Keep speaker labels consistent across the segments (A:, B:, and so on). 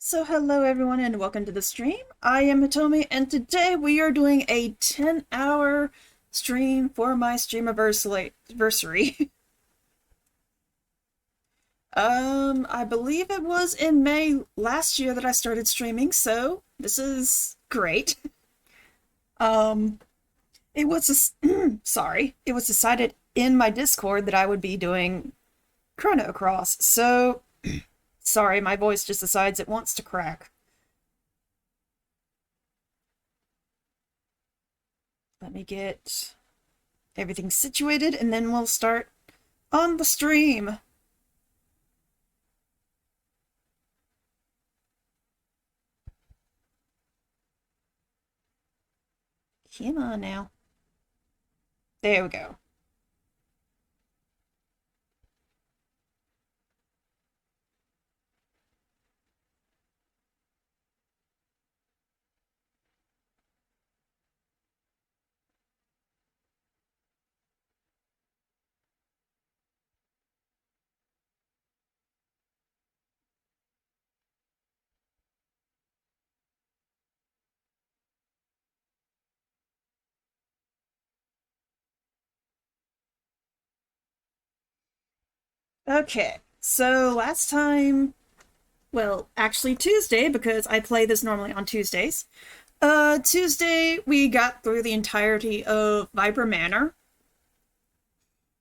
A: So hello everyone and welcome to the stream. I am Hitomi and today we are doing a 10-hour stream for my Streamiversary. I believe it was in May last year that I started streaming, so this is great. Um, it was sorry, it was decided in my Discord that I would be doing Chrono Cross, so sorry, my voice just decides it wants to crack. Let me get everything situated and then we'll start on the stream. Come on now. There we go. Okay, so last time, well, actually Tuesday, because I play this normally on Tuesdays. Tuesday we got through the entirety of Viper Manor.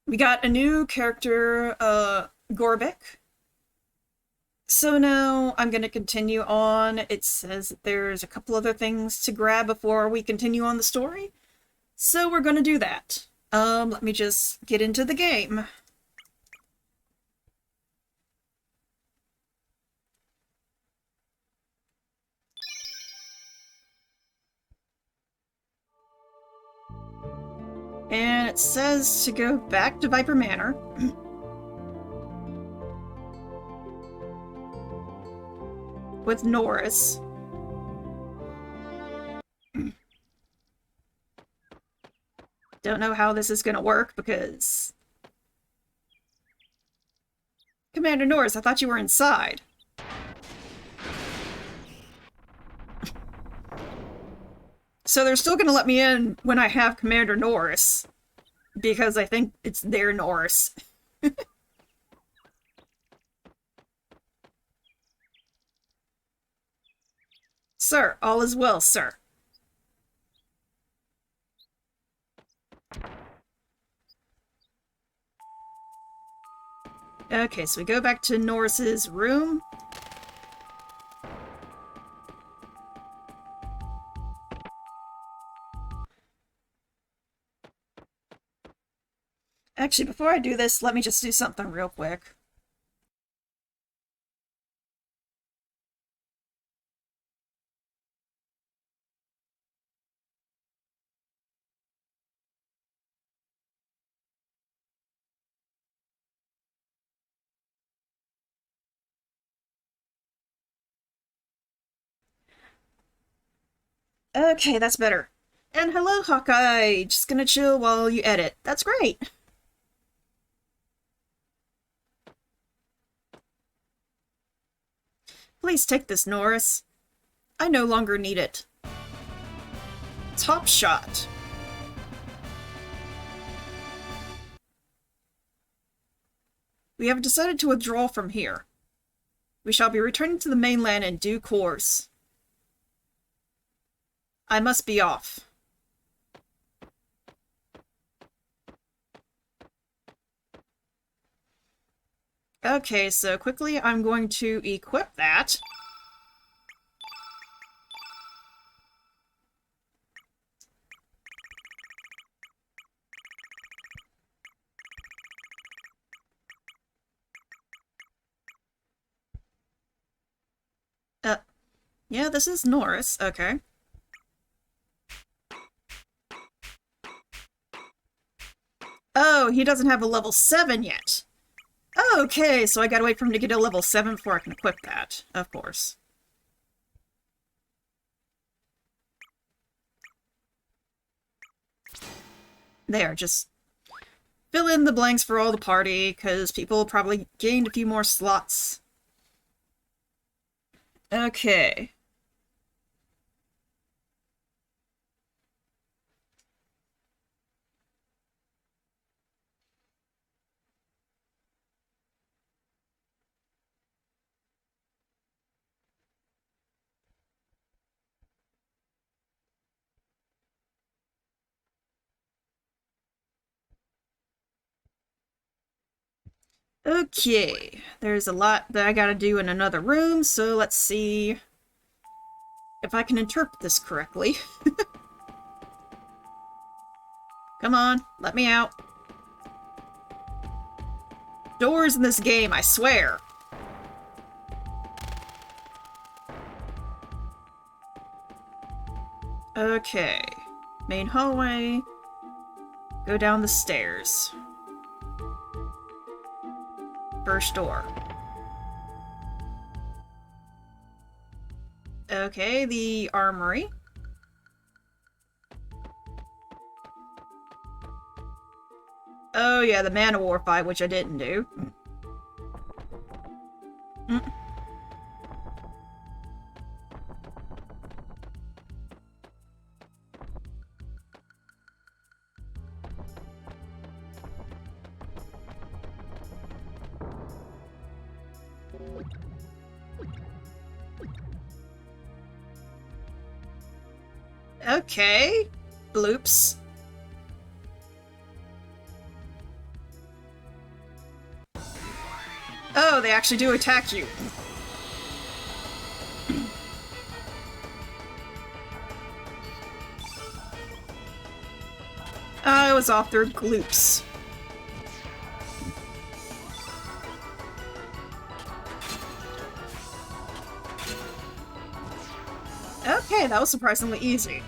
A: We got a new character, Gorbik. So now I'm going to continue on. It says that there's a couple other things to grab before we continue on the story. So we're going to do that. Let me just get into the game. And it says to go back to Viper Manor. With Norris. Don't know how this is going to work because... Commander Norris, I thought you were inside. So they're still going to let me in when I have Commander Norris. Because I think it's their Norris. Sir, all is well, sir. Okay, so we go back to Norris's room. Actually, before I do this, let me just do something real quick. Okay, that's better. And hello, Hawkeye! Just gonna chill while you edit. That's great! Please take this, Norris. I no longer need it. Top shot. We have decided to withdraw from here. We shall be returning to the mainland in due course. I must be off. Okay, so quickly I'm going to equip that. Yeah, this is Norris, okay. Oh, he doesn't have a level 7 yet. Okay, so I gotta wait for him to get a level 7 before I can equip that, of course. There, just fill in the blanks for all the party, because people probably gained a few more slots. Okay. Okay, there's a lot that I gotta do in another room, so let's see if I can interpret this correctly. Come on, let me out. Doors in this game, I swear. Okay, main hallway. Go down the stairs. First door. Okay, the armory. Oh yeah, the Man-O-War fight, which I didn't do. Mm. Okay. Bloops. Oh, they actually do attack you. I was off their gloops. Okay, that was surprisingly easy.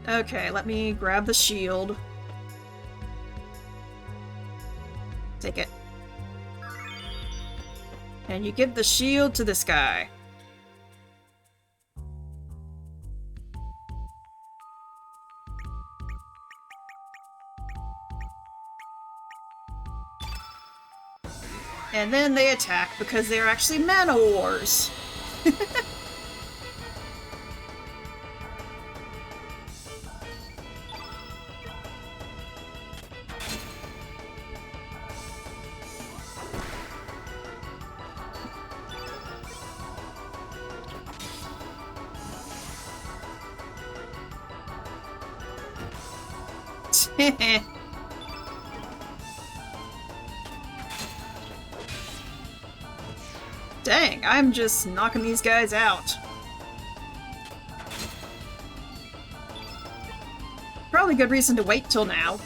A: Okay, let me grab the shield. Take it. And you give the shield to this guy. And then they attack because they're actually Man-O-Wars. Dang, I'm just knocking these guys out. Probably good reason to wait till now.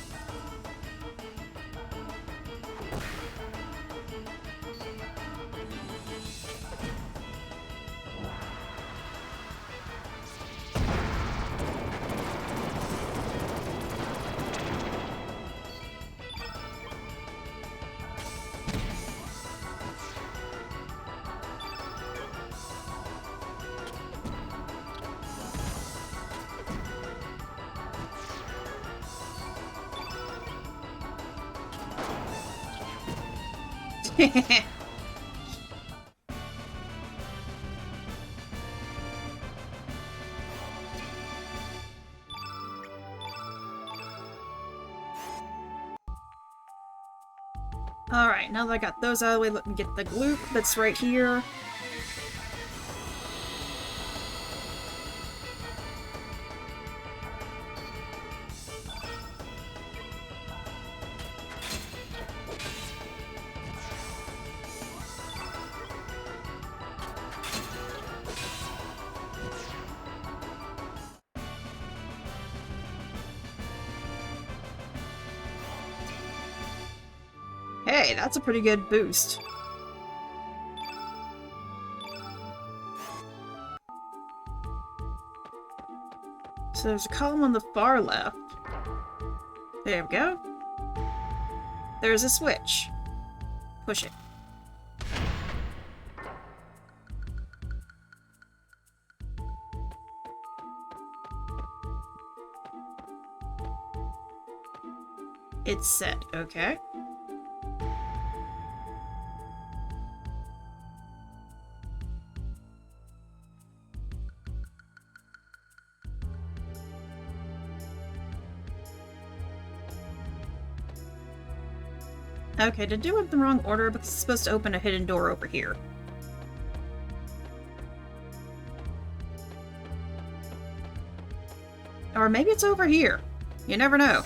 A: Alright, now that I got those out of the way, let me get the gloop that's right here. Hey, that's a pretty good boost. So there's a column on the far left. There we go. There's a switch. Push it. It's set, okay. Okay, to do it in the wrong order because it's supposed to open a hidden door over here. Or maybe it's over here. You never know.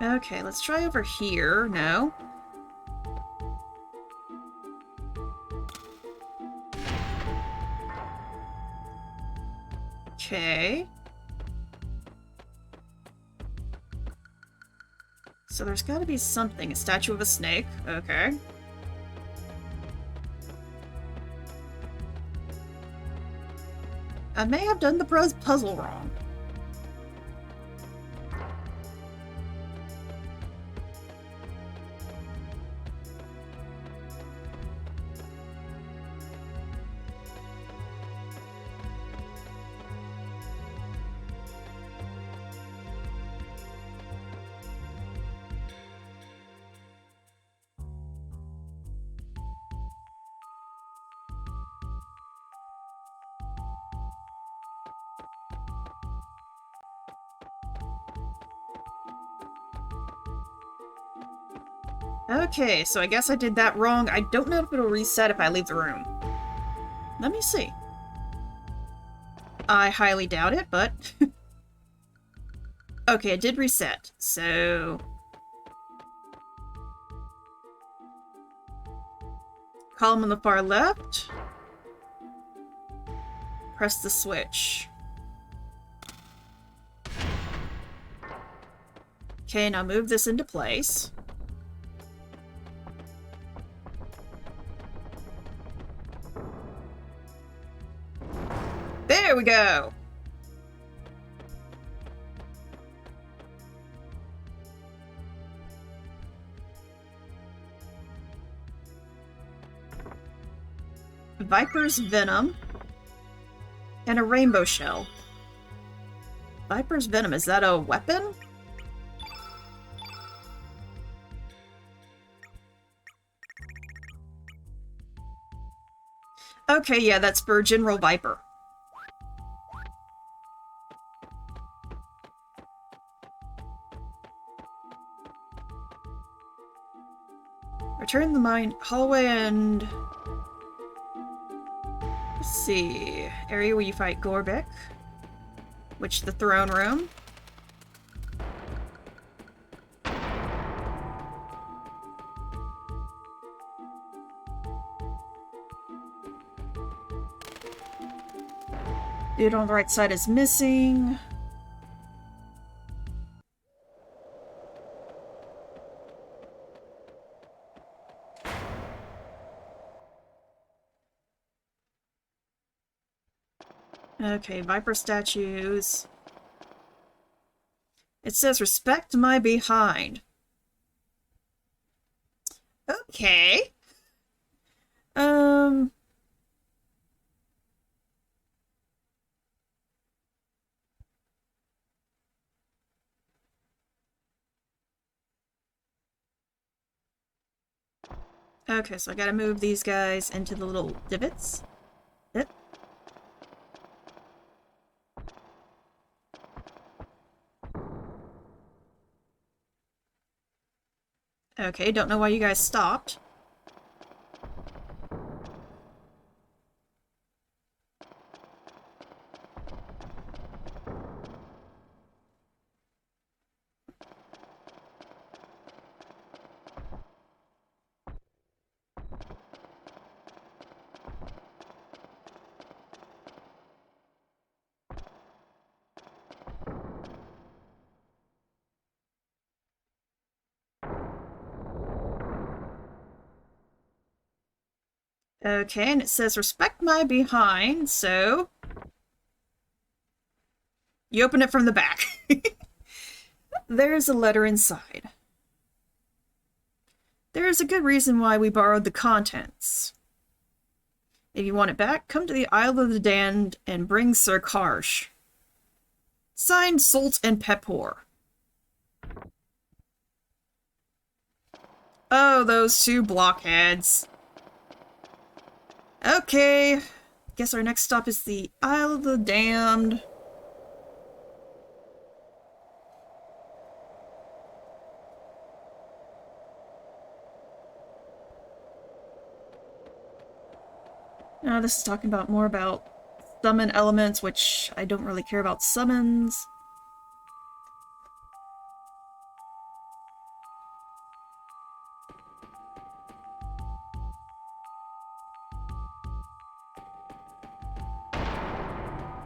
A: Okay, let's try over here. No. Okay. So there's gotta be something. A statue of a snake. Okay. I may have done the puzzle wrong. Okay, so I guess I did that wrong. I don't know if it'll reset if I leave the room. Let me see. I highly doubt it, but... okay, it did reset, so... column on the far left. Press the switch. Okay, now move this into place. There we go! Viper's Venom. And a rainbow shell. Viper's Venom, is that a weapon? Okay, yeah, that's for General Viper. Return the mine hallway and... let's see... area where you fight Gorbek. Which the throne room. Dude on the right side is missing. Okay, Viper statues. It says, respect my behind. Okay. Okay, so I gotta move these guys into the little divots. Yep. Okay, don't know why you guys stopped. Okay, and it says respect my behind, so you open it from the back. There's a letter inside. There's a good reason why we borrowed the contents. If you want it back, come to the Isle of the Damned and bring Sir Karsh. Signed, Salt and Pepor. Oh, those two blockheads. Okay, guess our next stop is the Isle of the Damned. Now this is talking about more about summon elements, which I don't really care about summons.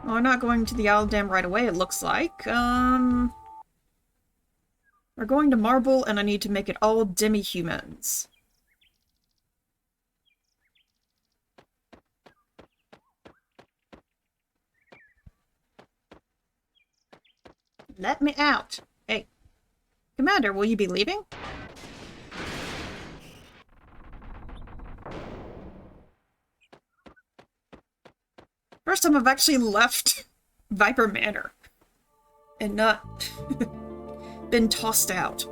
A: Well, we're not going to the Isle Dam right away, it looks like. We're going to Marble, and I need to make it all demi-humans. Let me out! Hey, Commander, will you be leaving? First time I've actually left Viper Manor and not been tossed out.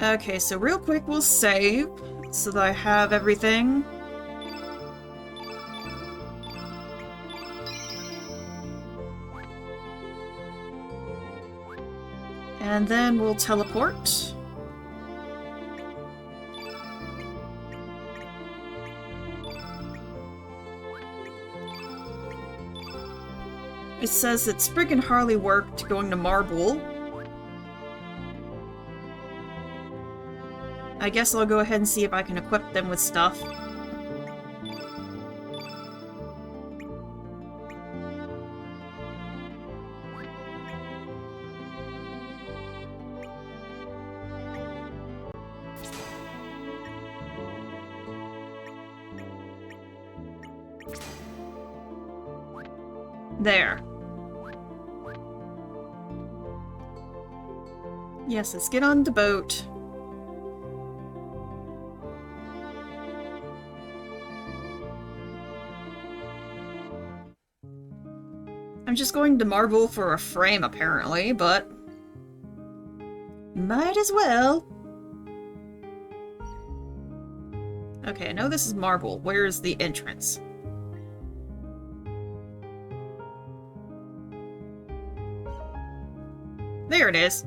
A: Okay, so real quick we'll save so that I have everything. And then we'll teleport. It says that Sprig and Harley worked going to Marble. I guess I'll go ahead and see if I can equip them with stuff. There. Yes, let's get on the boat. I'm just going to Marble for a frame, apparently, but might as well. Okay, I know this is Marble. Where's the entrance? There it is.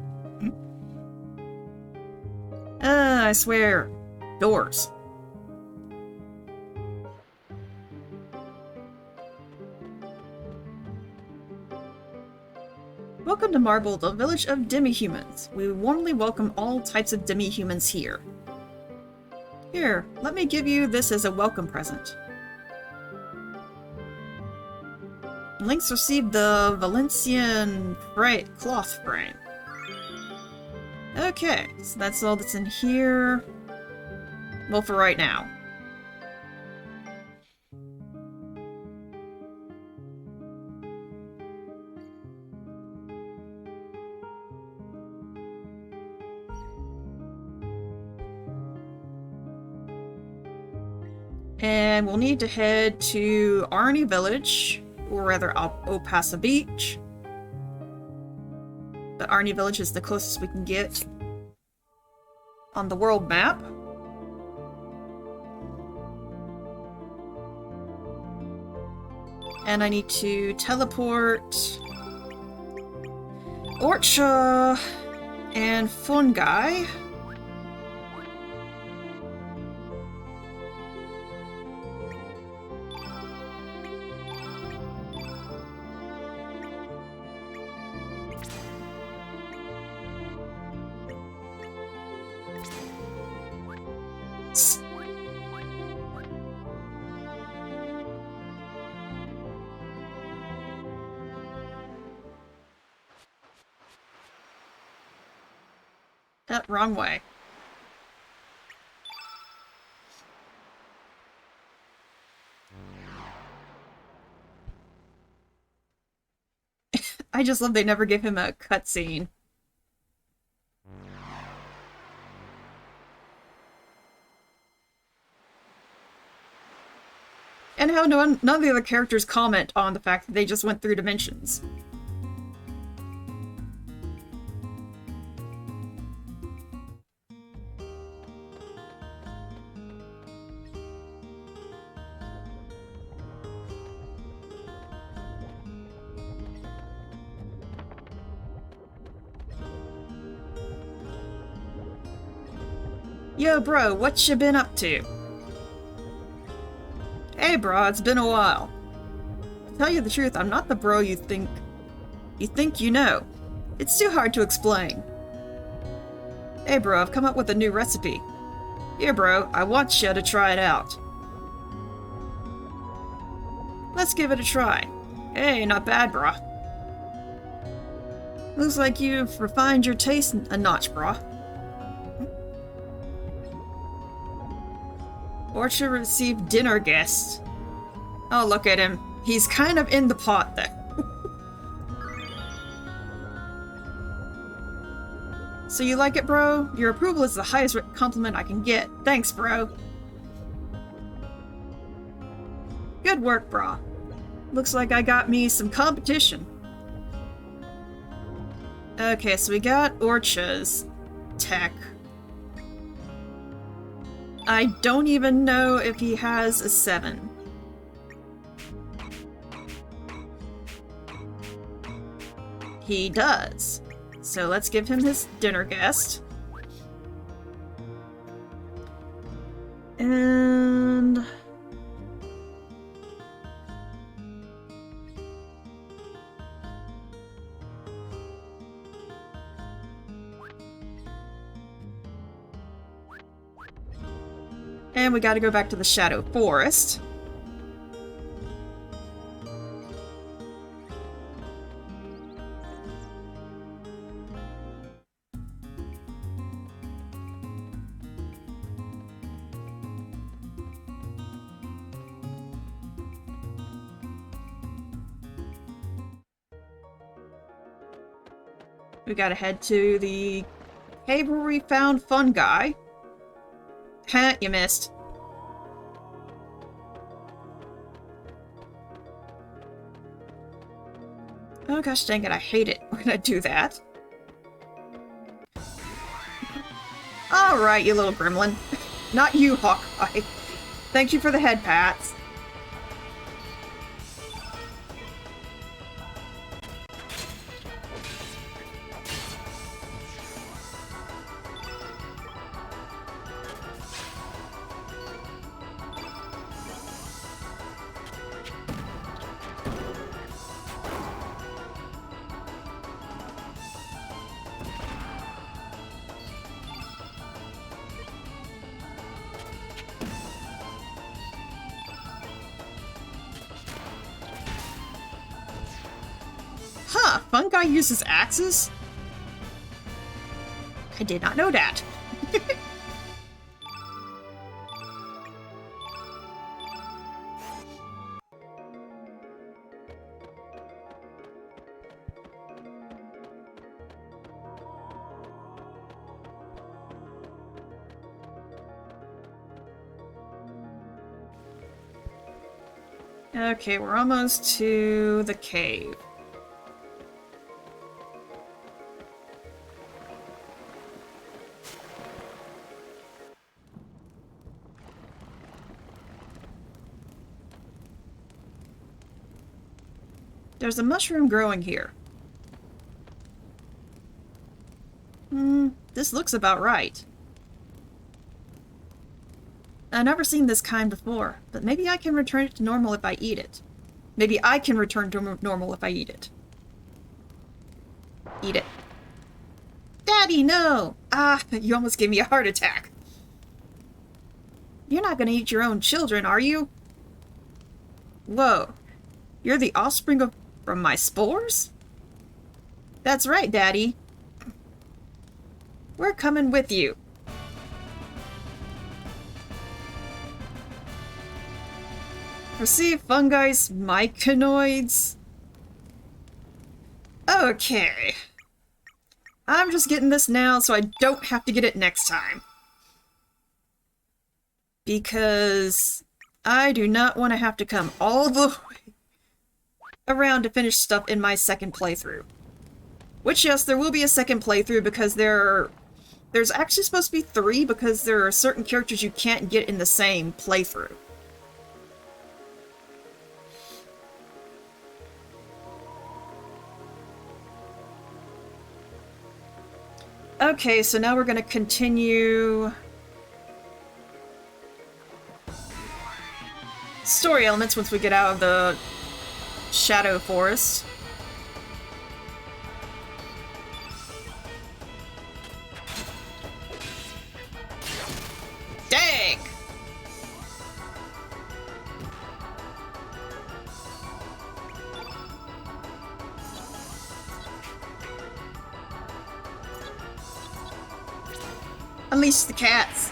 A: I swear. Doors. Welcome to Marble, the village of demi-humans. We warmly welcome all types of demi-humans here. Here, let me give you this as a welcome present. Lynx received the Valencian cloth frame. Okay, so that's all that's in here. Well, for right now. And we'll need to head to Arnie Village, or rather Opasa Beach. But Arnie Village is the closest we can get on the world map. And I need to teleport Orcha and Fungi. Wrong way. I just love they never give him a cutscene. And how none of the other characters comment on the fact that they just went through dimensions. Yo, bro, what you been up to? Hey, bro, it's been a while. To tell you the truth, I'm not the bro you think you know. It's too hard to explain. Hey, bro, I've come up with a new recipe. Here, bro, I want you to try it out. Let's give it a try. Hey, not bad, bro. Looks like you've refined your taste a notch, bro. Orchard received dinner guests. Oh, look at him. He's kind of in the pot there. So you like it, bro? Your approval is the highest compliment I can get. Thanks, bro. Good work, bro. Looks like I got me some competition. Okay, so we got Orcha's tech. I don't even know if he has a 7. He does. So let's give him his dinner guest. And... and we gotta go back to the Shadow Forest. We gotta head to the cave where we found fungi. Heh, you missed. Oh gosh dang it, I hate it when I do that. Alright, you little gremlin. Not you, Hawkeye. Thank you for the head pats. Huh, fungi uses axes? I did not know that. Okay, we're almost to the cave. There's a mushroom growing here. This looks about right. I've never seen this kind before, but maybe I can return it to normal if I eat it. Maybe I can return to normal if I eat it. Eat it. Daddy, no! Ah, you almost gave me a heart attack. You're not gonna eat your own children, are you? Whoa. You're the offspring from my spores? That's right, Daddy. We're coming with you. Receive fungi's myconoids. Okay. I'm just getting this now so I don't have to get it next time. Because I do not want to have to come all the way around to finish stuff in my second playthrough. Which, yes, there will be a second playthrough because there's actually supposed to be 3 because there are certain characters you can't get in the same playthrough. Okay, so now we're going to continue story elements once we get out of the Shadow Forest. Dang! Unleash the cats!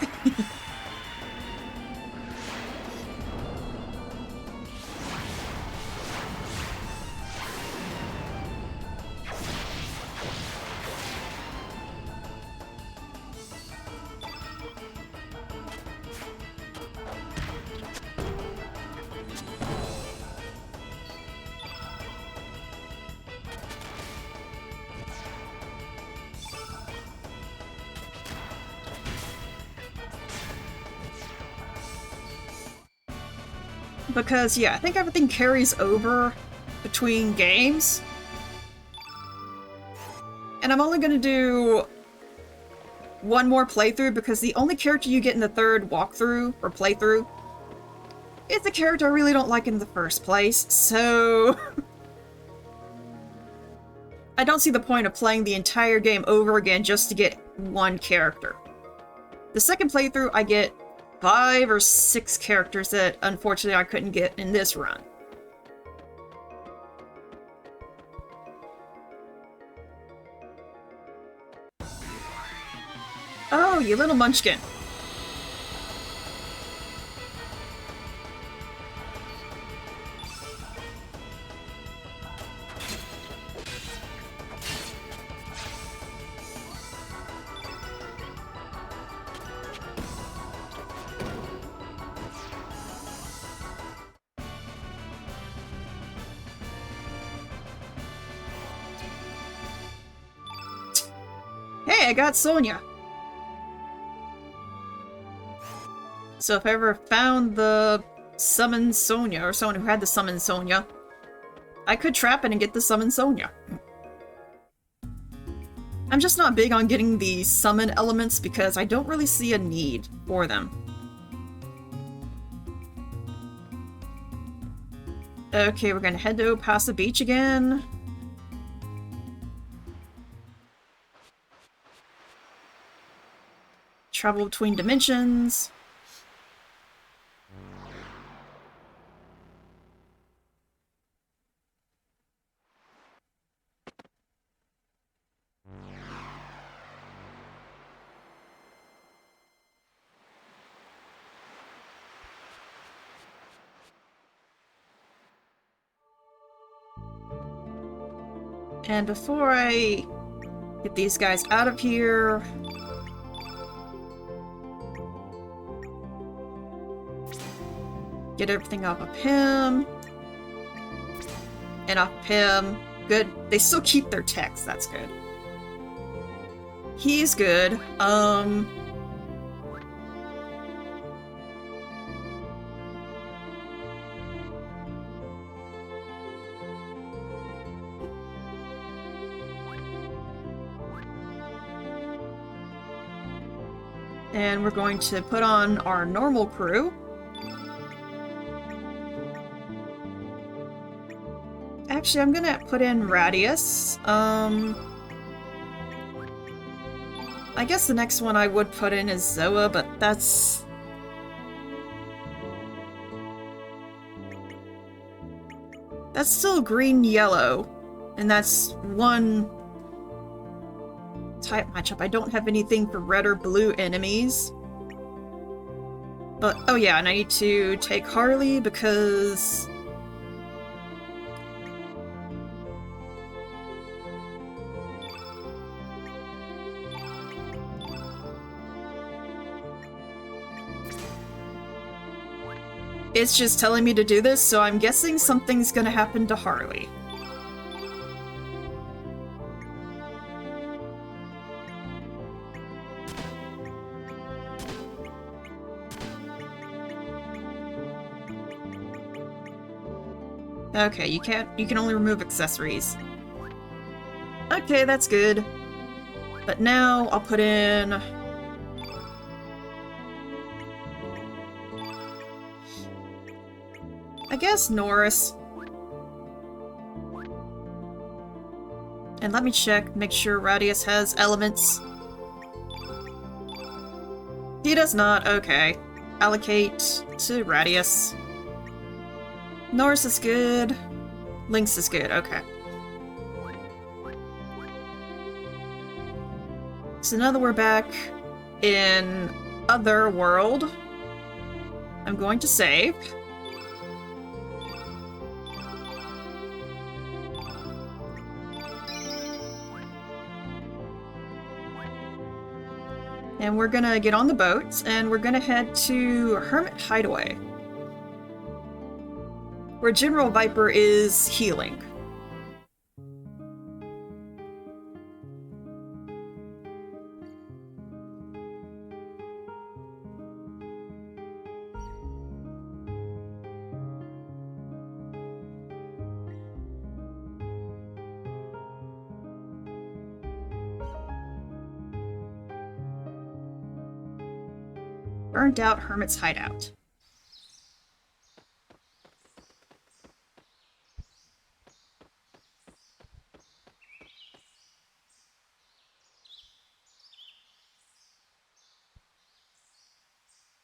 A: Because, yeah, I think everything carries over between games. And I'm only gonna do one more playthrough because the only character you get in the third walkthrough, or playthrough, is a character I really don't like in the first place, so... I don't see the point of playing the entire game over again just to get one character. The second playthrough, I get 5 or 6 characters that, unfortunately, I couldn't get in this run. Oh, you little munchkin. Hey, I got Sonya. So if I ever found the Summon Sonya, or someone who had the Summon Sonya, I could trap it and get the Summon Sonya. I'm just not big on getting the summon elements because I don't really see a need for them. Okay, we're gonna head to past the beach again. Travel between dimensions. And before I get these guys out of here, get everything off of him, and off of him. Good. They still keep their text, that's good. He's good. And we're going to put on our normal crew. Actually, I'm gonna put in Radius. I guess the next one I would put in is Zoa, but that's... That's still green-yellow, and that's one type matchup. I don't have anything for red or blue enemies. But, oh yeah, and I need to take Harley because... It's just telling me to do this, so I'm guessing something's gonna happen to Harley. Okay, you can only remove accessories. Okay, that's good. But now I'll put in... I guess Norris. And let me check, make sure Radius has elements. He does not, okay. Allocate to Radius. Norris is good. Lynx is good, okay. So now that we're back in Other World, I'm going to save. And we're gonna get on the boat, and we're gonna head to Hermit Hideaway, where General Viper is healing. Burned out Hermit's hideout.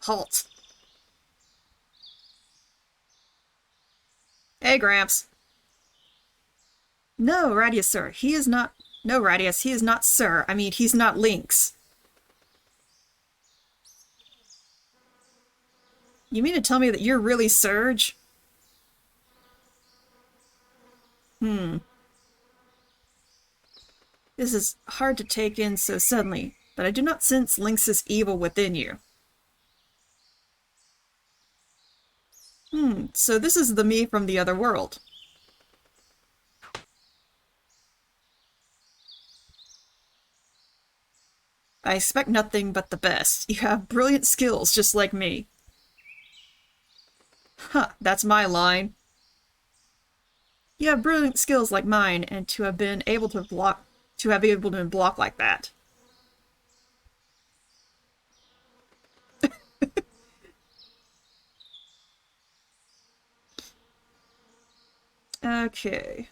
A: Halt. Hey, Gramps. No, Radius, sir. He is not... No, Radius, he is not sir. I mean, he's not Lynx. You mean to tell me that you're really Surge? This is hard to take in so suddenly, but I do not sense Lynx's evil within you. So this is the me from the other world. I expect nothing but the best. You have brilliant skills, just like me. Huh, that's my line. You have brilliant skills like mine, and to have been able to block like that. Okay.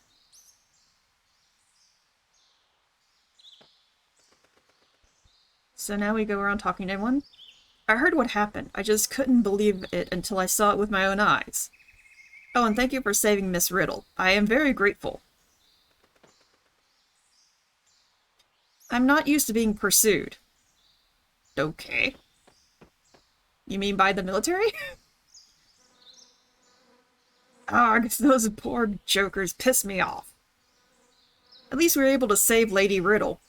A: So now we go around talking to everyone. I heard what happened. I just couldn't believe it until I saw it with my own eyes. Oh, and thank you for saving Miss Riddle. I am very grateful. I'm not used to being pursued. Okay. You mean by the military? Ugh, those poor jokers piss me off. At least we were able to save Lady Riddle.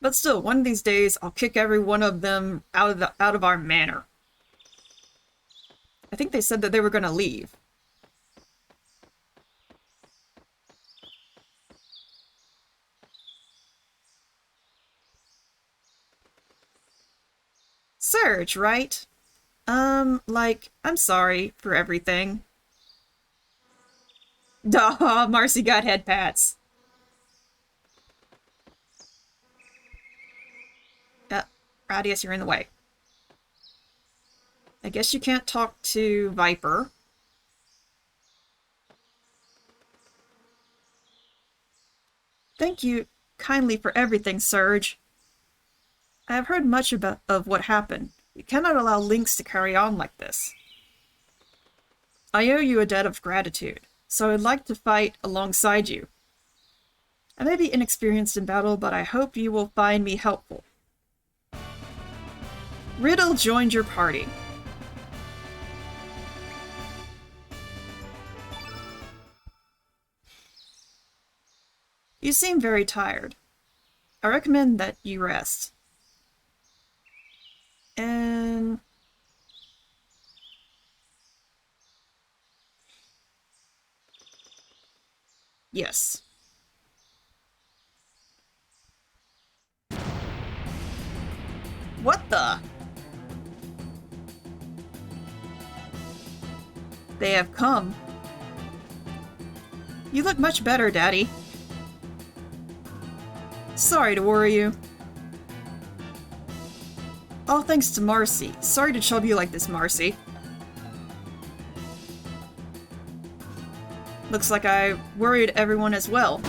A: But still, one of these days, I'll kick every one of them out of our manor. I think they said that they were gonna leave. Surge, right? I'm sorry for everything. Duh, Marcy got head pats. Radius, you're in the way. I guess you can't talk to Viper. Thank you kindly for everything, Surge. I have heard much of what happened. We cannot allow Lynx to carry on like this. I owe you a debt of gratitude, so I'd like to fight alongside you. I may be inexperienced in battle, but I hope you will find me helpful. Riddle joined your party. You seem very tired. I recommend that you rest. And... Yes. What the? They have come. You look much better, Daddy. Sorry to worry you. All thanks to Marcy. Sorry to trouble you like this, Marcy. Looks like I worried everyone as well.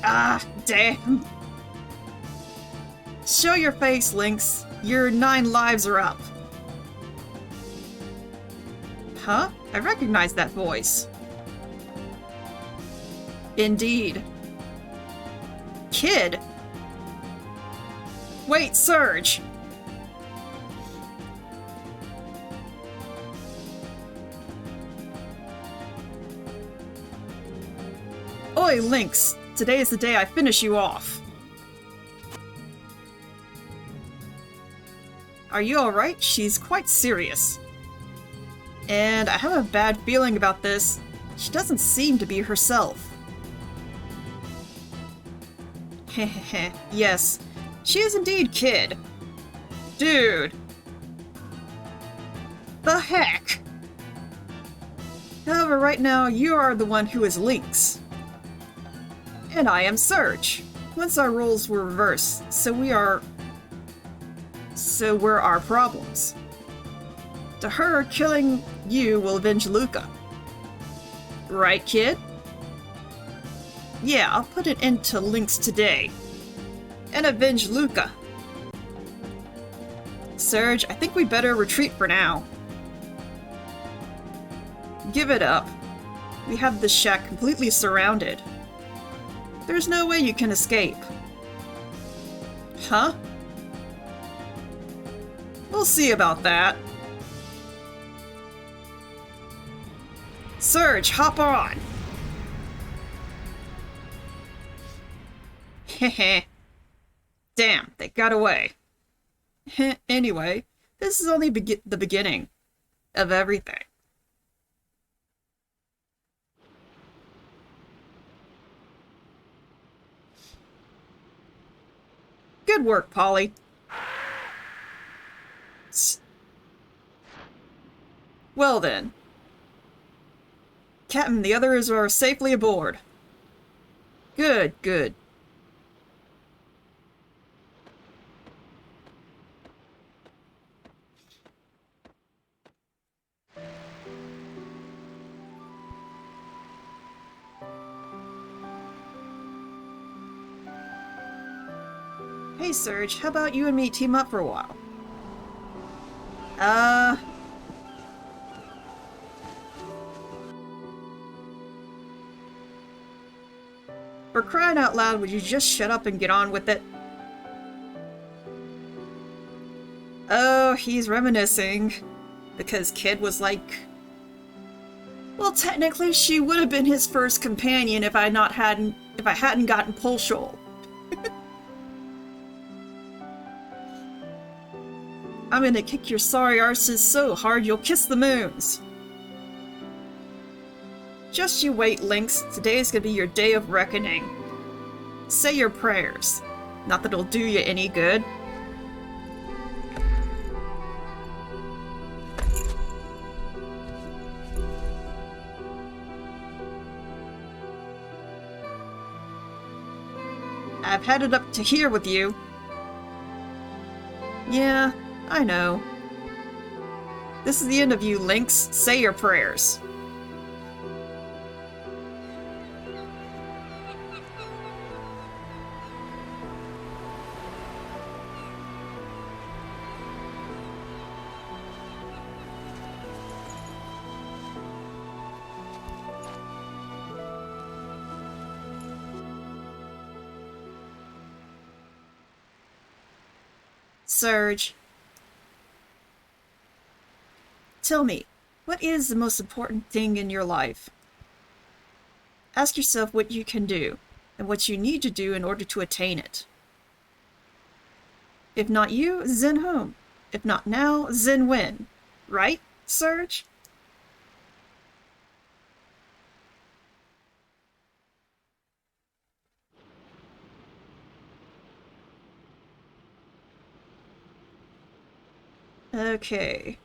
A: Ah, damn. Show your face, Lynx. Your 9 lives are up. Huh? I recognize that voice. Indeed. Kid? Wait, Surge! Oi, Lynx! Today is the day I finish you off. Are you alright? She's quite serious. And I have a bad feeling about this. She doesn't seem to be herself. Hehehe, yes. She is indeed Kid. Dude. The heck? However, right now, you are the one who is Lynx. And I am Surge. Once our roles were reversed, so we're our problems. To her, killing you will avenge Luca. Right, Kid? Yeah, I'll put an end to Lynx today. And avenge Luca. Surge, I think we better retreat for now. Give it up. We have this shack completely surrounded. There's no way you can escape. Huh? We'll see about that. Surge, hop on! Heh. Damn, they got away. Anyway, this is only the beginning of everything. Good work, Polly. Well then. Captain, the others are safely aboard. Good, good. Hey, Surge, how about you and me team up for a while? For crying out loud, would you just shut up and get on with it? Oh, he's reminiscing. Because Kid was like... Well, technically, she would have been his first companion if I hadn't gotten Pole Shoal. I'm gonna kick your sorry arses so hard you'll kiss the moons. Just you wait, Lynx. Today is gonna be your day of reckoning. Say your prayers. Not that it'll do you any good. I've had it up to here with you. Yeah, I know. This is the end of you, Lynx. Say your prayers. Surge. Tell me, what is the most important thing in your life? Ask yourself what you can do, and what you need to do in order to attain it. If not you, then whom? If not now, then when? Right, Surge? Okay.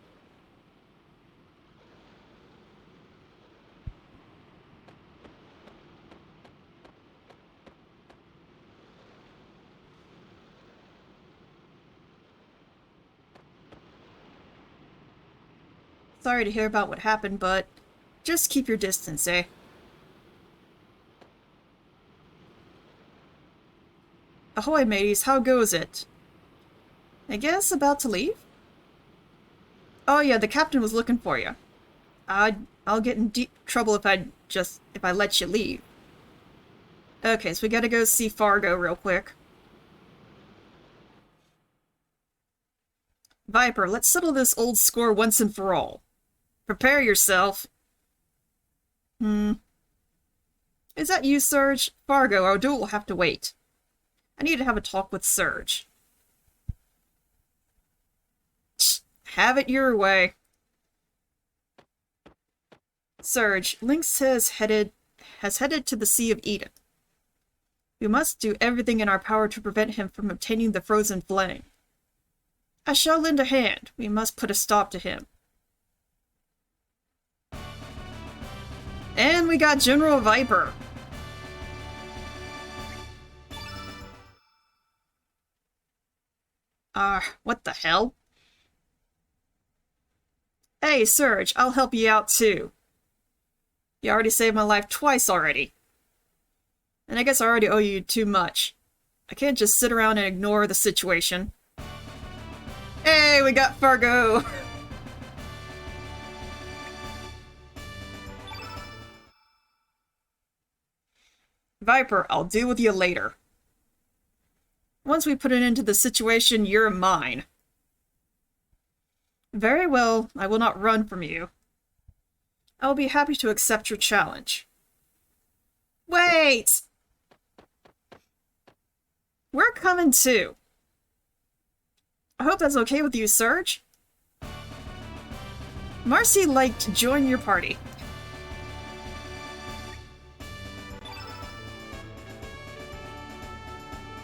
A: Sorry to hear about what happened, but just keep your distance, eh? Ahoy, mateys, how goes it? I guess about to leave? Oh yeah, the captain was looking for you. I'll get in deep trouble if I let you leave. Okay, so we gotta go see Fargo real quick. Viper, let's settle this old score once and for all. Prepare yourself. Is that you, Serge? Fargo, our duel will have to wait. I need to have a talk with Serge. Have it your way. Serge, Lynx has headed to the Sea of Eden. We must do everything in our power to prevent him from obtaining the frozen flame. I shall lend a hand. We must put a stop to him. And we got General Viper. What the hell? Hey, Serge, I'll help you out too. You already saved my life twice already. And I guess I already owe you too much. I can't just sit around and ignore the situation. Hey, we got Fargo! Viper, I'll deal with you later. Once we put an end to the situation, you're mine. Very well, I will not run from you. I will be happy to accept your challenge. Wait! We're coming too. I hope that's okay with you, Serge. Marcy'd like to join your party.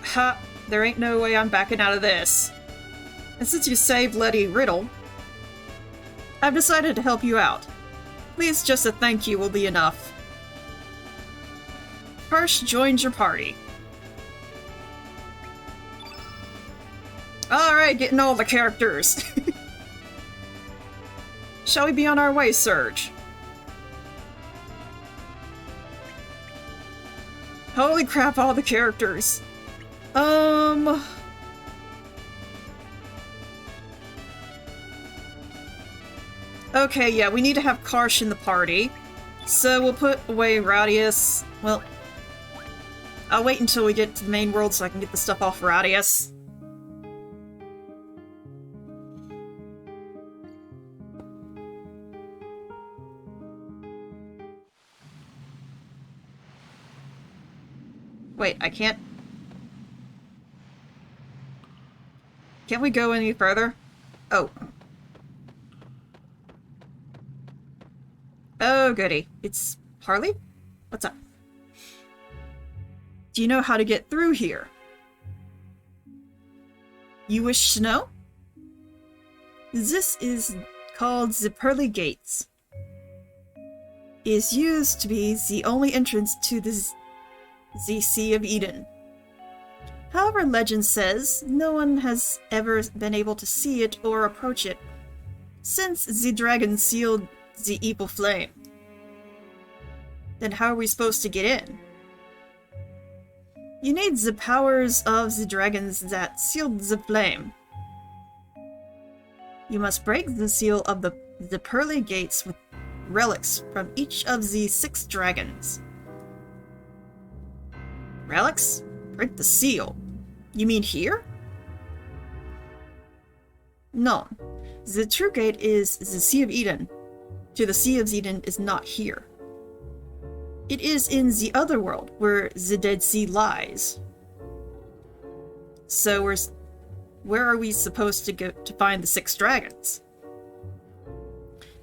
A: Ha! There ain't no way I'm backing out of this. And since you saved Letty Riddle, I've decided to help you out. Please, just a thank you will be enough. Harsh joins your party. Alright, getting all the characters. Shall we be on our way, Serge? Holy crap, all the characters. Okay, yeah, we need to have Karsh in the party. So we'll put away Radius. Well, I'll wait until we get to the main world so I can get the stuff off Radius. Wait, I can't... Can't we go any further? Oh. Oh, goody. It's Harley? What's up? Do you know how to get through here? You wish to know? This is called the Pearly Gates. It is used to be the only entrance to the Sea of Eden. However, legend says no one has ever been able to see it or approach it since the dragon sealed the evil flame. Then how are we supposed to get in? You need the powers of the dragons that sealed the flame. You must break the seal of the Pearly Gates with relics from each of the 6 dragons. Relics? Break the seal. You mean here? No. The true gate is the Sea of Eden. To the Sea of Eden is not here. It is in the other world, where the Dead Sea lies. So where are we supposed to go to find the 6 dragons?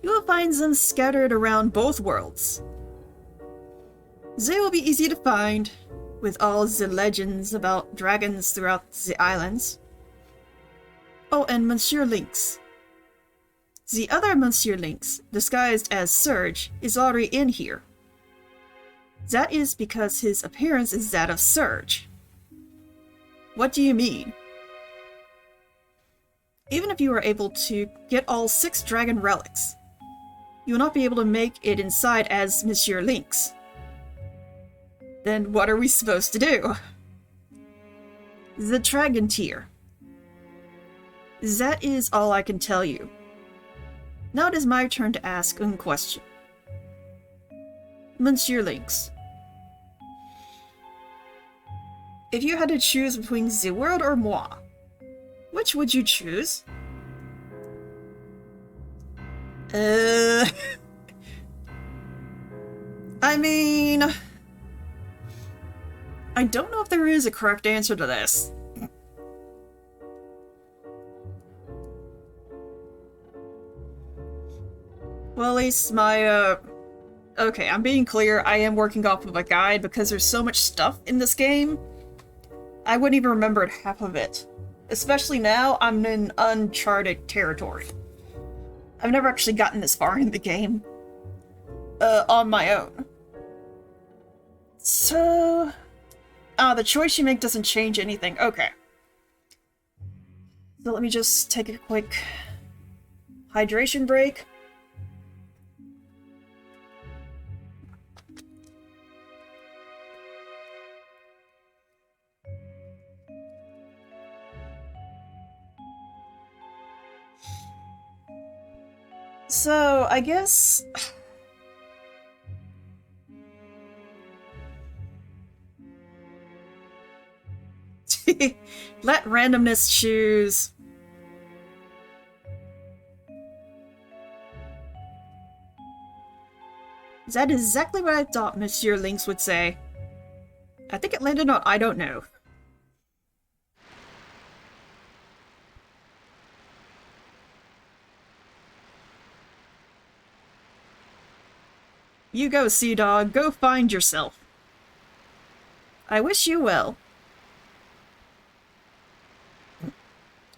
A: You will find them scattered around both worlds. They will be easy to find, with all the legends about dragons throughout the islands. Oh, and Monsieur Lynx, The other Monsieur Lynx, disguised as Surge, is already in here. That is because his appearance is that of Surge. What do you mean? Even if you are able to get all 6 dragon relics, you will not be able to make it inside as Monsieur Lynx. Then what are we supposed to do? The dragon tier. That is all I can tell you. Now it is my turn to ask a question. Monsieur Lynx, if you had to choose between the world or moi, which would you choose? I mean, I don't know if there is a correct answer to this. Well, at least my, okay, I'm being clear, I am working off of a guide because there's so much stuff in this game, I wouldn't even remember half of it. Especially now, I'm in uncharted territory. I've never actually gotten this far in the game. On my own. So... the choice you make doesn't change anything. Okay. So let me just take a quick hydration break. So, I guess... Let randomness choose. That is exactly what I thought Monsieur Lynx would say. I think it landed on I don't know. You go, Sea Dog. Go find yourself. I wish you well.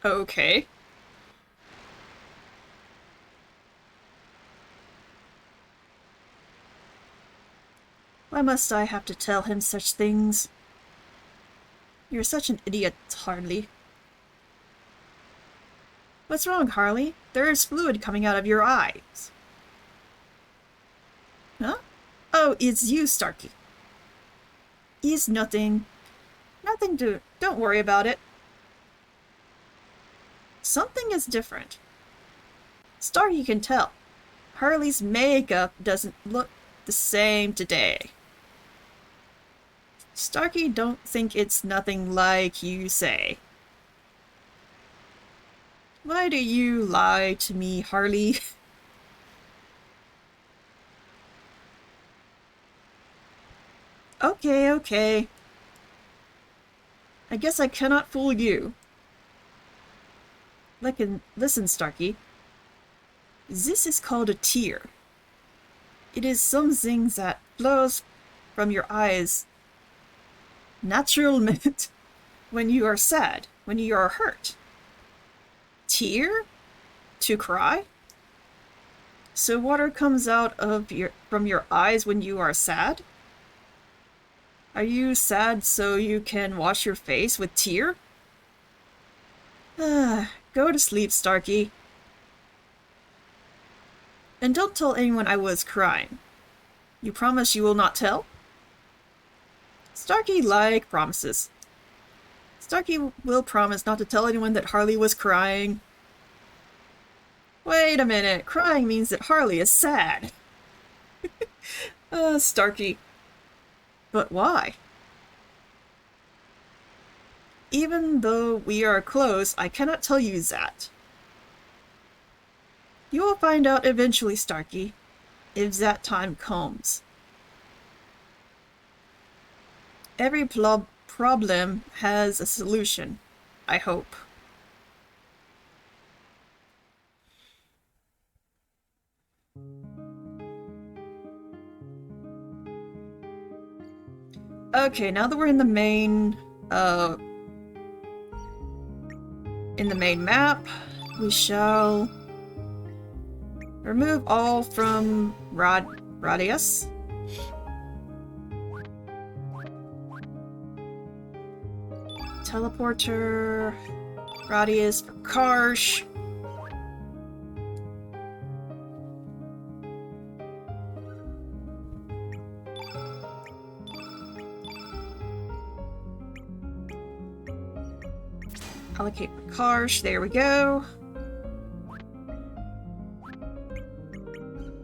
A: Okay. Why must I have to tell him such things? You're such an idiot, Harley. What's wrong, Harley? There is fluid coming out of your eyes. Huh? Oh, it's you, Starkey. It's nothing. Nothing to... Don't worry about it. Something is different. Starkey can tell. Harley's makeup doesn't look the same today. Starkey don't think it's nothing like you say. Why do you lie to me, Harley? Okay, okay. I guess I cannot fool you. Listen, Starkey. This is called a tear. It is something that flows from your eyes. Natural when you are sad, when you are hurt. Tear? To cry? So water comes out of from your eyes when you are sad? Are you sad so you can wash your face with tear? Go to sleep, Starkey. And don't tell anyone I was crying. You promise you will not tell? Starkey like promises. Starkey will promise not to tell anyone that Harley was crying. Wait a minute, crying means that Harley is sad. Starkey. But why? Even though we are close, I cannot tell you that. You will find out eventually, Starkey, if that time comes. Every problem has a solution, I hope. Okay, now that we're in the main map, we shall Remove all from Radius. Teleporter. Radius for Karsh. Allocate for Karsh. There we go.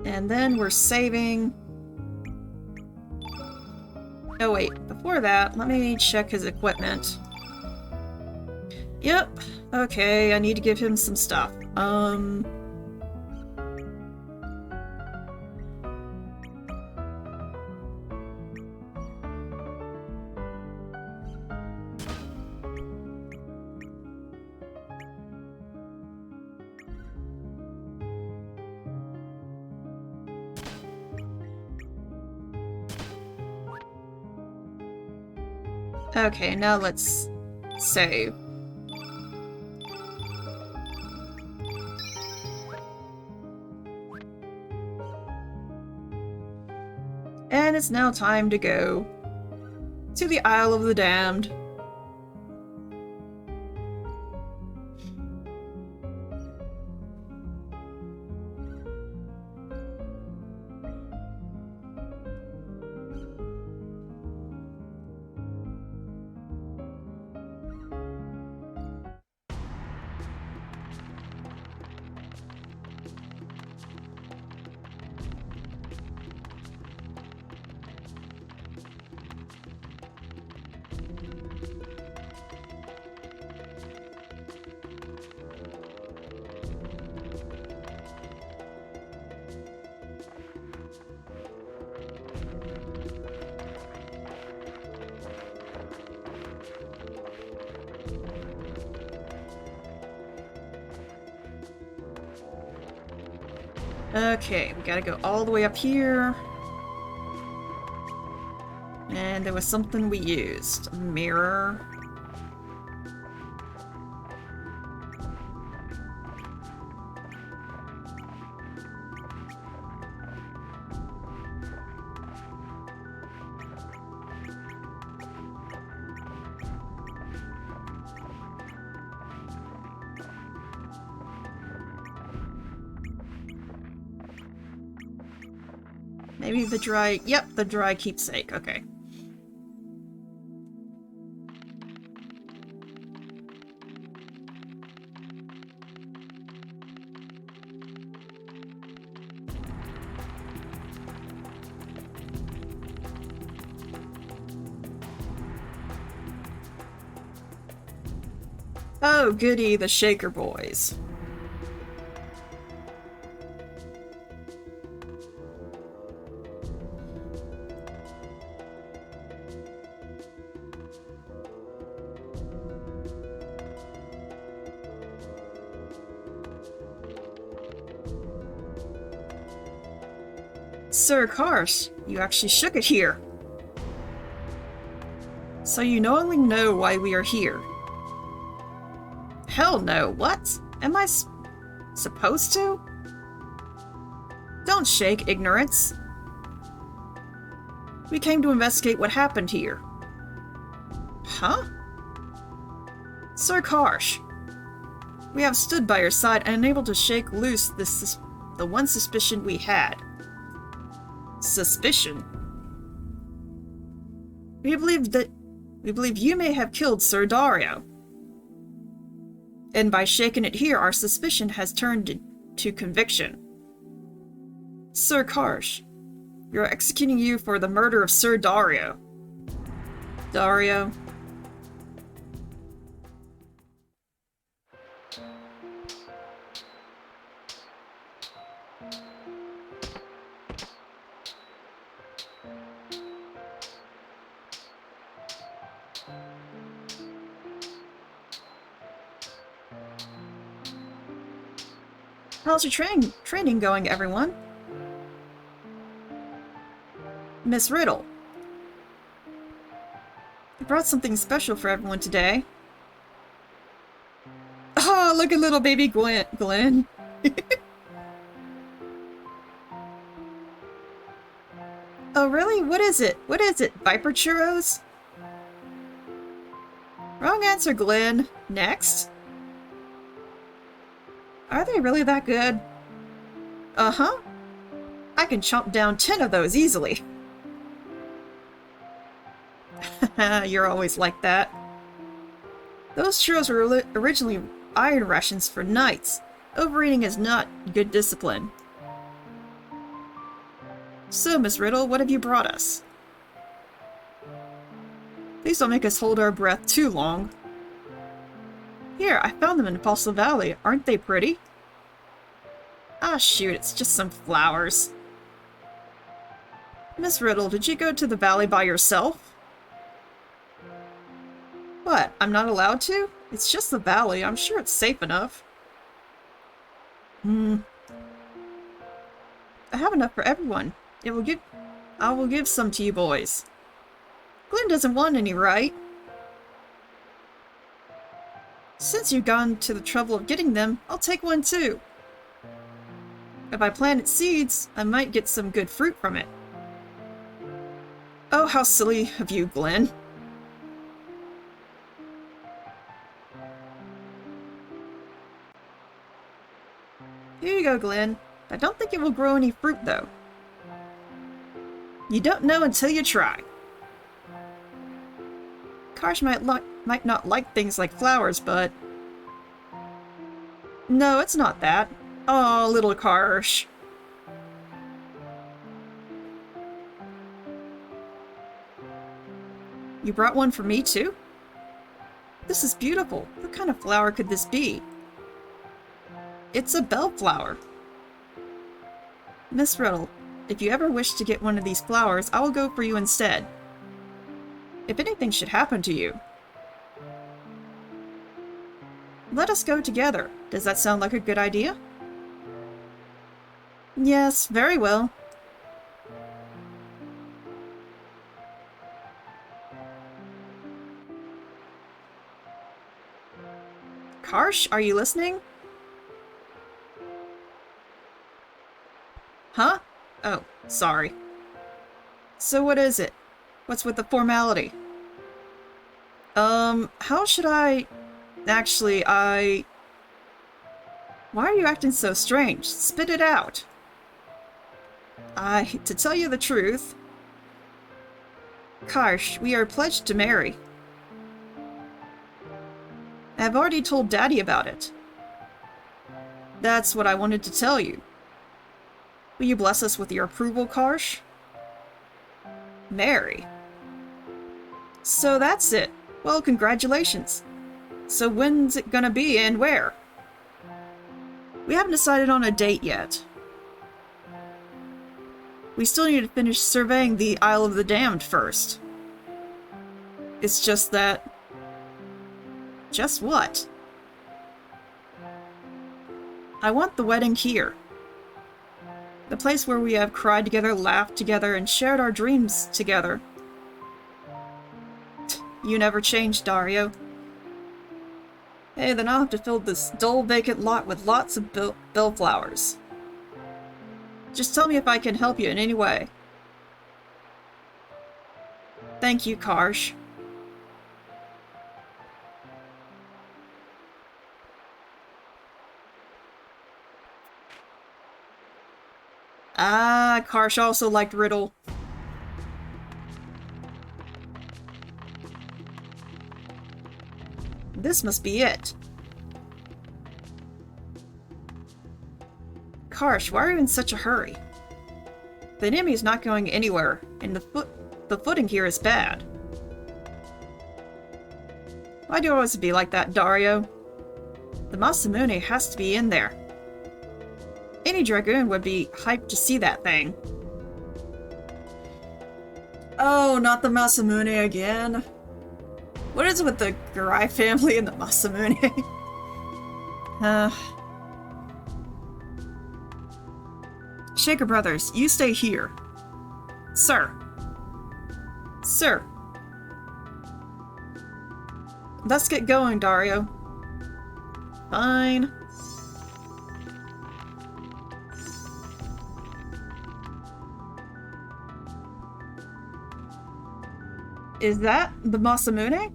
A: And then we're saving. Oh wait, before that, let me check his equipment. Yep, okay, I need to give him some stuff. Okay, now let's save. And it's now time to go to the Isle of the Damned. Okay, we gotta go all the way up here. And there was something we used. A mirror. Maybe the dry... Yep, the dry keepsake. Okay. Oh, goody, the Shaker Boys. Sir Karsh, you actually shook it here. So you knowingly know why we are here. Hell no, what? Am I supposed to? Don't shake, ignorance. We came to investigate what happened here. Huh? Sir Karsh, we have stood by your side and unable to shake loose the one suspicion we had. Suspicion? We believe you may have killed Sir Dario. And by shaking it here, our suspicion has turned to conviction. Sir Karsh, we are executing you for the murder of Sir Dario. Dario? How's your training going, everyone? Miss Riddle. I brought something special for everyone today. Oh, look at little baby Glenn. really? What is it? What is it? Viper churros? Wrong answer, Glenn. Next. Are they really that good? Uh-huh. I can chomp down 10 of those easily. You're always like that. Those churros were originally iron rations for knights. Overeating is not good discipline. So, Miss Riddle, what have you brought us? Please don't make us hold our breath too long. Here, I found them in Fossil Valley. Aren't they pretty? Ah, shoot, it's just some flowers. Miss Riddle, did you go to the valley by yourself? What, I'm not allowed to? It's just the valley. I'm sure it's safe enough. I have enough for everyone. I will give some to you boys. Glenn doesn't want any, right? Since you've gone to the trouble of getting them, I'll take one too. If I planted seeds, I might get some good fruit from it. Oh, how silly of you, Glenn. Here you go, Glenn. I don't think it will grow any fruit, though. You don't know until you try. Karsh might not like things like flowers, but... No, it's not that. Oh, little Karsh. You brought one for me, too? This is beautiful. What kind of flower could this be? It's a bellflower. Miss Riddle, if you ever wish to get one of these flowers, I will go for you instead. If anything should happen to you. Let us go together. Does that sound like a good idea? Yes, very well. Karsh, are you listening? Huh? Oh, sorry. So what is it? What's with the formality? How should I... Actually, Why are you acting so strange? Spit it out. To tell you the truth... Karsh, we are pledged to marry. I've already told Daddy about it. That's what I wanted to tell you. Will you bless us with your approval, Karsh? Marry. So that's it. Well, congratulations. So when's it gonna be and where? We haven't decided on a date yet. We still need to finish surveying the Isle of the Damned first. It's just that... Just what? I want the wedding here. The place where we have cried together, laughed together, and shared our dreams together. You never changed, Dario. Hey, then I'll have to fill this dull, vacant lot with lots of bellflowers. Just tell me if I can help you in any way. Thank you, Karsh. Ah, Karsh also liked Riddle. This must be it. Karsh, why are you in such a hurry? The enemy's not going anywhere, and the footing here is bad. Why do you always be like that, Dario? The Masamune has to be in there. Any Dragoon would be hyped to see that thing. Oh, not the Masamune again. What is it with the Garai family and the Masamune? Shaker Brothers, you stay here. Sir. Sir. Let's get going, Dario. Fine. Is that the Masamune?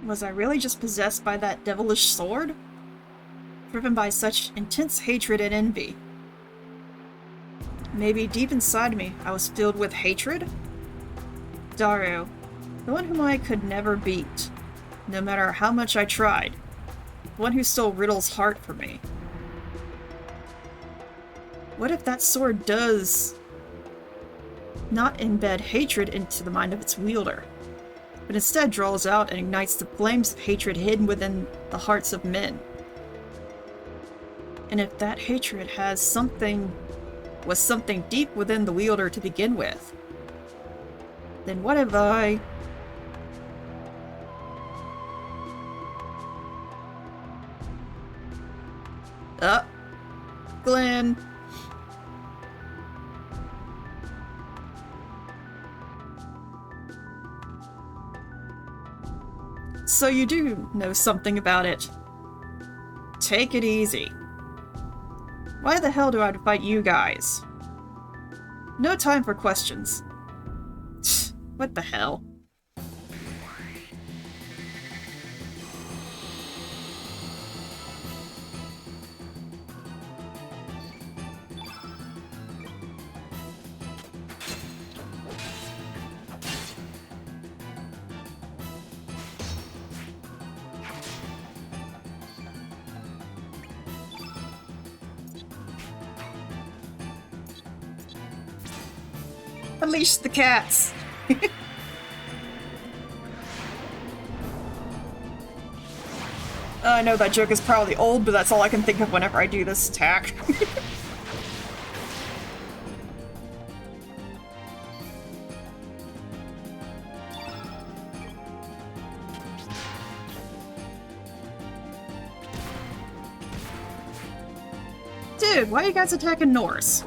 A: Was I really just possessed by that devilish sword? Driven by such intense hatred and envy. Maybe deep inside me, I was filled with hatred? Daru, the one whom I could never beat, no matter how much I tried. The one who stole Riddle's heart from me. What if that sword does not embed hatred into the mind of its wielder, but instead draws out and ignites the flames of hatred hidden within the hearts of men? And if that hatred was something deep within the wielder to begin with, then what have I... Glenn. So you do know something about it. Take it easy. Why the hell do I have to fight you guys? No time for questions. What the hell? Unleash the cats! I know that joke is probably old, but that's all I can think of whenever I do this attack. Dude, why are you guys attacking Norse?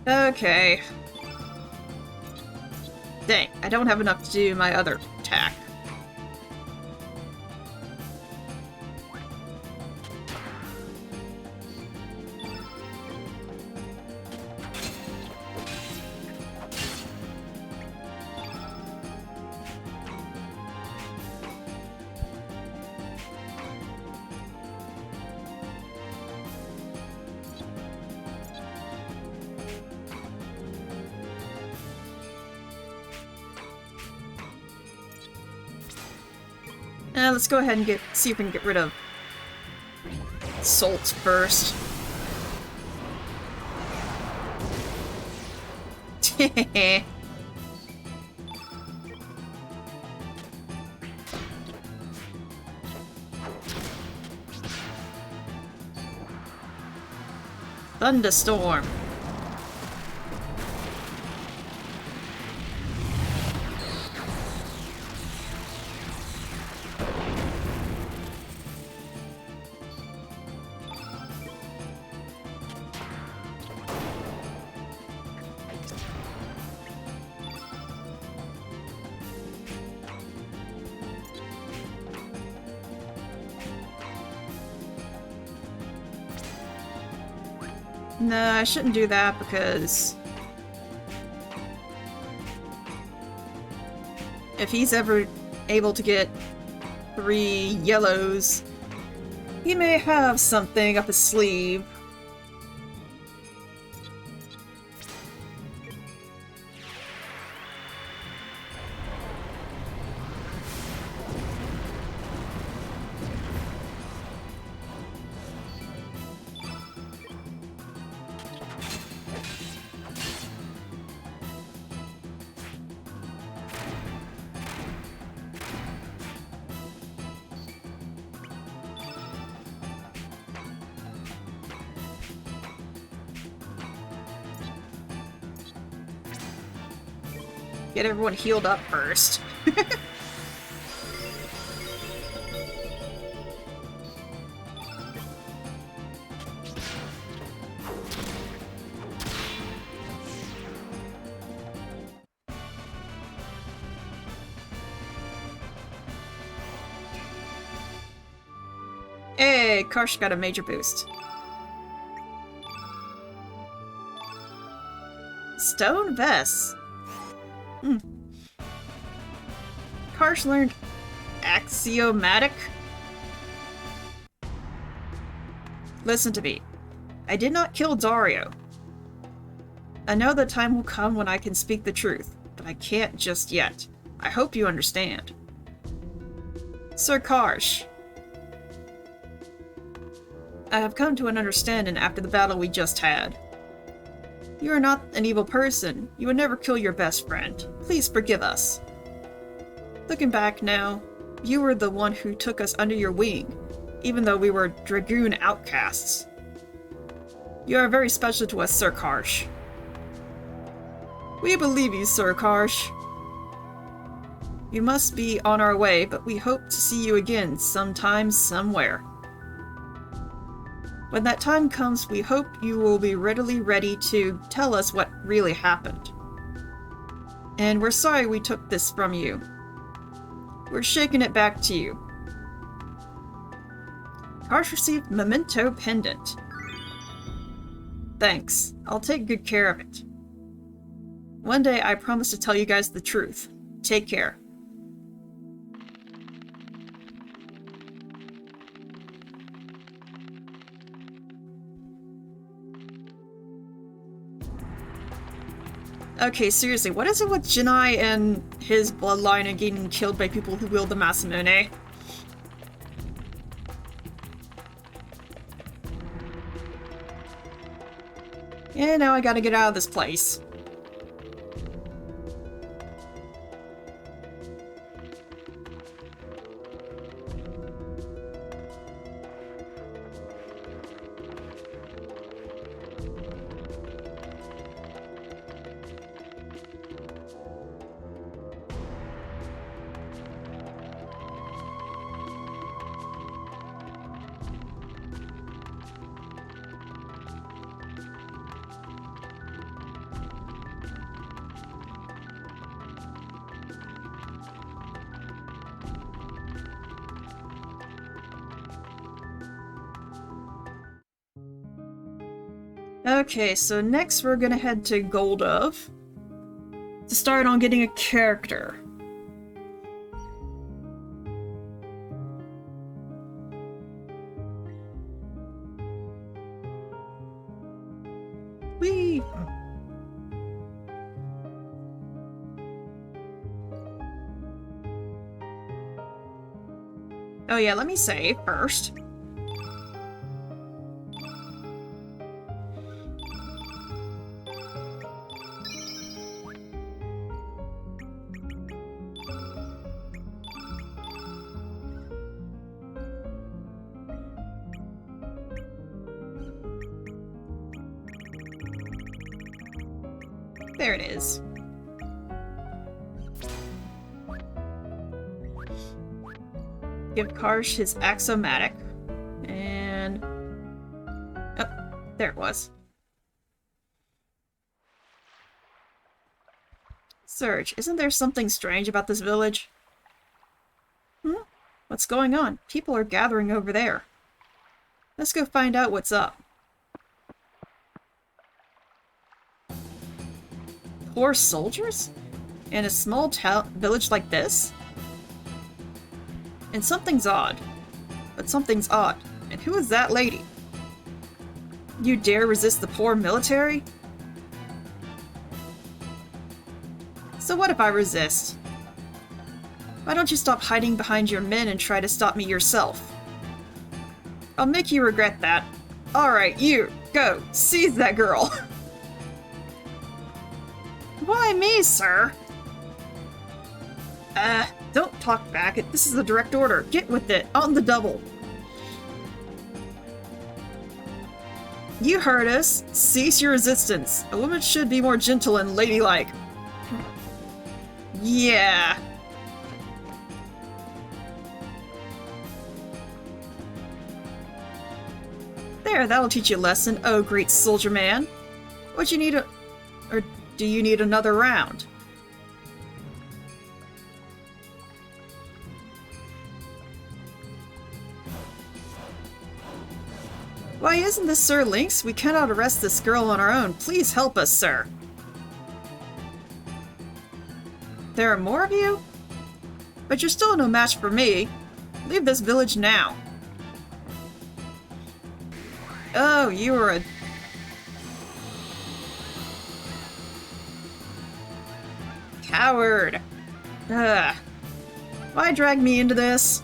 A: Okay. Dang, I don't have enough to do my other attack. Let's go ahead and see if we can get rid of Salt first. Thunderstorm. No, I shouldn't do that because if he's ever able to get 3 yellows, he may have something up his sleeve. Get everyone healed up first. Hey, Karsh got a major boost. Stone Vest. Karsh learned Axiomatic. Listen to me. I did not kill Dario. I know the time will come when I can speak the truth, but I can't just yet. I hope you understand. Sir Karsh. I have come to an understanding after the battle we just had. You are not an evil person. You would never kill your best friend. Please forgive us. Looking back now, you were the one who took us under your wing, even though we were Dragoon outcasts. You are very special to us, Sir Karsh. We believe you, Sir Karsh. We must be on our way, but we hope to see you again sometime, somewhere. When that time comes, we hope you will be ready to tell us what really happened. And we're sorry we took this from you. We're shaking it back to you. Karsh received Memento Pendant. Thanks. I'll take good care of it. One day I promise to tell you guys the truth. Take care. Okay, seriously, what is it with Jinai and his bloodline and getting killed by people who wield the Masamune? Yeah, now I gotta get out of this place. Okay, so next we're gonna head to Goldov to start on getting a character. Whee! Oh yeah, let me save first. There it is. Give Karsh his Axiomatic. And... oh, there it was. Serge, isn't there something strange about this village? What's going on? People are gathering over there. Let's go find out what's up. Poor soldiers? In a small village like this? And something's odd. But something's odd. And who is that lady? You dare resist the poor military? So what if I resist? Why don't you stop hiding behind your men and try to stop me yourself? I'll make you regret that. Alright, you, go, seize that girl! Why me, sir? Don't talk back. This is a direct order. Get with it. On the double. You heard us. Cease your resistance. A woman should be more gentle and ladylike. Yeah. There, that'll teach you a lesson, oh great soldier man. What you need or do you need another round? Why isn't this Sir Lynx? We cannot arrest this girl on our own. Please help us, sir. There are more of you? But you're still no match for me. Leave this village now. Oh, you were a... coward. Ugh. Why drag me into this?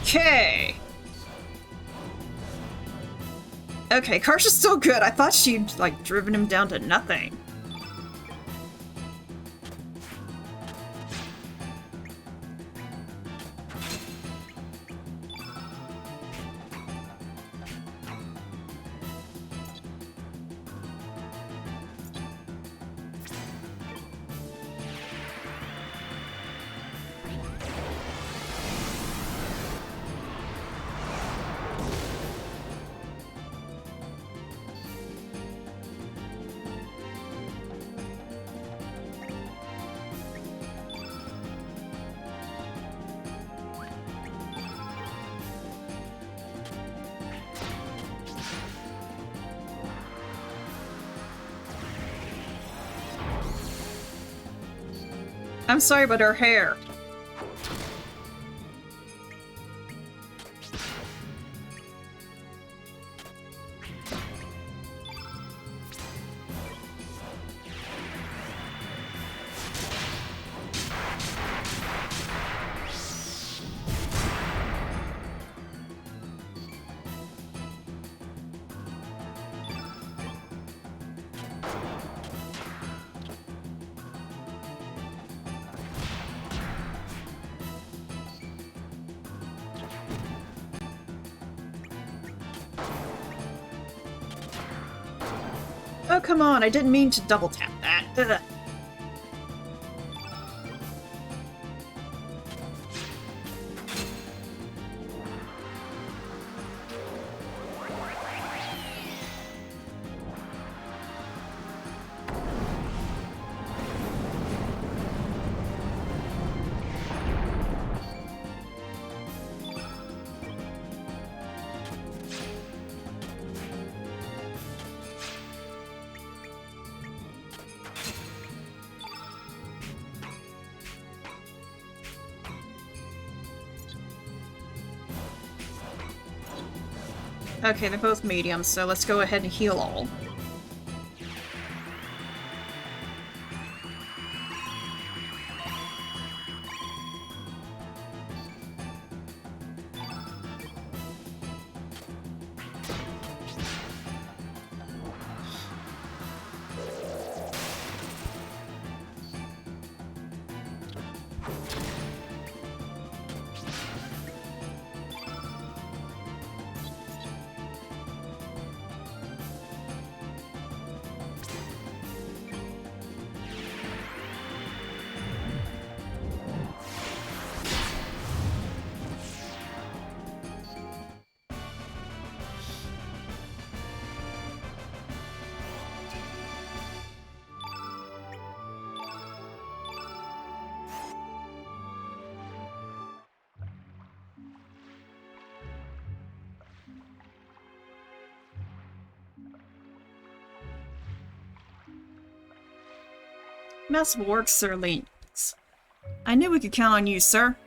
A: Okay. Okay, Karsha's still good. I thought she'd, like, driven him down to nothing. I'm sorry about her hair. Oh, come on, I didn't mean to double tap that. Ugh. Okay, they're both mediums, so let's go ahead and heal all. Massive work, Sir Lynx. I knew we could count on you, sir.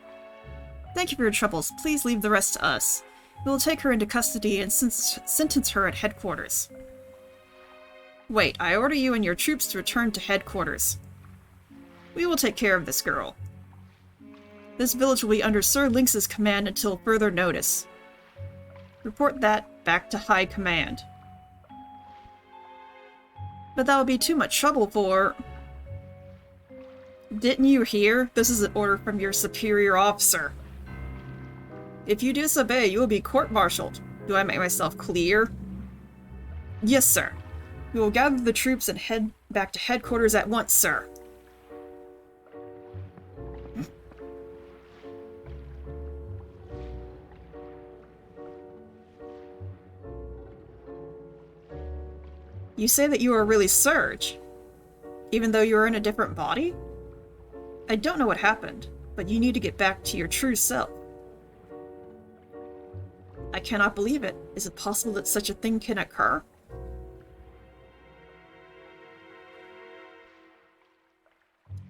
A: Thank you for your troubles. Please leave the rest to us. We will take her into custody and sentence her at headquarters. Wait, I order you and your troops to return to headquarters. We will take care of this girl. This village will be under Sir Lynx's command until further notice. Report that back to High Command. But that would be too much trouble for... Didn't you hear? This is an order from your superior officer. If you disobey, you will be court-martialed. Do I make myself clear? Yes, sir. We will gather the troops and head back to headquarters at once, sir. You say that you are really Surge, even though you are in a different body? I don't know what happened, but you need to get back to your true self. I cannot believe it. Is it possible that such a thing can occur?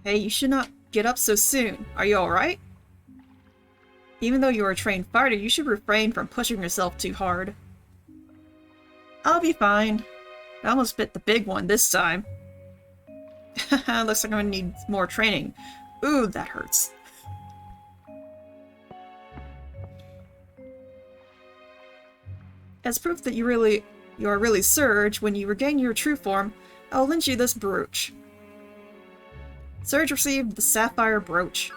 A: Hey, you should not get up so soon. Are you alright? Even though you are a trained fighter, you should refrain from pushing yourself too hard. I'll be fine. I almost bit the big one this time. Looks like I'm gonna need more training. Ooh, that hurts. As proof that you are really Surge, when you regain your true form, I'll lend you this brooch. Surge received the sapphire brooch.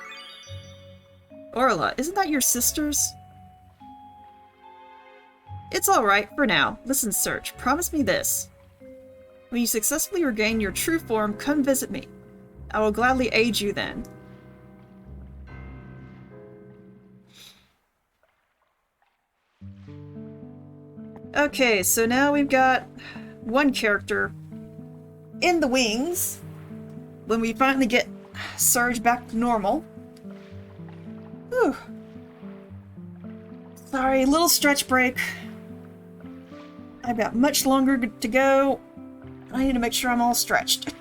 A: Orla, isn't that your sister's? It's alright, for now. Listen, Surge, promise me this. When you successfully regain your true form, come visit me. I will gladly aid you then. Okay, so now we've got one character in the wings. When we finally get Surge back to normal. Whew. Sorry, little stretch break. I've got much longer to go. I need to make sure I'm all stretched.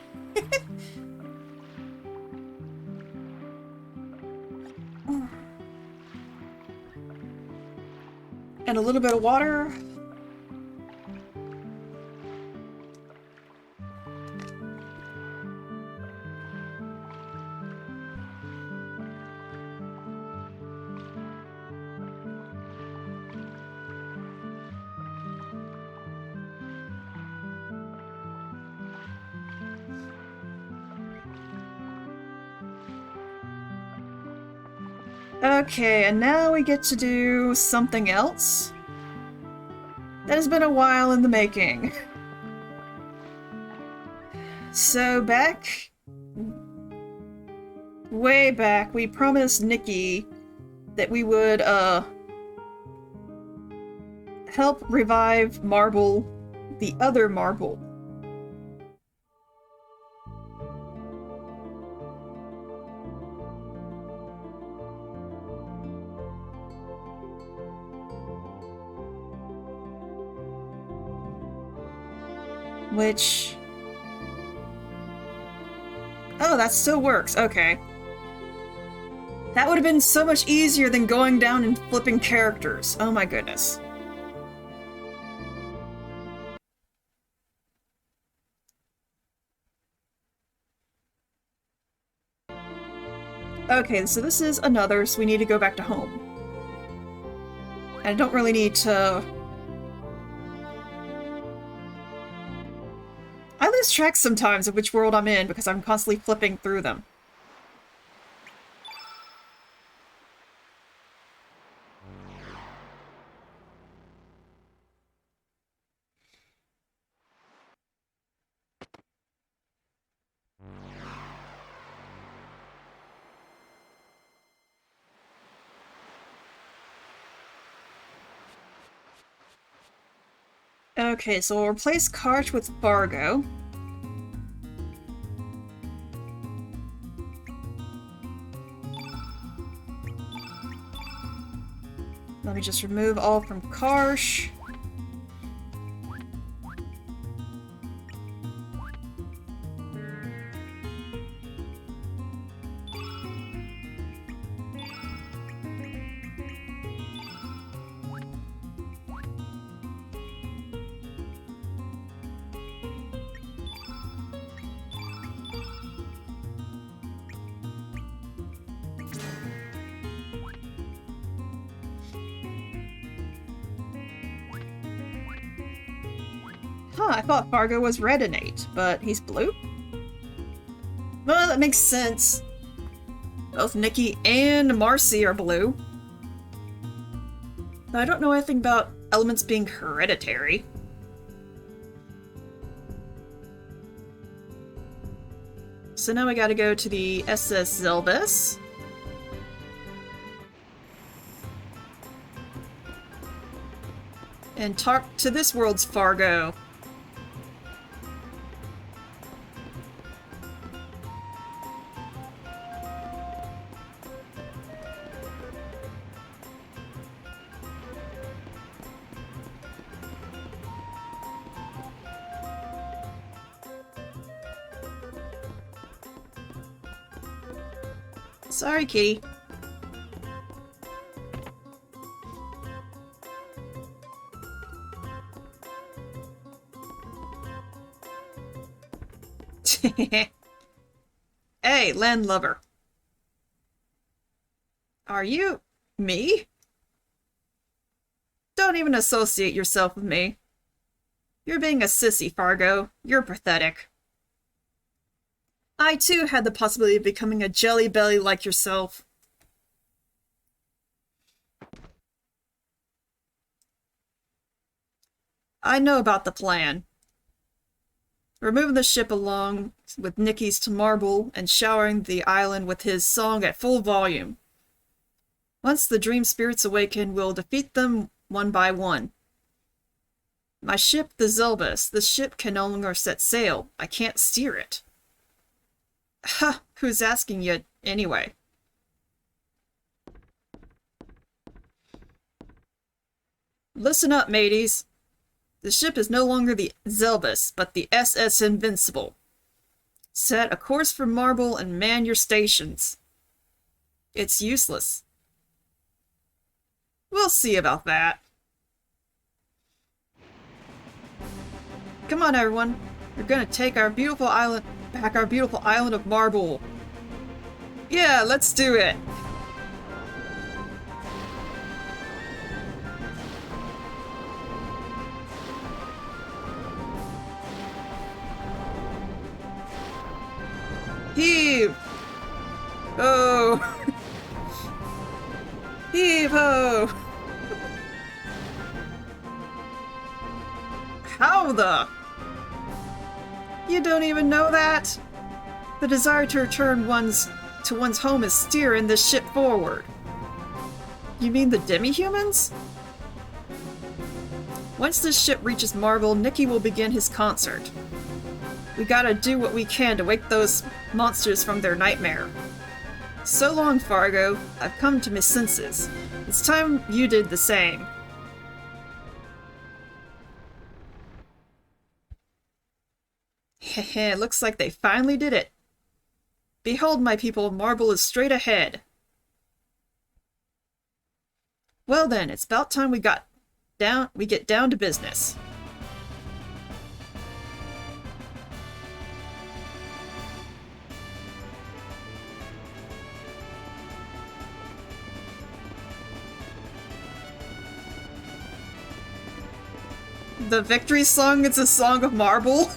A: And a little bit of water. Okay, and now we get to do something else. That has been a while in the making. So way back, we promised Nikki that we would, help revive Marble, the other Marble. Which... Oh, that still works. Okay. That would have been so much easier than going down and flipping characters. Oh my goodness. Okay, so this is another, so we need to go back to home. And I don't really need to... I lose track sometimes of which world I'm in because I'm constantly flipping through them. Okay, so we'll replace Karch with Fargo. Let me just remove all from Karsh. Huh, I thought Fargo was red innate, but he's blue? Well, that makes sense. Both Nikki and Marcy are blue. I don't know anything about elements being hereditary. So now we gotta go to the SS Zelbus. And talk to this world's Fargo. Sorry, kitty. Hey, landlubber. Are you... me? Don't even associate yourself with me. You're being a sissy, Fargo. You're pathetic. I too had the possibility of becoming a jelly belly like yourself. I know about the plan. We're moving the ship along with Nikki's to Marble and showering the island with his song at full volume. Once the dream spirits awaken, we'll defeat them one by one. My ship, the Zelbus, this ship can no longer set sail. I can't steer it. Ha! Who's asking you anyway? Listen up, mateys. The ship is no longer the Zelbus, but the SS Invincible. Set a course for Marble and man your stations. It's useless. We'll see about that. Come on, everyone. We're gonna take our beautiful island back, our beautiful island of Marble. Yeah, let's do it. Heave! Oh! Heave ho! How the? You don't even know that? The desire to return to one's home is steering this ship forward. You mean the demi-humans? Once this ship reaches Marble, Nikki will begin his concert. We gotta do what we can to wake those monsters from their nightmare. So long, Fargo. I've come to my senses. It's time you did the same. Heh, looks like they finally did it. Behold, my people, Marble is straight ahead. Well then, it's about time we get down to business. The victory song is a song of Marble?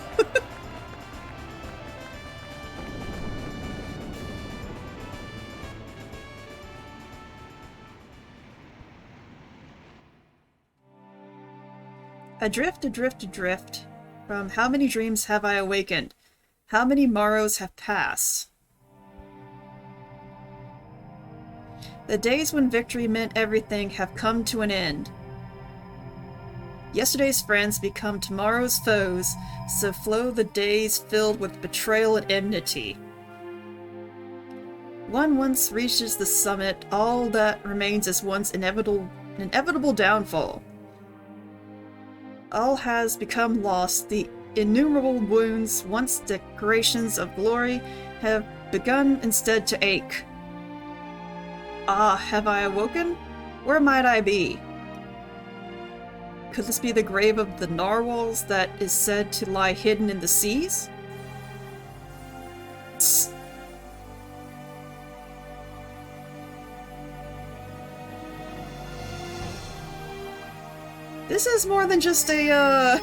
A: Adrift, adrift, adrift. From how many dreams have I awakened? How many morrows have passed? The days when victory meant everything have come to an end. Yesterday's friends become tomorrow's foes, so flow the days filled with betrayal and enmity. One once reaches the summit, all that remains is one's inevitable downfall. All has become lost. The innumerable wounds, once decorations of glory, have begun instead to ache. Ah, have I awoken? Where might I be? Could this be the grave of the narwhals that is said to lie hidden in the seas? Tss. This is more than just a,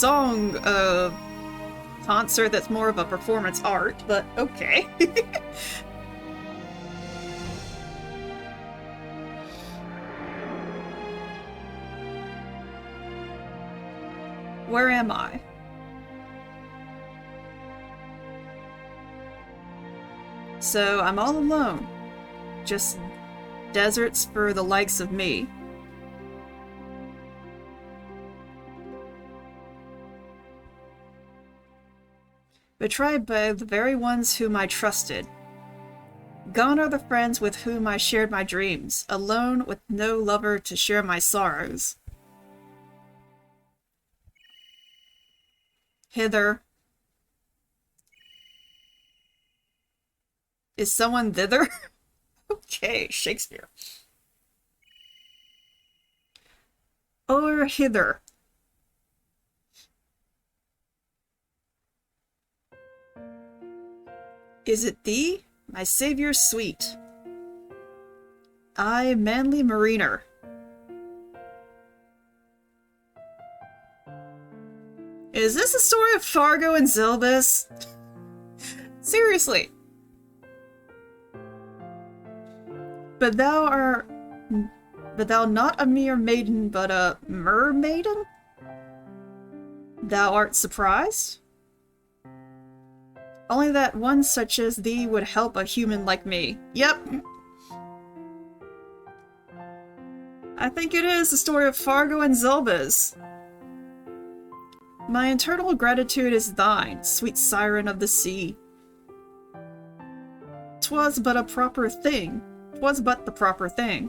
A: song concert that's more of a performance art, but okay. Where am I? So I'm all alone. Just deserts for the likes of me. Betrayed by the very ones whom I trusted. Gone are the friends with whom I shared my dreams, alone with no lover to share my sorrows. Hither. Is someone thither? Okay, Shakespeare. O'er hither. Is it thee, my saviour sweet? I, manly mariner. Is this a story of Fargo and Zilbus? Seriously. But thou not a mere maiden, but a mermaiden? Thou art surprised? Only that one such as thee would help a human like me. Yep. I think it is the story of Fargo and Zilbus. My eternal gratitude is thine, sweet siren of the sea. 'Twas but the proper thing.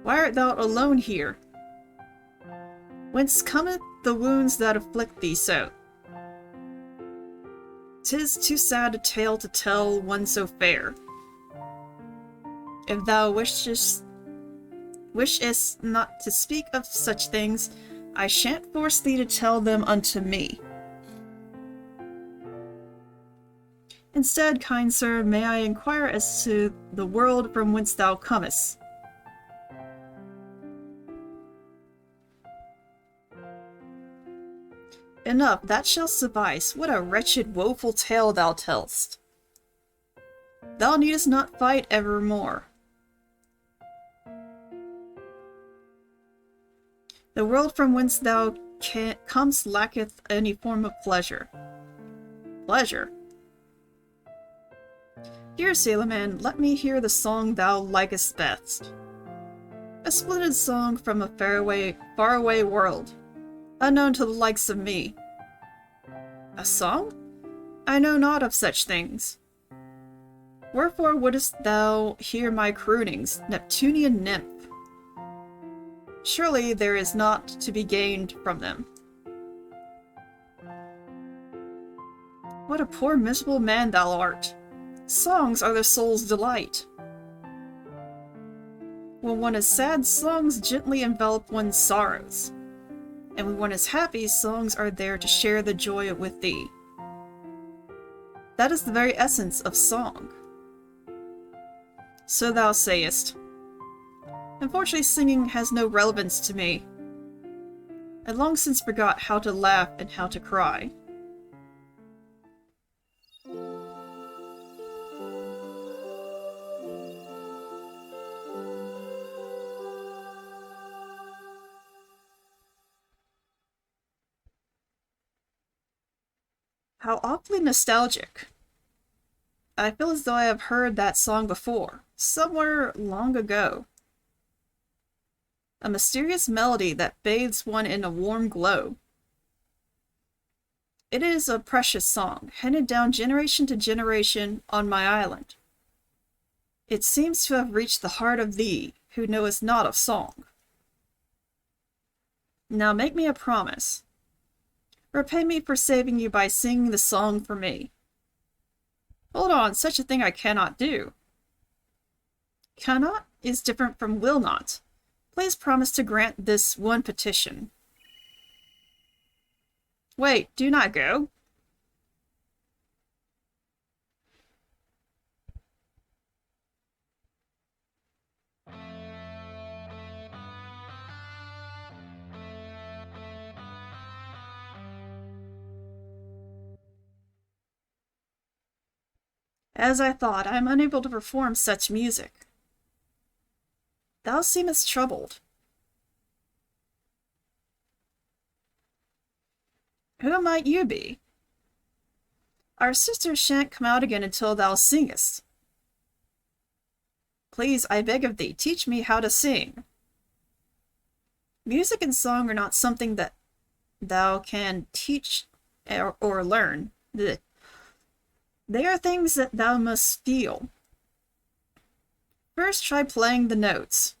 A: Why art thou alone here? Whence cometh the wounds that afflict thee so? 'Tis too sad a tale to tell one so fair. If thou wishest not to speak of such things, I shan't force thee to tell them unto me. Instead, kind sir, may I inquire as to the world from whence thou comest? Enough, that shall suffice. What a wretched, woeful tale thou tell'st. Thou needest not fight evermore. The world from whence thou comest lacketh any form of pleasure. Pleasure? Dear sailorman, let me hear the song thou likest best. A splendid song from a faraway world, unknown to the likes of me. A song? I know not of such things. Wherefore wouldst thou hear my croonings, Neptunian nymph? Surely there is naught to be gained from them. What a poor miserable man thou art! Songs are the soul's delight. When one is sad, songs gently envelop one's sorrows. And when one is happy, songs are there to share the joy with thee. That is the very essence of song. So thou sayest. Unfortunately, singing has no relevance to me. I long since forgot how to laugh and how to cry. How awfully nostalgic. I feel as though I have heard that song before, somewhere long ago. A mysterious melody that bathes one in a warm glow. It is a precious song, handed down generation to generation on my island. It seems to have reached the heart of thee, who knowest not of song. Now make me a promise. Repay me for saving you by singing the song for me. Hold on, such a thing I cannot do. Cannot is different from will not. Please promise to grant this one petition. Wait, do not go. As I thought, I am unable to perform such music. Thou seemest troubled. Who might you be? Our sisters shan't come out again until thou singest. Please, I beg of thee, teach me how to sing. Music and song are not something that thou can teach or learn. They are things that thou must feel. First, try playing the notes.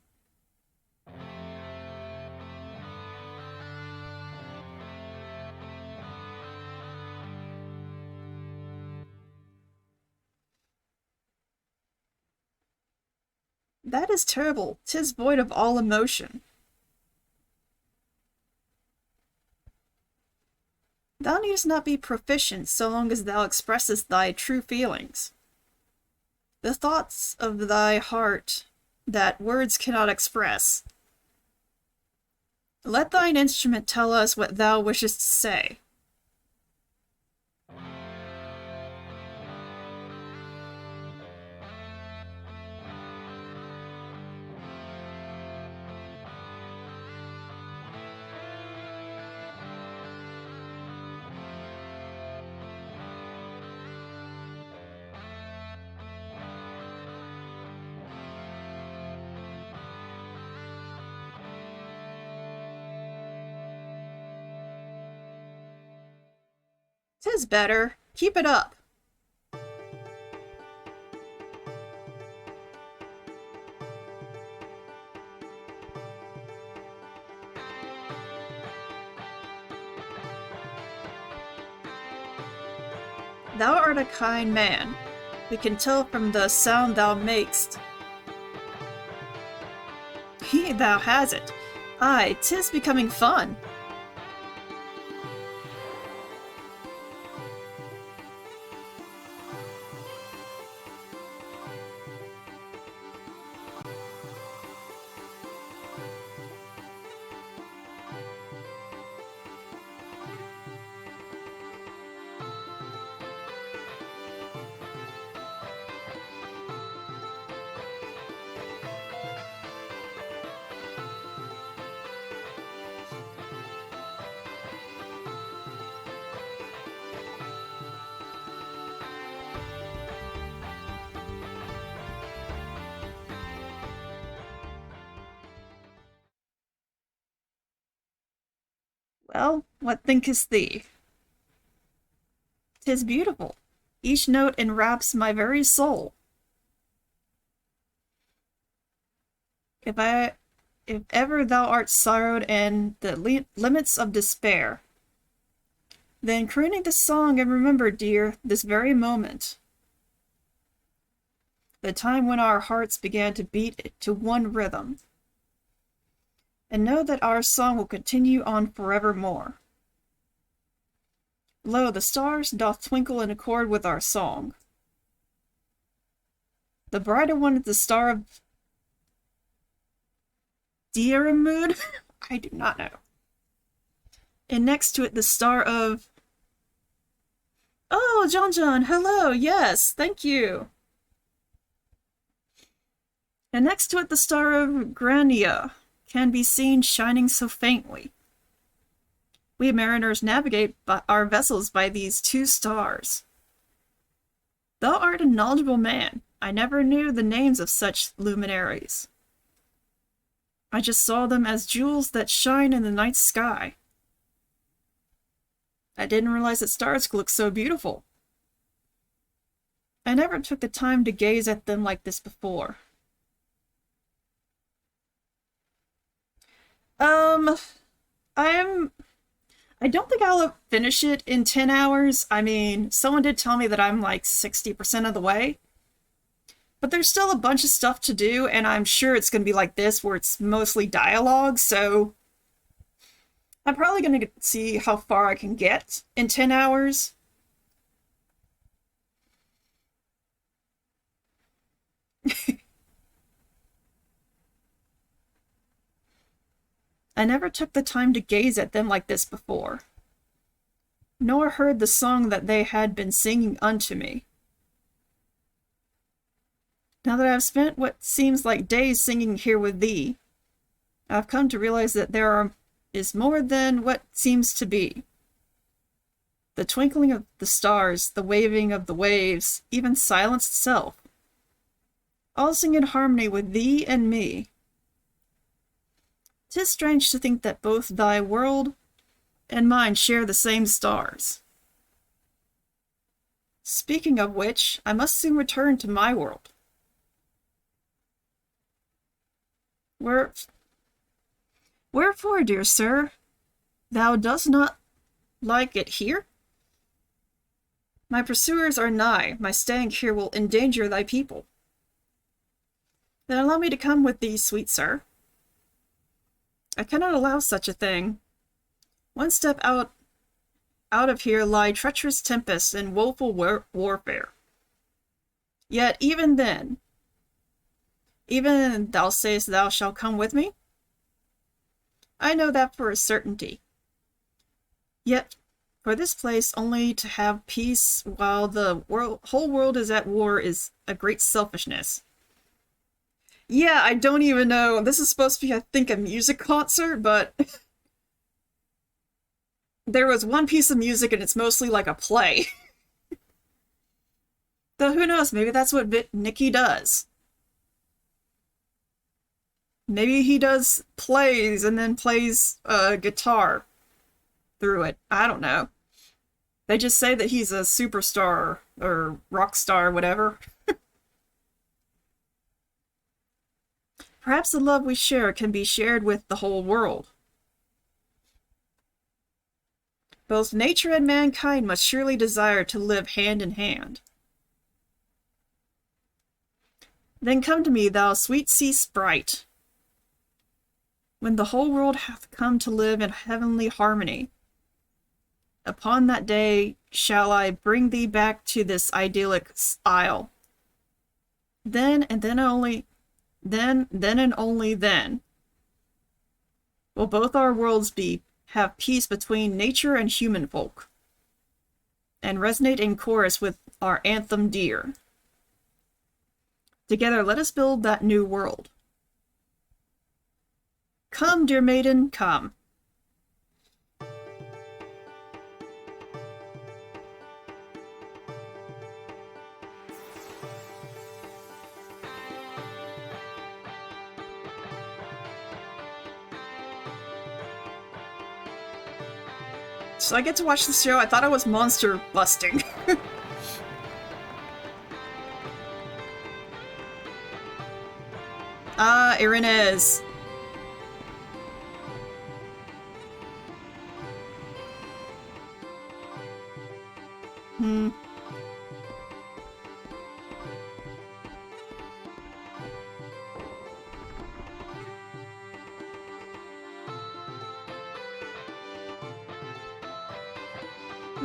A: That is terrible. 'Tis void of all emotion. Thou needst not be proficient so long as thou expressest thy true feelings. The thoughts of thy heart that words cannot express. Let thine instrument tell us what thou wishest to say. "'Tis better. Keep it up." Thou art a kind man. We can tell from the sound thou makest. He thou has it. Aye, 'tis becoming fun. Well, what thinkest thee? 'Tis beautiful. Each note enwraps my very soul. If ever thou art sorrowed and the limits of despair, then crooning this song and remember, dear, this very moment, the time when our hearts began to beat to one rhythm, and know that our song will continue on forevermore. Lo, the stars doth twinkle in accord with our song. The brighter one is the star of Dieramud? I do not know. And next to it, the star of... Oh, John, hello, yes, thank you. And next to it, the star of Grania can be seen shining so faintly. We mariners navigate our vessels by these two stars. Thou art a knowledgeable man. I never knew the names of such luminaries. I just saw them as jewels that shine in the night sky. I didn't realize that stars could look so beautiful. I never took the time to gaze at them like this before. I don't think I'll finish it in 10 hours. I mean, someone did tell me that I'm like 60% of the way. But there's still a bunch of stuff to do, and I'm sure it's going to be like this, where it's mostly dialogue, so... I'm probably going to see how far I can get in 10 hours. I never took the time to gaze at them like this before, nor heard the song that they had been singing unto me. Now that I've spent what seems like days singing here with thee, I've come to realize that is more than what seems to be. The twinkling of the stars, the waving of the waves, even silence itself. All sing in harmony with thee and me. 'Tis strange to think that both thy world and mine share the same stars. Speaking of which, I must soon return to my world. Wherefore, dear sir, thou dost not like it here? My pursuers are nigh. My staying here will endanger thy people. Then allow me to come with thee, sweet sir. I cannot allow such a thing. One step out of here lie treacherous tempests and woeful warfare. Yet even then, even thou sayest thou shalt come with me? I know that for a certainty. Yet, for this place only to have peace while the whole world is at war is a great selfishness. Yeah, I don't even know. This is supposed to be, I think, a music concert, but there was one piece of music and it's mostly like a play. Though who knows, maybe that's what Nikki does. Maybe he does plays and then plays guitar through it. I don't know. They just say that he's a superstar or rock star, whatever. Perhaps the love we share can be shared with the whole world. Both nature and mankind must surely desire to live hand in hand. Then come to me, thou sweet sea sprite. When the whole world hath come to live in heavenly harmony, upon that day shall I bring thee back to this idyllic isle. Then and then only then will both our worlds have peace between nature and human folk, and resonate in chorus with our anthem dear. Together let us build that new world. Come, dear maiden, come. So I get to watch the show. I thought I was monster busting. Ah, Irenes.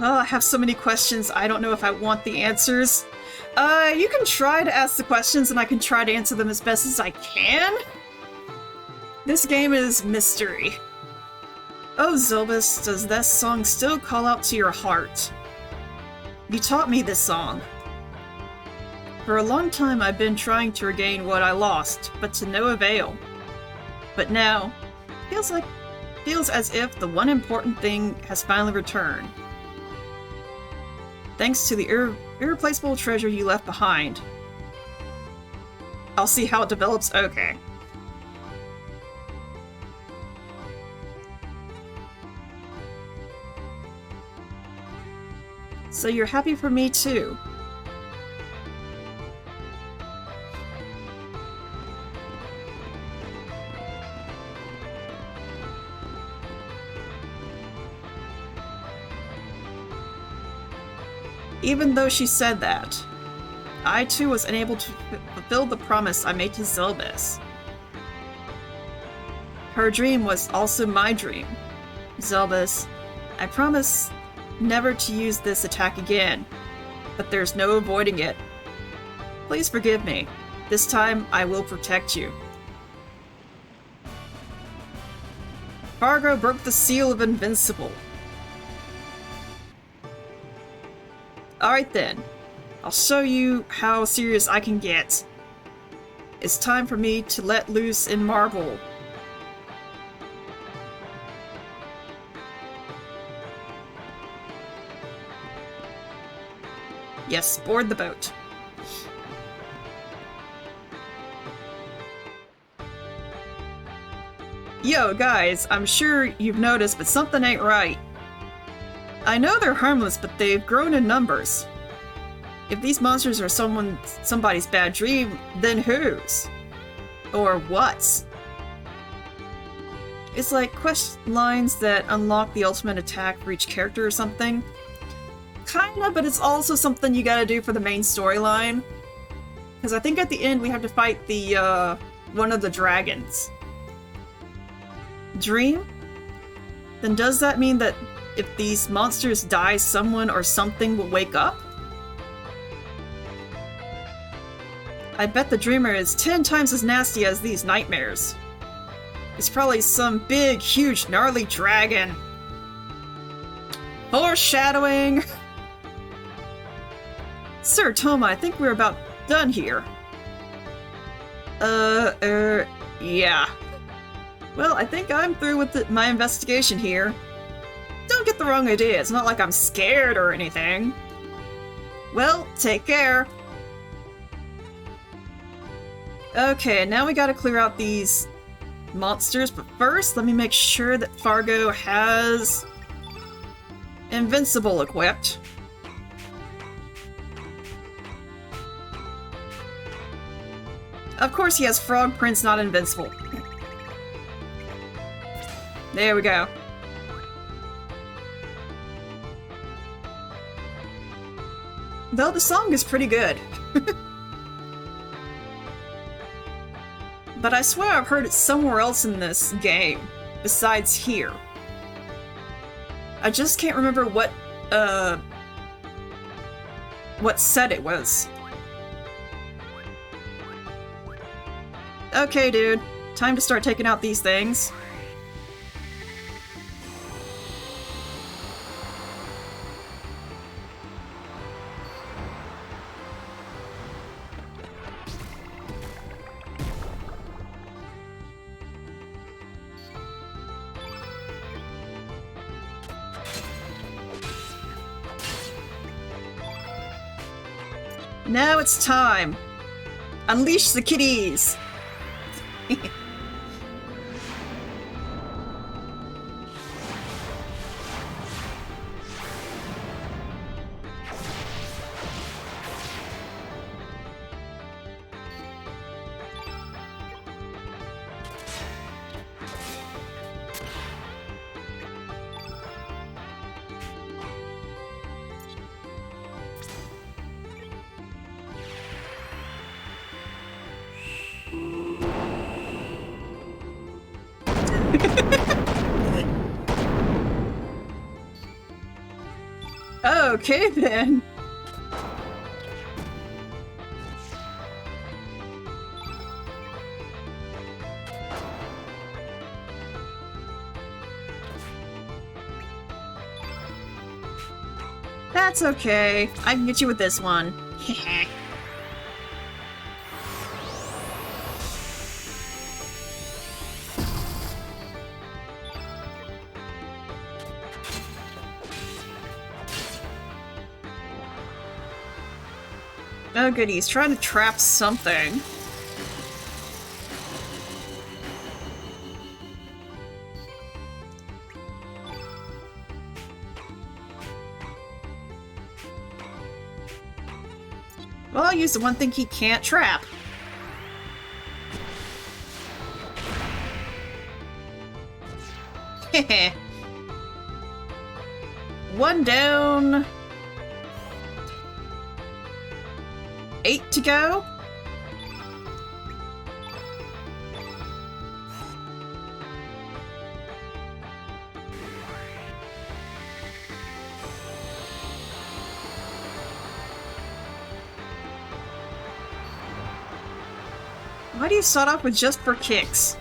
A: Oh, I have so many questions. I don't know if I want the answers. You can try to ask the questions and I can try to answer them as best as I can. This game is mystery. Oh, Zilbus, does this song still call out to your heart? You taught me this song. For a long time I've been trying to regain what I lost, but to no avail. But now, feels as if the one important thing has finally returned. Thanks to the irreplaceable treasure you left behind. I'll see how it develops. Okay. So you're happy for me too. Even though she said that, I too was unable to fulfill the promise I made to Zelbis. Her dream was also my dream. Zelbis, I promise never to use this attack again, but there's no avoiding it. Please forgive me. This time I will protect you. Fargo broke the seal of Invincible. Alright then, I'll show you how serious I can get. It's time for me to let loose in Marble. Yes, board the boat. Yo, guys, I'm sure you've noticed, but something ain't right. I know they're harmless, but they've grown in numbers. If these monsters are somebody's bad dream, then whose? Or what's? It's like quest lines that unlock the ultimate attack for each character or something. Kinda, but it's also something you gotta do for the main storyline. Because I think at the end we have to fight the, one of the dragons. Dream? Then does that mean that if these monsters die, someone or something will wake up? I bet the dreamer is 10 times as nasty as these nightmares. It's probably some big, huge, gnarly dragon. Foreshadowing! Sir Toma, I think we're about done here. Yeah. Well, I think I'm through with my investigation here. Don't get the wrong idea, it's not like I'm scared or anything. Well, take care. Okay, now we gotta clear out these monsters, but first, let me make sure that Fargo has Invincible equipped. Of course he has Frog Prince, not Invincible. There we go. Though the song is pretty good. But I swear I've heard it somewhere else in this game, besides here. I just can't remember what set it was. Okay, dude. Time to start taking out these things. Now it's time! Unleash the kitties! Okay then. That's okay. I can get you with this one. Oh goody, he's trying to trap something. Well, I'll use the one thing he can't trap. Heh. One down. 8 to go. Why do you start off with just for kicks?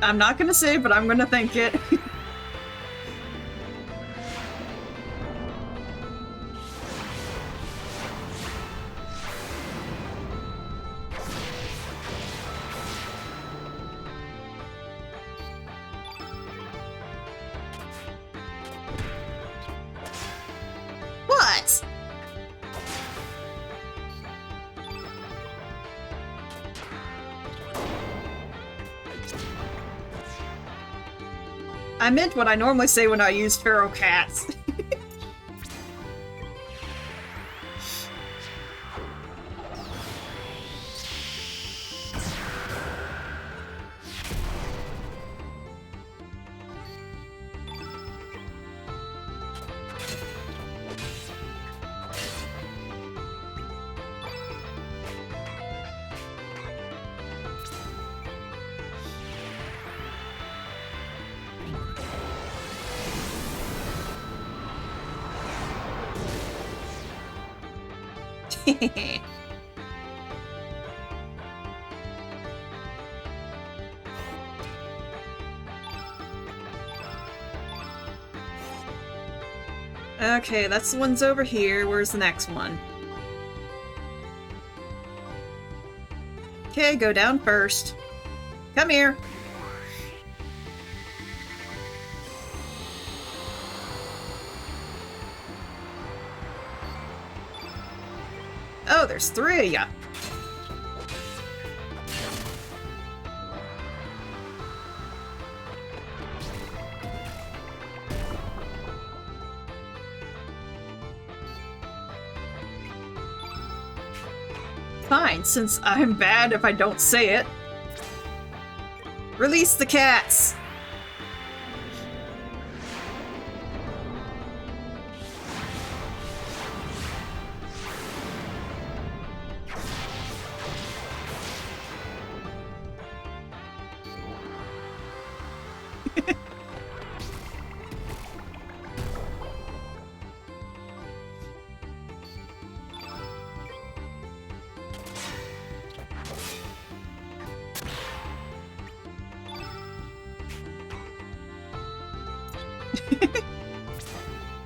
A: I'm not gonna say, but I'm gonna think it. What? I meant what I normally say when I use feral cats. Okay, that's the one's over here. Where's the next one? Okay, go down first. Come here. Oh, there's 3 of ya. Fine, since I'm bad if I don't say it. Release the cats!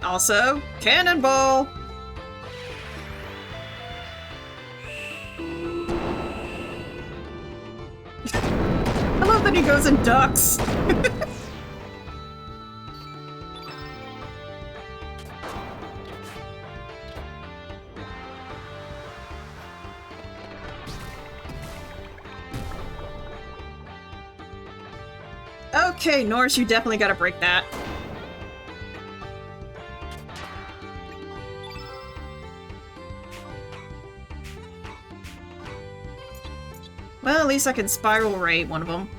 A: Also, cannonball! I love that he goes and ducks! Okay, Norse, you definitely gotta break that. Well, at least I can spiral ray one of them.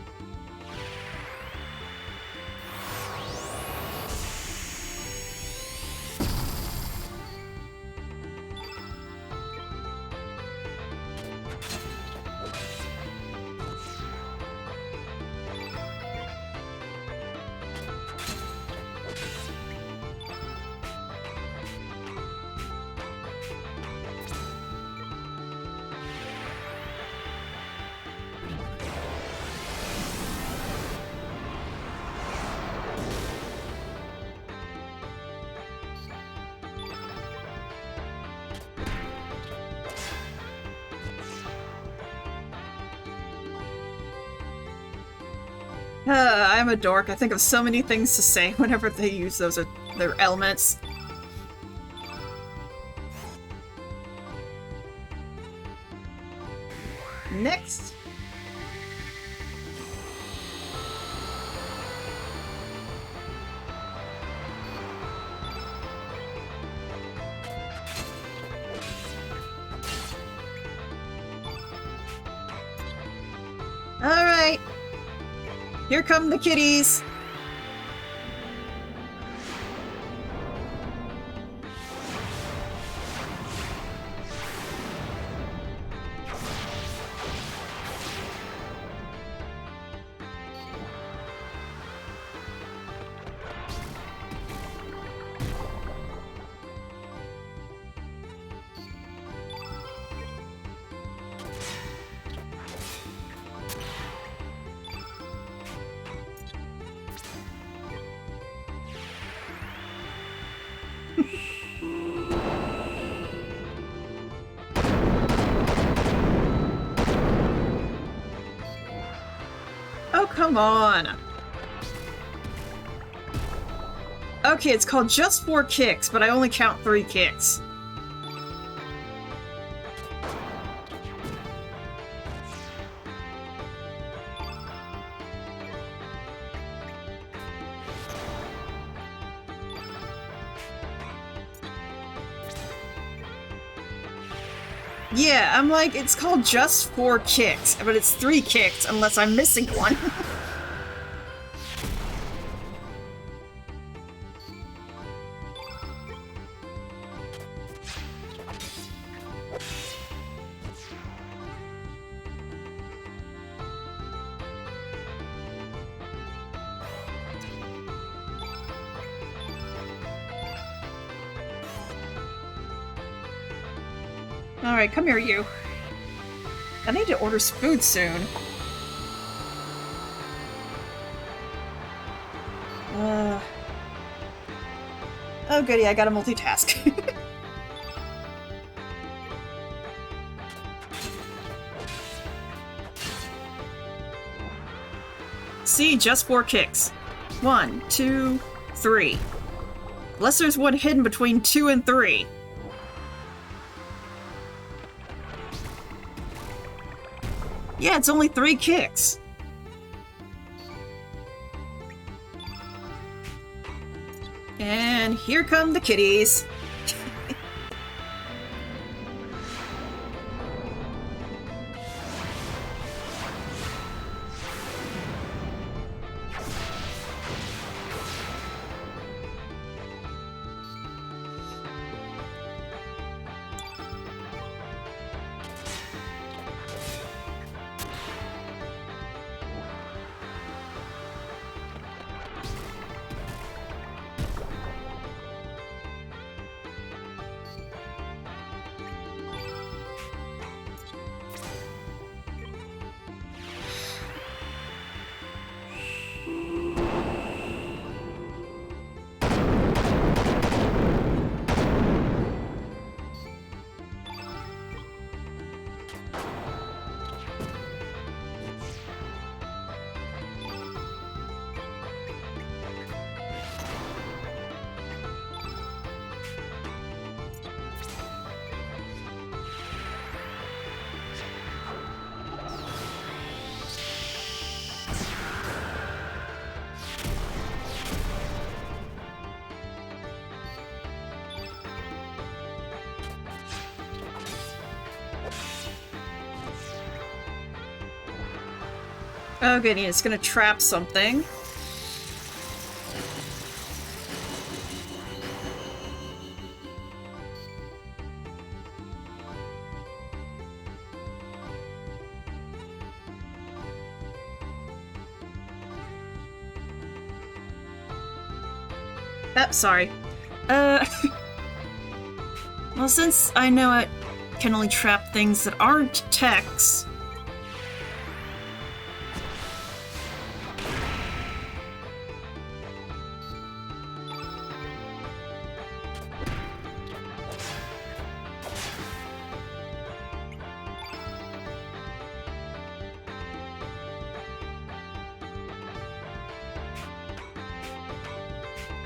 A: I'm a dork. I think of so many things to say whenever they use those their elements. Next. Alright. Here come the kitties! come on! Okay, it's called Just 4 Kicks, but I only count 3 kicks. Yeah, I'm like, it's called Just 4 Kicks, but it's 3 kicks unless I'm missing one. Alright, come here, you. I need to order food soon. Oh goody, I gotta multitask. See, just 4 kicks. 1, 2, 3. Unless there's one hidden between 2 and 3. Yeah, it's only 3 kicks. And here come the kitties. Oh goody, it's gonna trap something. Oh, sorry. Well, since I know it can only trap things that aren't techs,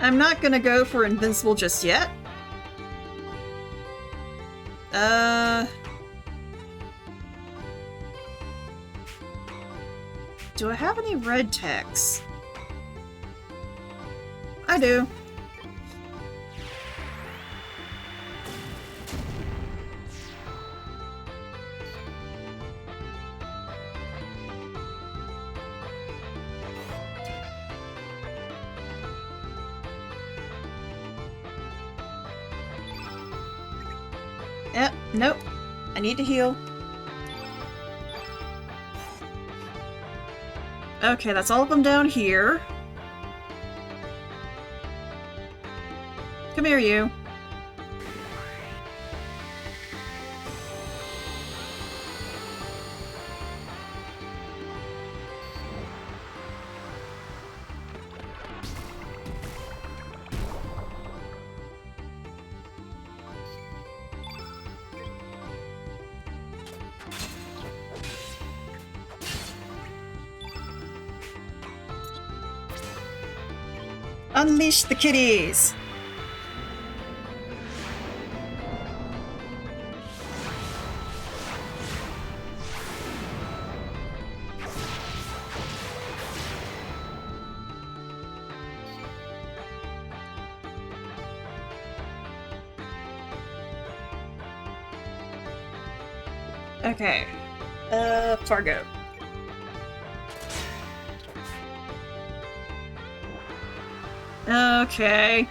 A: I'm not gonna go for invincible just yet. Do I have any red techs? I do. Yep, nope. I need to heal. Okay, that's all of them down here. Come here, you. Unleash the kitties! Okay. Fargo. Okay.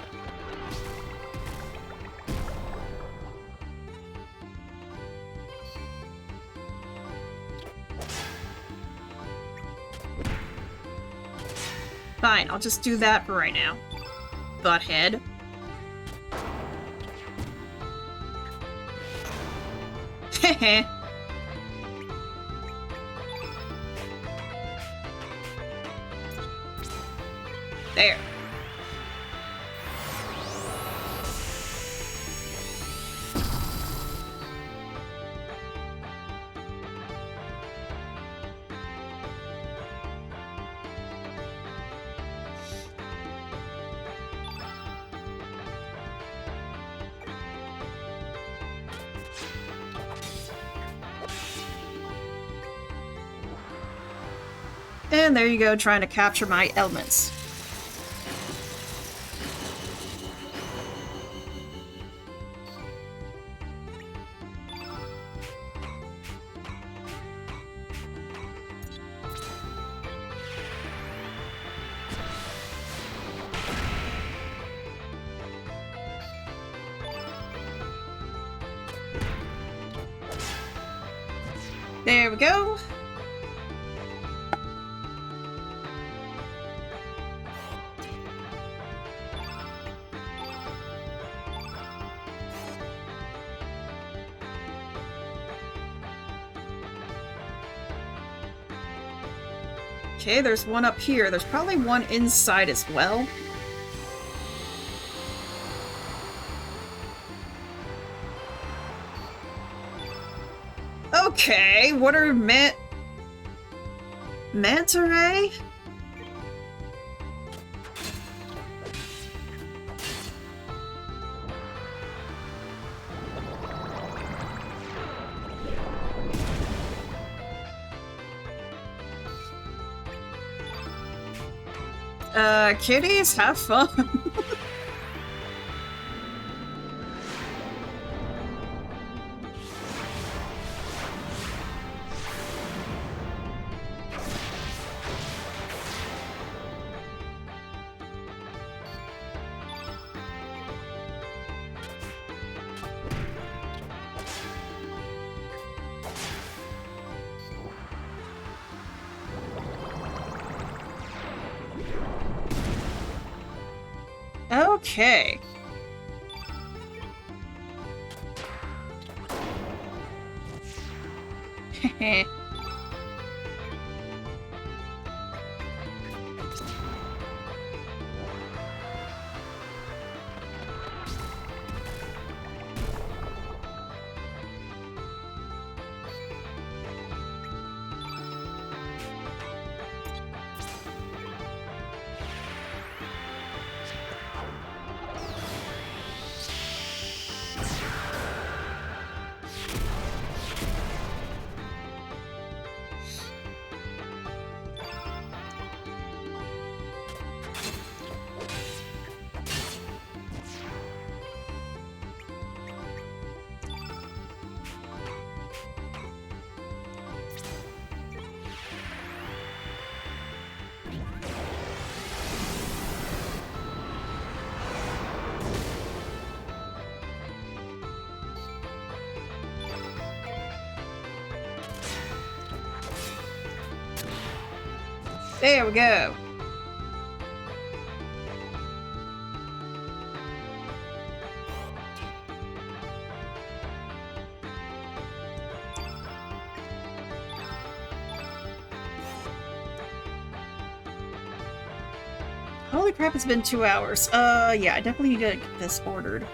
A: Fine, I'll just do that for right now. Butthead. Heh. There. And there you go, trying to capture my elements. There we go. Okay, there's one up here. There's probably one inside as well. Okay, what are manta ray? Kitties, have fun. Okay. Heh. There we go. Holy crap, it's been 2 hours. Yeah, I definitely need to get this ordered.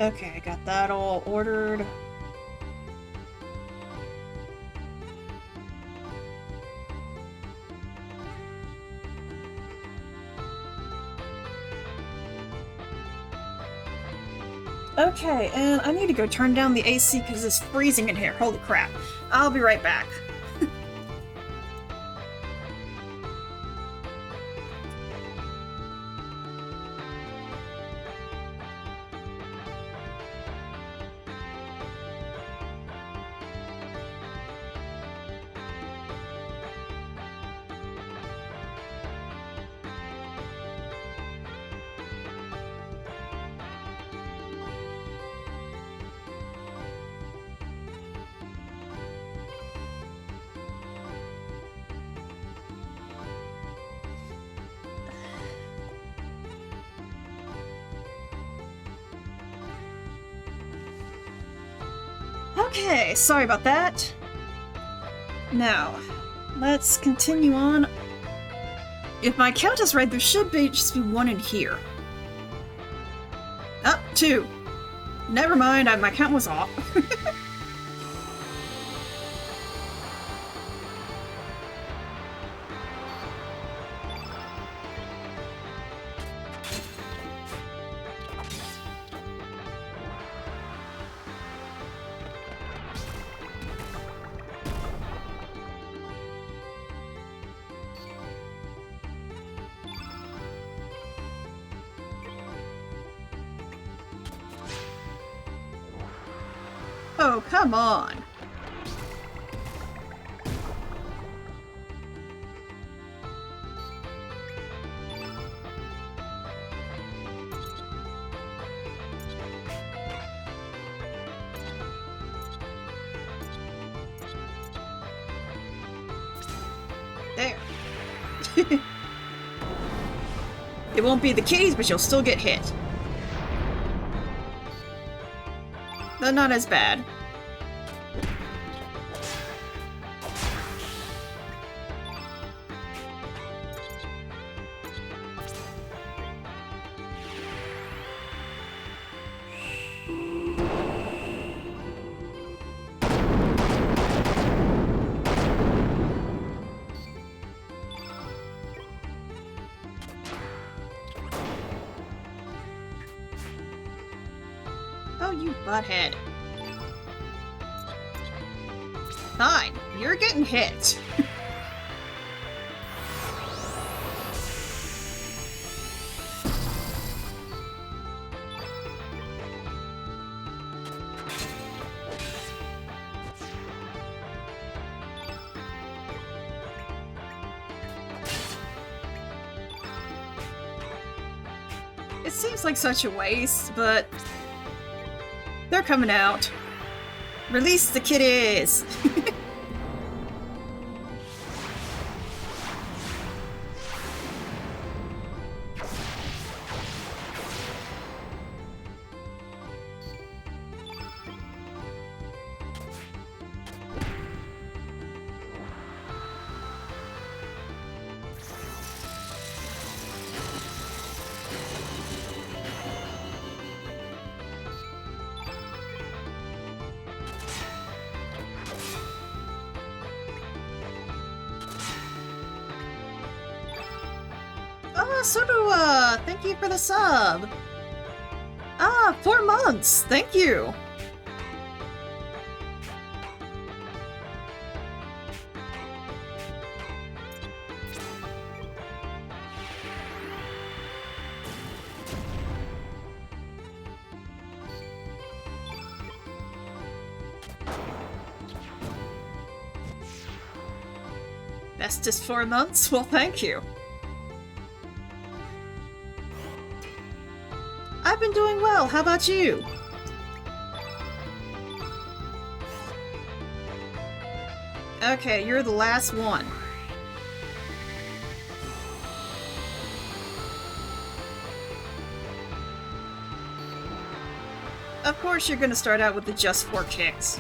A: Okay, I got that all ordered. Okay, and I need to go turn down the AC because it's freezing in here. Holy crap. I'll be right back. Okay, sorry about that. Now, let's continue on. If my count is right, there should be just be one in here. Oh, two. Never mind, my count was off. Oh, come on. There. It won't be the kitties, but you'll still get hit. But not as bad. Oh, you butthead. Fine, you're getting hit. It seems like such a waste, but they're coming out. Release the kitties! Oh, Sotoa! Thank you for the sub! Ah, 4 months! Thank you! Bestest 4 months? Well, thank you. I've been doing well, how about you? Okay, you're the last one. Of course you're gonna start out with the just 4 kicks.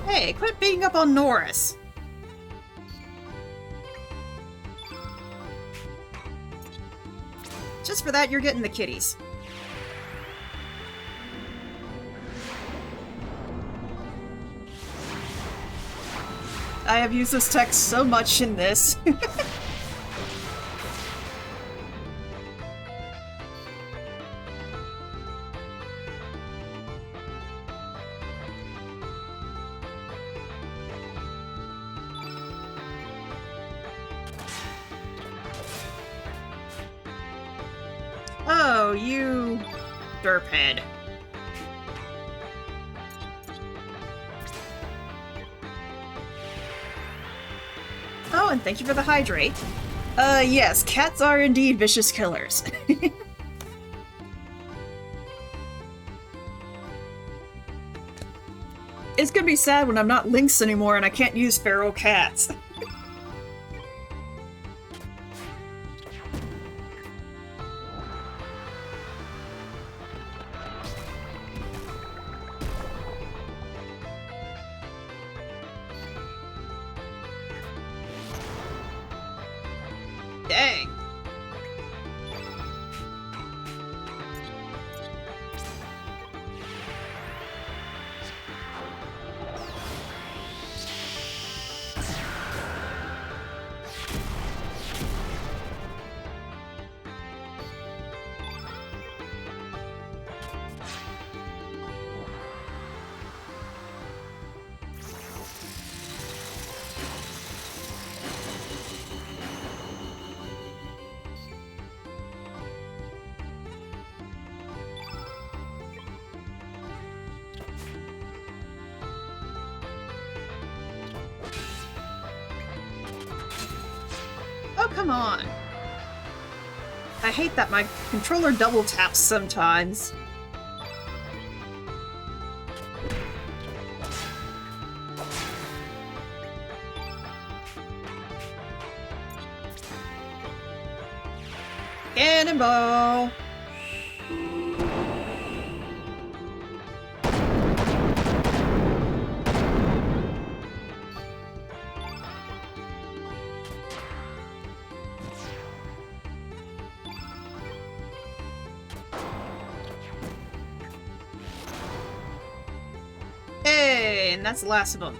A: Hey, quit beating up on Norris! Just for that, you're getting the kitties. I have used this text so much in this. Oh, you derphead. Oh, and thank you for the hydrate. Yes, cats are indeed vicious killers. It's gonna be sad when I'm not Lynx anymore and I can't use feral cats. Dang. Oh, come on. I hate that my controller double taps sometimes. Cannonball! Hey, and that's the last of them.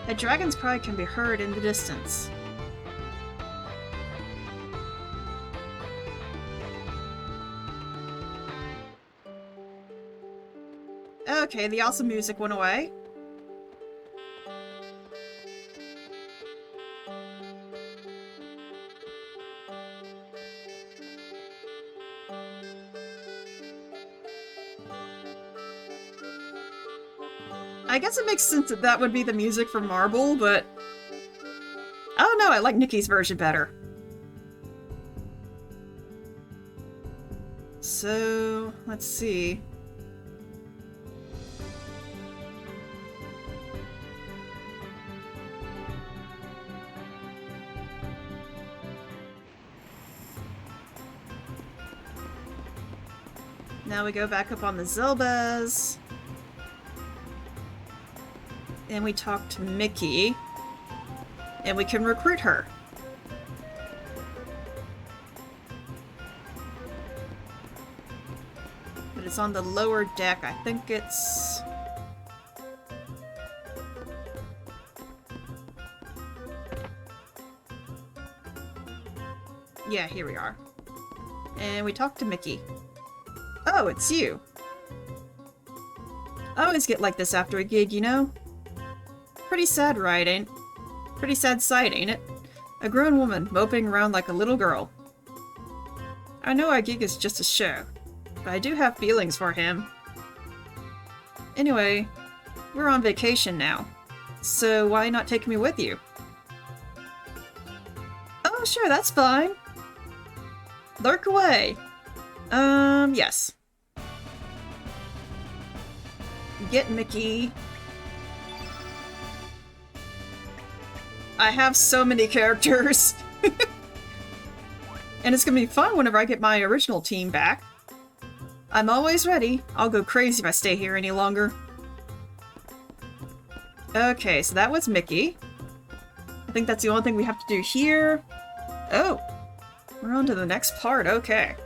A: A dragon's cry can be heard in the distance. Okay, the awesome music went away. I guess it makes sense that that would be the music for Marble, but... I don't know, I like Nikki's version better. So, let's see. Now we go back up on the Zelbas. And we talk to Mickey. And we can recruit her. But it's on the lower deck. I think it's... yeah, here we are. And we talk to Mickey. Oh, it's you. I always get like this after a gig, you know? Pretty sad, right, ain't? Pretty sad sight, ain't it? A grown woman moping around like a little girl. I know our gig is just a show, but I do have feelings for him. Anyway, we're on vacation now, so why not take me with you? Oh, sure, that's fine. Lurk away. Yes. Get Mickey. I have so many characters. And it's gonna be fun whenever I get my original team back. I'm always ready. I'll go crazy if I stay here any longer. Okay, so that was Mickey. I think that's the only thing we have to do here. Oh, we're on to the next part. Okay.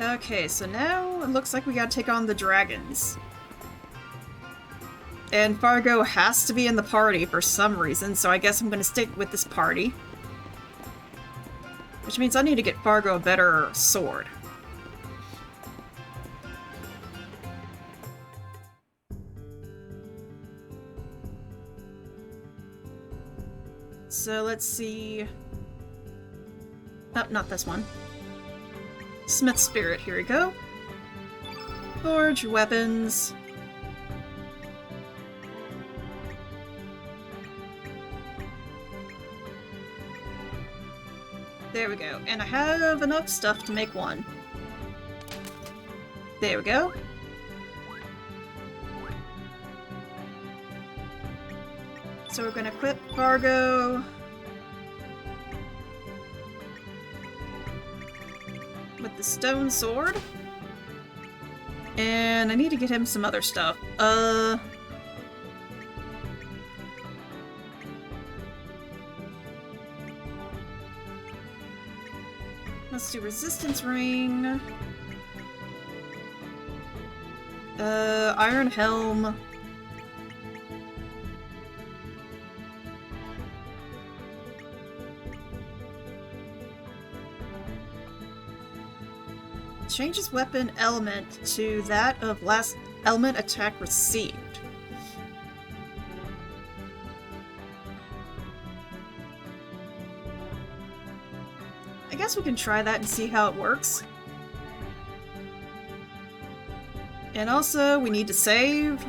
A: Okay, so now it looks like we gotta take on the dragons. And Fargo has to be in the party for some reason, so I guess I'm gonna stick with this party. Which means I need to get Fargo a better sword. So let's see... Oh, not this one. Smith Spirit, here we go. Forge weapons. There we go. And I have enough stuff to make one. There we go. So we're gonna equip Fargo with the stone sword. And I need to get him some other stuff. Let's do resistance ring. Iron helm. Changes weapon element to that of last element attack received. I guess we can try that and see how it works. And also, we need to save.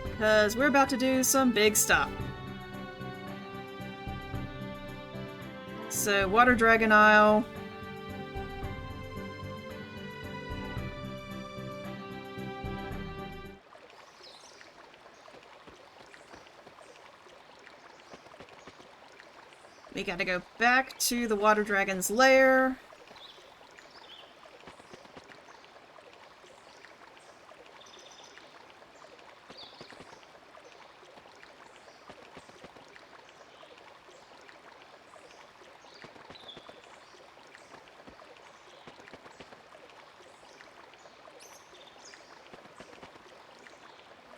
A: Because we're about to do some big stuff. So, Water Dragon Isle. We gotta go back to the Water Dragon's lair.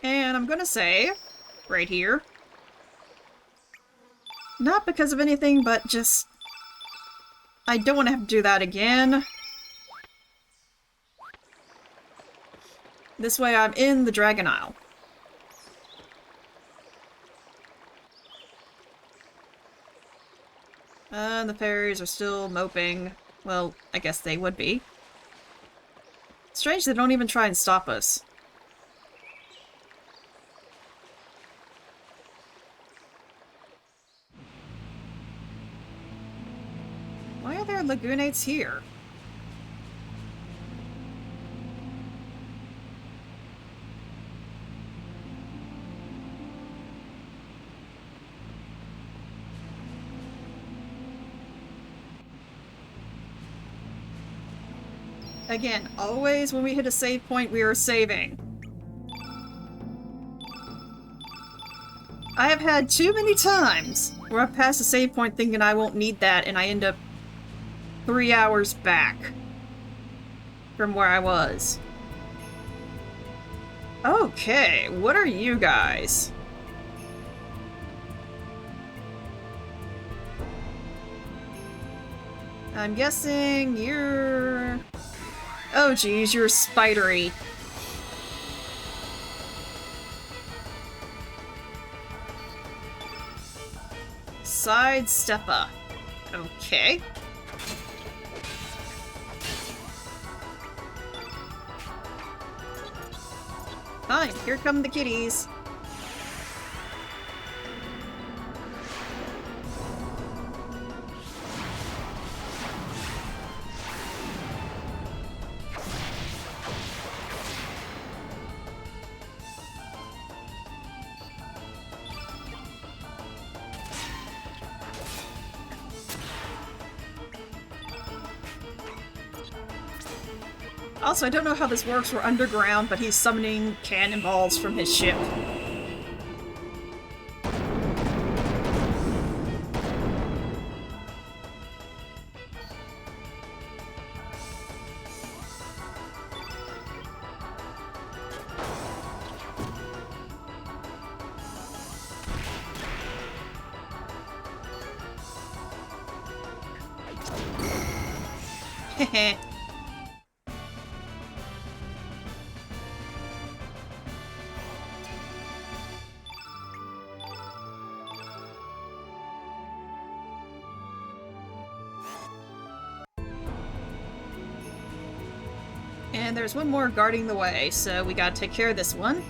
A: And I'm gonna save right here. Not because of anything, but just... I don't want to have to do that again. This way I'm in the Dragon Isle. The fairies are still moping. Well, I guess they would be. Strange they don't even try and stop us. Why are there Lagunates here? Again, always when we hit a save point, we are saving. I have had too many times where I've passed a save point thinking I won't need that, and I end up 3 hours back from where I was. Okay, what are you guys? I'm guessing you're... Oh geez, you're spidery. Sidestepper. Okay. Fine, here come the kitties. Also, I don't know how this works. We're underground, but he's summoning cannonballs from his ship. Heh. And there's one more guarding the way, so we gotta take care of this one.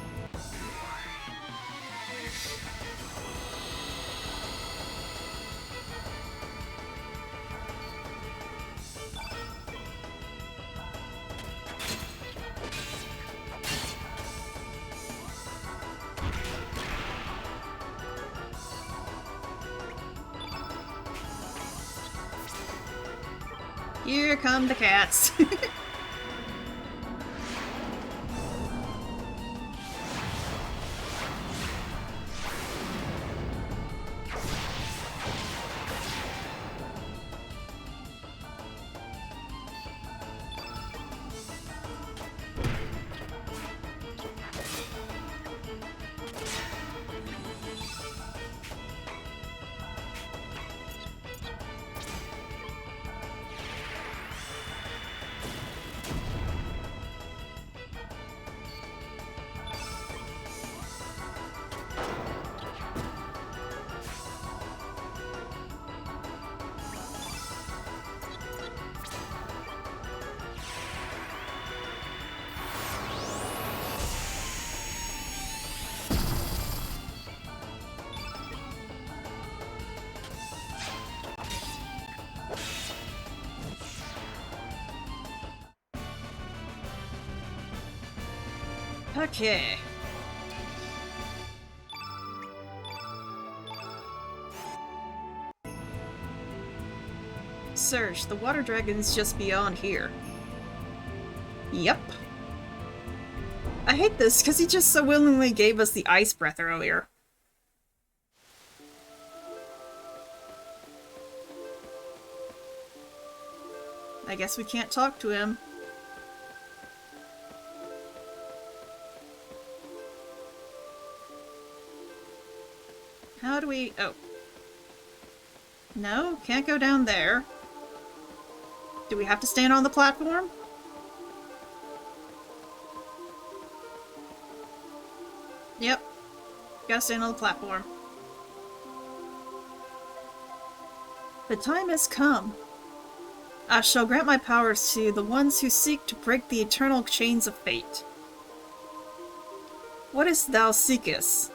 A: Here come the cats. Okay. Search, the water dragon's just beyond here. Yep. I hate this, because he just so willingly gave us the ice breath earlier. I guess we can't talk to him. How do we... Oh. No, can't go down there. Do we have to stand on the platform? Yep. Gotta stand on the platform. The time has come. I shall grant my powers to the ones who seek to break the eternal chains of fate. What is thou seekest?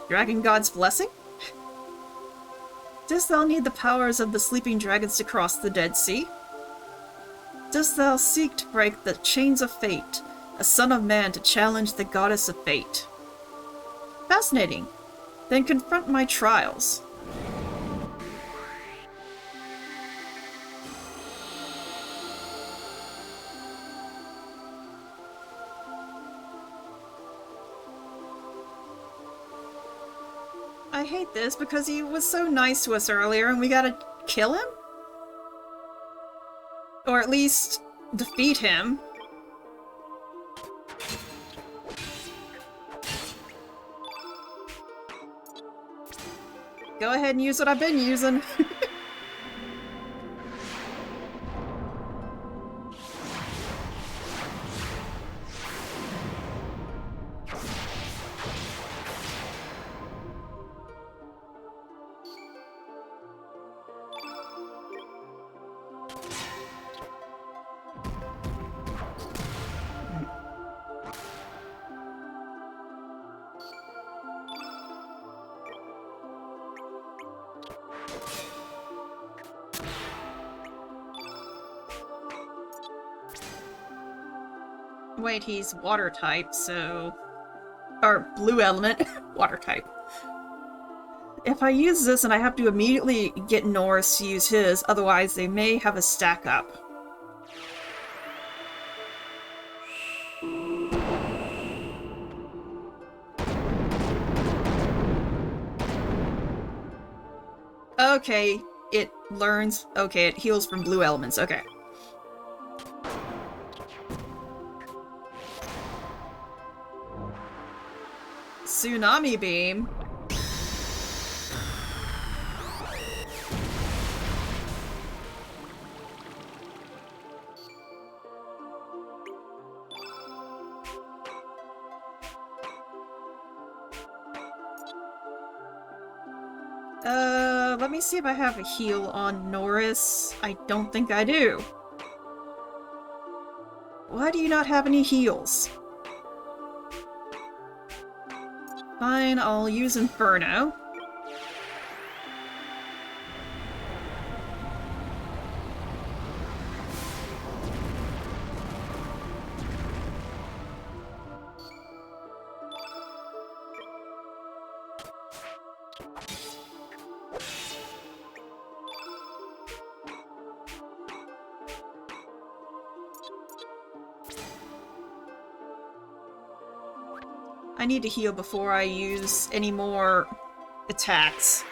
A: Dragon God's blessing? Dost thou need the powers of the sleeping dragons to cross the Dead Sea? Dost thou seek to break the chains of fate, a son of man to challenge the goddess of fate? Fascinating. Then confront my trials. I hate this because he was so nice to us earlier and we gotta kill him? Or at least defeat him. Go ahead and use what I've been using. wait, he's water type, so... Or blue element, water type. If I use this and I have to immediately get Norris to use his, otherwise they may have a stack up. Okay, it learns... Okay, it heals from blue elements, okay. Tsunami Beam? Let me see if I have a heal on Norris. I don't think I do. Why do you not have any heals? Fine, I'll use Inferno. I need to heal before I use any more attacks.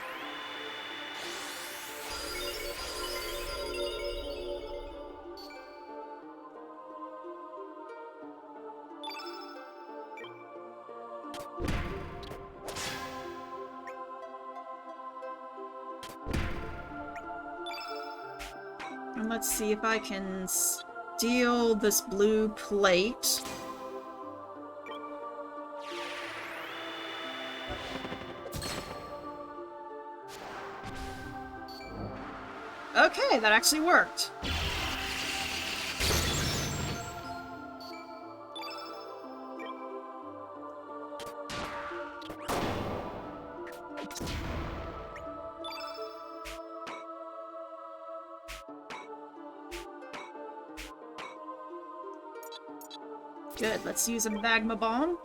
A: And let's see if I can steal this blue plate. Okay, that actually worked. Good, let's use a magma bomb.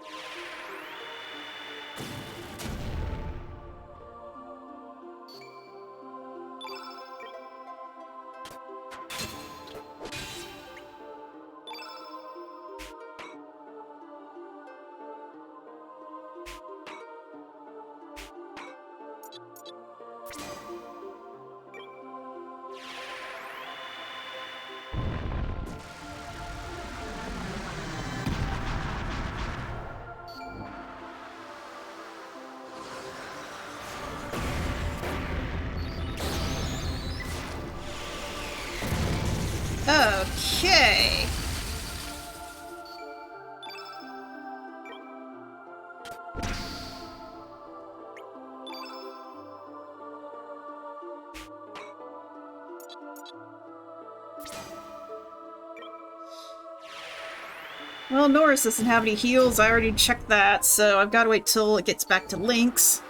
A: Okay. Well, Norris doesn't have any heals. I already checked that, so I've got to wait till it gets back to Lynx.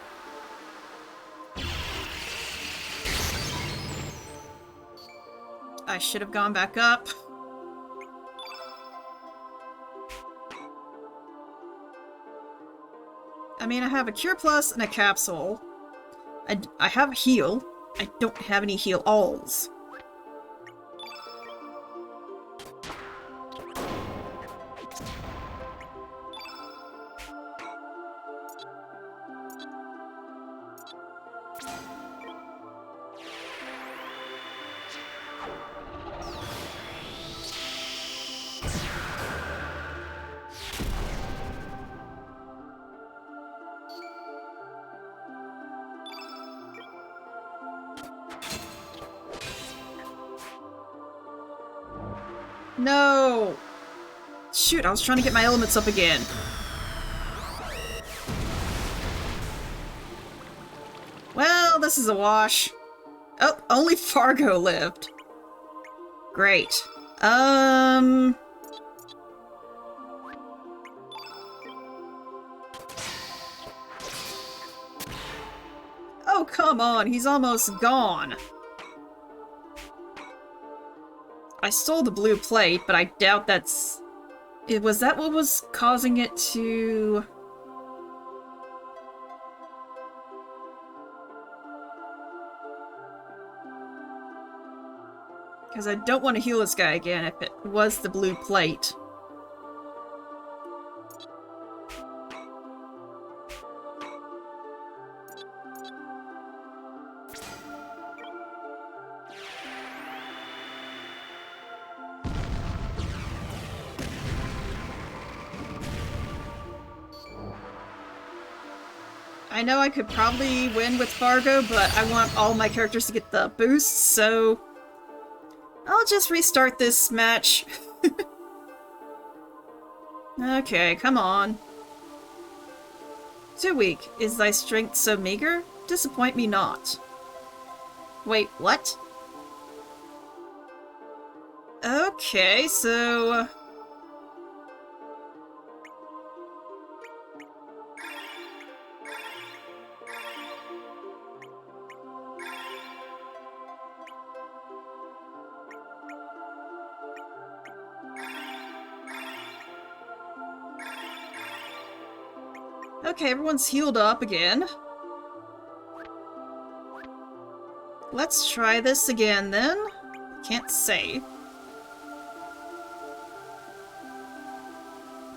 A: I should have gone back up. I mean, I have a Cure Plus and a Capsule. I have a heal. I don't have any heal-alls. No! Shoot, I was trying to get my elements up again. Well, this is a wash. Oh, only Fargo lived. Great. Oh, come on, he's almost gone. I stole the blue plate, but I doubt that's Was that what was causing it to... Because I don't want to heal this guy again if it was the blue plate. I know I could probably win with Fargo, but I want all my characters to get the boosts, so... I'll just restart this match. Okay, come on. Too weak. Is thy strength so meager? Disappoint me not. Wait, what? Okay, so... Okay, everyone's healed up again. Let's try this again, then. Can't save.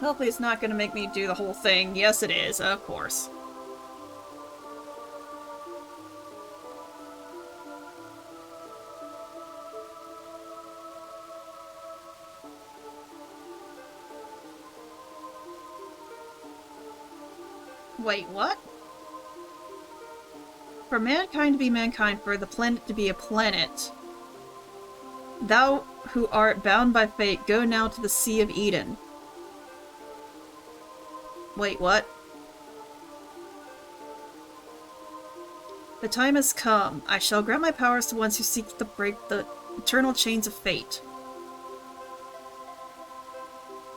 A: Hopefully it's not gonna make me do the whole thing. Yes, it is, of course. Wait, what? For mankind to be mankind, for the planet to be a planet. Thou who art bound by fate, go now to the Sea of Eden. Wait, what? The time has come. I shall grant my powers to ones who seek to break the eternal chains of fate.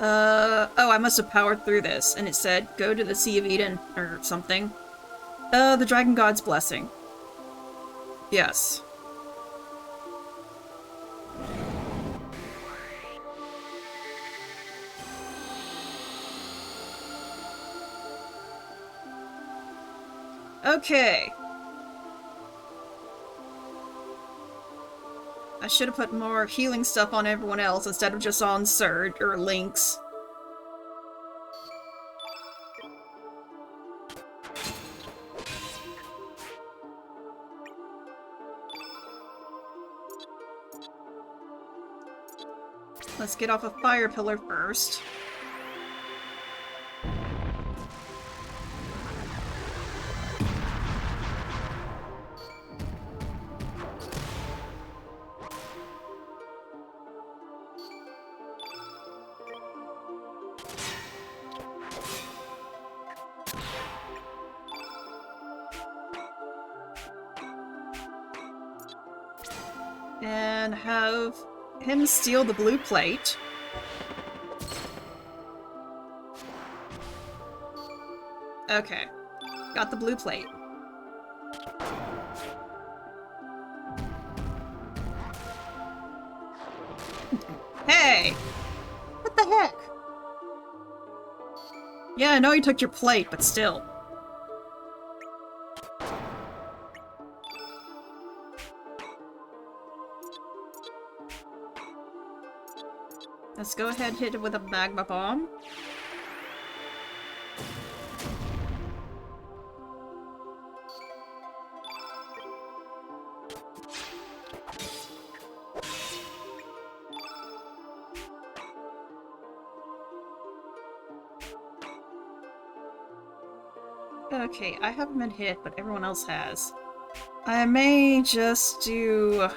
A: Oh, I must have powered through this, and it said, go to the Sea of Eden, or something. The Dragon God's blessing. Yes. Okay. I should have put more healing stuff on everyone else instead of just on Surge or Lynx. Let's get off a fire pillar first. And have him steal the blue plate. Okay. Got the blue plate. Hey! What the heck? Yeah, I know you took your plate, but still. Let's go ahead and hit it with a magma bomb. Okay, I haven't been hit, but everyone else has. I may just do...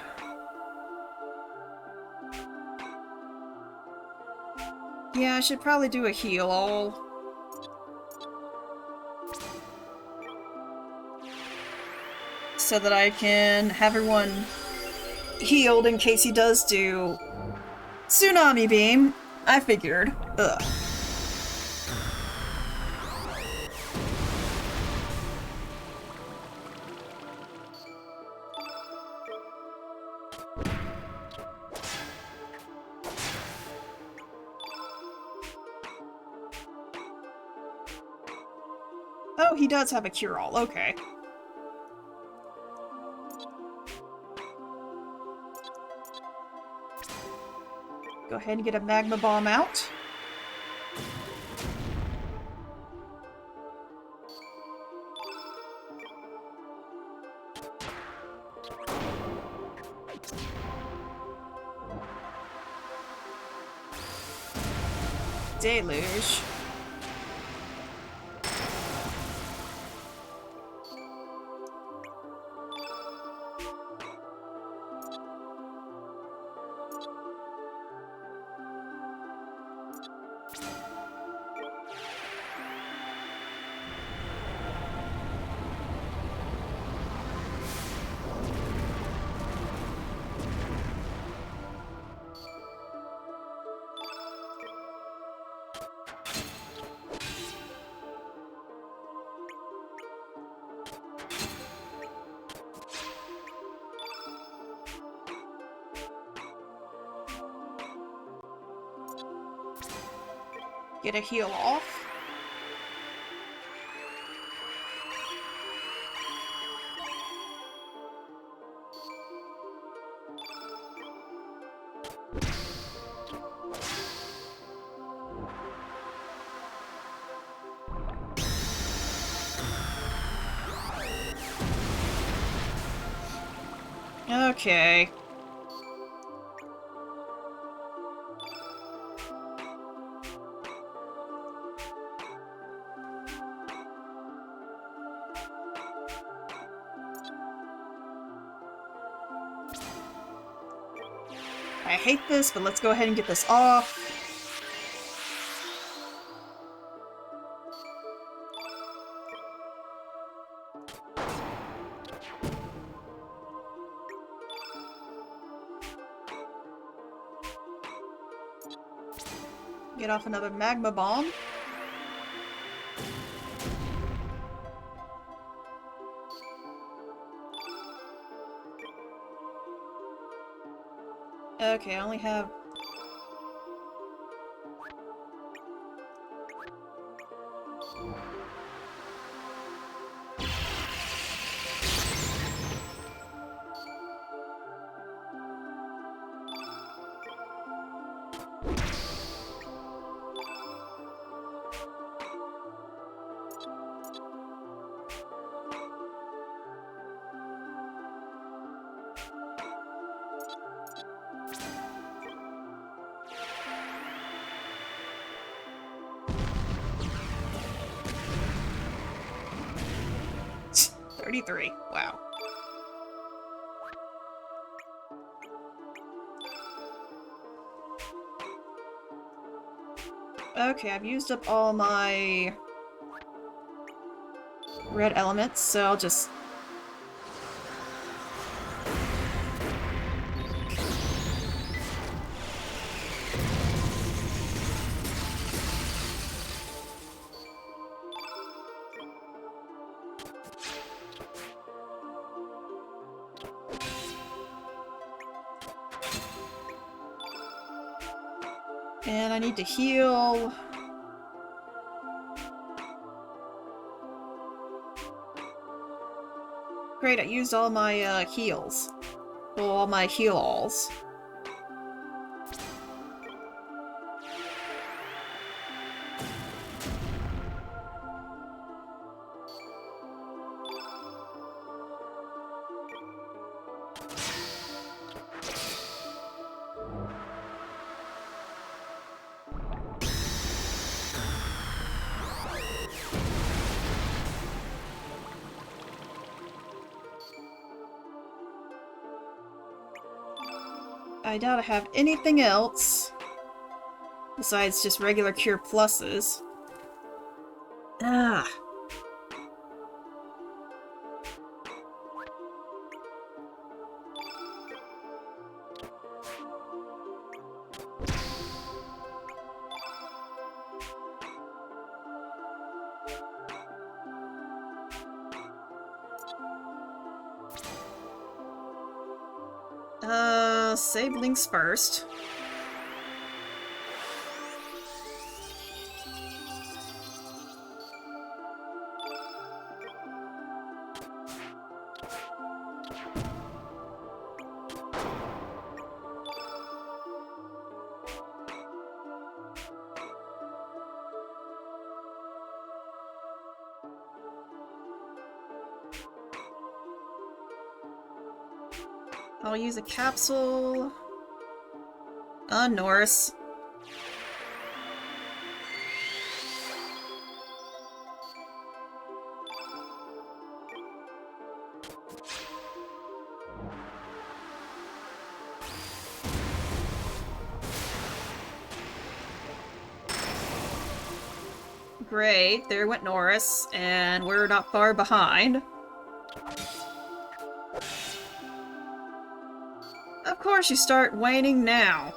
A: Yeah, I should probably do a heal all. So that I can have everyone healed in case he does do Tsunami Beam. I figured. Ugh. he does have a cure-all, okay. Go ahead and get a magma bomb out. Deluge. Get a heal off. Okay. I hate this, but let's go ahead and get this off. Get off another magma bomb. Okay, I only have... $33. Wow. Okay, I've used up all my red elements, so I'll just... And I need to heal... Great, I used all my heals. Well, all my heal-alls. I doubt I have anything else besides just regular cure pluses. Ah. Save links first. I'll use a capsule. Norris. Great, there went Norris, and we're not far behind. Of course you start waning now.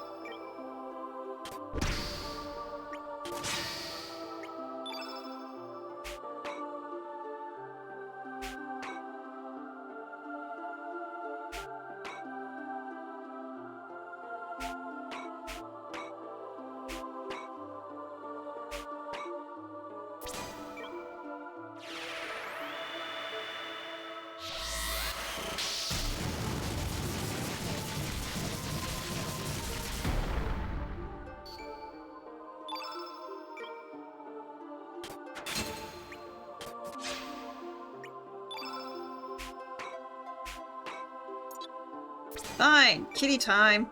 A: Fine, kitty time.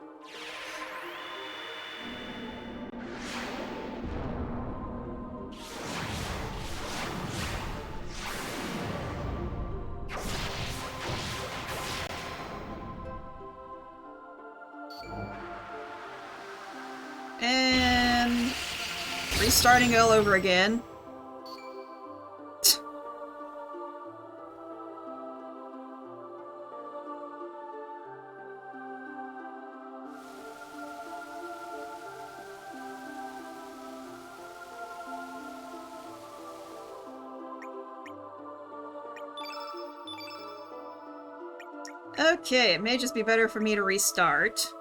A: And restarting all over again. Okay, it may just be better for me to restart.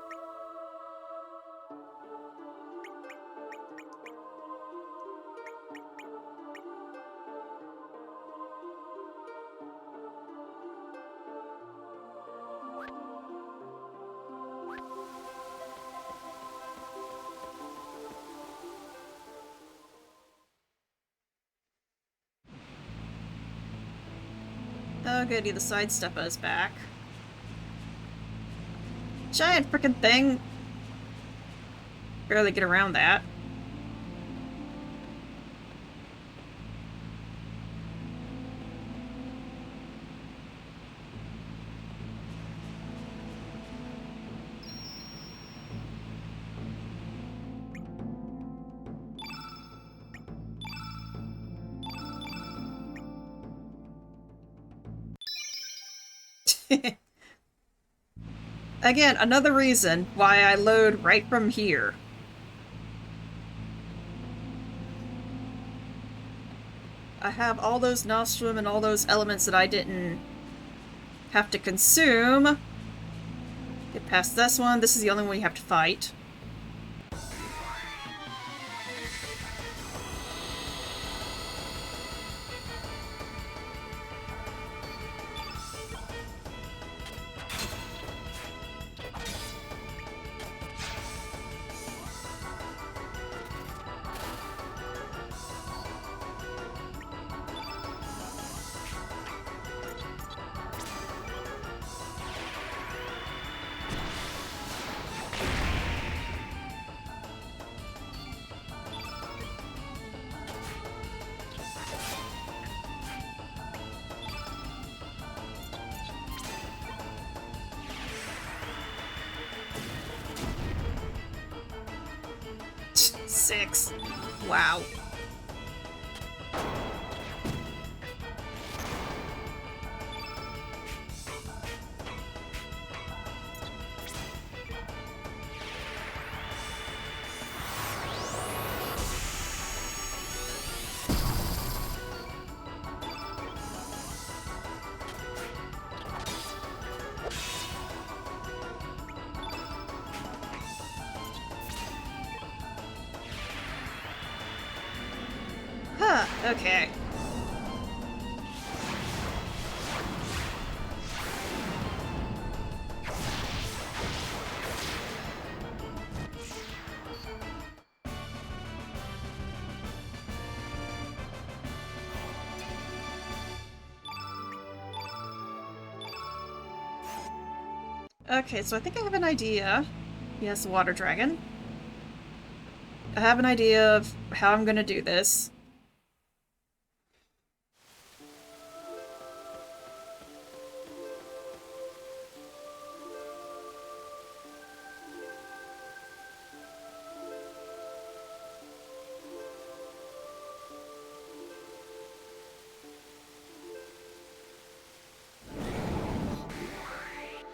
A: Oh goody, the sidestep is back. Giant frickin' thing! Barely get around that. Again, another reason why I load right from here. I have all those nostrum and all those elements that I didn't have to consume. Get past this one. This is the only one you have to fight. Six. Wow. Huh, okay. Okay, so I think I have an idea. Yes, water dragon. I have an idea of how I'm gonna do this.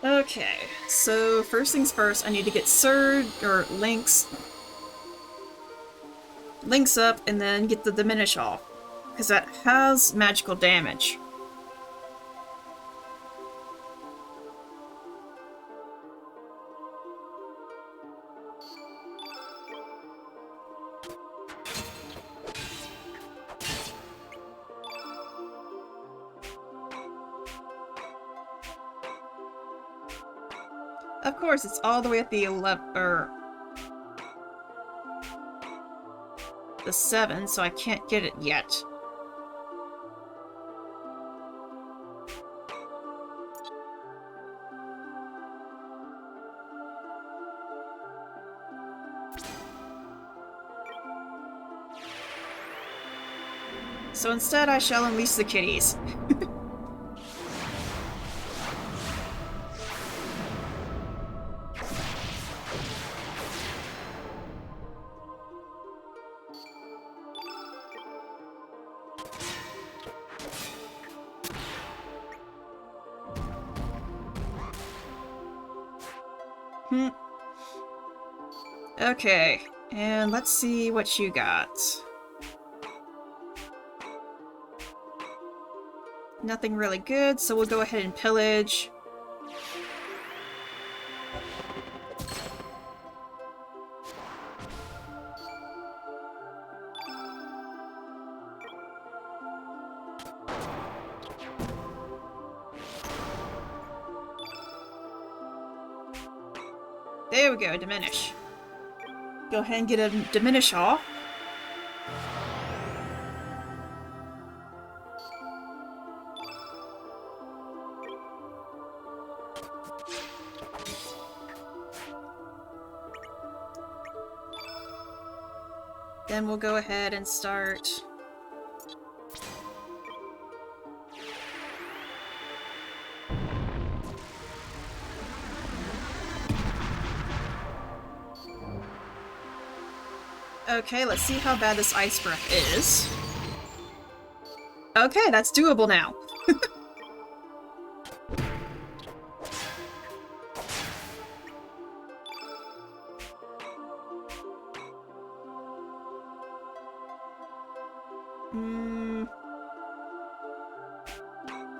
A: Okay, so first things first, I need to get Surge, or Links up, and then get the Diminish off. Because that has magical damage. Of course, it's all the way at the 11, or the 7, so I can't get it yet. So instead I shall unleash the kitties. Okay, and let's see what you got. Nothing really good, so we'll go ahead and pillage. There we go, diminish. Go ahead and get a diminish off. Then we'll go ahead and start. Okay, let's see how bad this ice breath is. Okay, that's doable now.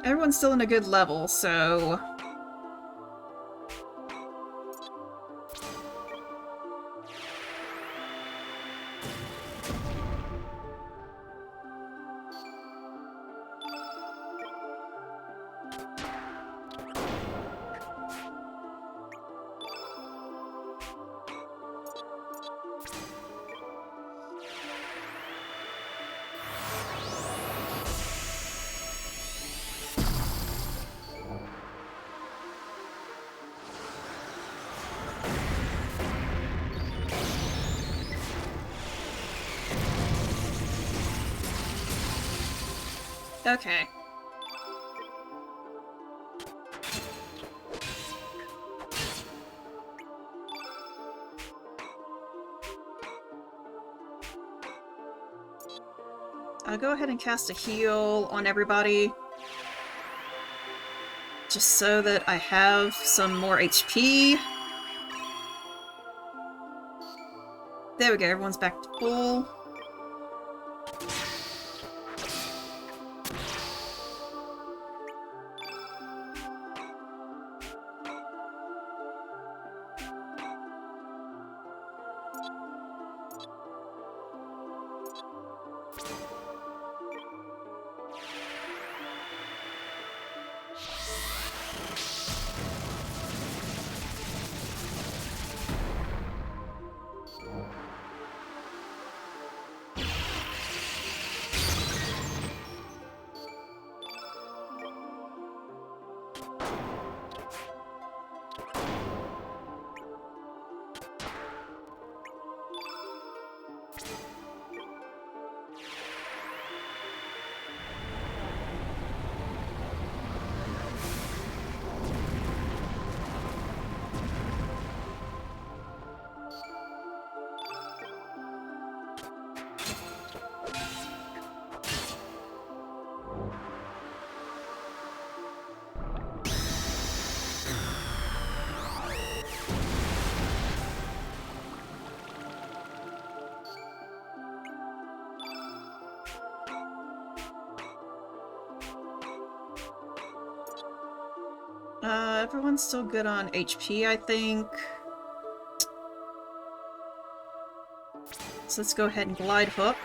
A: Everyone's still in a good level, so... Okay. I'll go ahead and cast a heal on everybody. Just so that I have some more HP. There we go, everyone's back to full. Everyone's still good on HP, I think. So let's go ahead and glide hook.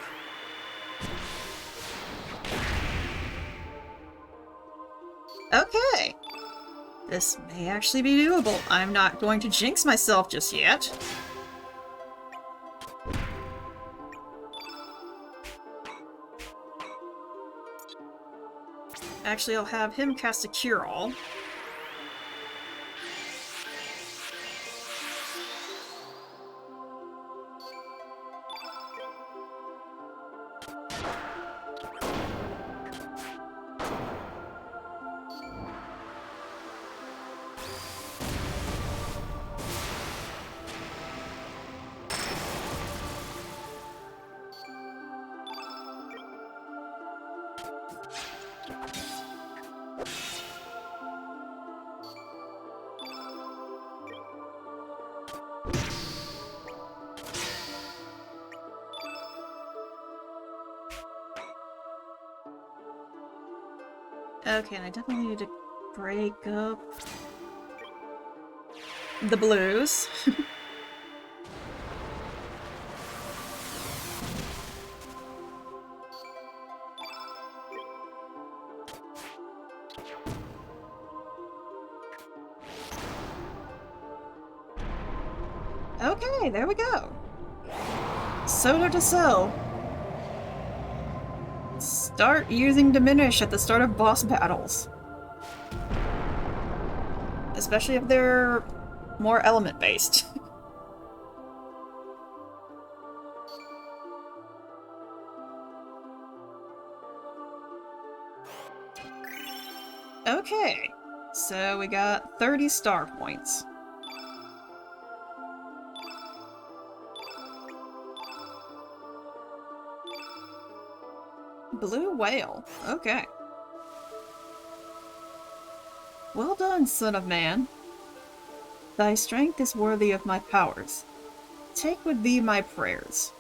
A: Okay. This may actually be doable. I'm not going to jinx myself just yet. Actually, I'll have him cast a Cure-All. Okay, and I definitely need to break up the blues. Okay, there we go. Soda to sell. Start using Diminish at the start of boss battles. Especially if they're more element-based. Okay, so we got 30 star points. Blue whale. Okay. Well done, son of man. Thy strength is worthy of my powers. Take with thee my prayers.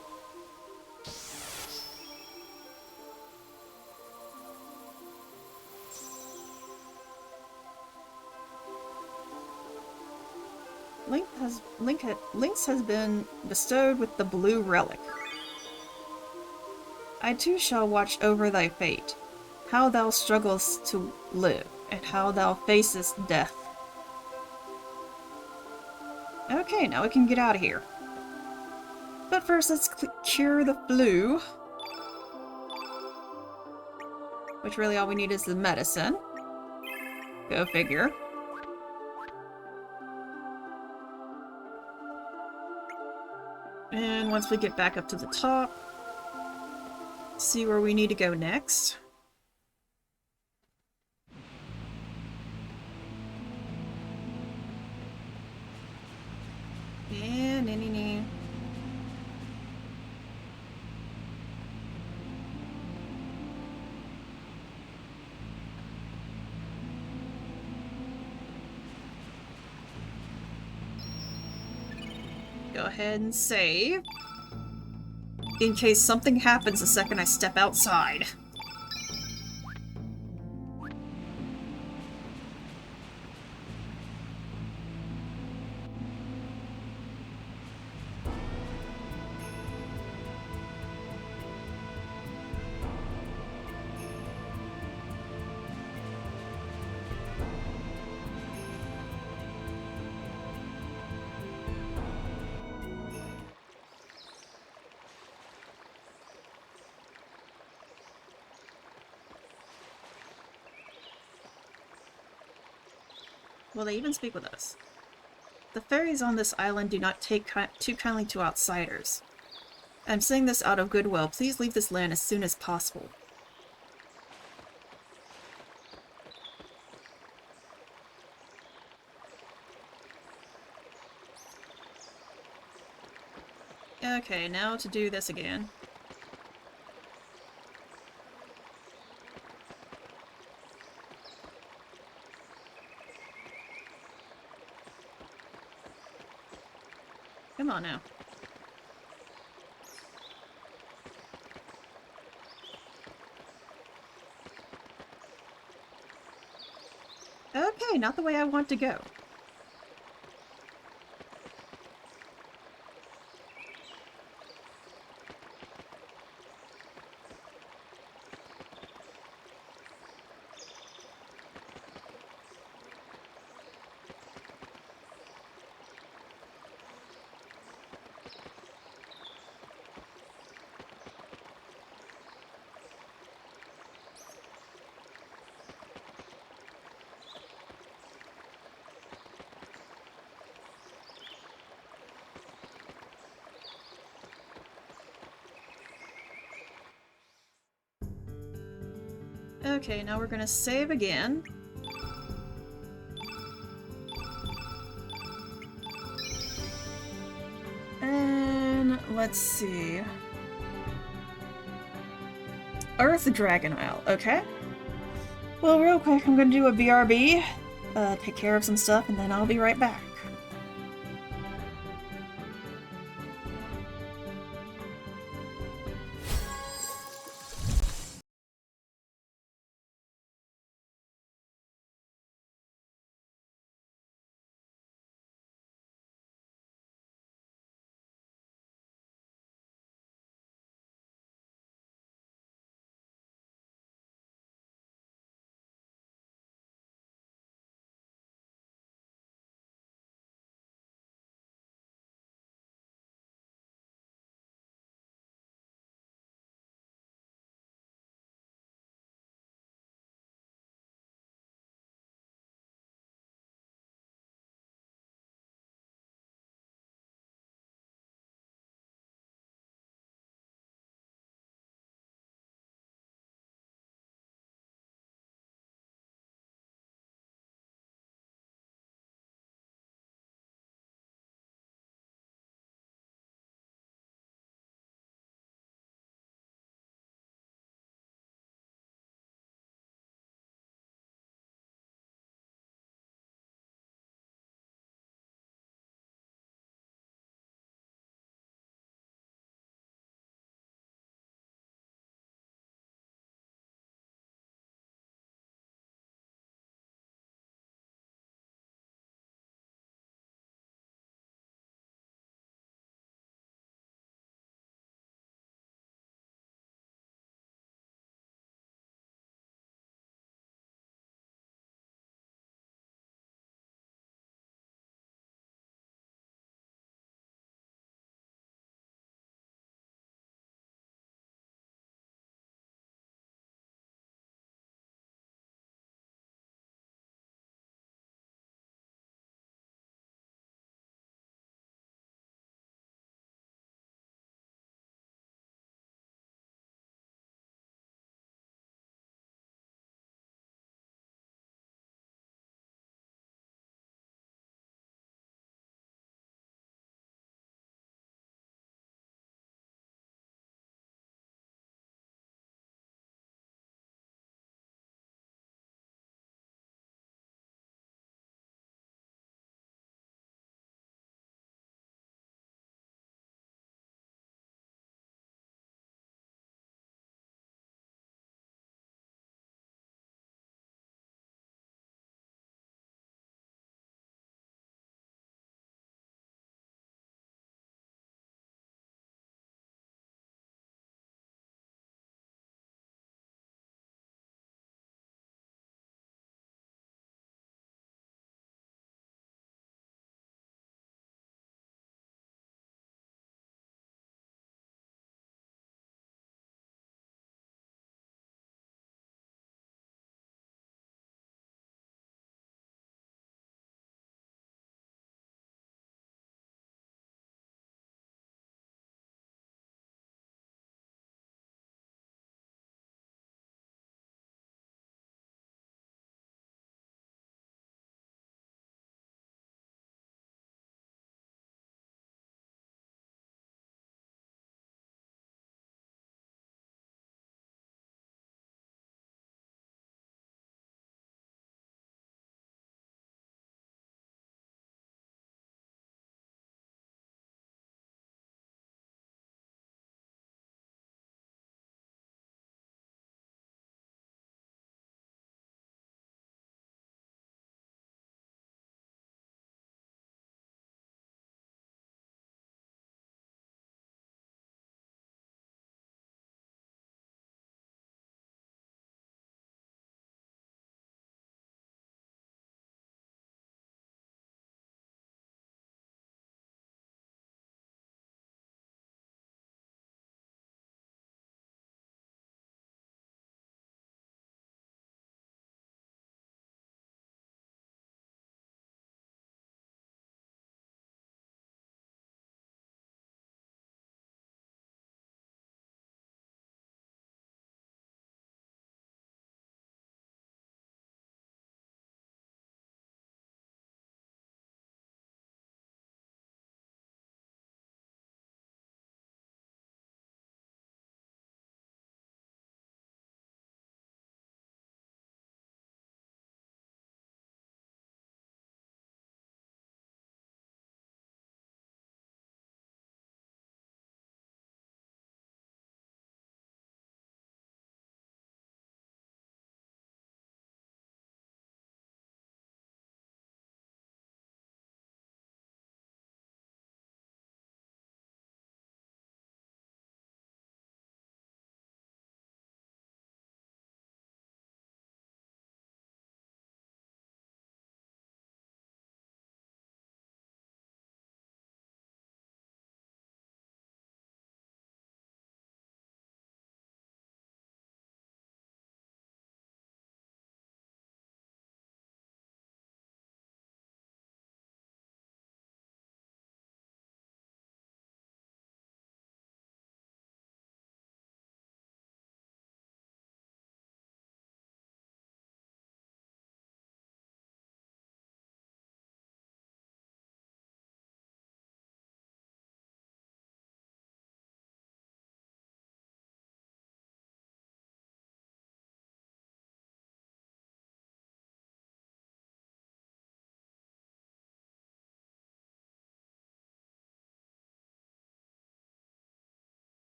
A: Lynx has been bestowed with the blue relic. I too shall watch over thy fate, how thou strugglest to live, and how thou facest death. Okay, now we can get out of here. But first, let's cure the flu. Which really all we need is the medicine. Go figure. And once we get back up to the top, see where we need to go next. And go ahead and save. In case something happens the second I step outside. Will they even speak with us? The fairies on this island do not take too kindly to outsiders. I'm saying this out of goodwill. Please leave this land as soon as possible. Okay, now to do this again. Come on now. Okay, not the way I want to go. Okay, now we're gonna save again. And let's see. Earth Dragon Isle, okay. Well, real quick, I'm gonna do a BRB, take care of some stuff, and then I'll be right back.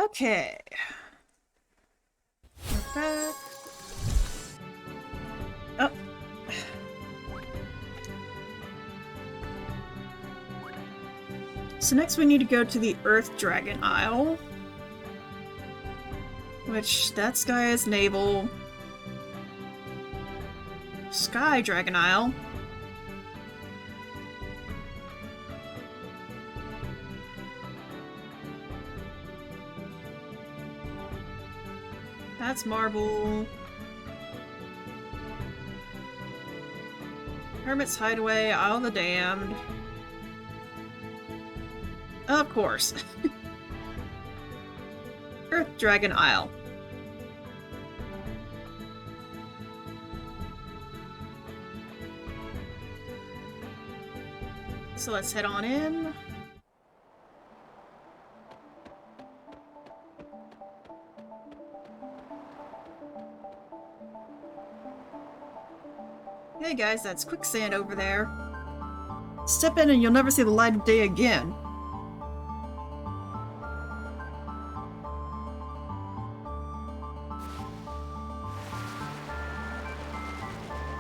A: Okay. We're back. Oh. So next we need to go to the Earth Dragon Isle. Which, that guy is naval. Sky Dragon Isle. That's Marble. Hermit's Hideaway, Isle of the Damned. Of course. Earth Dragon Isle. So let's head on in. Hey guys, that's quicksand over there. Step in and you'll never see the light of day again.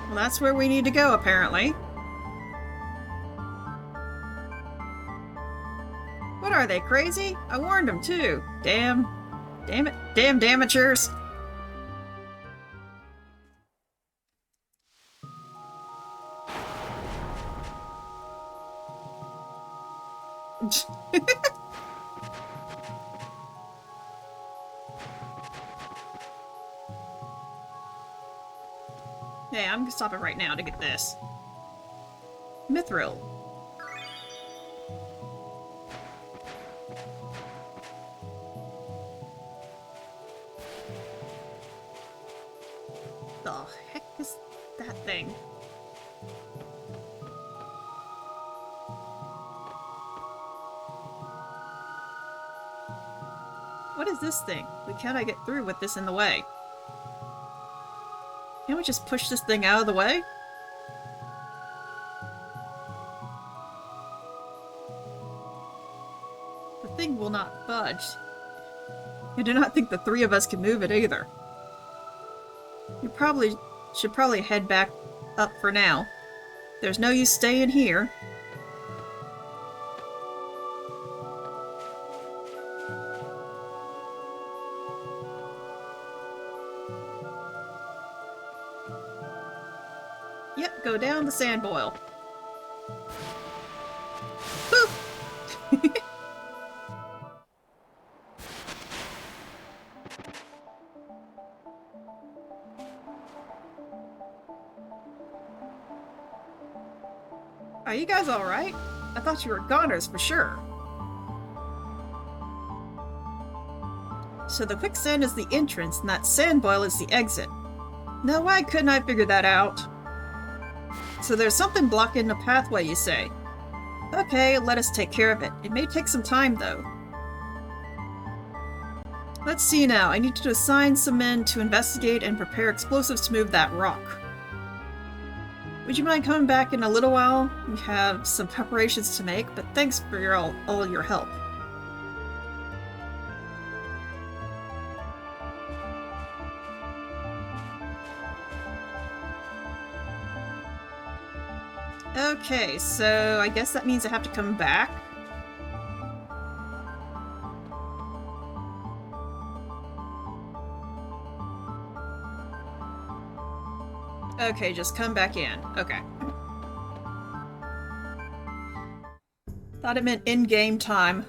A: Well, that's where we need to go, apparently. What are they, crazy? I warned them too. Damn. Damn it. Damn amateurs. Hey, I'm gonna stop it right now to get this. Mithril. The heck is that thing? What is this thing? We cannot get through with this in the way. Can't we just push this thing out of the way? The thing will not budge. I do not think the three of us can move it either. You should probably head back up for now. There's no use staying here. Yep, go down the sand boil. Boop! Are you guys alright? I thought you were goners for sure. So the quicksand is the entrance and that sand boil is the exit. Now why couldn't I figure that out? So there's something blocking the pathway, you say? Okay, let us take care of it. It may take some time, though. Let's see now. I need to assign some men to investigate and prepare explosives to move that rock. Would you mind coming back in a little while? We have some preparations to make, but thanks for all your help. Okay, so I guess that means I have to come back. Okay, just come back in. Okay. Thought it meant in-game time.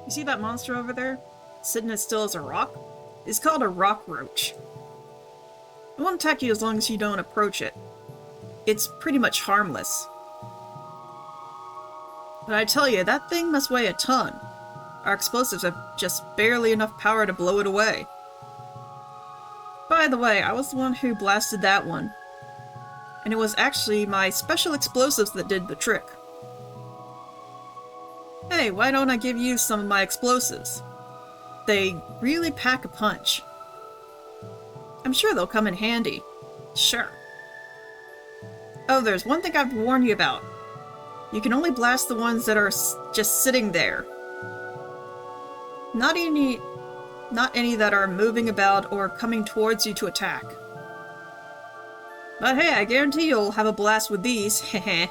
A: You see that monster over there? Sitting as still as a rock? It's called a rock roach. It won't attack you as long as you don't approach it. It's pretty much harmless. But I tell you, that thing must weigh a ton. Our explosives have just barely enough power to blow it away. By the way, I was the one who blasted that one. And it was actually my special explosives that did the trick. Hey, why don't I give you some of my explosives? They really pack a punch. I'm sure they'll come in handy. Sure. Oh, there's one thing I've warned you about. You can only blast the ones that are just sitting there. Not any that are moving about or coming towards you to attack. But hey, I guarantee you'll have a blast with these, heh.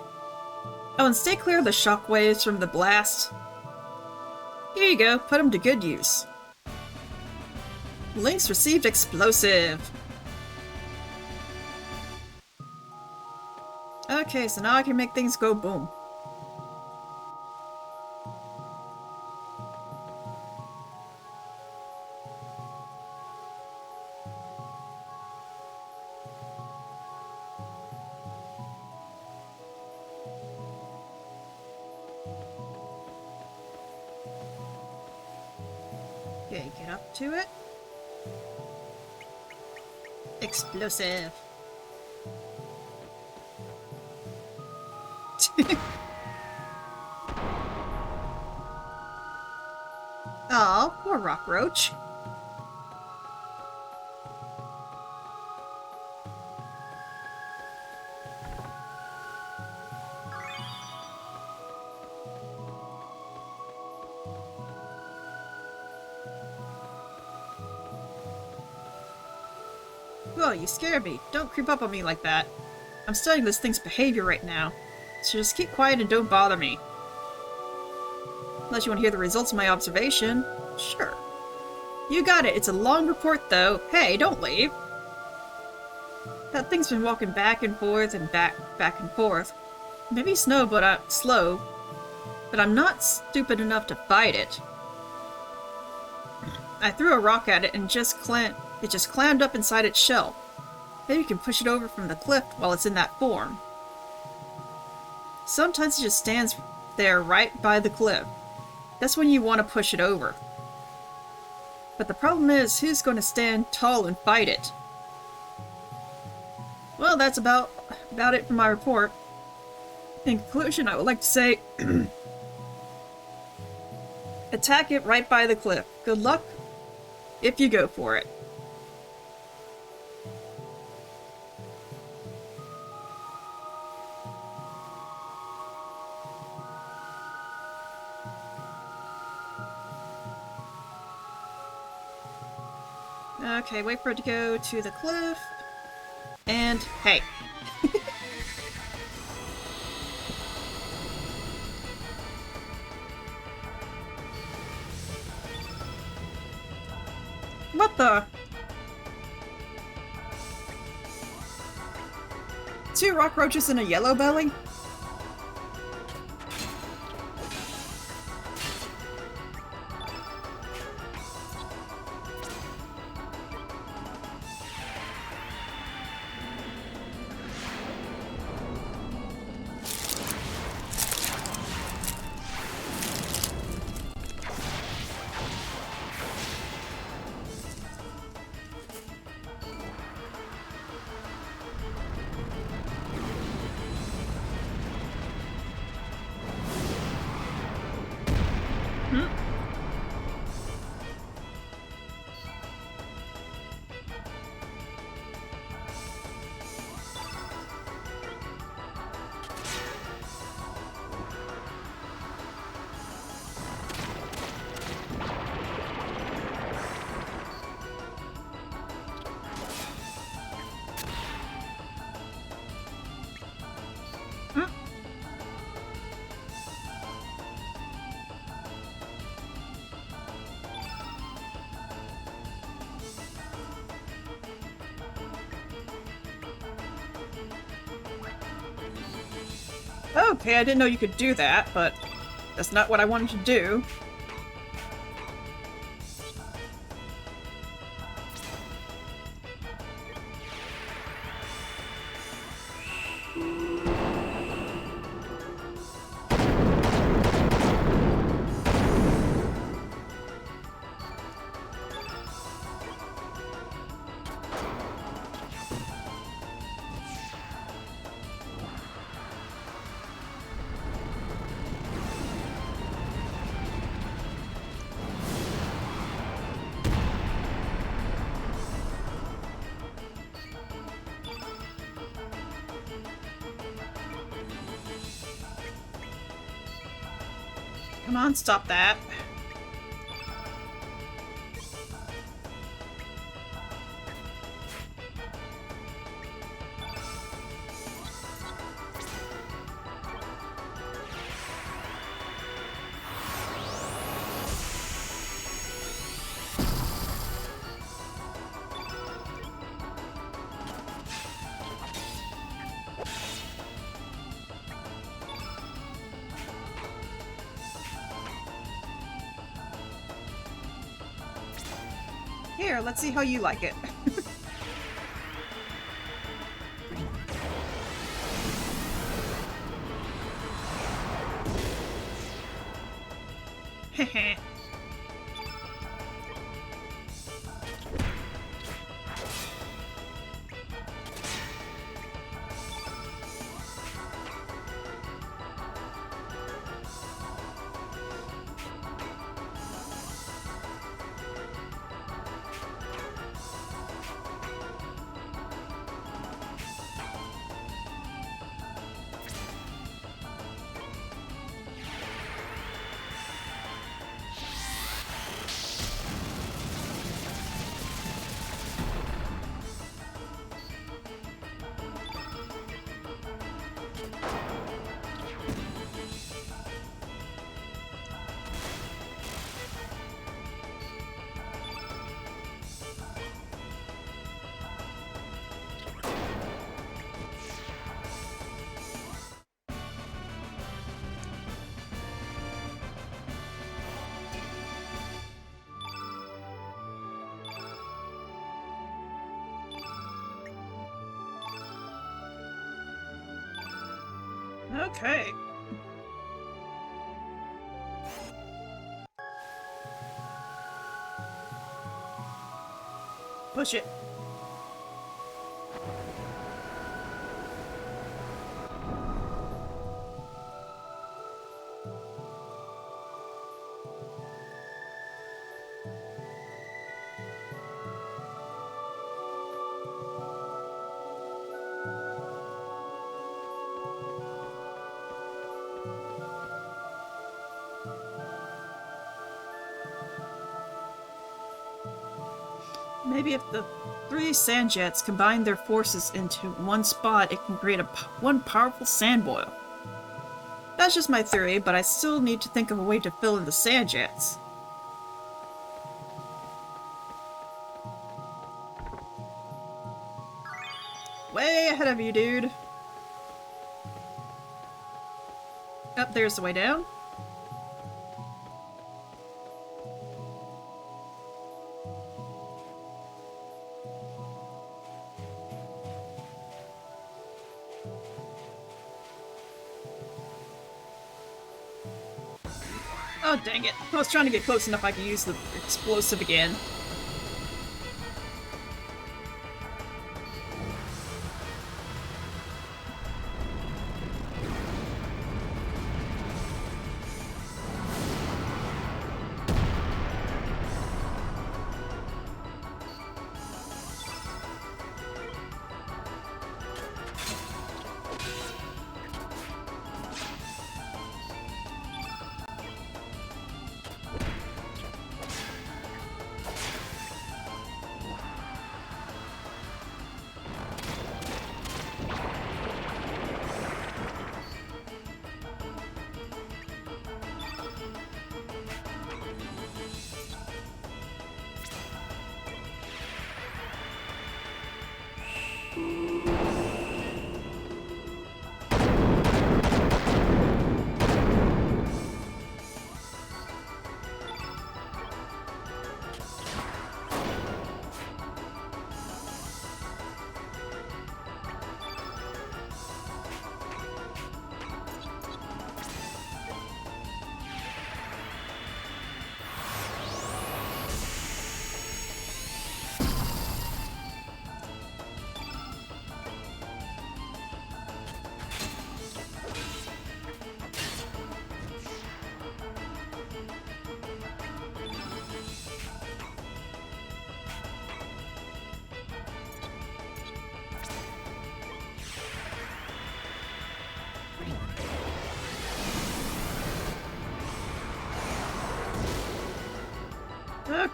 A: Oh, and stay clear of the shockwaves from the blast. Here you go, put them to good use. Links received explosive. Okay, so now I can make things go boom. Okay, get up to it. Explosive. Aw, poor rock roach. Whoa, you scared me. Don't creep up on me like that. I'm studying this thing's behavior right now, so just keep quiet and don't bother me. Unless you want to hear the results of my observation. Sure. You got it. It's a long report, though. Hey, don't leave. That thing's been walking back and forth and back and forth. Maybe slow, but I'm not stupid enough to fight it. I threw a rock at it and it just clammed up inside its shell. Maybe you can push it over from the cliff while it's in that form. Sometimes it just stands there right by the cliff. That's when you want to push it over. But the problem is, who's going to stand tall and fight it? Well, that's about it for my report. In conclusion, I would like to say, attack it right by the cliff. Good luck, if you go for it. Okay, wait for it to go to the cliff. And, hey. What the? 2 rock roaches and a yellow belly? Okay, I didn't know you could do that, but that's not what I wanted to do. Come on, stop that. Here, let's see how you like it. Heh. Okay. Push it. Maybe if the three sand jets combine their forces into one spot, it can create one powerful sand boil. That's just my theory, but I still need to think of a way to fill in the sand jets. Way ahead of you, dude. Up there's the way down. Oh, dang it. I was trying to get close enough I could use the explosive again.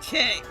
A: Okay.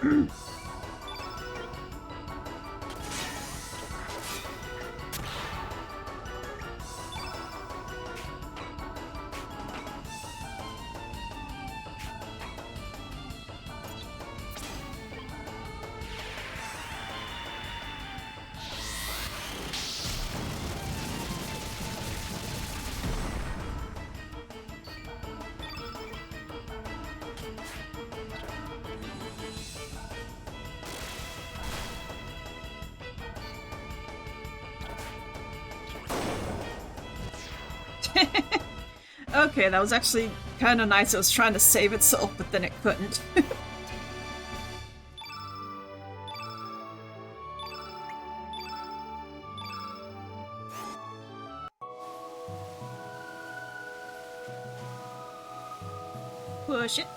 A: Okay, that was actually kind of nice. It was trying to save itself, but then it couldn't. Push it.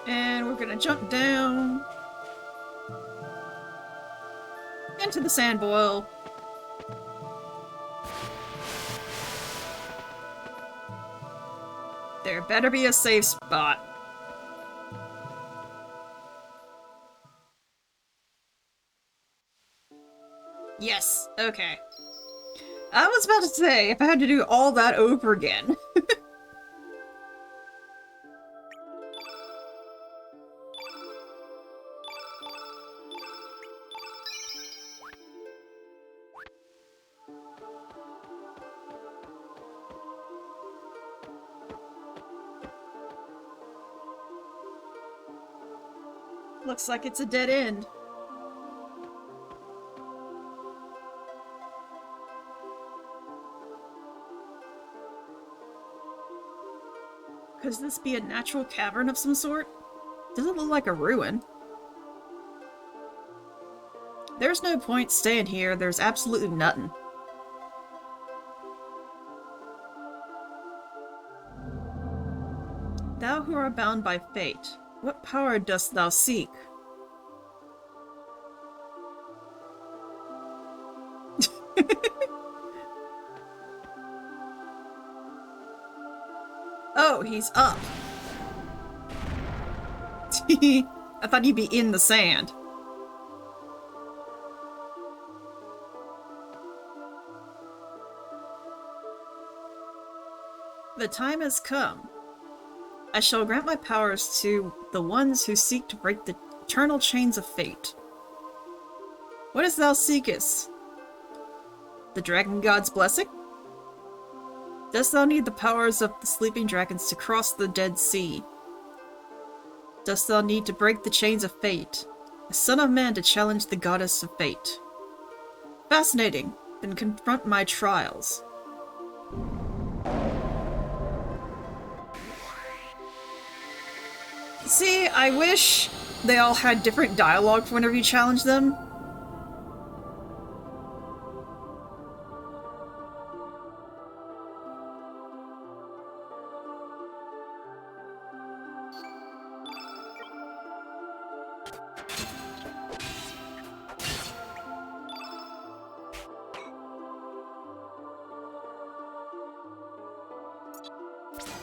A: And we're gonna jump down into the sand boil. There better be a safe spot. Yes, okay. I was about to say, if I had to do all that over again. Looks like it's a dead end. Could this be a natural cavern of some sort? Doesn't look like a ruin. There's no point staying here. There's absolutely nothing. Thou who art bound by fate, what power dost thou seek? Oh, he's up. I thought he'd be in the sand. The time has come. I shall grant my powers to the ones who seek to break the eternal chains of fate. What is thou seekest? The dragon god's blessing? Dost thou need the powers of the sleeping dragons to cross the Dead Sea? Dost thou need to break the chains of fate? A son of man to challenge the goddess of fate? Fascinating. Then confront my trials. See, I wish they all had different dialogue for whenever you challenge them.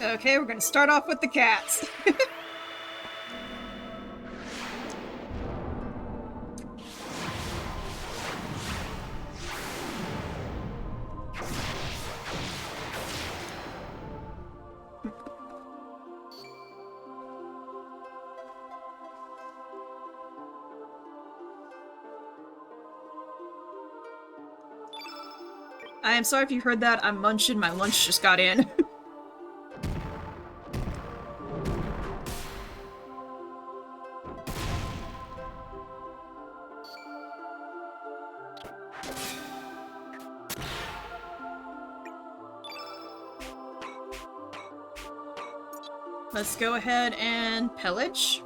A: Okay, we're gonna start off with the cats. I am sorry if you heard that. I'm munching. My lunch just got in. Let's go ahead and pillage.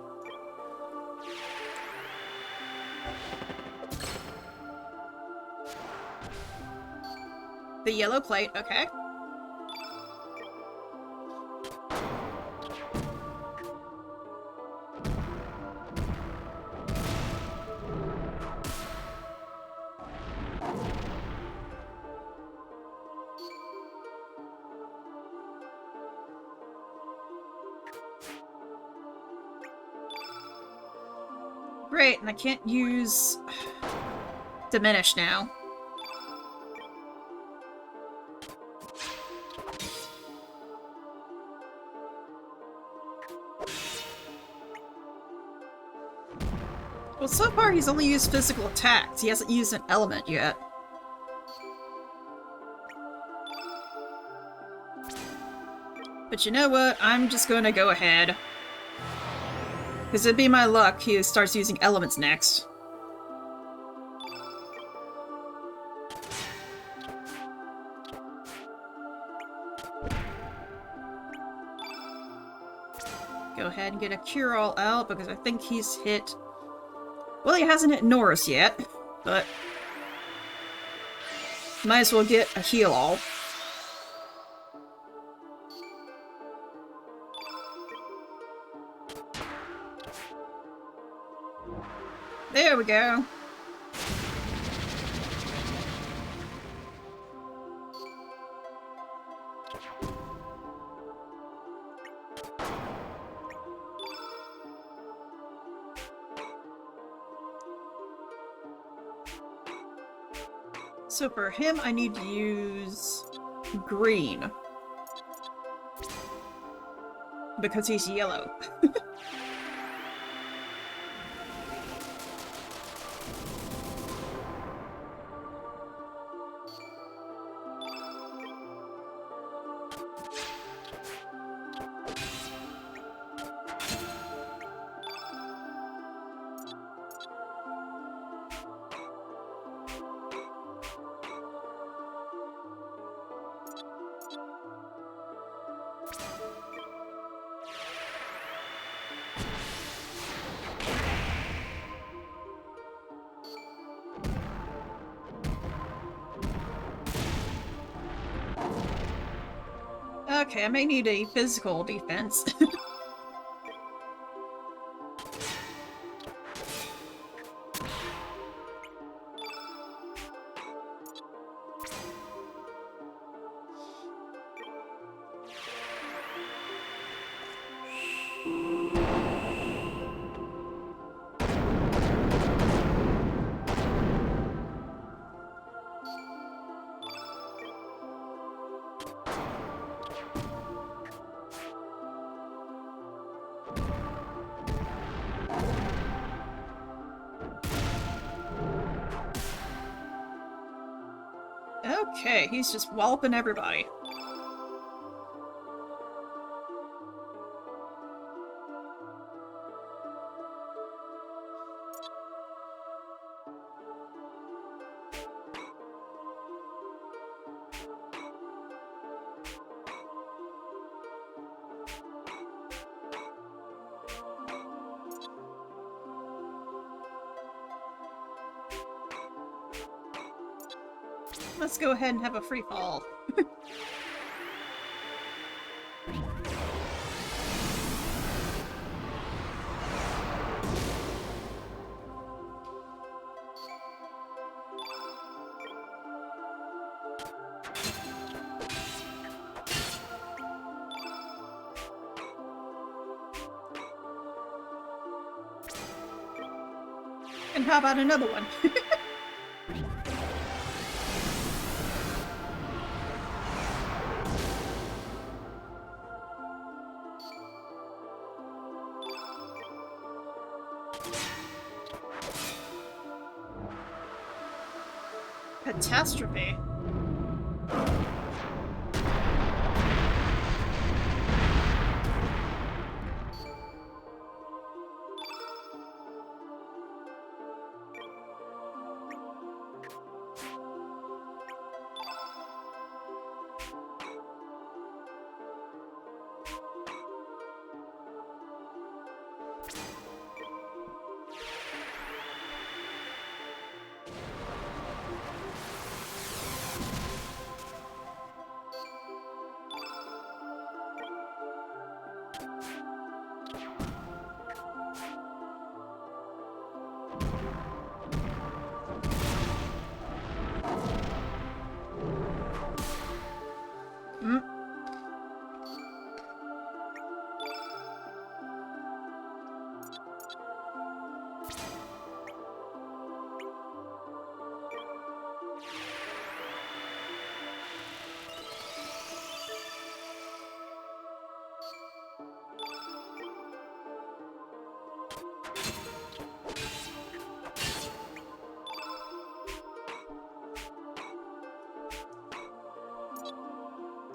A: The yellow plate, okay. Great, and I can't use Diminish now. Well, so far he's only used physical attacks. He hasn't used an element yet. But you know what? I'm just going to go ahead. Because it'd be my luck he starts using elements next. Go ahead and get a Cure-All out, because I think he's hit... Well, he hasn't hit Norris yet, but... Might as well get a Heal-All. There we go. So for him, I need to use green. Because he's yellow. Okay, I may need a physical defense. Okay, he's just walloping everybody. Let's go ahead and have a free fall. And how about another one? Catastrophe.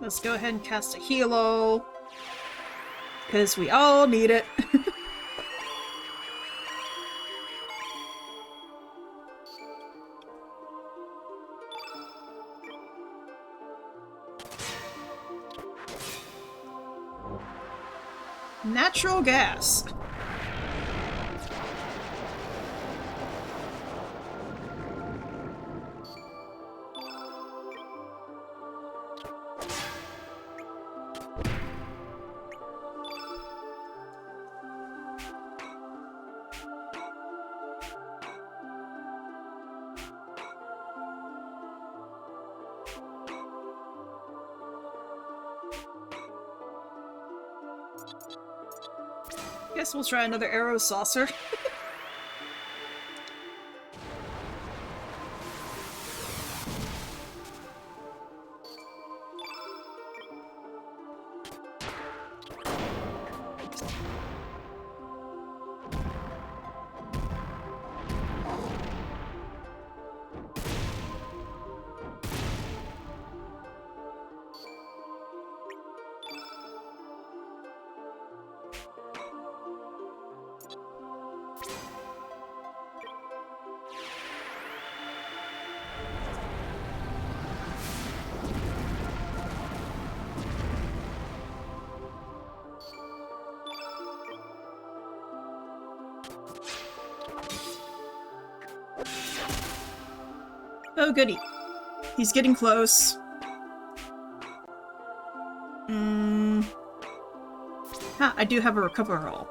A: Let's go ahead and cast a Helo. Because we all need it. Natural gas. Guess we'll try another arrow saucer. Oh goody. He's getting close. Ha, I do have a recover roll.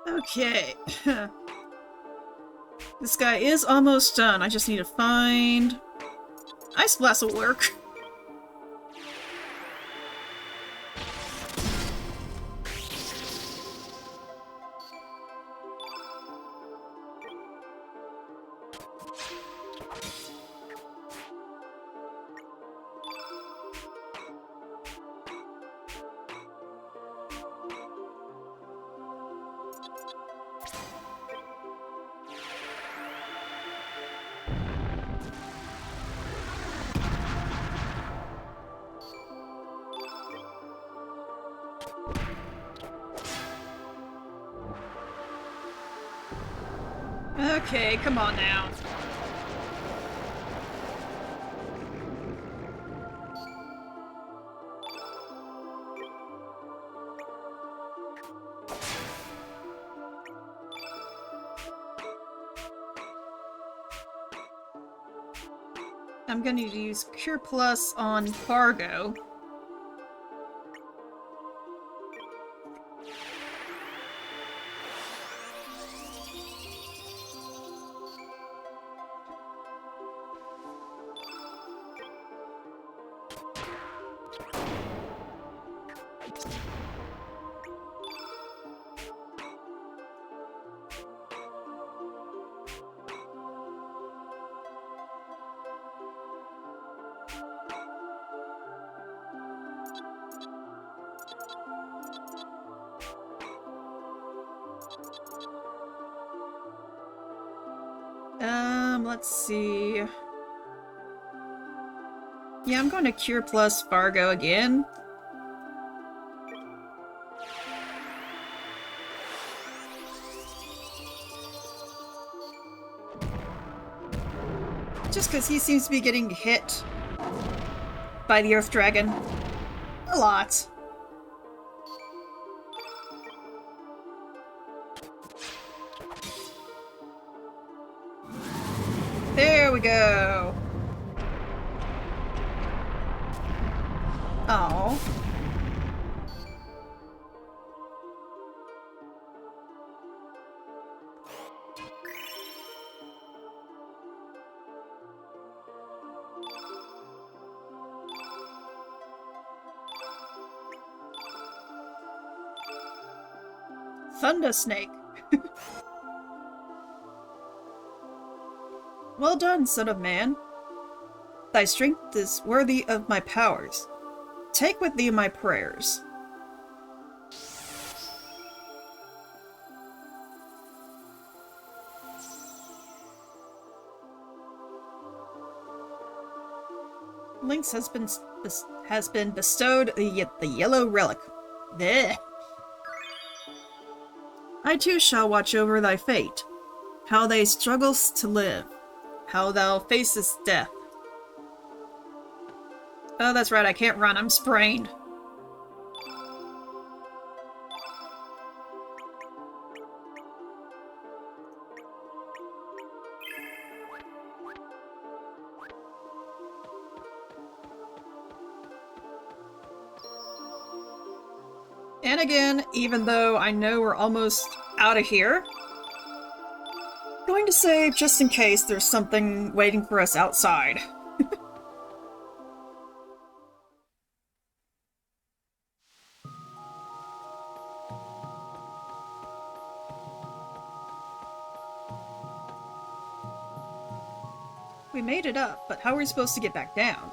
A: Okay. This guy is almost done. I just need to find... Ice Blast will work. Okay, come on now. I'm gonna use Cure Plus on Fargo. Let's see. Yeah, I'm going to Cure Plus Fargo again. Just because he seems to be getting hit by the Earth Dragon a lot. There we go. Oh. Thunder Snake. Well done, son of man. Thy strength is worthy of my powers. Take with thee my prayers. Lynx has been bestowed the yellow relic. Blech. I too shall watch over thy fate, how thou struggles to live, how thou facest death. Oh, that's right, I can't run, I'm sprained. And again, even though I know we're almost out of here, I'm going to save just in case there's something waiting for us outside. We made it up, but how are we supposed to get back down?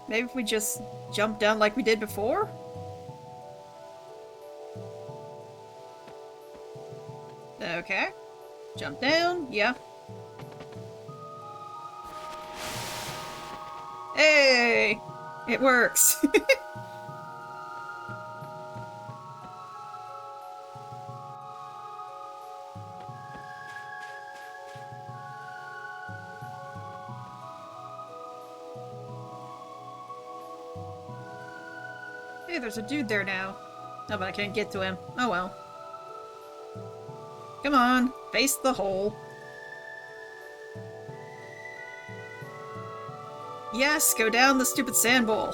A: Maybe if we just jump down like we did before? Okay. Jump down, yeah. Hey! It works! Hey, there's a dude there now. Oh, but I can't get to him. Oh well. Come on, face the hole. Yes, go down the stupid sand bowl.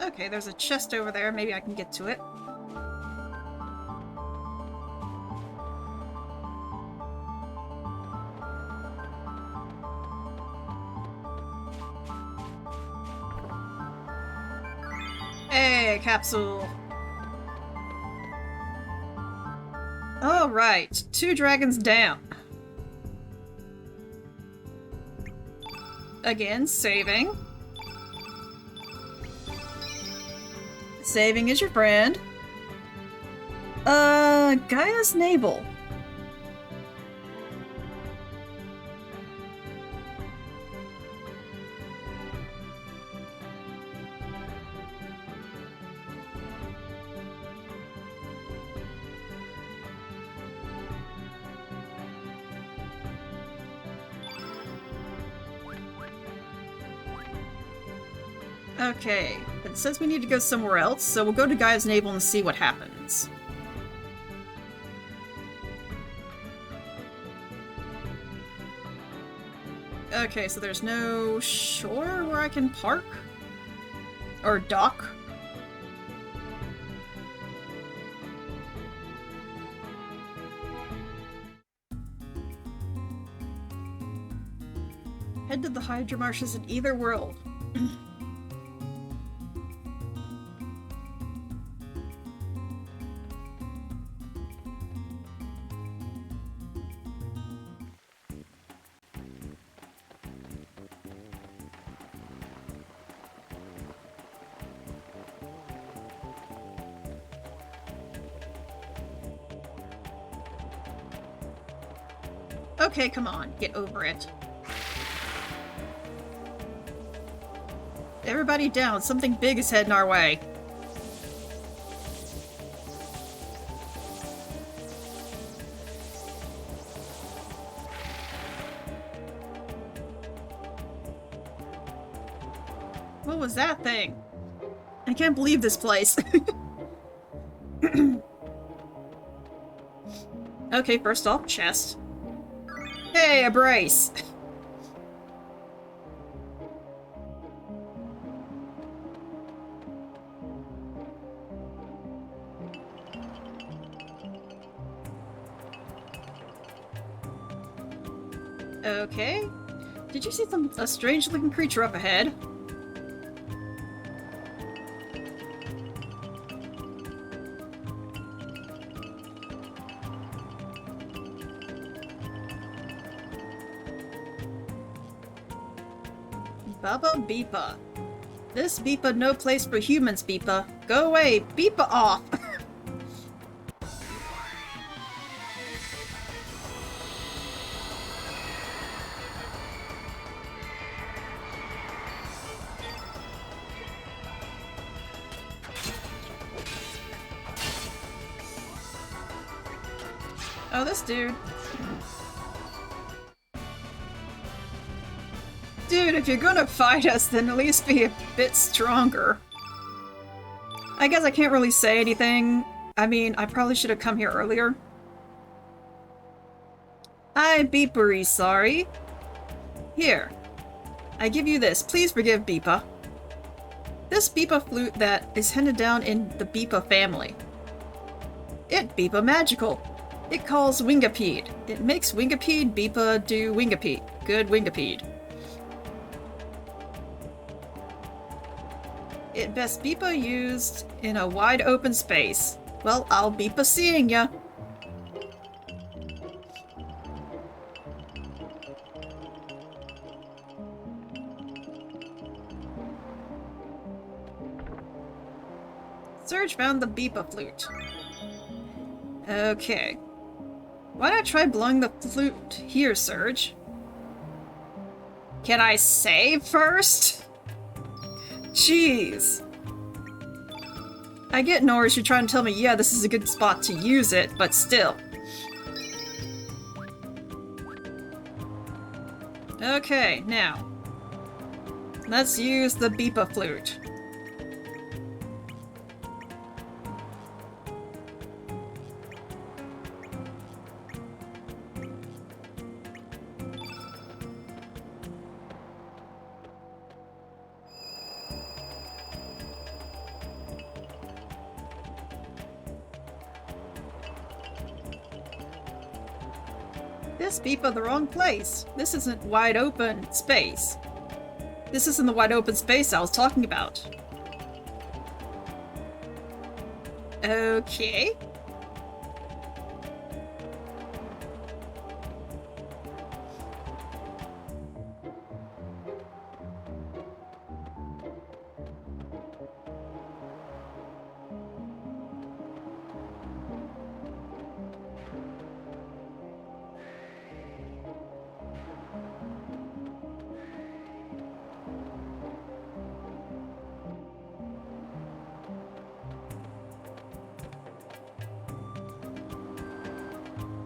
A: Okay, there's a chest over there. Maybe I can get to it. Hey, capsule! Alright, 2 dragons down. Again, saving. Saving is your friend. Gaia's navel. Okay, it says we need to go somewhere else, so we'll go to Gaia's navel and see what happens. Okay, so there's no shore where I can park? Or dock? Head to the Hydra Marshes in either world. Okay, come on, get over it. Everybody down, something big is heading our way. What was that thing? I can't believe this place. Okay, first off, chest. Hey, a brace! Okay. Did you see a strange-looking creature up ahead? Baba Beepa. This Beepa no place for humans, Beepa. Go away! Beepa off! Oh, this dude. Dude, if you're gonna fight us, then at least be a bit stronger. I guess I can't really say anything. I mean, I probably should have come here earlier. I'm beepery sorry. Here. I give you this. Please forgive Beepa. This Beepa flute that is handed down in the Beepa family. It Beepa magical. It calls Wingapede. It makes Wingapede Beepa do Wingapede. Good Wingapede. It best Beepa used in a wide open space. Well, I'll Beepa seeing ya. Surge found the Beepa flute. Okay. Why not try blowing the flute here, Surge? Can I save first? Jeez. I get Norris, you're trying to tell me, yeah, this is a good spot to use it, but still. Okay, now. Let's use the Beepa flute. This Beepa the wrong place. This isn't wide open space. This isn't the wide open space I was talking about. Okay.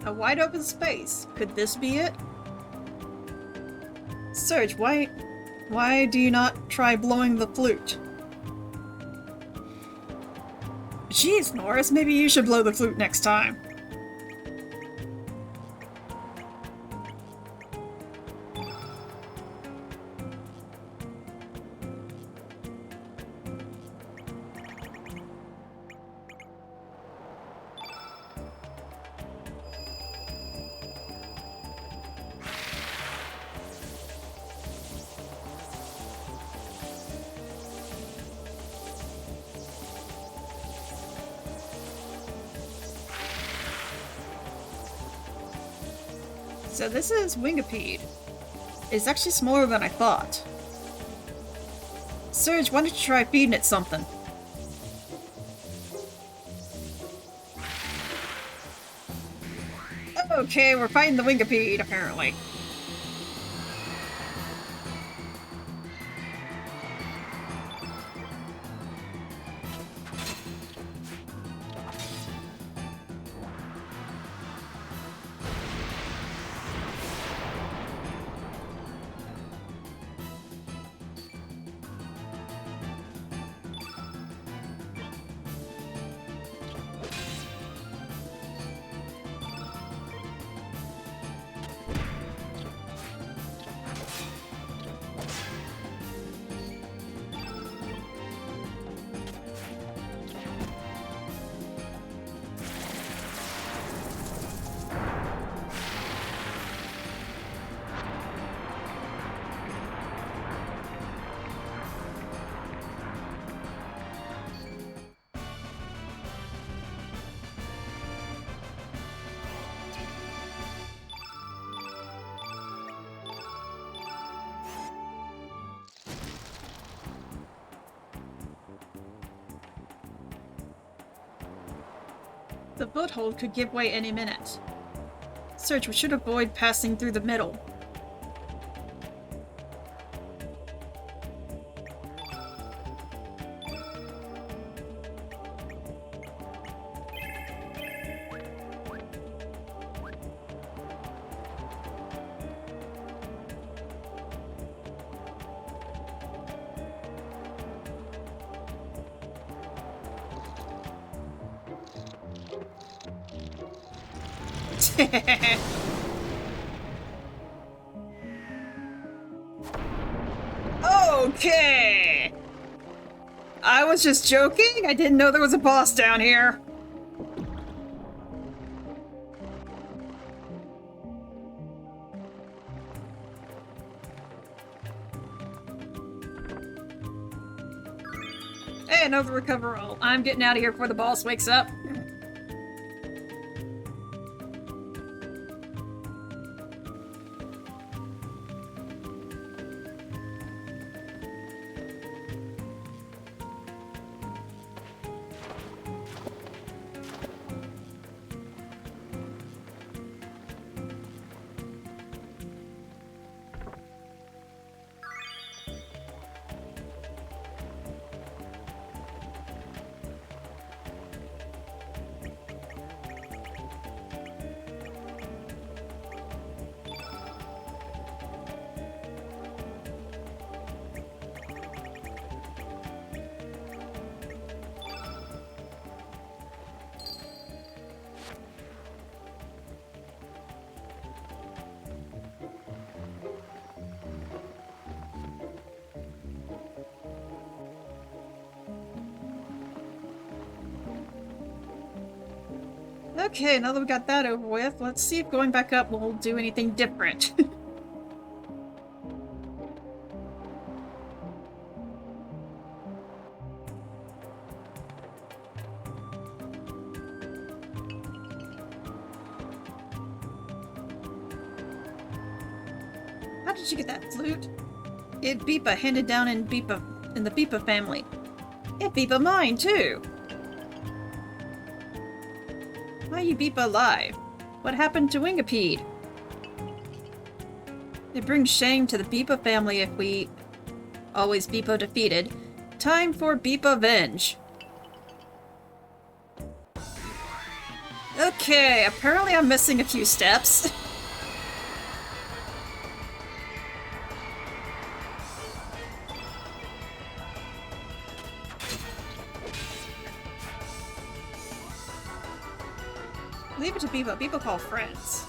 A: A wide open space. Could this be it? Surge, why do you not try blowing the flute? Jeez, Norris, maybe you should blow the flute next time. So this is Wingapede. It's actually smaller than I thought. Surge, why don't you try feeding it something? Okay, we're fighting the Wingipede, apparently. The foothold could give way any minute. Search, we should avoid passing through the middle. Okay! I was just joking. I didn't know there was a boss down here. Hey, another recover roll. I'm getting out of here before the boss wakes up. Okay, now that we got that over with, let's see if going back up will do anything different. How did you get that flute? It Beepa handed down in the Beepa family. It Beepa mine too. Why are you Beepa alive? What happened to Wingipede? It brings shame to the Beepa family if we always Beepa defeated. Time for Beepa Venge. Okay, apparently I'm missing a few steps. Leave it to Beepa. Beepa call friends.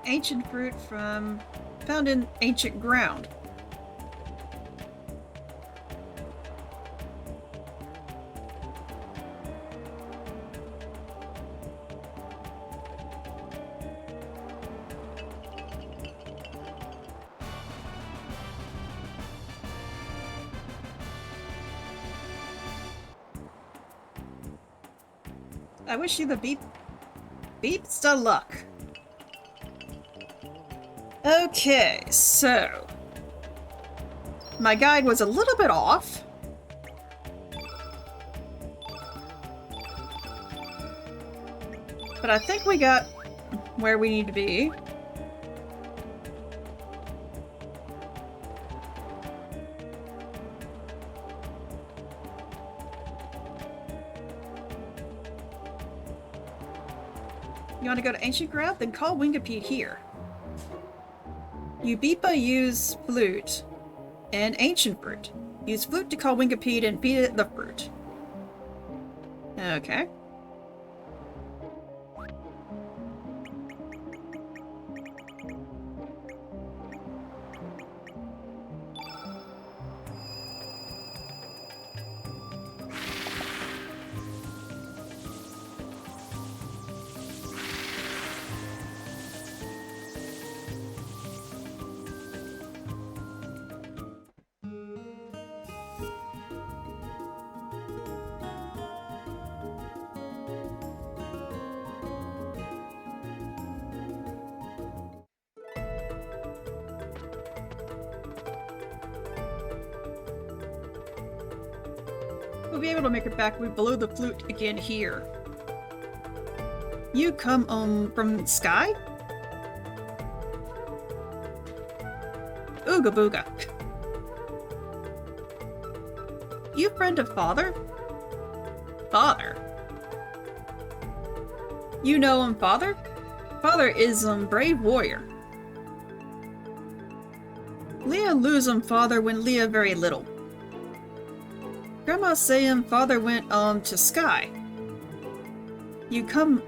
A: ancient fruit found in ancient ground. I wish you the beeps of luck. Okay, so my guide was a little bit off. But I think we got where we need to be. You want to go to Ancient Ground? Then call Wingipede here. You Beepa use flute and ancient fruit. Use flute to call Wingipede and feed it the fruit. Okay. We'll be able to make it back below the flute again here. You come from sky? Ooga booga. You friend of father? Father? You know father? Father is brave warrior. Leah lose father when Leah very little. Grandma say father went to sky. You come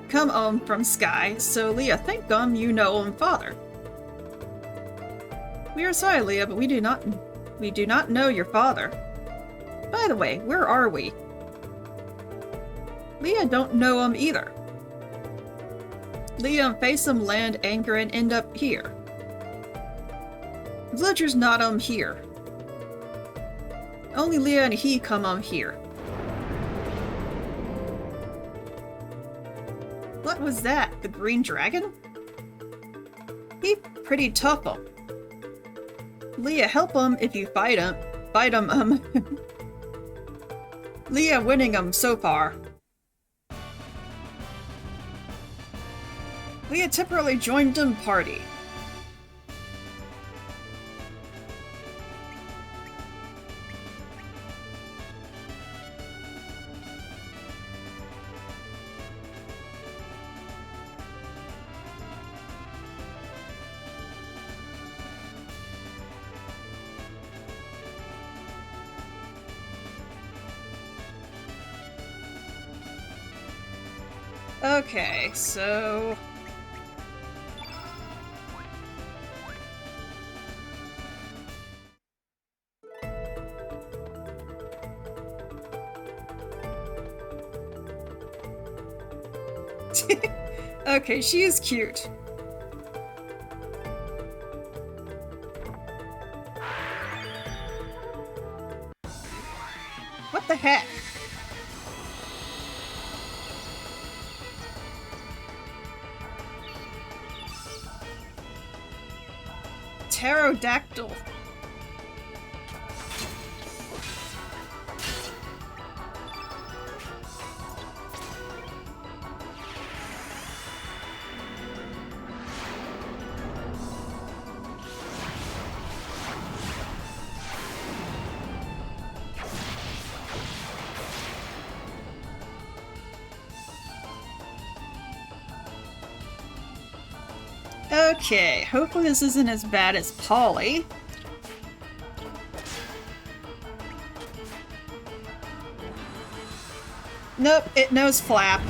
A: from sky, so Leah think you know father. We are sorry, Leah, but we do not know your father. By the way, where are we? Leah don't know either. Leah face land anchor and end up here. Villagers not here. Only Leah and he come here. What was that? The green dragon? He pretty tough Leah help if you fight him. Leah winning so far. Leah temporarily joined party. Okay, so... okay, she is cute. What the heck? Pterodactyl. Okay, hopefully this isn't as bad as Polly. Nope, it knows Flap.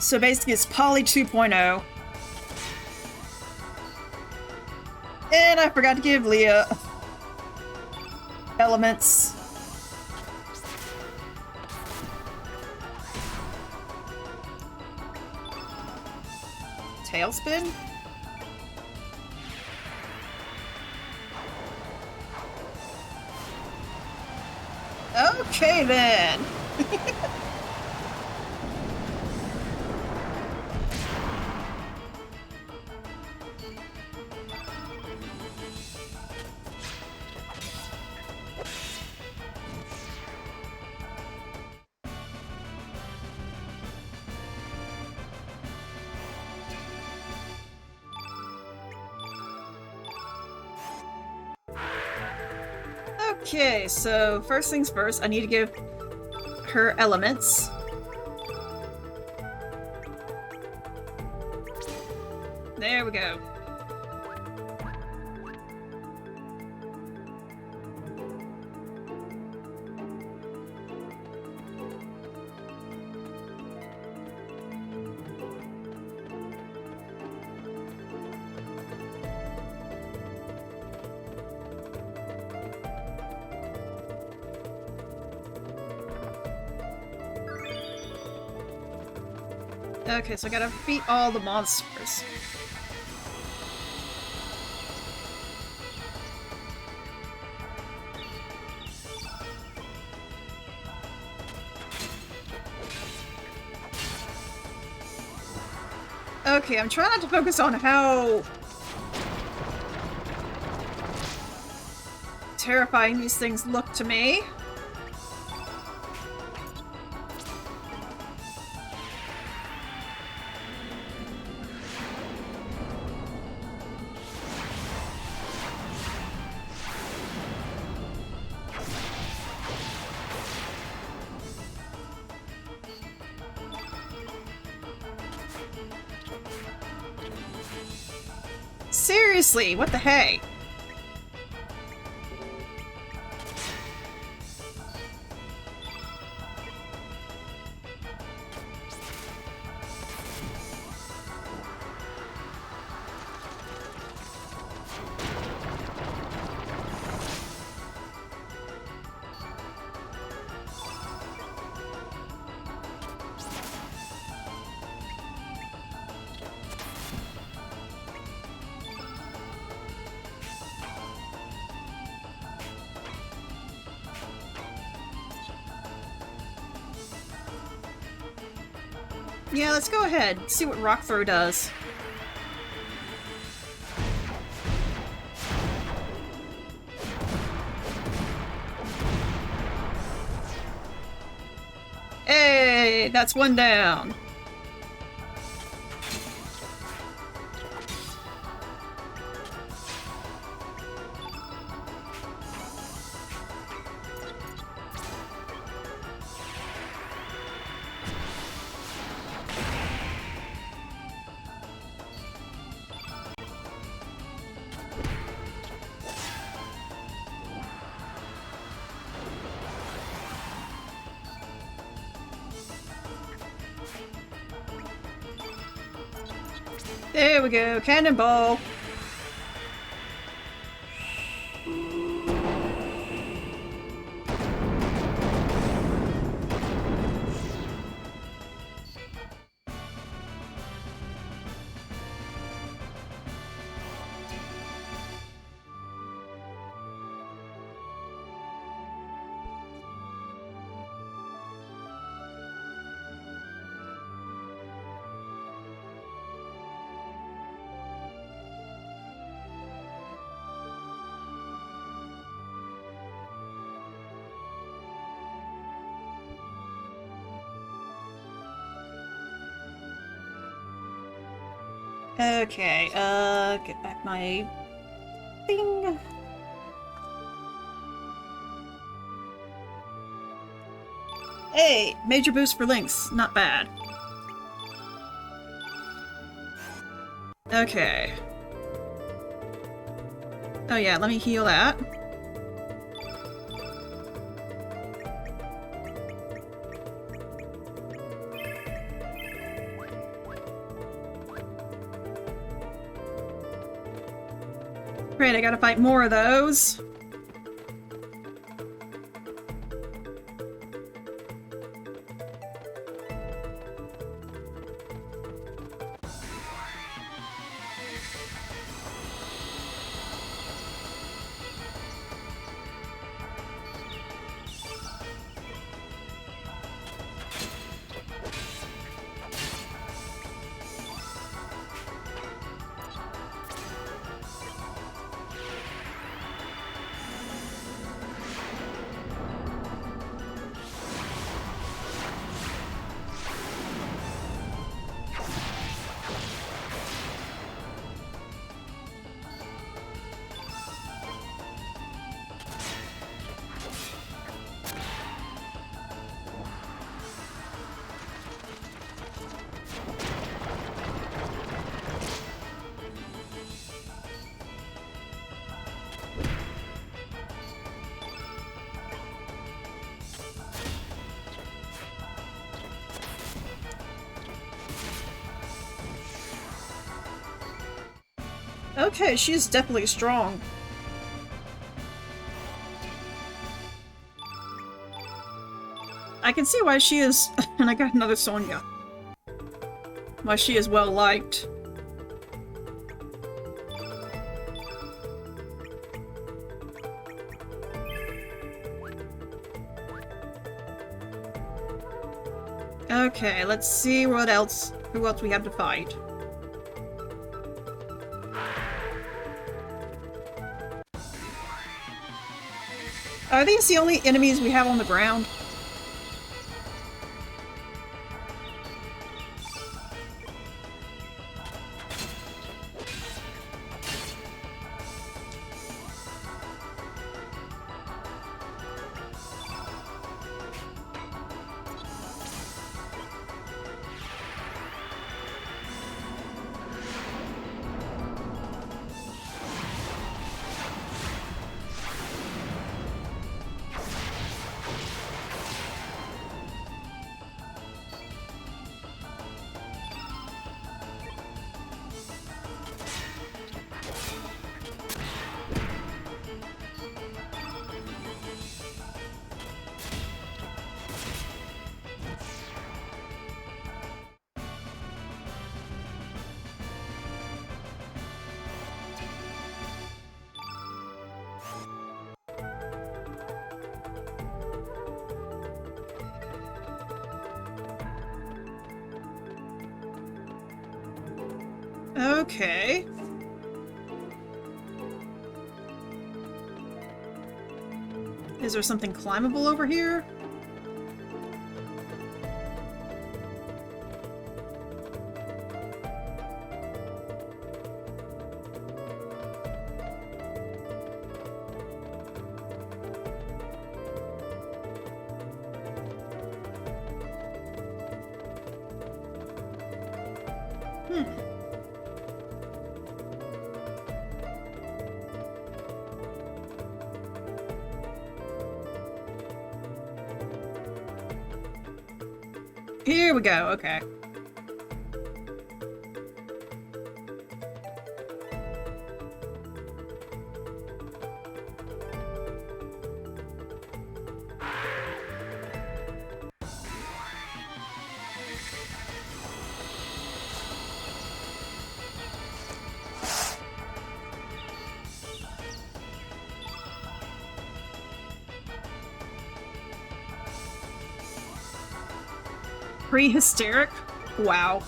A: So basically it's Poly 2.0. And I forgot to give Leah elements. Tailspin? Okay then. Okay, so first things first, I need to give her elements. There we go. Okay, so I gotta beat all the monsters. Okay, I'm trying not to focus on how terrifying these things look to me. Seriously, what the hey? Yeah, let's go ahead. See what Rock Throw does. Hey, that's one down. There we go, cannonball. Okay, get back my thing. Hey, major boost for Lynx. Not bad. Okay. Oh yeah, let me heal that. Great, I gotta fight more of those. Okay, she's definitely strong. I can see why she is... and I got another Sonya. Why she is well liked. Okay, let's see what else... who else we have to fight. Are these the only enemies we have on the ground? Okay. Is there something climbable over here? Here we go, okay. Prehistoric? Wow.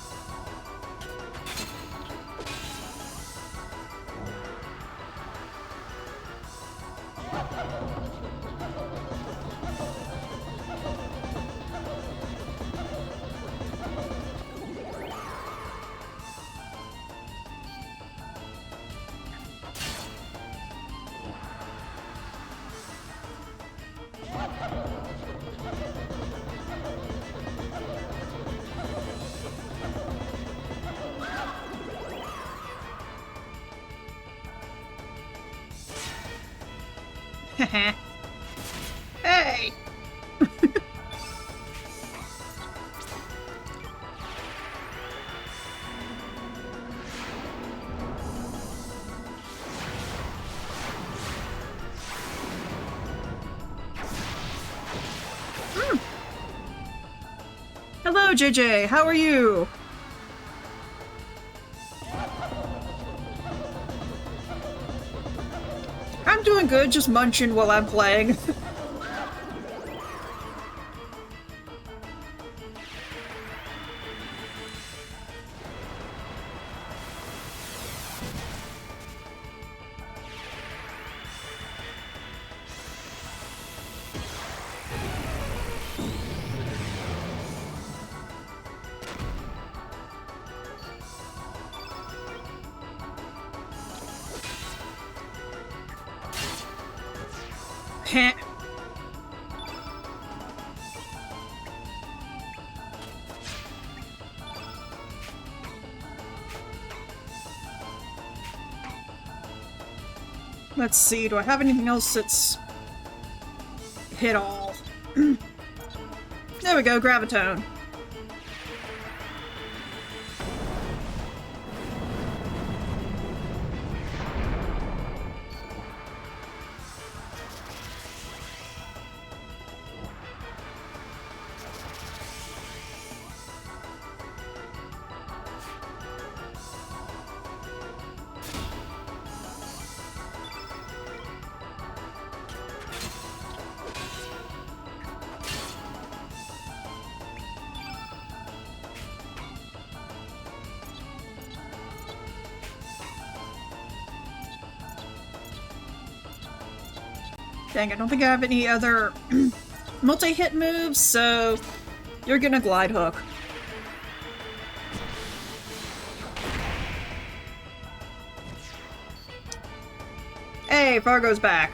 A: Hey! Hello, JJ. How are you? I'm doing good, just munching while I'm playing. Heh. Let's see, do I have anything else that's hit all? There we go, Gravitone. Dang, I don't think I have any other multi-hit moves, so you're gonna Glide Hook. Hey, Fargo's back.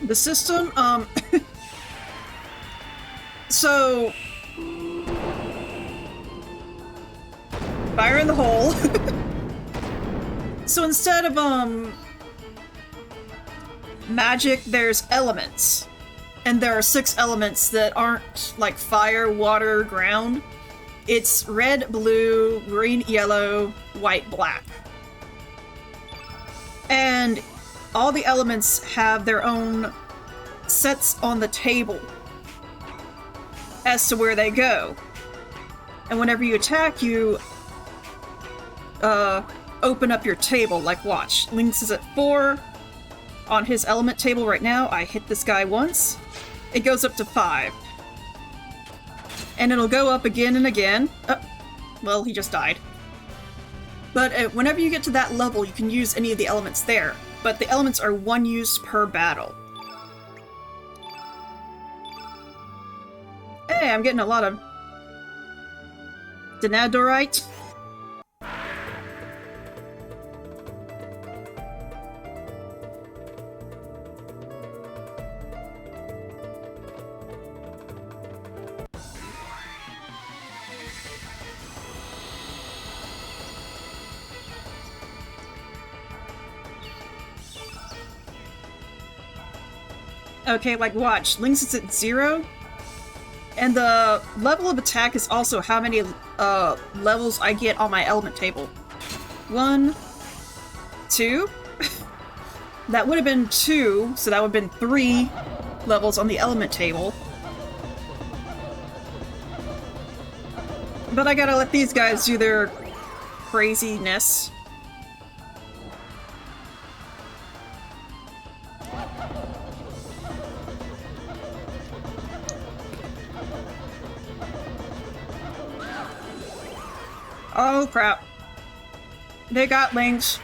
A: The system, so fire in the hole. So instead of magic, there's elements. And there are 6 elements that aren't like fire, water, ground. It's red, blue, green, yellow, white, black. And all the elements have their own sets on the table as to where they go. And whenever you attack, you open up your table. Like, watch. Lynx is at 4 on his element table right now. I hit this guy once. It goes up to 5. And it'll go up again and again. Well, he just died. But whenever you get to that level, you can use any of the elements there. But the elements are 1 use per battle. Hey, I'm getting a lot of Denadorite. Okay, like watch. Lynx is at 0. And the level of attack is also how many levels I get on my element table. 1, 2. That would have been 2, so that would have been 3 levels on the element table. But I gotta let these guys do their craziness. Oh crap. They got Lynx.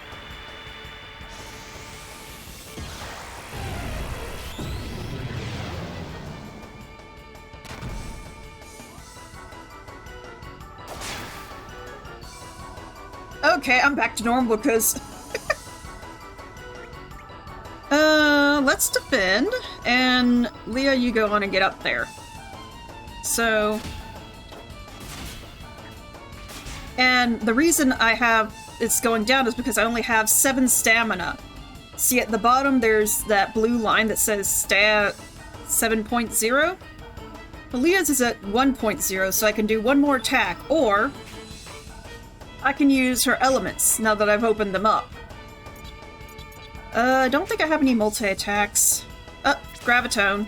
A: Okay, I'm back to normal because... let's defend, and Leah, you go on and get up there. So... And the reason I have it's going down is because I only have 7 stamina. See, at the bottom there's that blue line that says stat 7.0. Leah's is at 1.0, so I can do one more attack, or I can use her elements now that I've opened them up. I don't think I have any multi-attacks. Gravitone.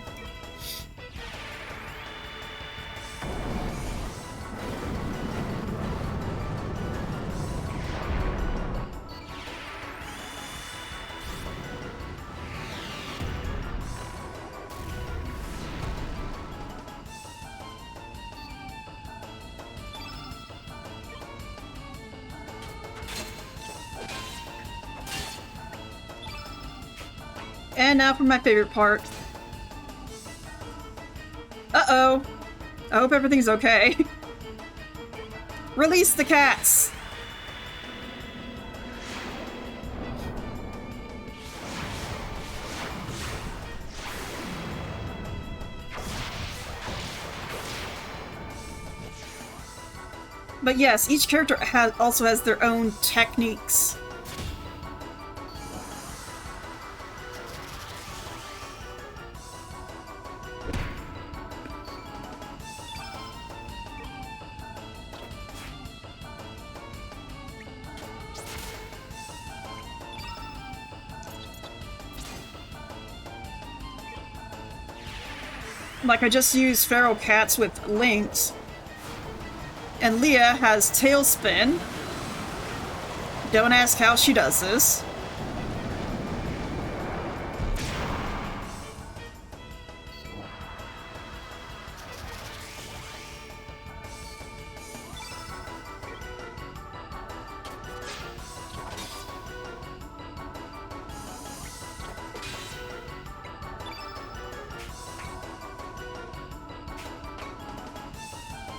A: And now for my favorite part. Uh-oh. I hope everything's okay. Release the cats! But yes, each character also has their own techniques. Like, I just used feral cats with Lynx. And Leah has Tailspin. Don't ask how she does this.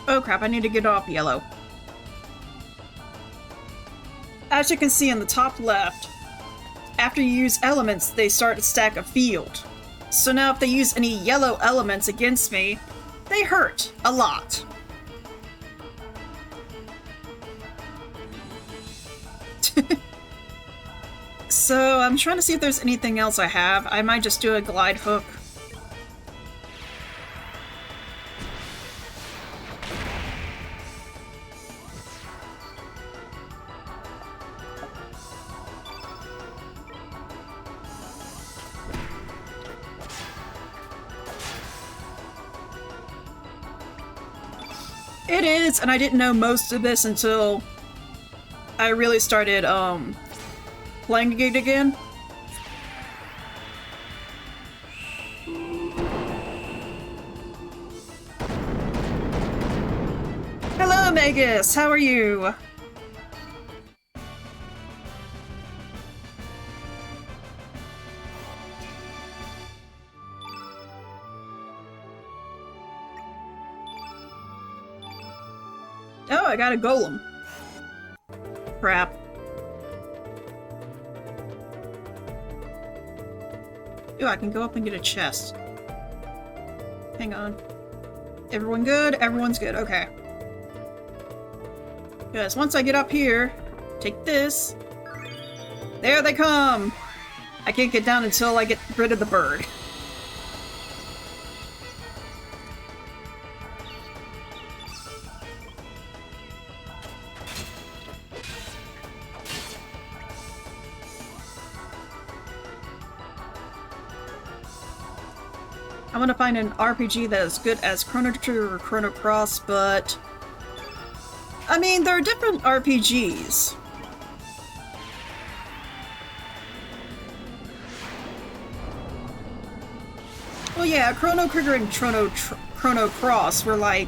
A: Oh crap, I need to get off yellow. As you can see in the top left, after you use elements, they start to stack a field. So now if they use any yellow elements against me, they hurt a lot. So I'm trying to see if there's anything else I have. I might just do a glide hook. It is, and I didn't know most of this until I really started, playing it again. Hello, Magus! How are you? Oh, I got a golem. Crap. Ooh, I can go up and get a chest. Hang on. Everyone good? Everyone's good. Okay. Because once I get up here, take this. There they come! I can't get down until I get rid of the bird. I want to find an RPG that is good as Chrono Trigger or Chrono Cross, but... I mean, there are different RPGs. Well, yeah, Chrono Trigger and Chrono Cross were like...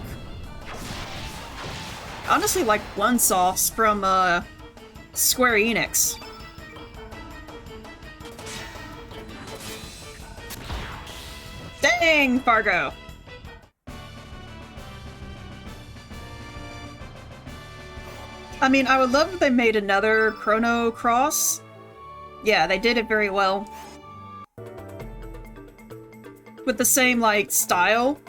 A: honestly, like one-offs from, Square Enix. Dang, Fargo! I mean, I would love if they made another Chrono Cross. Yeah, they did it very well. With the same, like, style.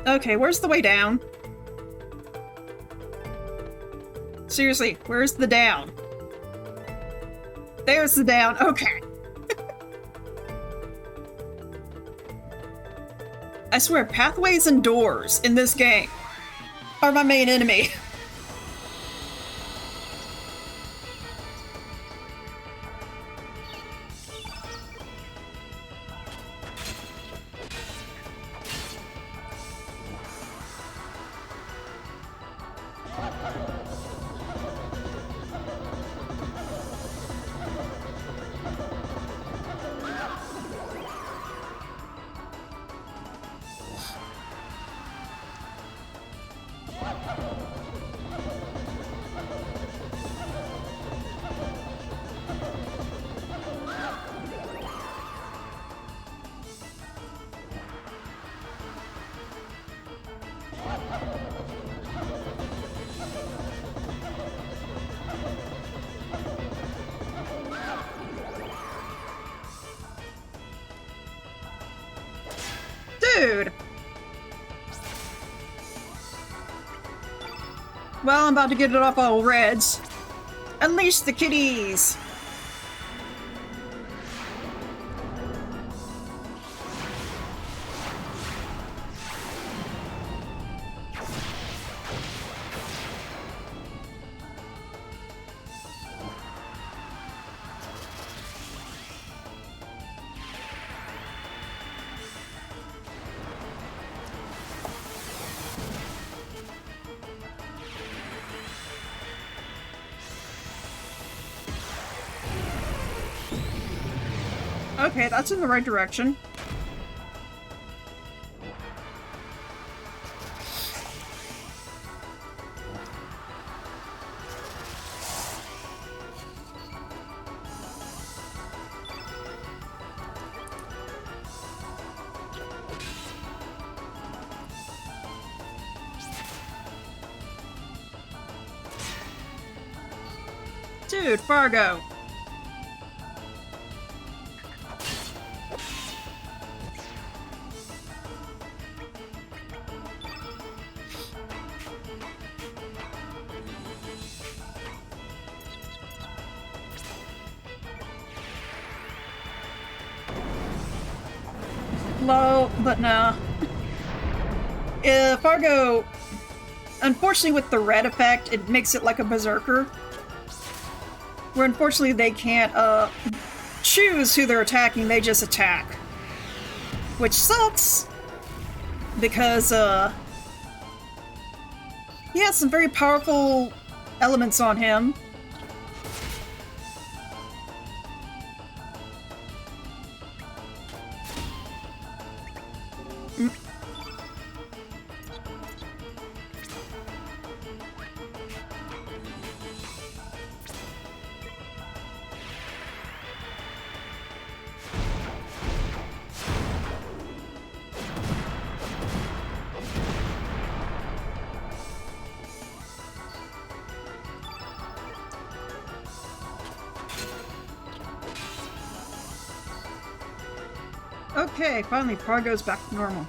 A: Okay, where's the way down? Seriously, where's the down? There's the down. Okay. I swear, pathways and doors in this game are my main enemy. Dude! Well, I'm about to get it off all reds. Unleash the kitties! Okay, that's in the right direction. Dude, Fargo! Low, but nah. Fargo, unfortunately with the red effect, it makes it like a berserker. Where unfortunately they can't, choose who they're attacking, they just attack. Which sucks! Because, he has some very powerful elements on him. Okay, finally, Fargo's back to normal.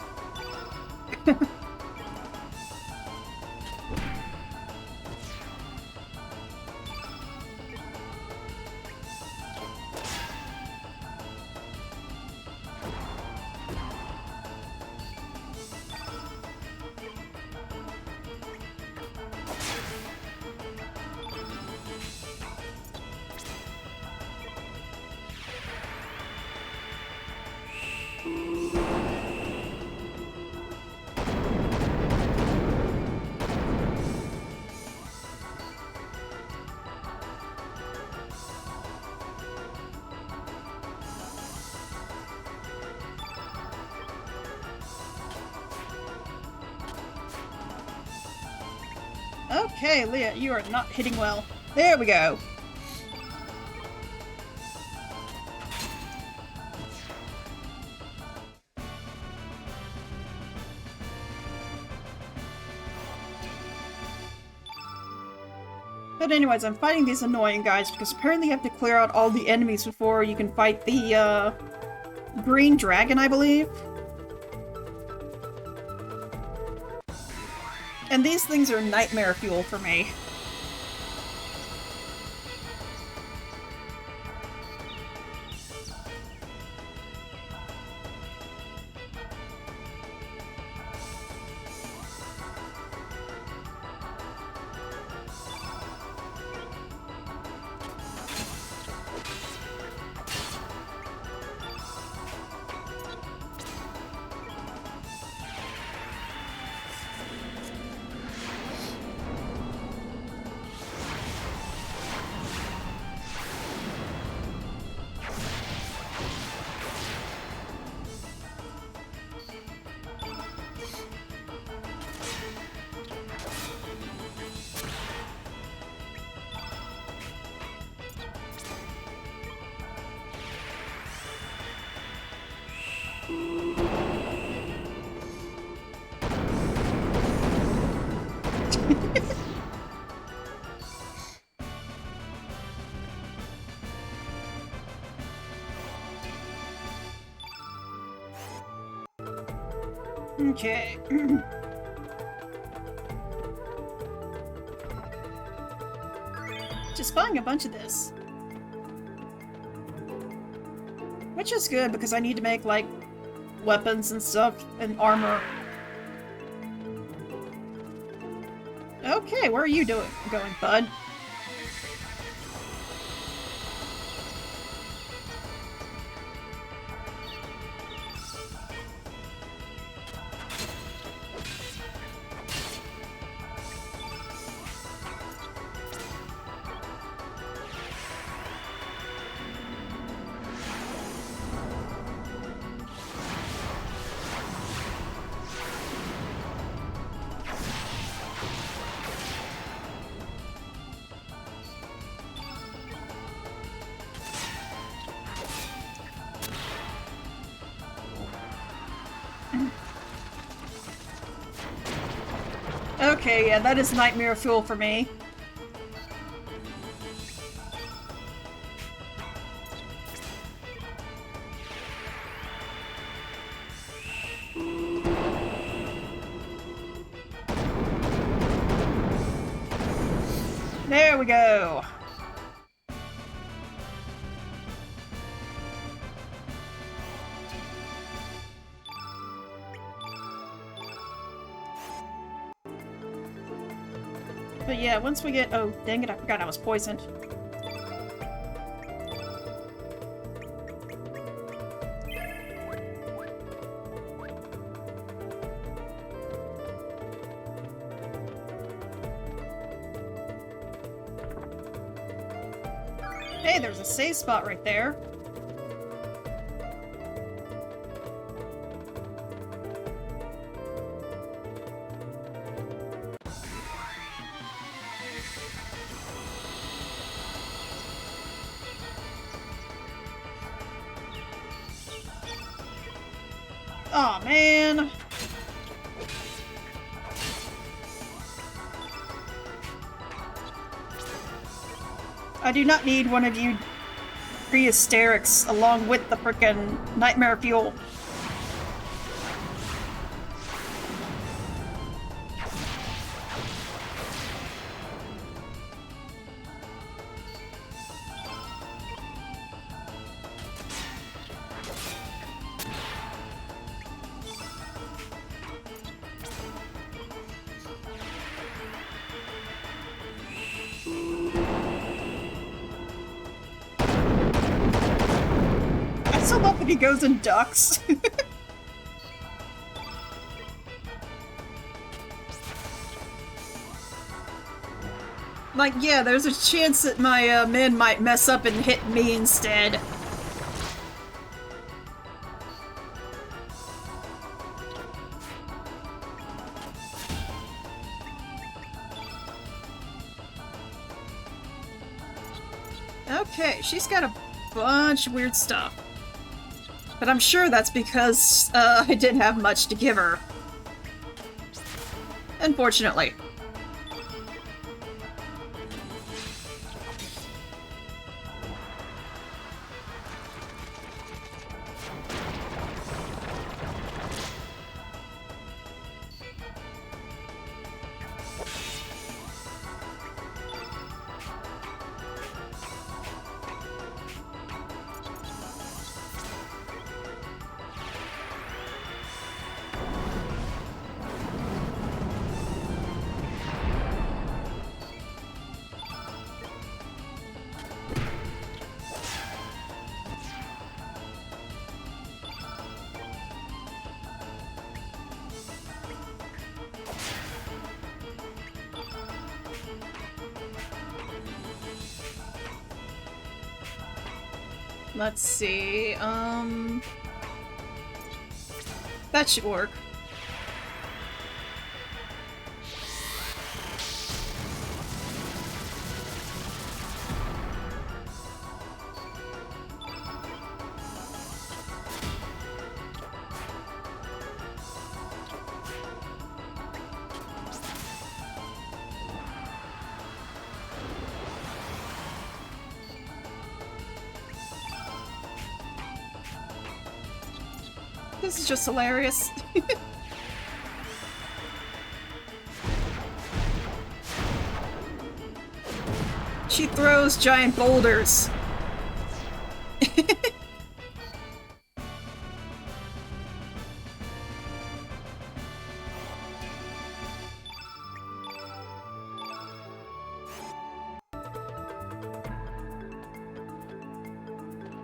A: Okay, Leah, you are not hitting well. There we go. But anyways, I'm fighting these annoying guys because apparently you have to clear out all the enemies before you can fight the, green dragon, I believe. And these things are nightmare fuel for me. Okay. Just buying a bunch of this. Which is good, because I need to make, like, weapons and stuff, and armor. Okay, where are you going, bud? Okay, yeah, that is nightmare fuel for me. There we go. But yeah, once we get— oh, dang it, I forgot I was poisoned. Hey, there's a save spot right there. Aw, man. I do not need one of you pre-hysterics along with the frickin' nightmare fuel. I still love that he goes and ducks. Like, yeah, there's a chance that my men might mess up and hit me instead. Okay, she's got a bunch of weird stuff. But I'm sure that's because I didn't have much to give her. Unfortunately. Let's see, that should work. This is just hilarious. She throws giant boulders.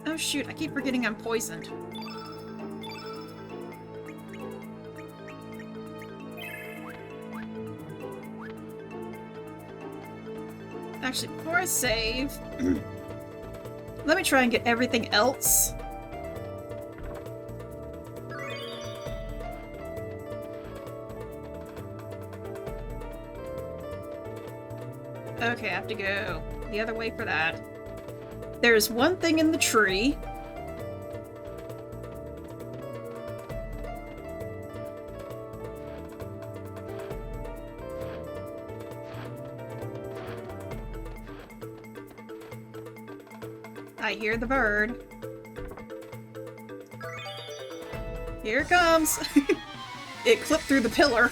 A: Oh shoot, I keep forgetting I'm poisoned. Actually, before I save, let me try and get everything else. Okay, I have to go the other way for that. There's one thing in the tree. I hear the bird. Here it comes! It clipped through the pillar.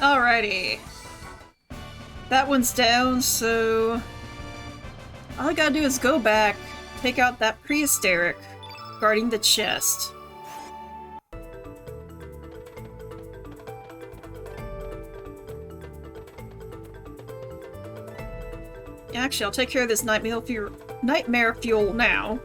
A: Alrighty. That one's down, so all I gotta do is go back, take out that prehistoric guarding the chest. Actually, I'll take care of this nightmare fuel now.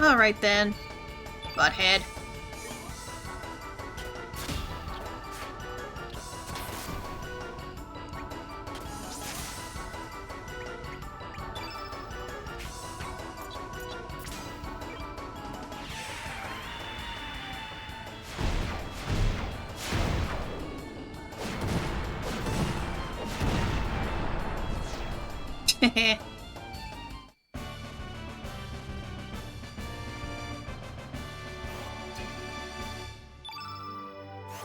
A: Alright then, butthead. Heh.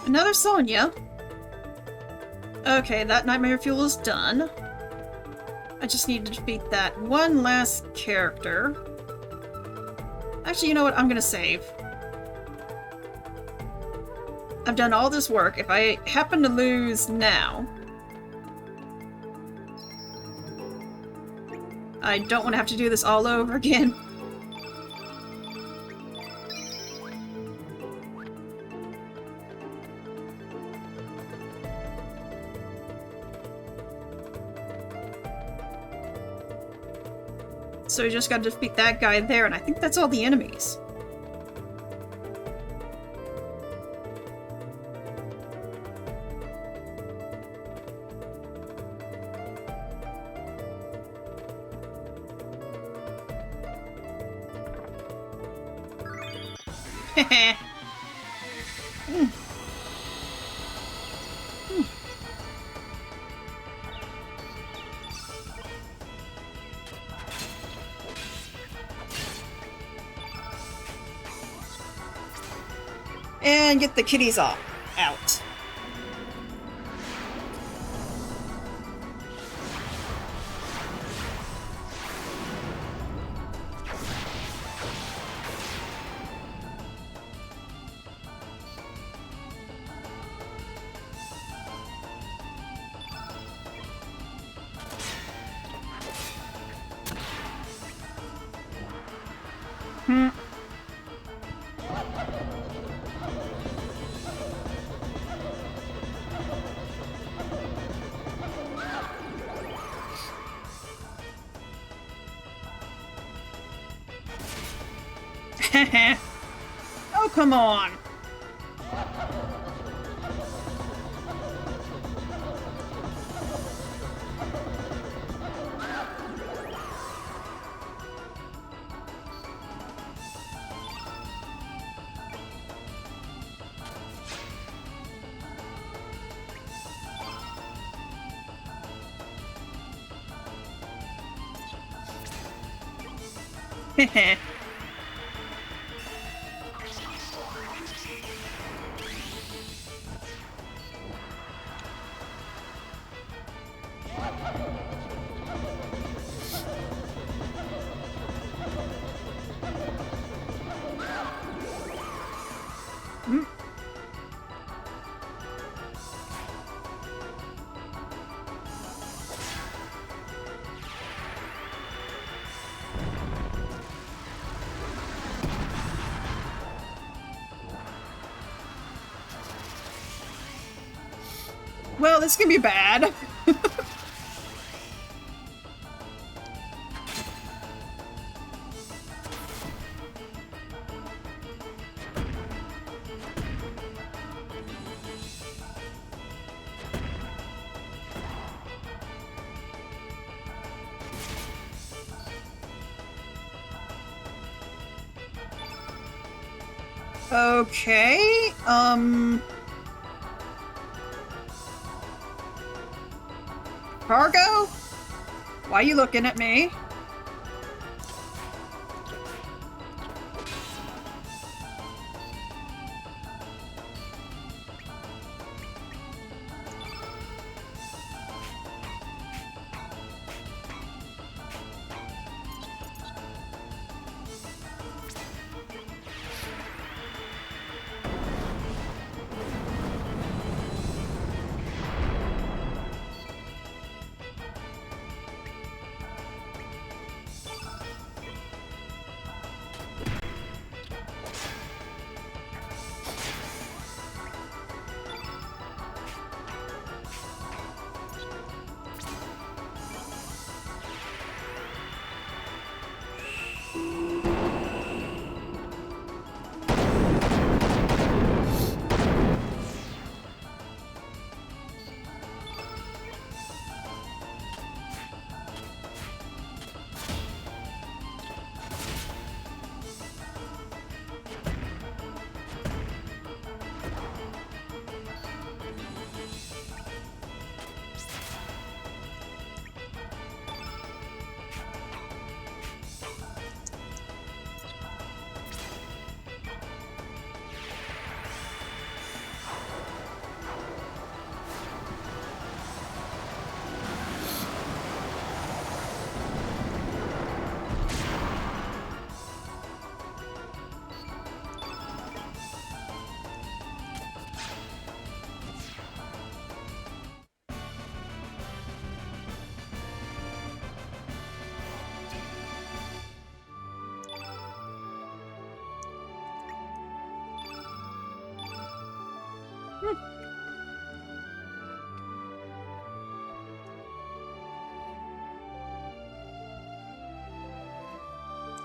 A: Another Sonya. Okay, that nightmare fuel is done. I just need to defeat that one last character. Actually, you know what? I'm gonna save. I've done all this work. If I happen to lose now, I don't want to have to do this all over again. So we just gotta defeat that guy there, and I think that's all the enemies. And get the kitties off. Out. Hmm. Oh, come on. Heh. Well, this can be bad. Okay, Cargo? Why are you looking at me?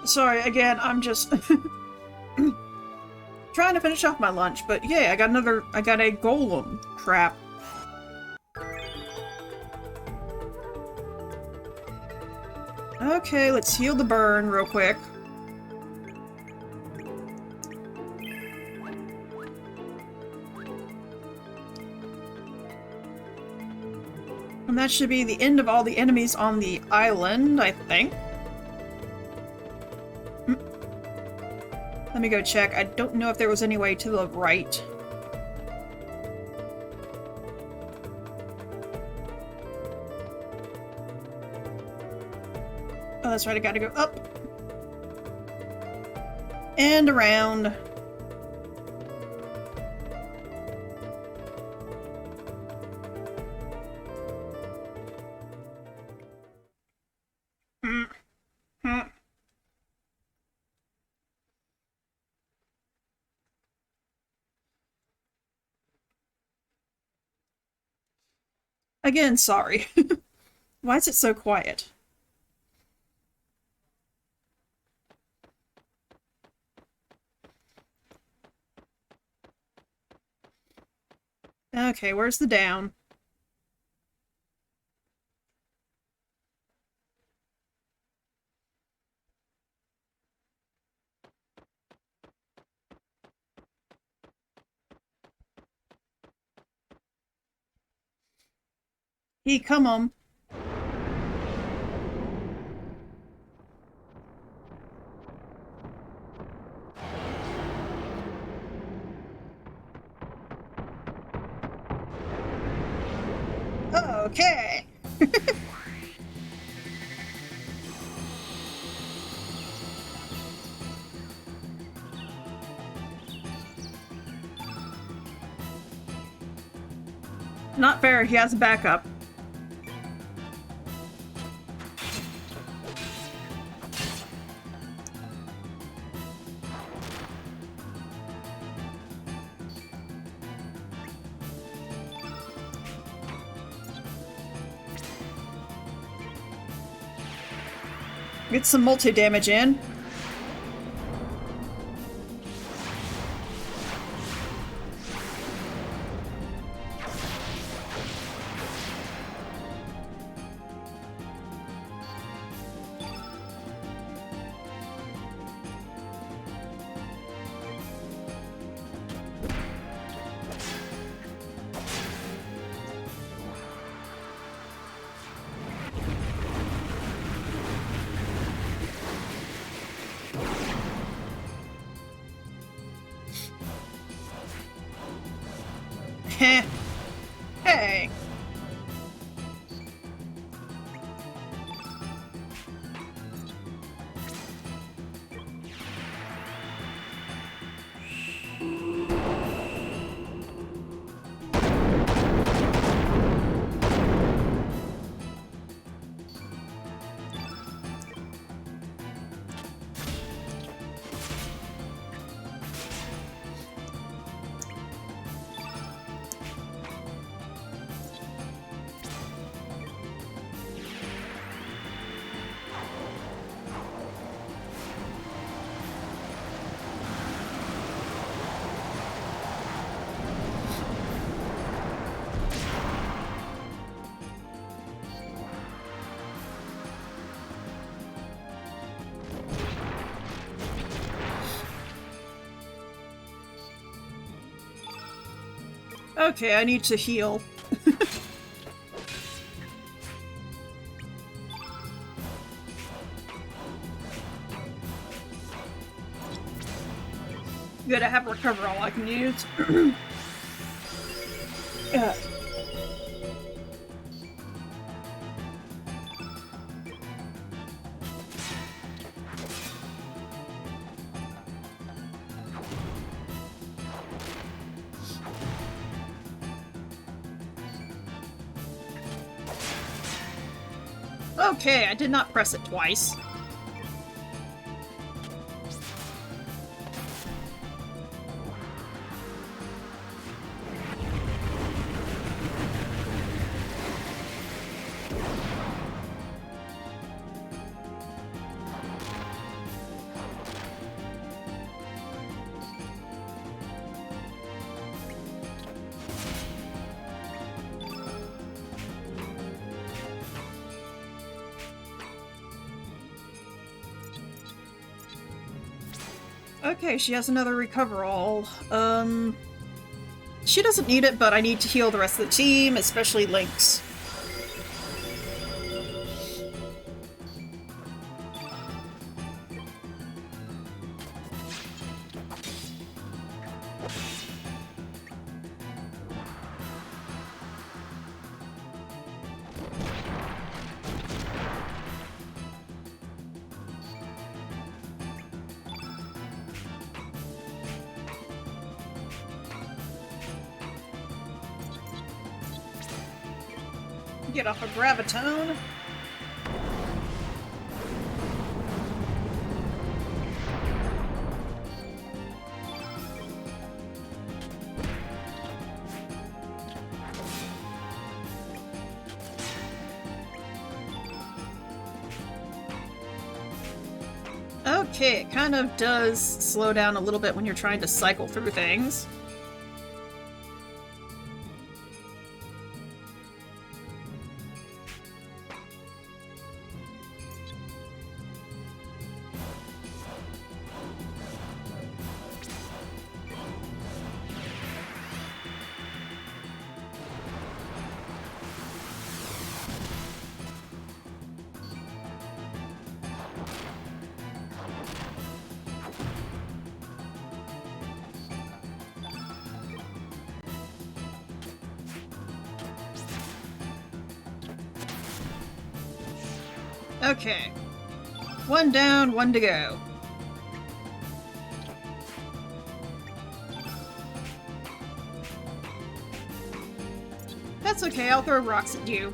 A: Sorry, again, I'm just trying to finish off my lunch, but yeah, I got a golem. Crap. Okay, let's heal the burn real quick. And that should be the end of all the enemies on the island, I think. Let me go check. I don't know if there was any way to the right. Oh, that's right, I gotta go up. And around. Again, sorry. Why is it so quiet? Okay, where's the down? He come on. Okay. Not fair, he has a backup. Get some multi-damage in. Heh. Hey. Okay, I need to heal. Good, I have recover all I can use. Okay, I did not press it twice. Okay, she has another recover all. She doesn't need it, but I need to heal the rest of the team, especially Lynx. Get off a gravitone. Okay, it kind of does slow down a little bit when you're trying to cycle through things. Okay. One down, one to go. That's okay, I'll throw rocks at you.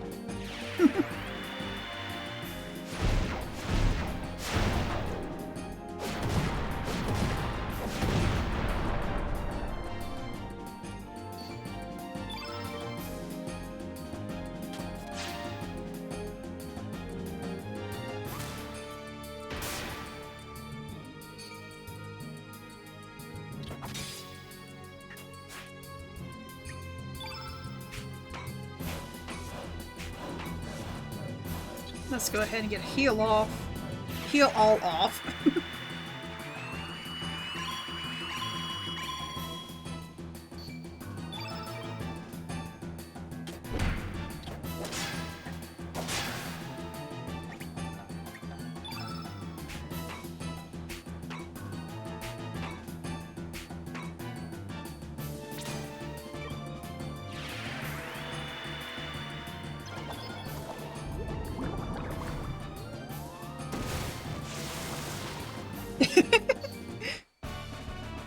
A: Let's go ahead and get a heal off. Heal all off.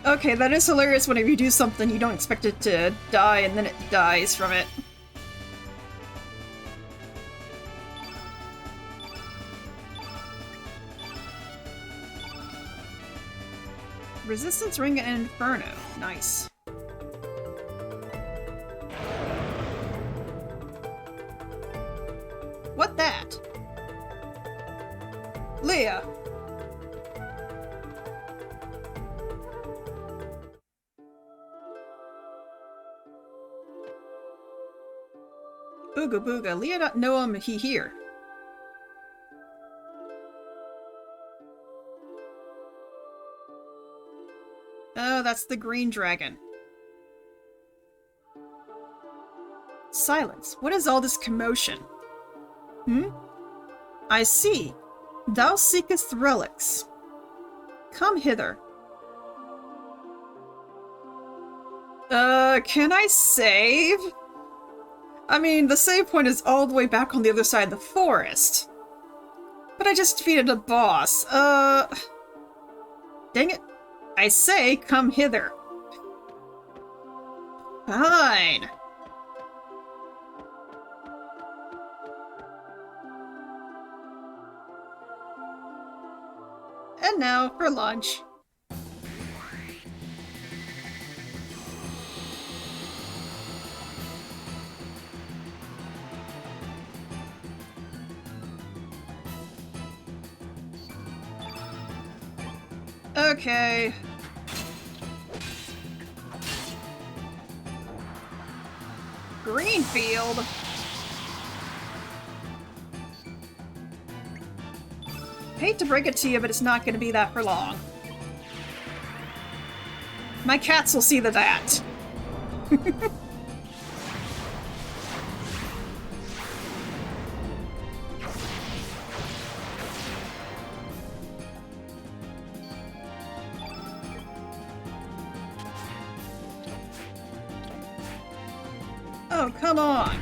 A: Okay, that is hilarious whenever you do something you don't expect it to die and then it dies from it. Resistance Ring and Inferno. Nice. What that? Leah! Booga booga, Leah not know he here. Oh, that's the green dragon. Silence. What is all this commotion? Hmm? I see. Thou seekest relics. Come hither. Can I save? I mean, the save point is all the way back on the other side of the forest. But I just defeated a boss. Dang it. I say, come hither. Fine. And now for lunch. Okay. Greenfield? Hate to break it to you, but it's not going to be that for long. My cats will see to that. Oh, come on!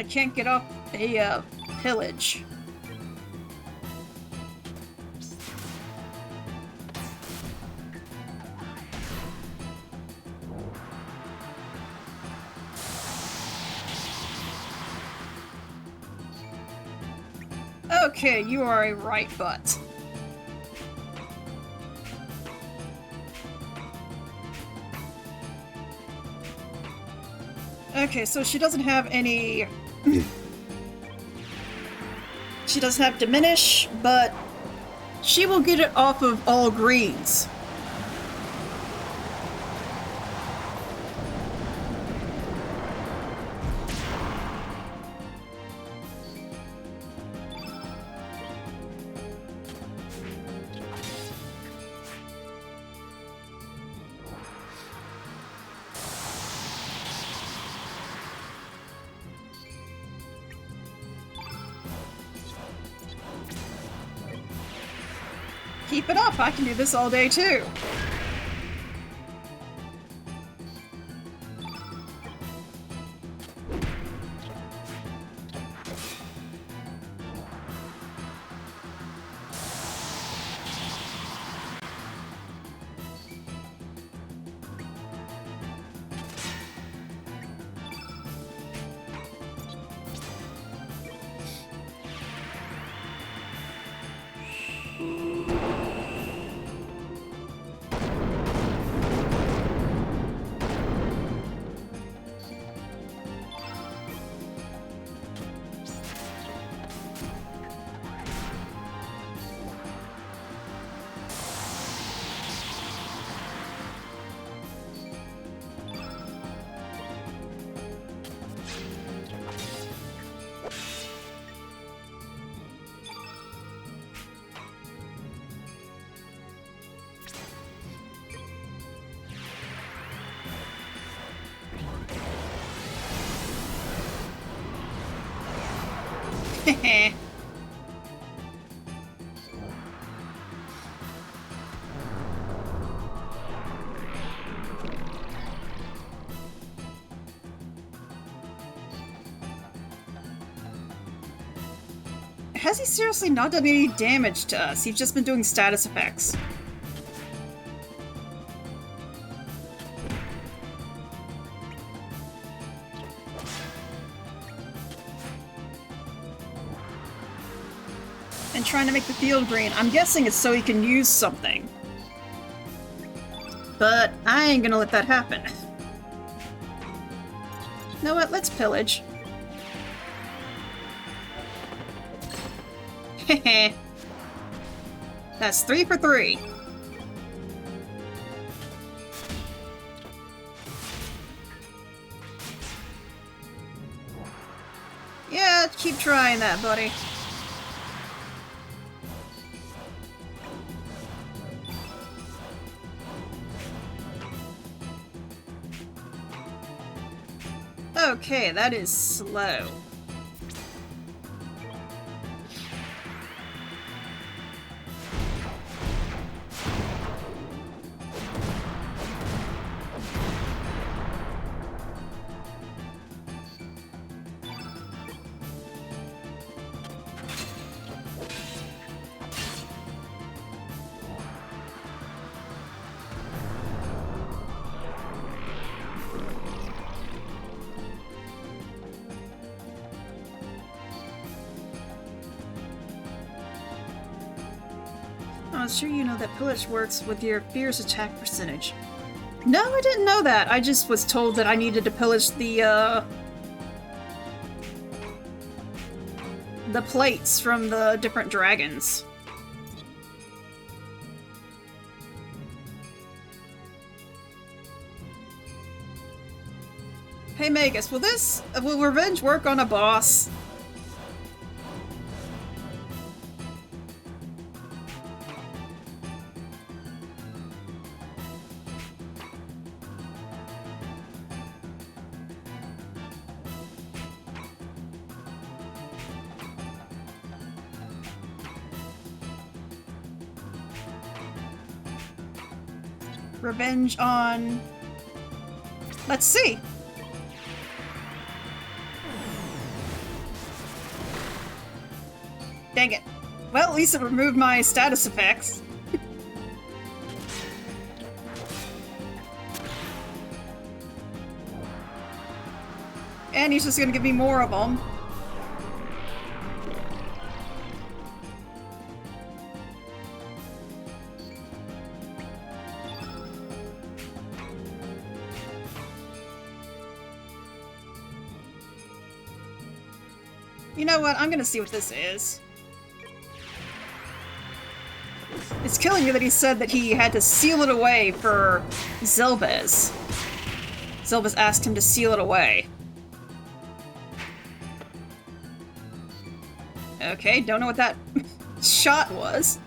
A: I can't get up a pillage. Okay, you are a right butt. Okay, so she doesn't have any... She doesn't have Diminish, but she will get it off of all greens. Keep it up, I can do this all day too. Heh. Has he seriously not done any damage to us? He's just been doing status effects. And trying to make the field green. I'm guessing it's so he can use something. But I ain't gonna let that happen. You know what? Let's pillage. Heh. That's 3 for 3. Yeah, keep trying that, buddy. Okay, that is slow. I'm sure you know that pillage works with your fierce attack percentage. No, I didn't know that. I just was told that I needed to pillage the plates from the different dragons. Hey Magus, will revenge work on a boss? Revenge on... Let's see. Dang it. Well, at least it removed my status effects. And he's just gonna give me more of them. You know what? I'm gonna see what this is. It's killing me that he said that he had to seal it away for Zelbez. Zelbez asked him to seal it away. Okay, don't know what that shot was.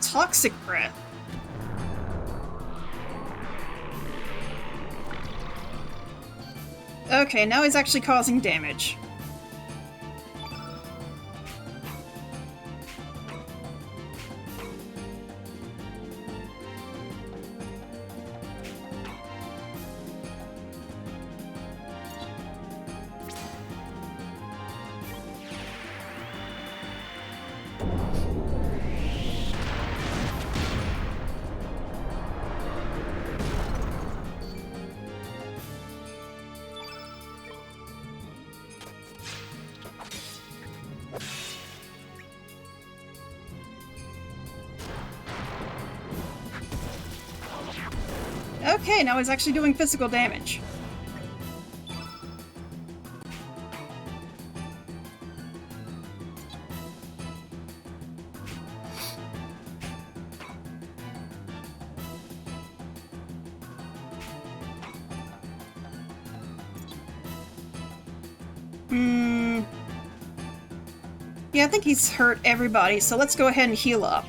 A: Toxic breath. Okay, now he's actually causing damage. Okay, now he's actually doing physical damage. Yeah, I think he's hurt everybody, so let's go ahead and heal up.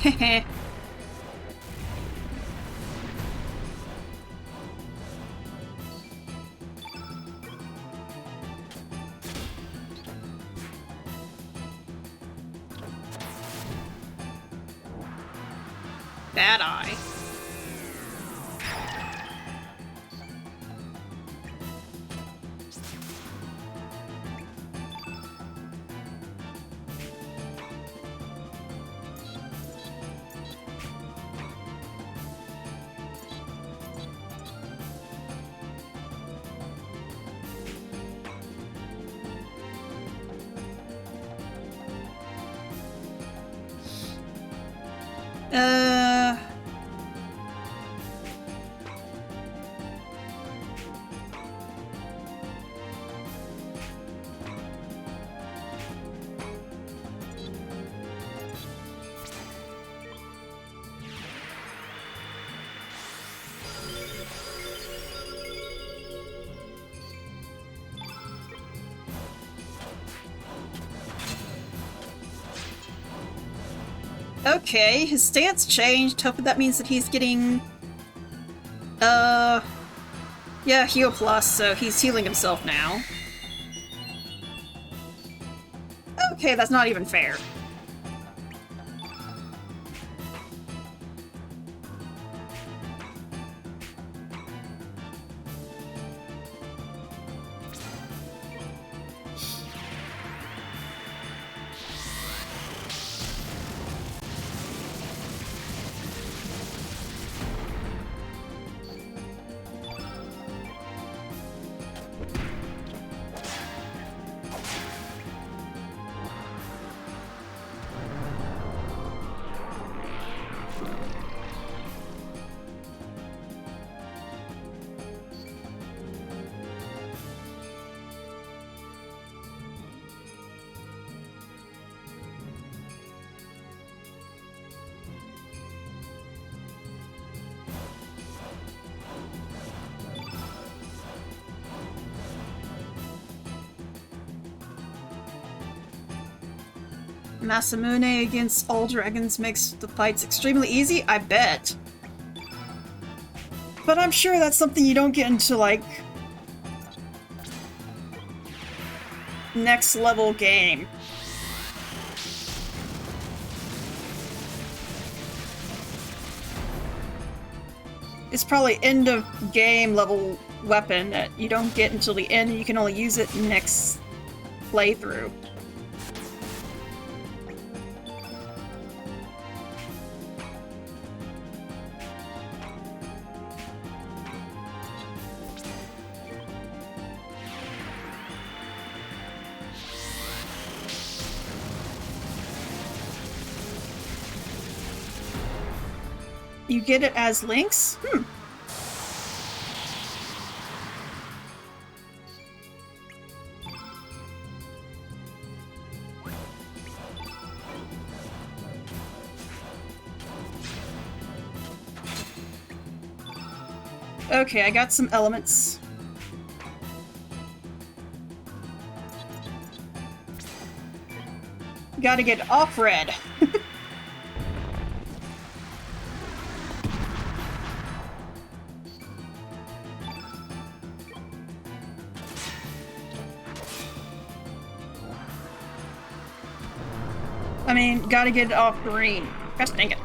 A: Heh. Bad eye. Okay, his stance changed. Hopefully that means that he's getting... yeah, heal plus, so he's healing himself now. Okay, that's not even fair. Masamune against all dragons makes the fights extremely easy? I bet. But I'm sure that's something you don't get into, like, next level game. It's probably end of game level weapon that you don't get until the end and you can only use it next playthrough. You get it as links? Okay, I got some elements. Gotta get off red. I mean, gotta get it off green. Gosh dang it.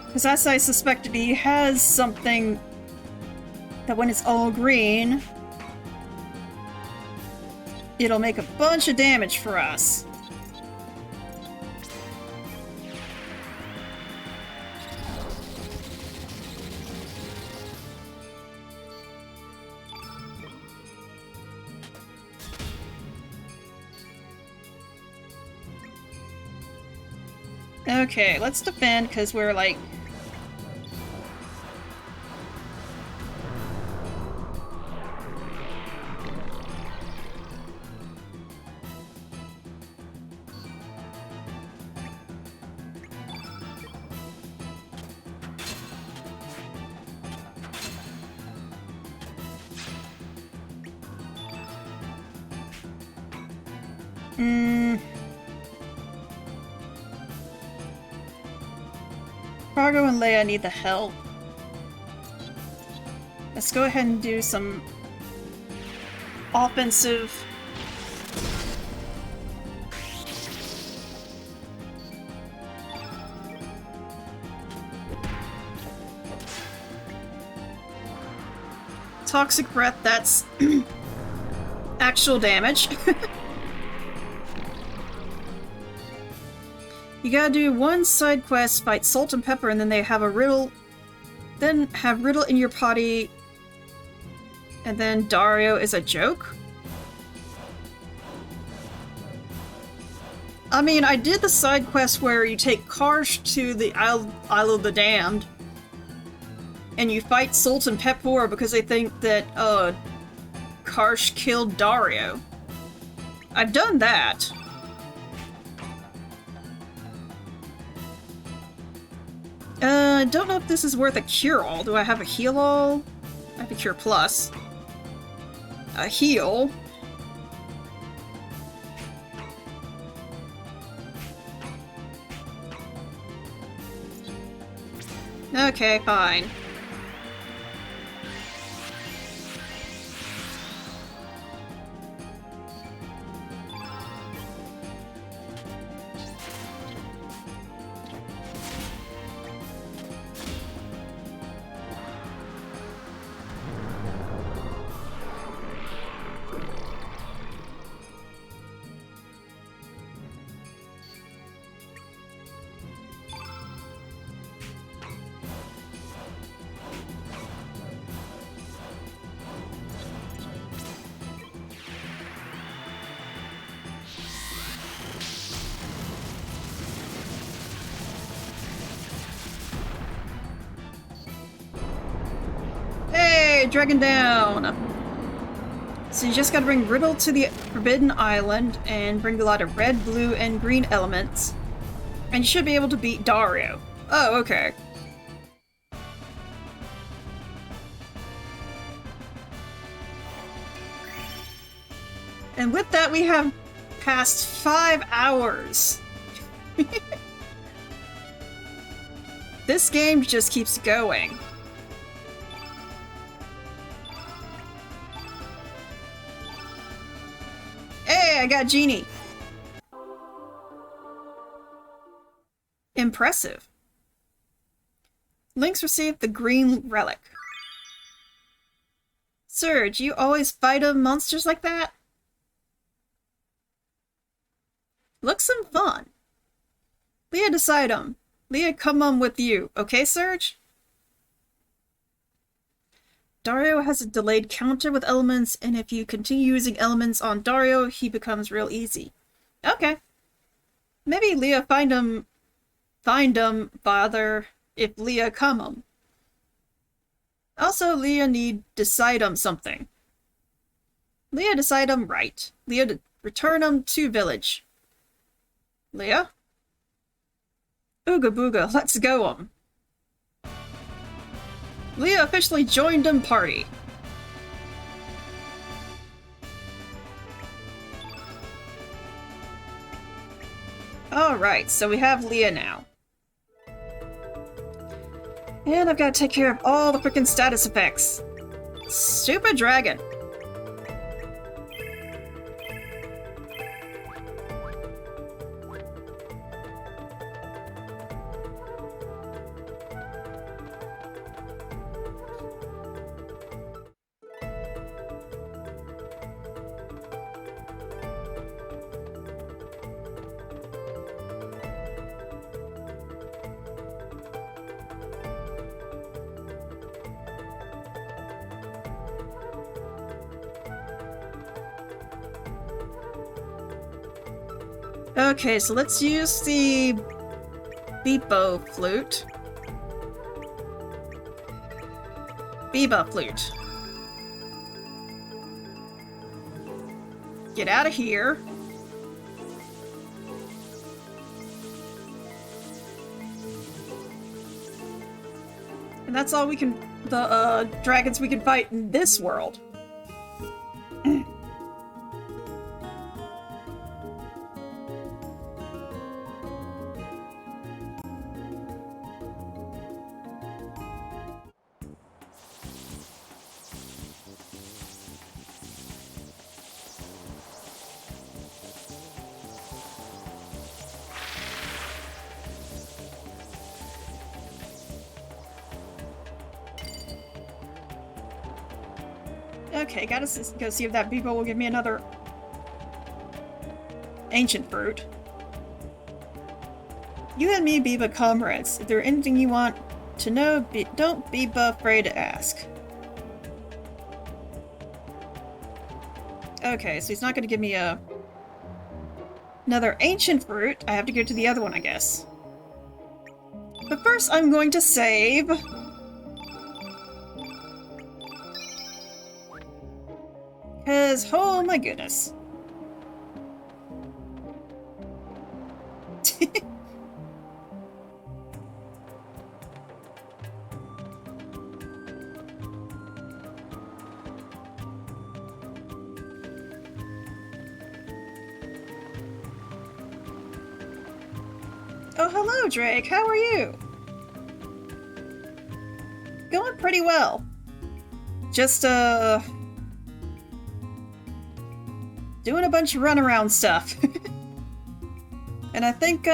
A: Because as I suspected, he has something that when it's all green, it'll make a bunch of damage for us. Okay, let's defend, because we're like... Fargo and Leia need the help. Let's go ahead and do some offensive. Toxic breath, that's actual damage. You gotta do one side quest, fight Salt and Pepper, and then they have a riddle. Then have riddle in your potty. And then Dario is a joke? I mean, I did the side quest where you take Karsh to the Isle of the Damned. And you fight Salt and Pepper because they think that, Karsh killed Dario. I've done that. I don't know if this is worth a cure-all. Do I have a heal-all? I have a cure plus. A heal. Okay, fine. Dragon down! So you just gotta bring Riddle to the Forbidden Island and bring a lot of red, blue, and green elements. And you should be able to beat Dario. Oh, okay. And with that, we have passed 5 hours. This game just keeps going. Hey, I got Genie. Impressive. Link's received the green relic. Surge, you always fight monsters like that? Looks some fun. Leah decide 'em. Leah come on with you, okay, Surge? Dario has a delayed counter with elements, and if you continue using elements on Dario, he becomes real easy. Okay. Maybe Leah find 'em, father, if Leah come 'em. Also, Leah need decide 'em something. Leah decide 'em right. Leah return 'em to village. Leah? Ooga booga, let's go 'em. Leah officially joined 'em party. Alright, so we have Leah now. And I've got to take care of all the freaking status effects. Stupid dragon. Okay, so let's use the Beepo flute. Biba flute. Get out of here. And that's all we can, the dragons we can fight in this world. Okay, gotta go see if that Beepo will give me another ancient fruit. You and me, Biba, comrades. If there's anything you want to know, don't be afraid to ask. Okay, so he's not gonna give me another ancient fruit. I have to go to the other one, I guess. But first, I'm going to save. Because, oh my goodness. Oh, hello, Drake. How are you? Going pretty well. Just, doing a bunch of runaround stuff. And I think,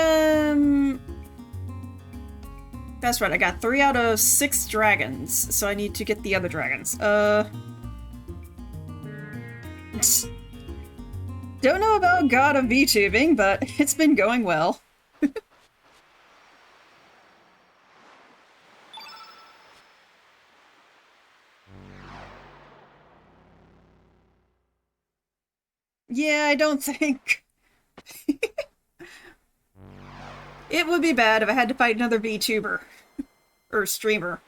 A: that's right, I got 3 out of 6 dragons, so I need to get the other dragons. Don't know about God of VTubing, but it's been going well. Yeah, I don't think... It would be bad if I had to fight another VTuber. Or streamer.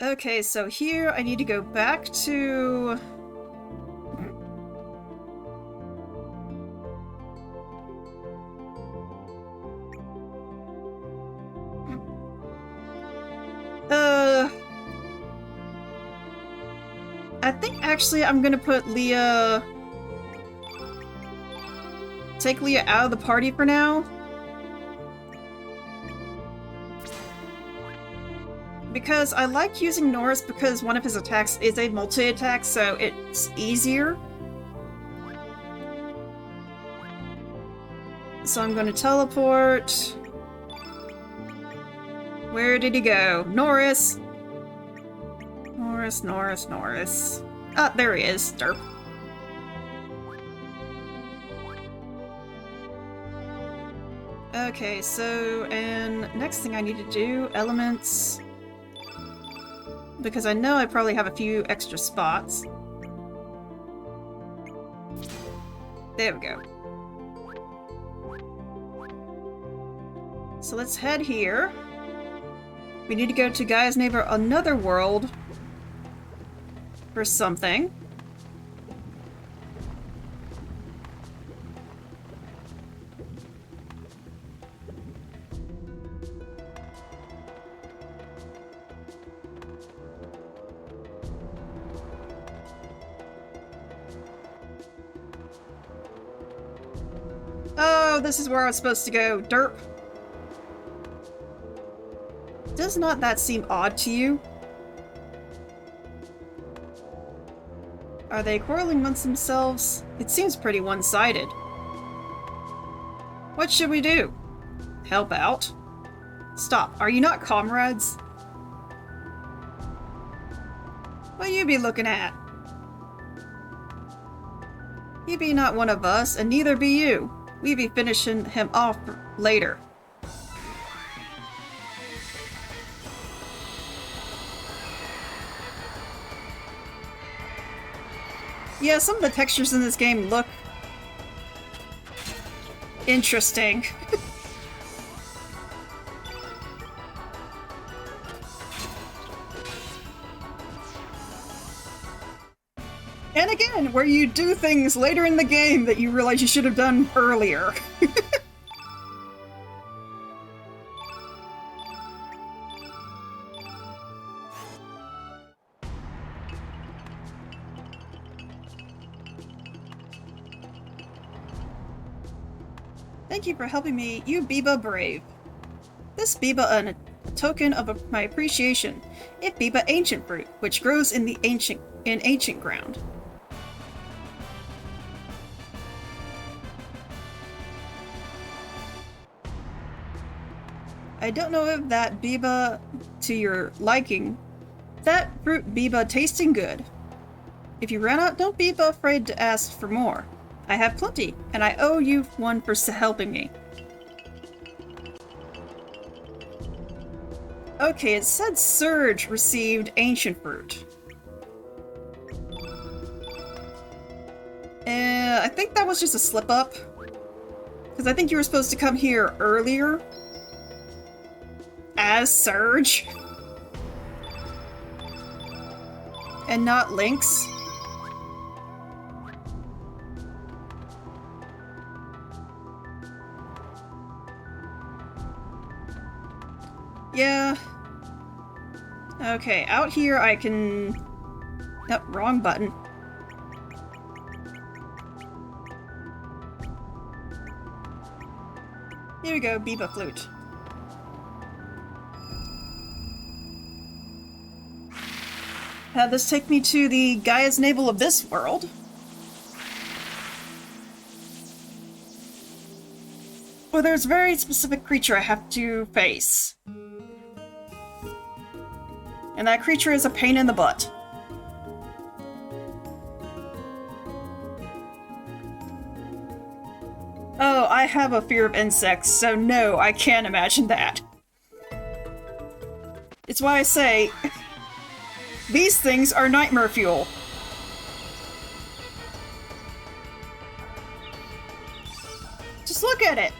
A: Okay, so here I need to go back to... I think actually I'm gonna put Leah... Take Leah out of the party for now. Because I like using Norris because one of his attacks is a multi-attack, so it's easier. So I'm going to teleport. Where did he go? Norris! Norris, Norris, Norris. Ah, there he is. Derp. Okay, so, and next thing I need to do, elements. Because I know I probably have a few extra spots. There we go. So let's head here. We need to go to Gaia's Neighbor, another world. For something. Oh, this is where I was supposed to go. Derp. Does not that seem odd to you? Are they quarreling amongst themselves? It seems pretty one-sided. What should we do? Help out? Stop. Are you not comrades? What you be looking at? You be not one of us, and neither be you. We be finishing him off later. Yeah, some of the textures in this game look interesting. And again, where you do things later in the game that you realize you should have done earlier. Thank you for helping me, you Biba Brave. This Biba a token of my appreciation. It Biba Ancient Fruit, which grows in the ancient ground. I don't know if that Biba to your liking. That fruit Biba tasting good. If you run out, don't be afraid to ask for more. I have plenty, and I owe you one for helping me. Okay, it said Surge received Ancient Fruit. I think that was just a slip-up. Because I think you were supposed to come here earlier. As Surge. And not Lynx. Yeah. Okay, out here I can... Nope, wrong button. Here we go, Biba Flute. Have this take me to the Gaia's Navel of this world. Well, there's a very specific creature I have to face. And that creature is a pain in the butt. Oh, I have a fear of insects, so no, I can't imagine that. It's why I say, these things are nightmare fuel. Just look at it.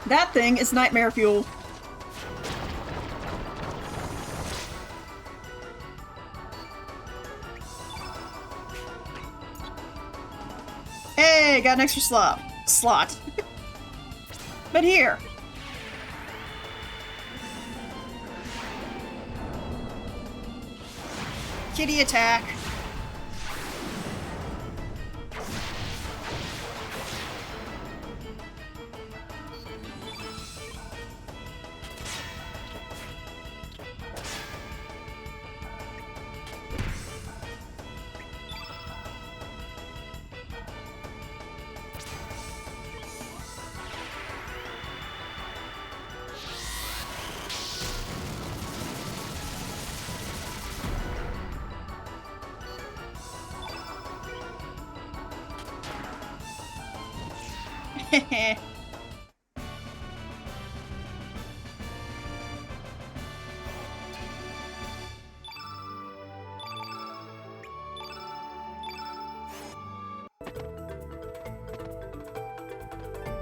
A: That thing is nightmare fuel. Hey, got an extra slot. But here. Kitty attack.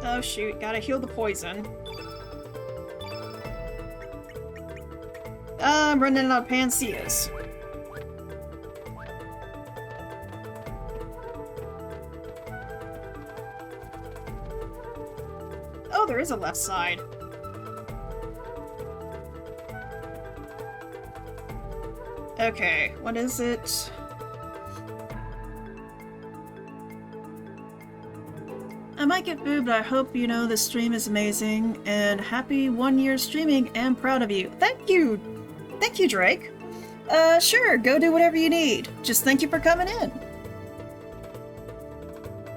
A: Oh shoot, gotta heal the poison. I'm running out of Panseas. Oh, there is a left side. Okay, what is it? I might get food, but I hope you know the stream is amazing, and happy 1 year streaming, and proud of you. Thank you! Thank you, Drake. Sure, go do whatever you need. Just thank you for coming in.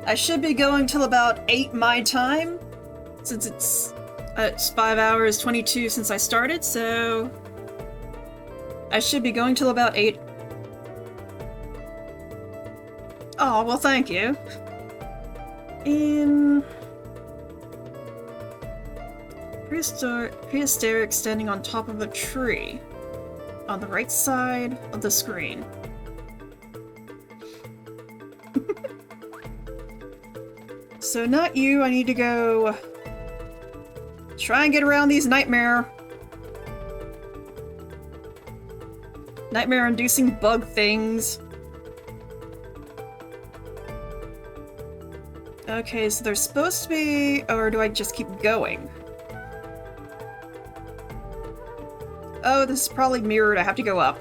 A: I should be going till about 8 my time, since it's 5 hours 22 since I started, so I should be going till about 8. Oh, well thank you. In prehistoric standing on top of a tree on the right side of the screen. So not you, I need to go try and get around these nightmare-inducing bug things. Okay, so there's supposed to be... or do I just keep going? Oh, this is probably mirrored. I have to go up.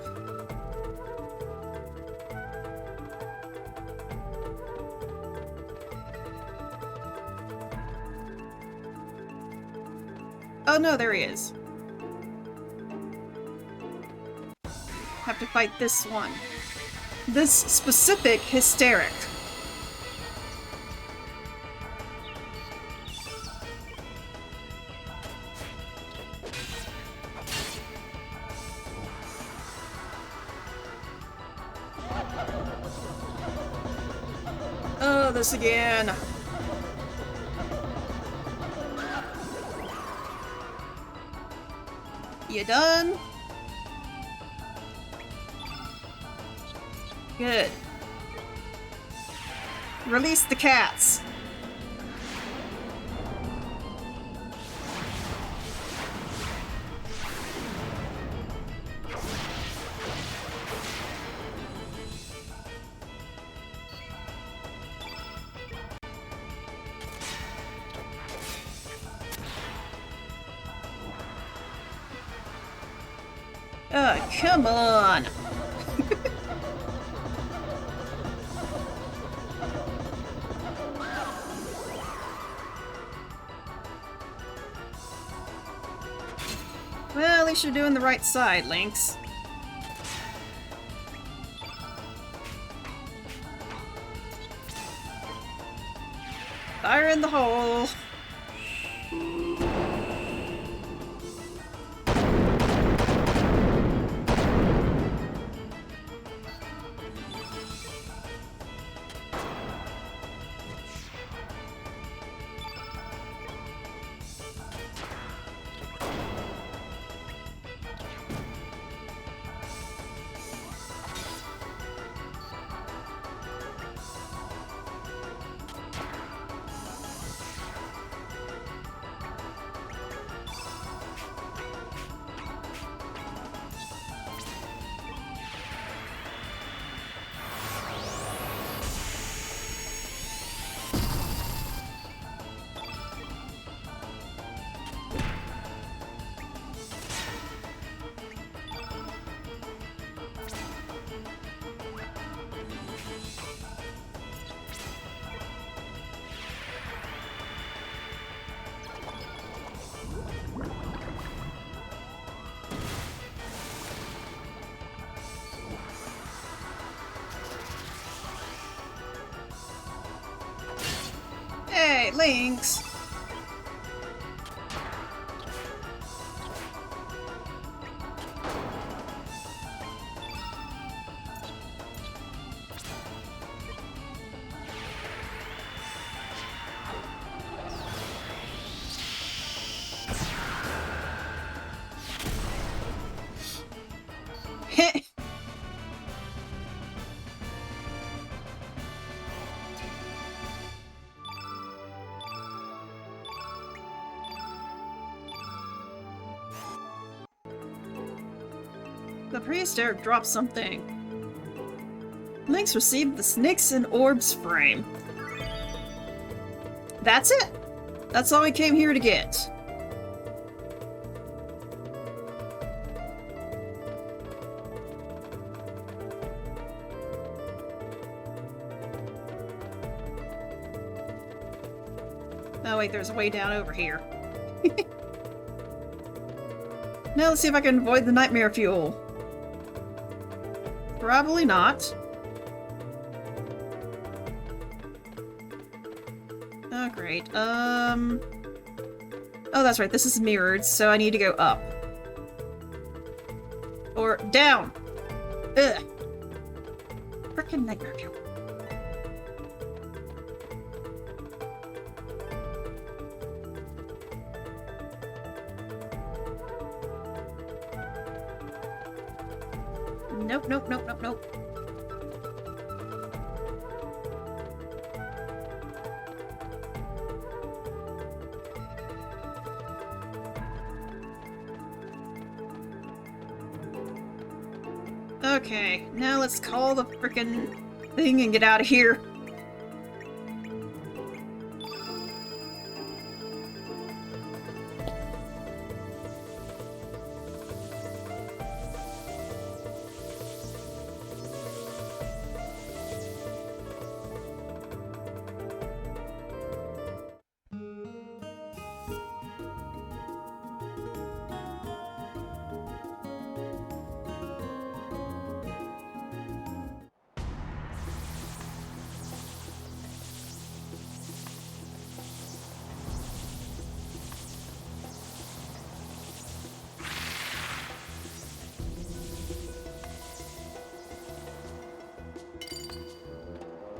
A: Oh no, there he is. Have to fight this one. This specific hysteric. Oh, this again. You done? Good. Release the cats. Oh, come on! Well, at least you're doing the right side, Lynx. Fire in the hole! wings. The priest Eric dropped something. Lynx received the Snakes and Orbs frame. That's it! That's all we came here to get. Oh wait, there's a way down over here. Now let's see if I can avoid the nightmare fuel. Probably not. Oh, great. Oh, that's right. This is mirrored, so I need to go up. Or down! Ugh. Frickin' nightmare fuel. Nope, nope, nope, nope, nope. Okay, now let's call the frickin' thing and get out of here.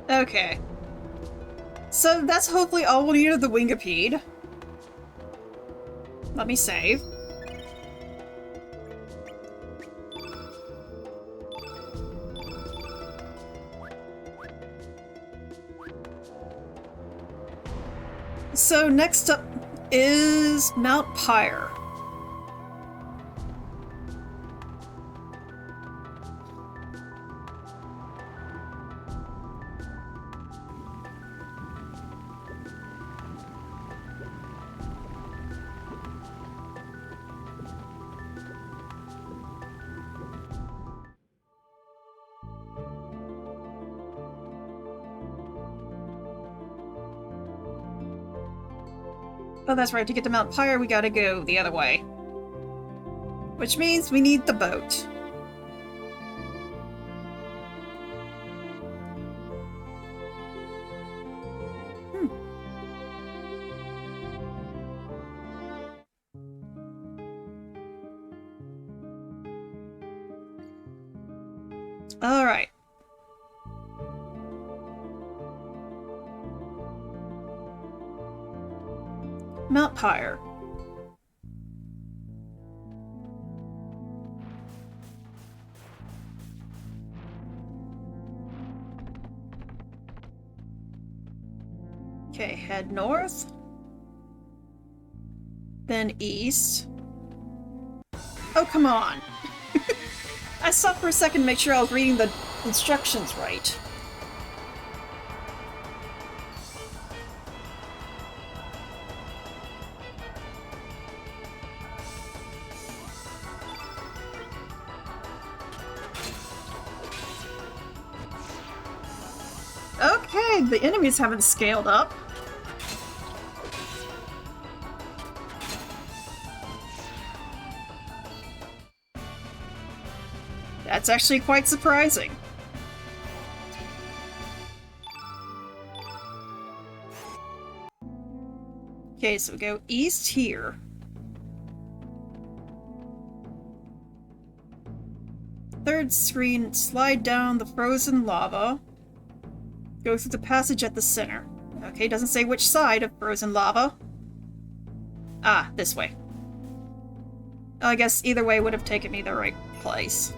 A: Okay. So that's hopefully all we'll need of the Wingipede. Let me save. So next up is Mount Pyre. Oh, that's right. To get to Mount Pyre, we gotta go the other way. Which means we need the boat. Hmm. All right. Mount Pyre. Okay, head north. Then east. Oh, come on. I stopped for a second to make sure I was reading the instructions right. Okay, the enemies haven't scaled up. That's actually quite surprising. Okay, so we go east here. Third screen, slide down the frozen lava. Go through the passage at the center. Okay, doesn't say which side of frozen lava. Ah, this way. I guess either way would have taken me the right place.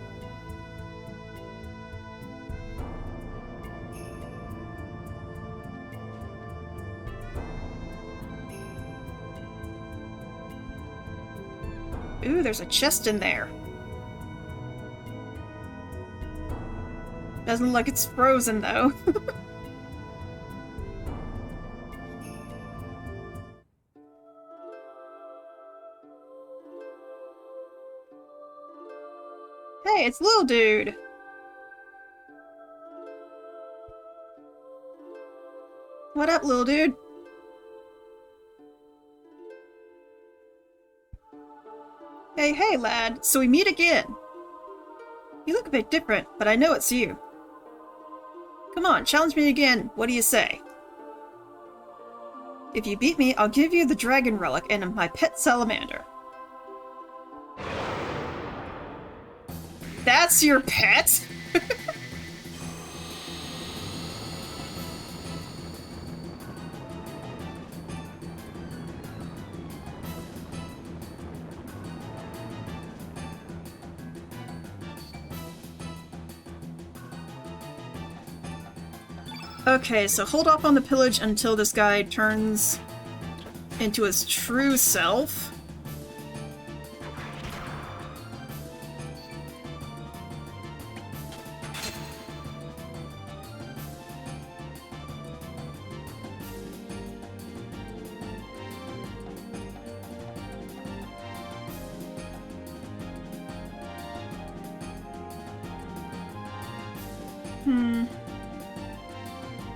A: Ooh, there's a chest in there. Doesn't look like it's frozen, though. Hey, it's Lil Dude! What up, Lil Dude? Hey, lad. So we meet again. You look a bit different, but I know it's you. Come on, challenge me again. What do you say? If you beat me, I'll give you the dragon relic and my pet salamander. That's your pet? Okay, so hold off on the pillage until this guy turns into his true self.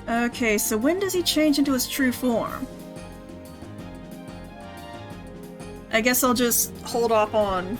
A: Okay, so when does he change into his true form? I guess I'll just hold off on...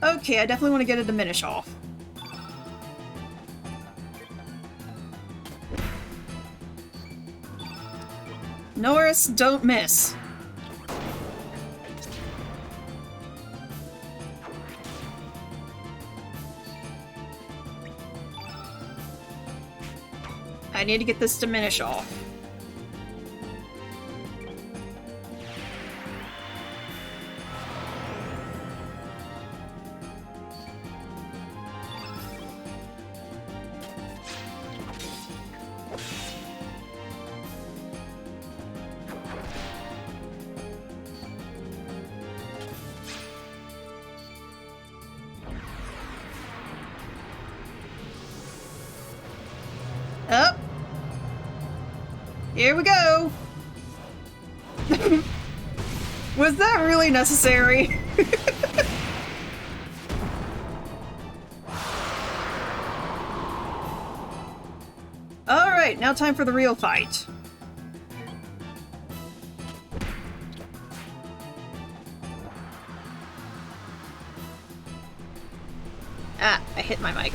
A: Okay, I definitely want to get a diminish off. Norris, don't miss. I need to get this diminish off. Up. Here we go. Was that really necessary? Alright, now time for the real fight. Ah, I hit my mic.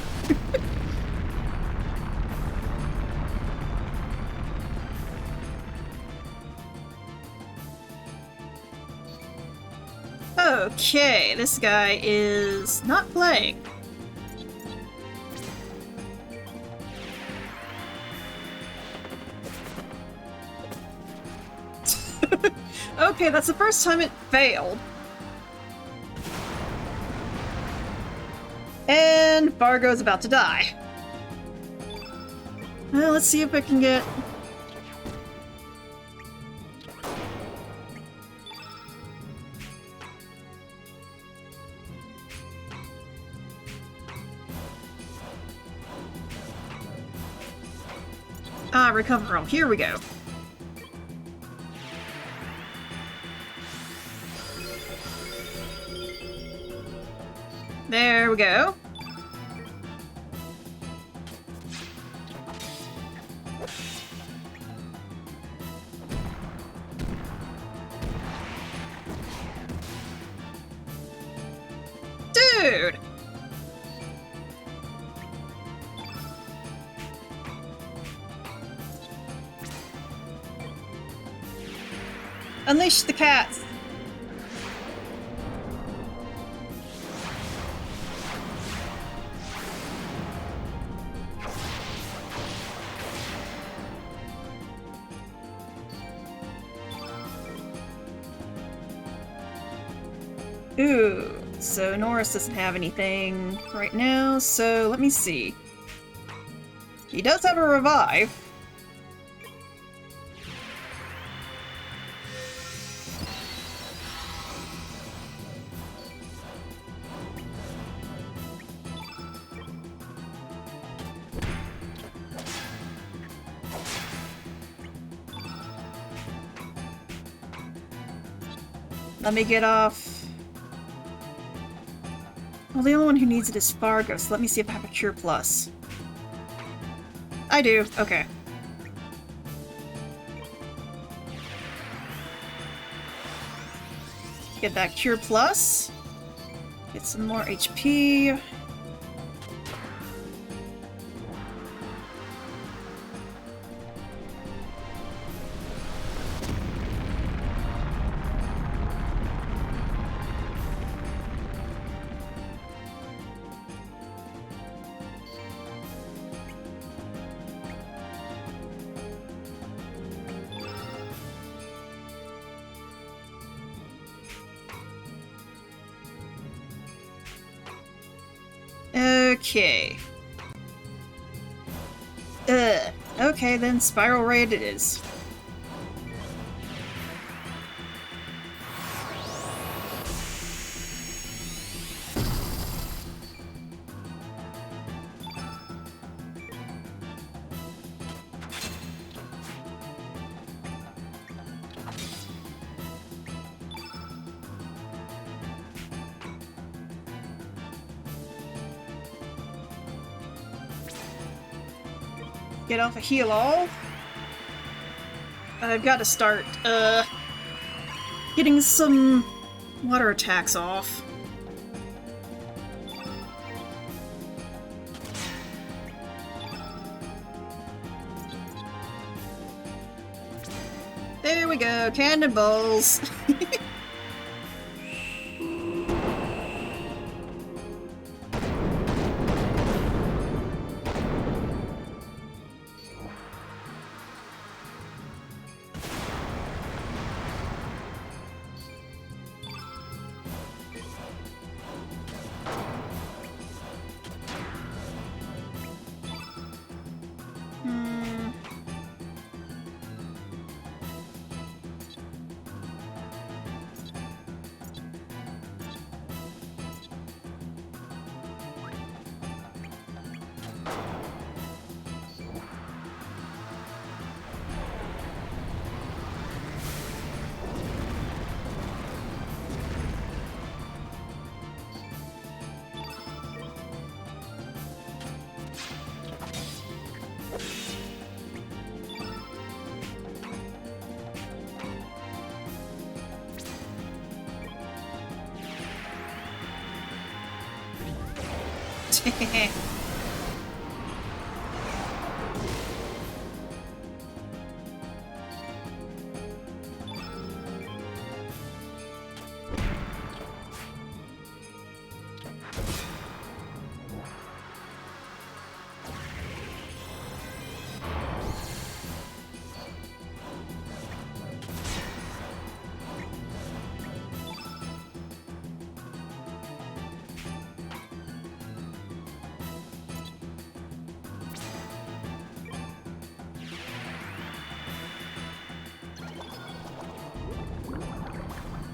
A: Okay, this guy is not playing. Okay, that's the first time it failed. And Fargo's about to die. Well, let's see if I can get... Ah, recover from. Here we go. There we go. Dude! Unleash the cats! Ooh, so Norris doesn't have anything right now, so let me see. He does have a revive. Let me get off. Well, the only one who needs it is Fargo, so let me see if I have a Cure Plus. I do, okay. Get that Cure Plus. Get some more HP. Okay. Okay, then Spiral Raid it is. Get off a heal all. I've got to start, getting some water attacks off. There we go, cannonballs.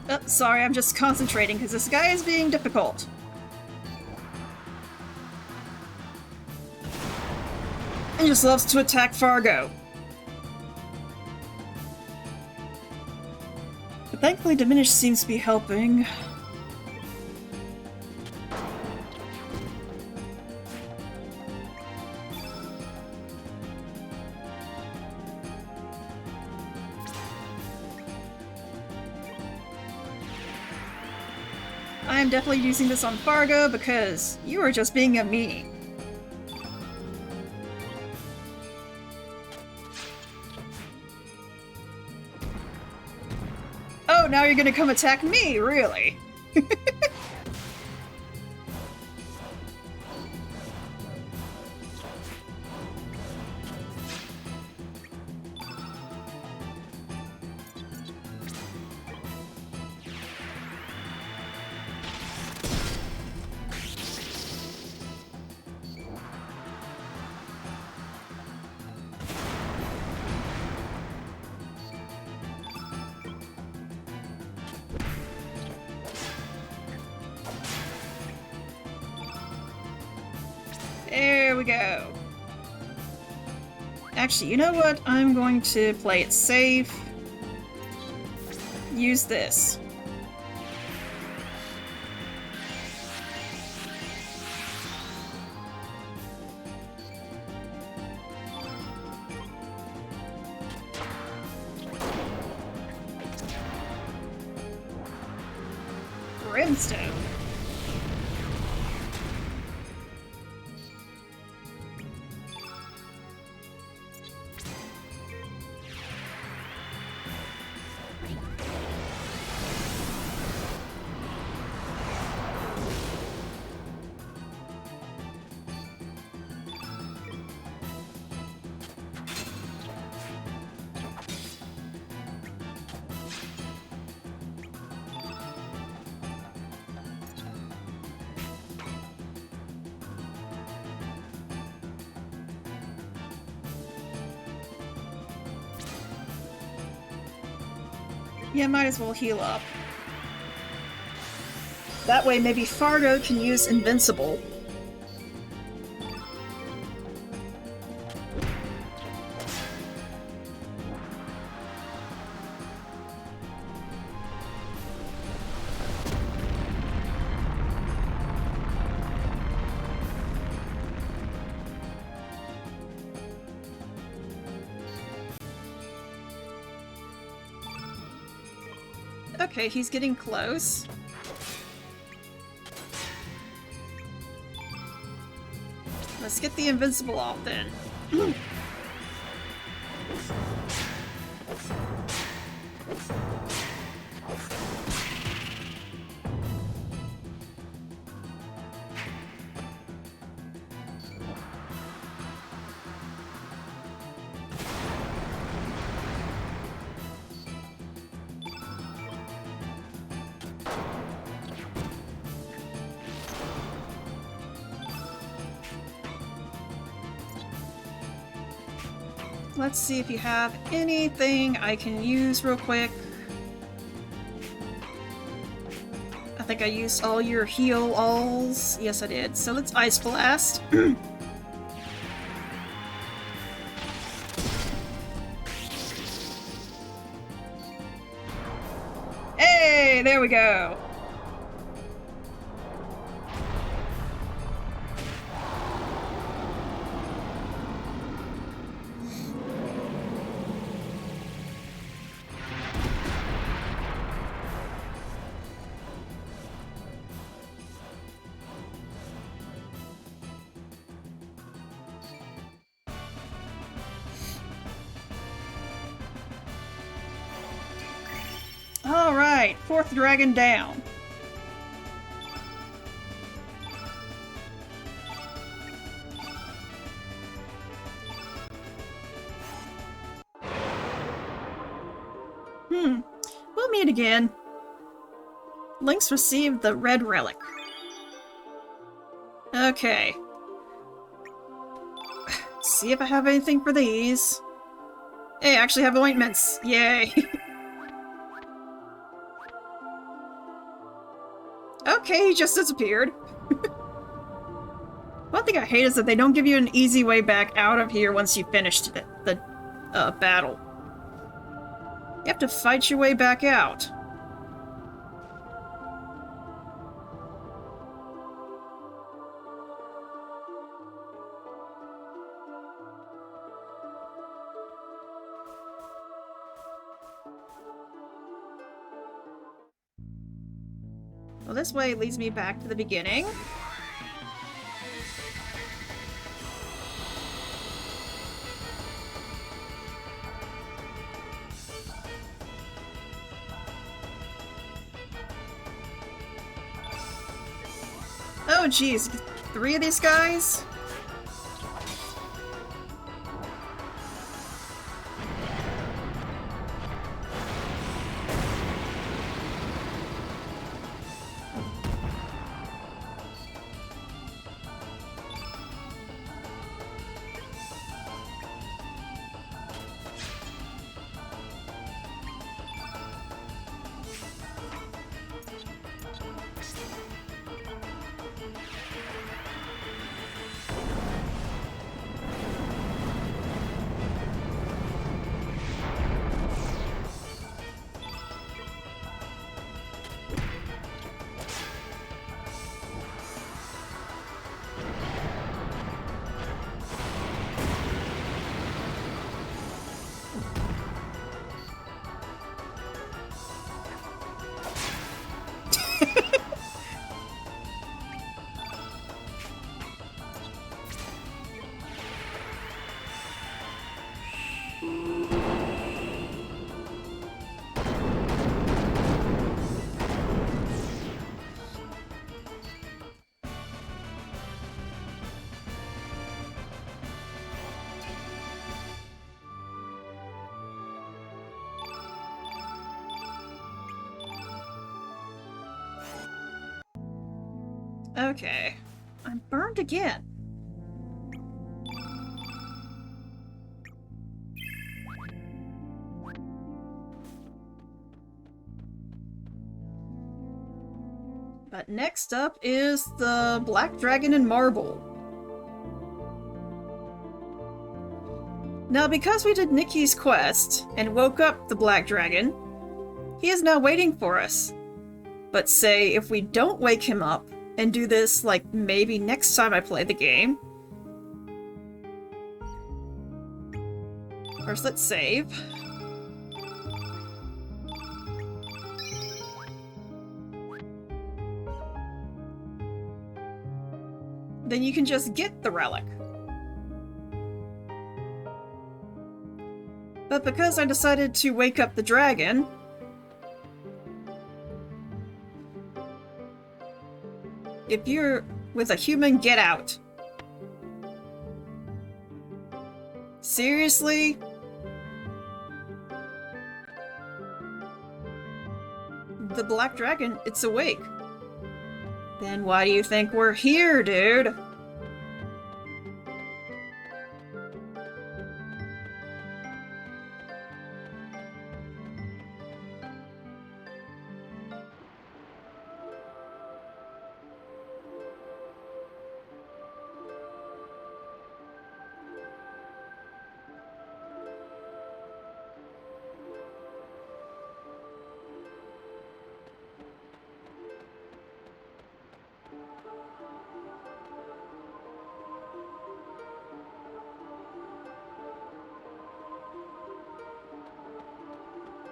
A: Oh, sorry, I'm just concentrating because this guy is being difficult. He just loves to attack Fargo. But thankfully, Diminish seems to be helping. I am definitely using this on Fargo because you are just being a meanie. Oh, now you're gonna come attack me, really? There we go. Actually, you know what? I'm going to play it safe. Use this. Brimstone. Yeah, might as well heal up. That way maybe Fargo can use Invincible. Okay, he's getting close. Let's get the Invincible off then. Let's see if you have anything I can use real quick. I think I used all your heal-alls. Yes, I did. So let's Ice Blast. Hey, there we go. Alright, fourth dragon down. We'll meet again. Lynx received the red relic. Okay. See if I have anything for these. Hey, I actually have ointments. Yay. Okay, he just disappeared. One thing I hate is that they don't give you an easy way back out of here once you finished the battle. You have to fight your way back out. Well, this way leads me back to the beginning. Oh geez, 3 of these guys? Okay. I'm burned again. But next up is the Black Dragon in Marble. Now, because we did Nikki's quest and woke up the Black Dragon, he is now waiting for us. But say if we don't wake him up and do this, like, maybe next time I play the game. First, let's save. Then you can just get the relic. But because I decided to wake up the dragon, if you're with a human, get out. Seriously? The Black Dragon, it's awake. Then why do you think we're here, dude?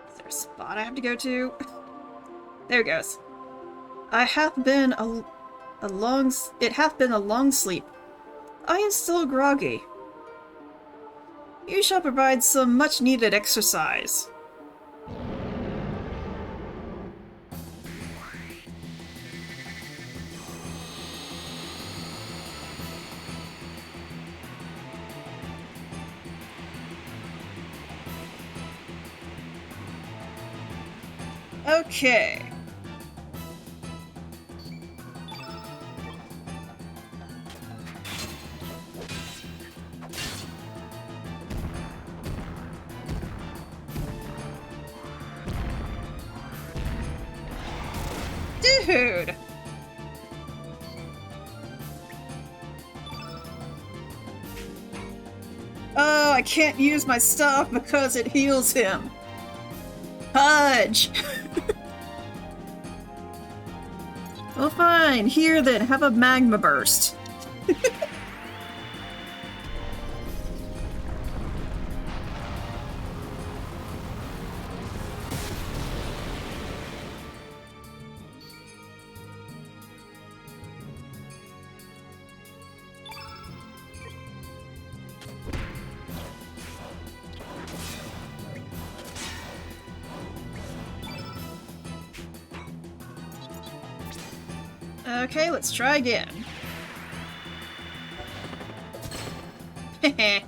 A: Is there a spot I have to go to? There it goes. It hath been a long sleep. I am still groggy. You shall provide some much-needed exercise. Okay. Dude! Oh, I can't use my stuff because it heals him. Fudge! Well, fine. Here then, have a magma burst. Okay, let's try again. Heh.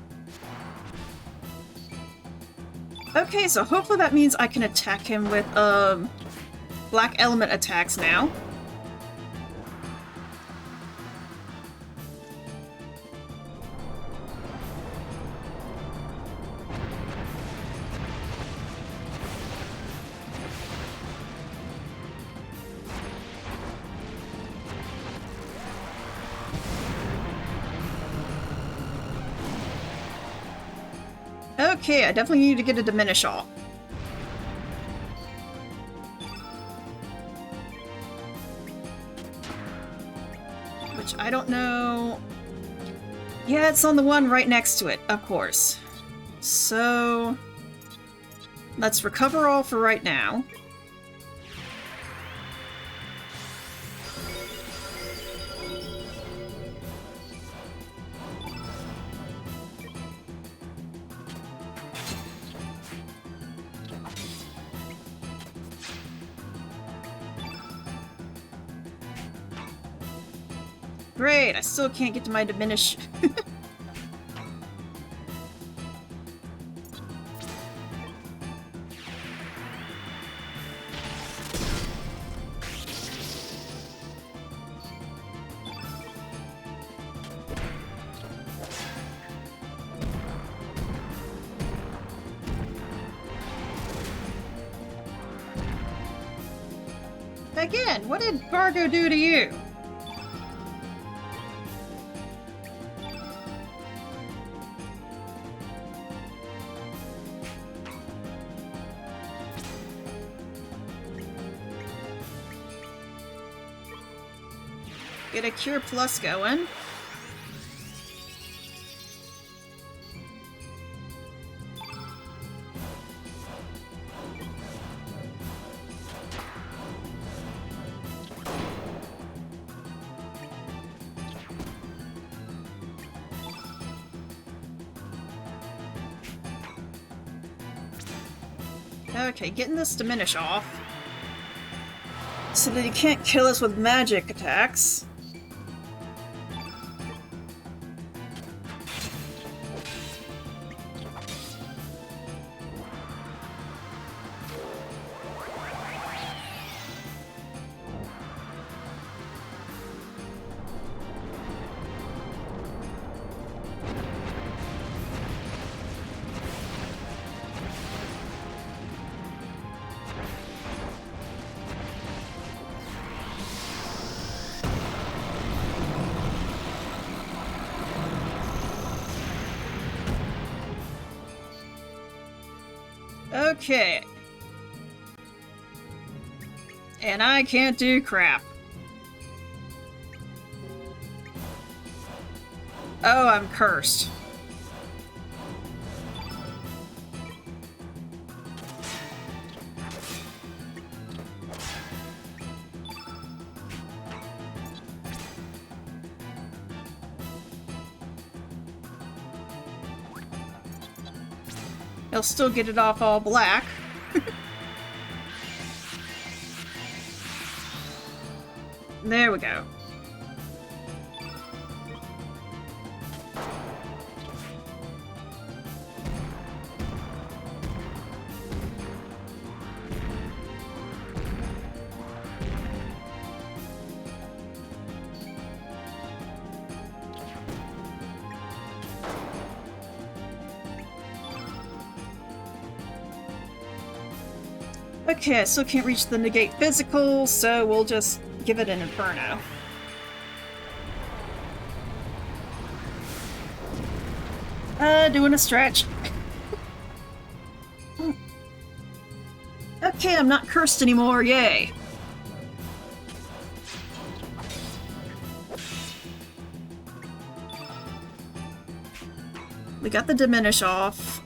A: Okay, so hopefully that means I can attack him with, black element attacks now. Okay, I definitely need to get a diminish off. Which I don't know... Yeah, it's on the one right next to it, of course. So... let's recover all for right now. Great, I still can't get to my diminish. Again, what did Vargo do to you? Get a Cure Plus going. Okay, getting this diminish off. So that he can't kill us with magic attacks. Okay. And I can't do crap. Oh, I'm cursed. He'll still get it off all black. There we go. Okay, I still can't reach the negate physical, so we'll just give it an Inferno. Doing a stretch. Okay, I'm not cursed anymore, yay! We got the diminish off.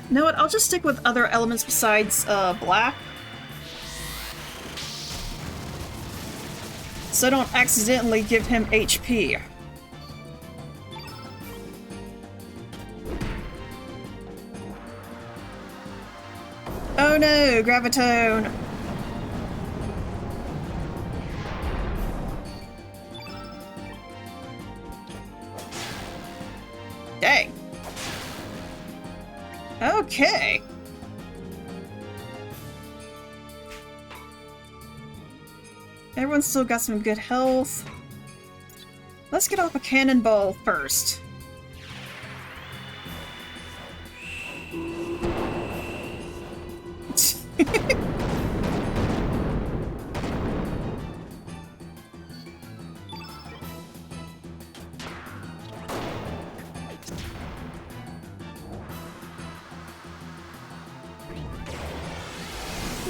A: You know what, I'll just stick with other elements besides, black. so don't accidentally give him HP. Oh no, Gravitone! Dang. Okay. Everyone's still got some good health. Let's get off a cannonball first.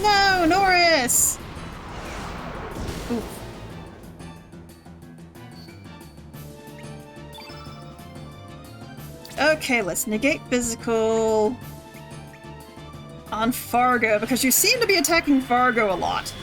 A: No, Norris! Ooh. Okay, let's negate physical on Fargo, because you seem to be attacking Fargo a lot.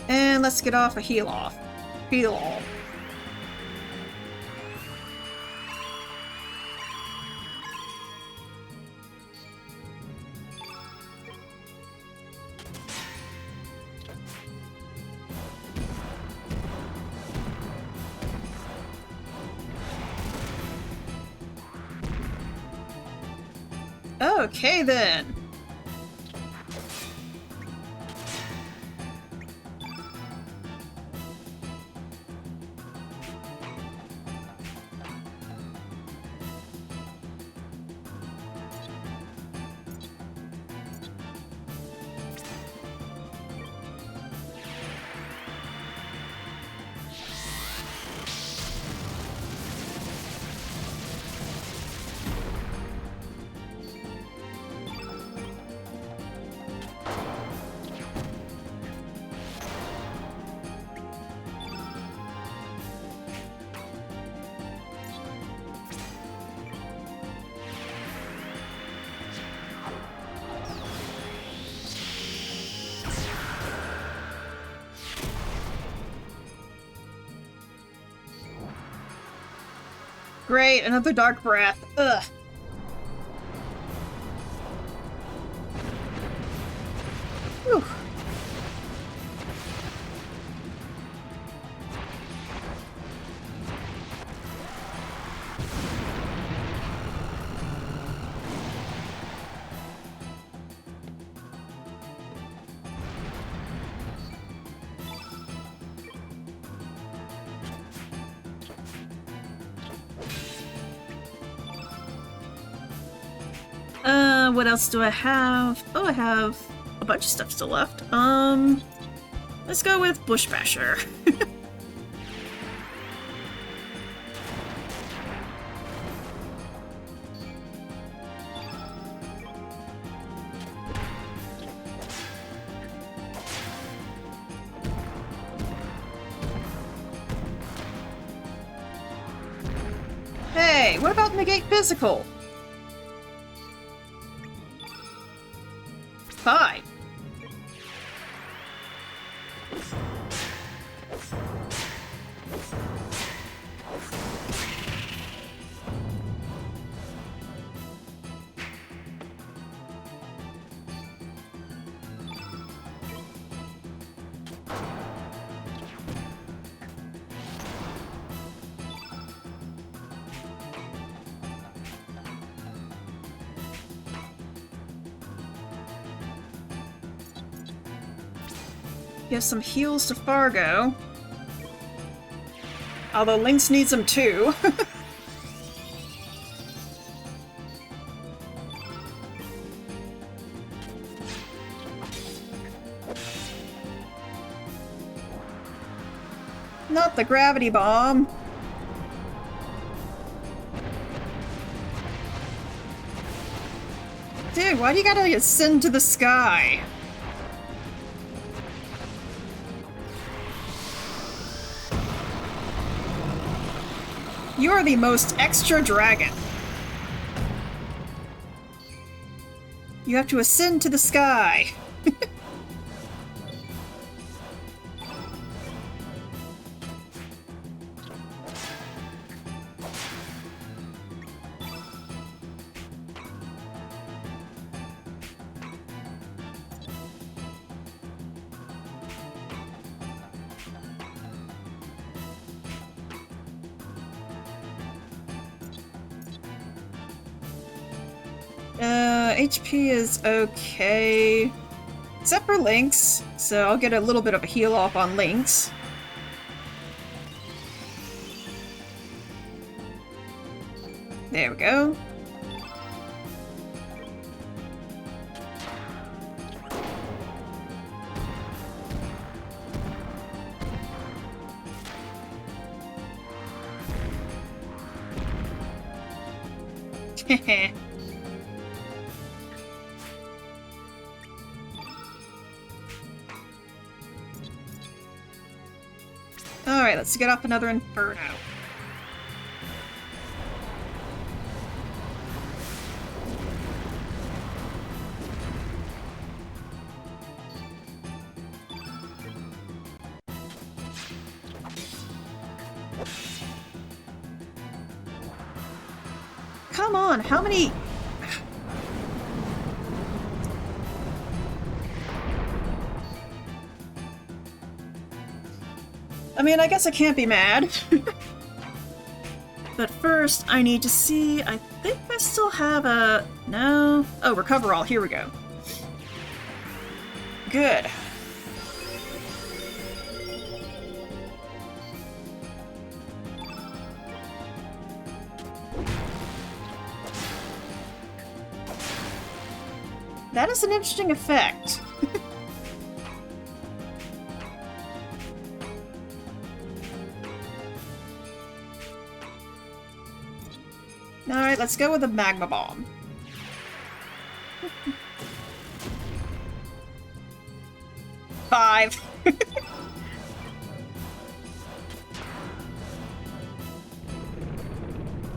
A: And let's get off a heal off. Heal off. Okay then. Great, another dark breath. Ugh. Whew. What else do I have? Oh, I have a bunch of stuff still left. Let's go with Bush Basher. Hey, what about negate physical? Fine. Give some heals to Fargo. Although Lynx needs them too. Not the gravity bomb. Dude, why do you gotta ascend to the sky? You are the most extra dragon. You have to ascend to the sky. HP is okay. Except for Lynx, so I'll get a little bit of a heal off on Lynx. There we go. Heh. Alright, let's get up another Inferno. Come on, how many... I mean, I guess I can't be mad. But first, I need to see... I think I still have a... No? Oh, recover all. Here we go. Good. That is an interesting effect. Alright, let's go with a magma bomb. Five.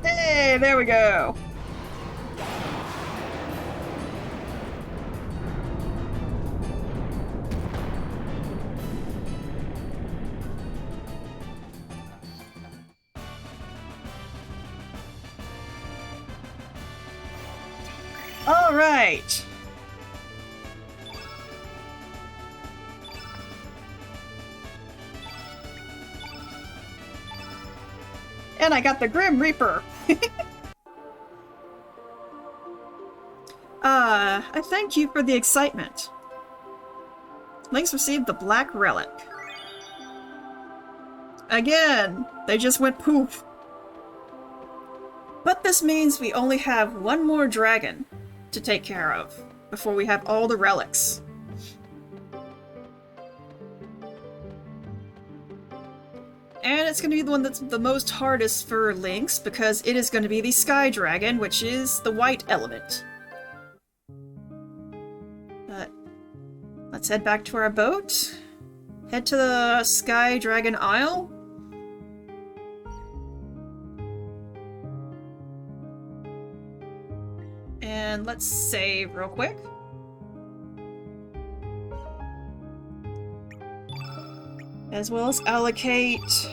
A: Hey, there we go. All right. And I got the Grim Reaper. I thank you for the excitement. Lynx received the Black Relic. Again, they just went poof. But this means we only have one more dragon to take care of before we have all the relics. And it's going to be the one that's the most hardest for Lynx because it is going to be the Sky Dragon, which is the white element. But let's head back to our boat. Head to the Sky Dragon Isle. And let's save real quick. As well as allocate...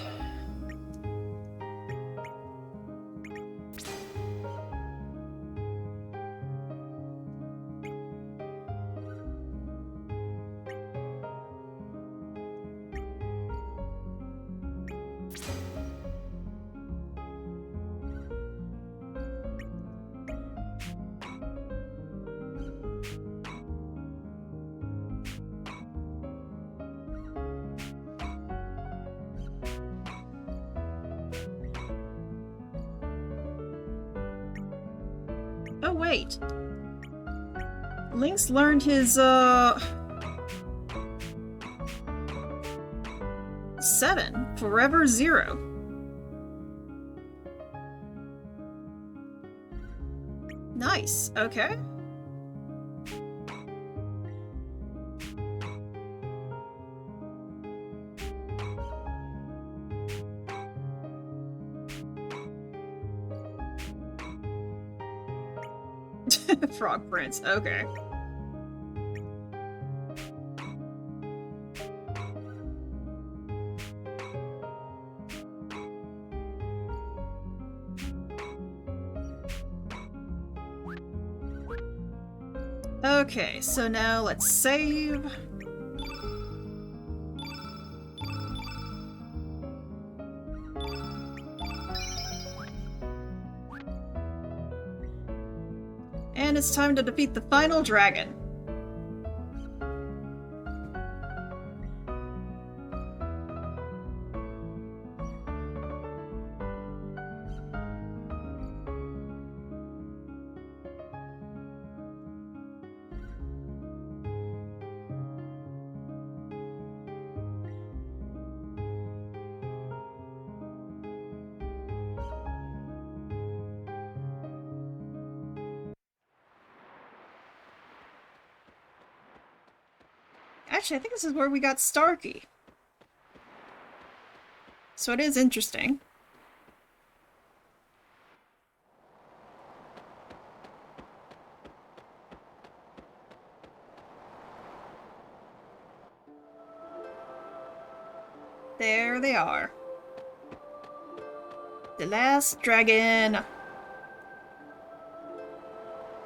A: Oh, wait. Lynx learned his, 7. Forever 0. Nice. Okay. Frog Prince, okay. Okay, so now let's save. And it's time to defeat the final dragon. Actually, I think this is where we got Starkey. So it is interesting. There they are. The last dragon.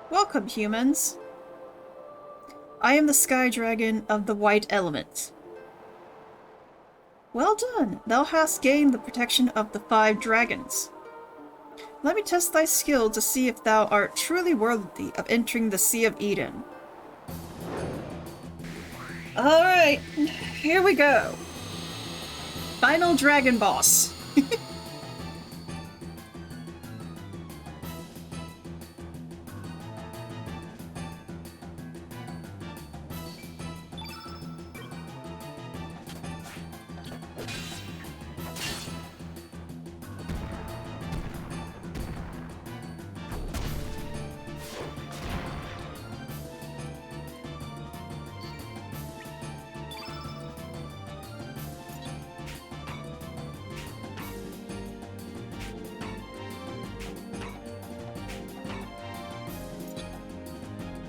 A: Welcome, humans. I am the Sky Dragon of the White Element. Well done! Thou hast gained the protection of the 5 dragons. Let me test thy skill to see if thou art truly worthy of entering the Sea of Eden. Alright, here we go. Final dragon boss.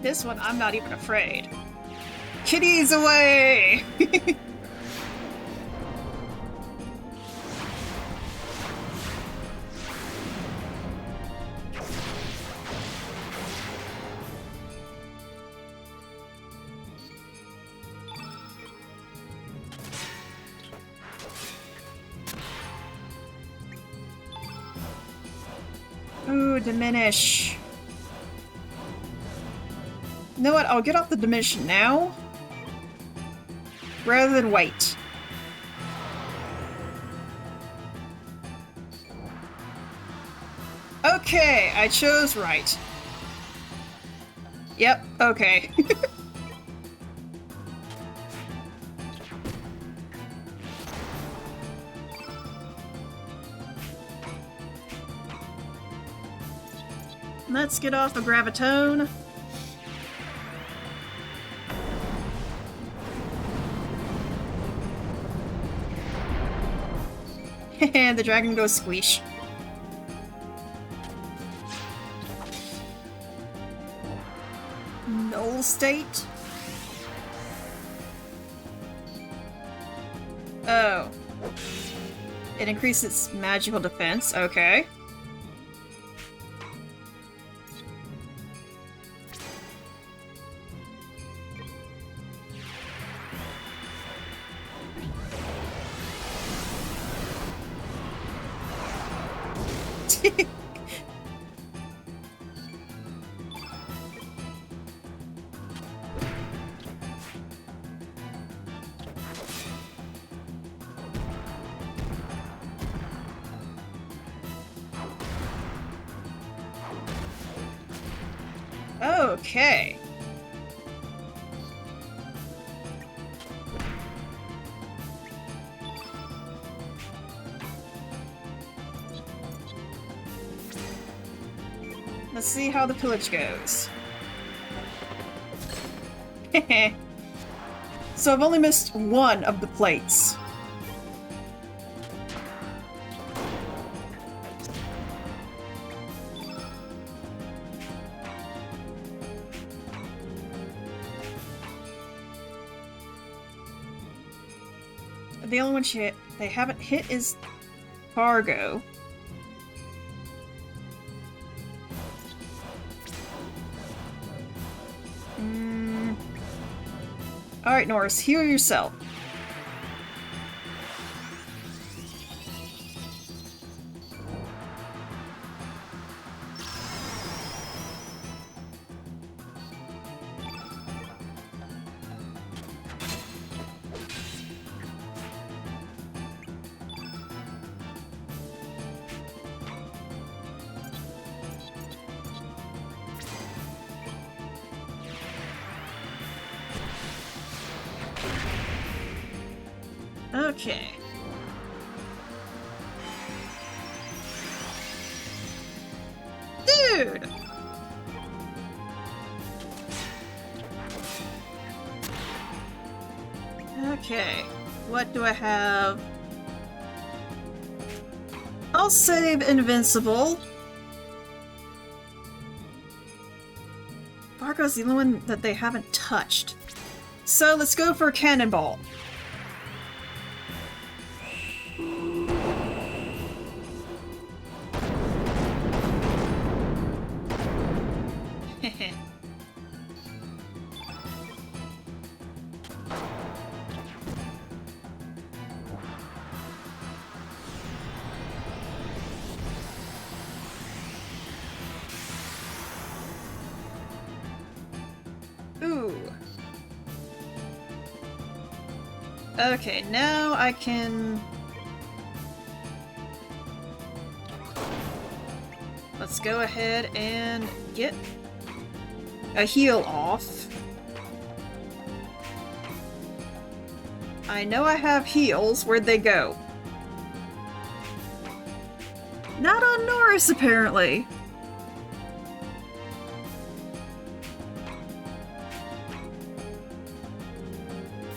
A: This one, I'm not even afraid. Kitties away! Ooh, diminish. You know what? I'll get off the diminish now, rather than wait. Okay, I chose right. Yep, okay. Let's get off the Gravitone. And the dragon goes squeesh. Null state? Oh. It increases magical defense, okay. Okay. Let's see how the pillage goes. So I've only missed one of the plates. The only one they haven't hit is Fargo. Alright, Norris, heal yourself. Okay. Dude! Okay. What do I have? I'll save Invincible. Fargo's the only one that they haven't touched. So let's go for Cannonball. Ooh. Okay, now I can... Let's go ahead and get a heal off. I know I have heals. Where'd they go? Not on Norris, apparently.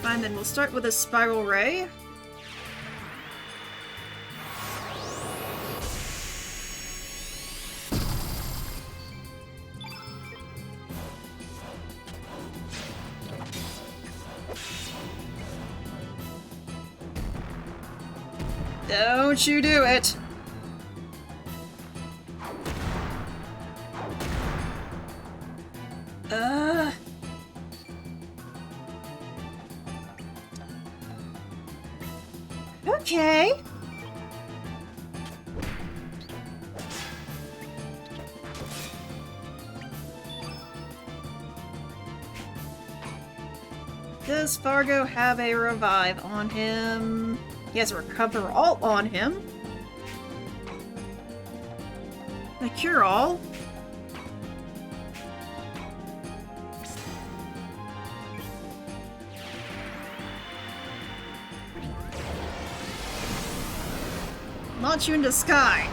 A: Fine, then we'll start with a Spiral Ray. Don't you do it! Okay. Does Fargo have a revive on him? He has a recover all on him. A cure all. Launch you into sky.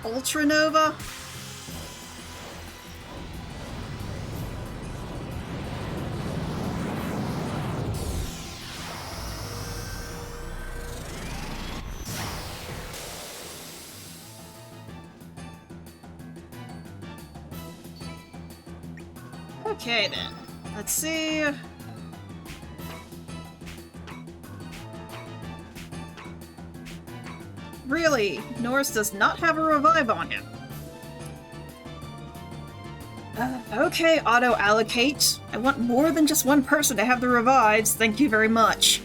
A: Ultra Nova? Okay then, let's see. Really, Norris does not have a revive on him. Okay, auto-allocate. I want more than just one person to have the revives, thank you very much.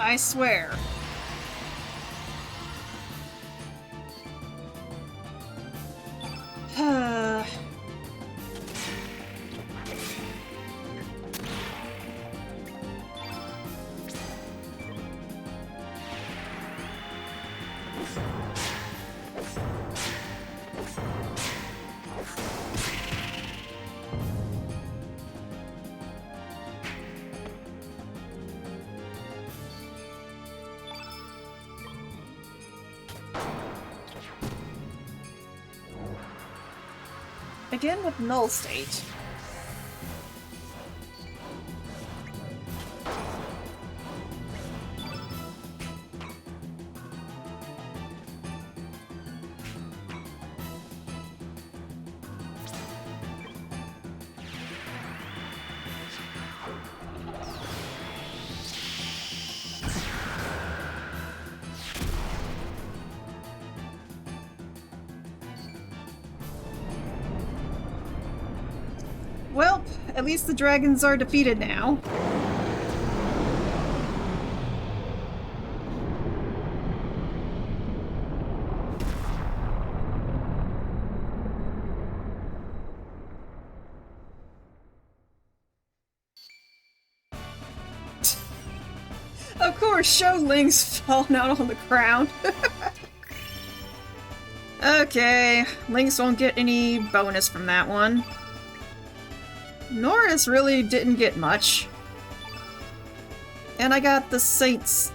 A: I swear. Again with null state. Well, at least the dragons are defeated now. Of course, show Link's falling out on the ground. Okay, Lynx won't get any bonus from that one. Norris really didn't get much. And I got the Saint's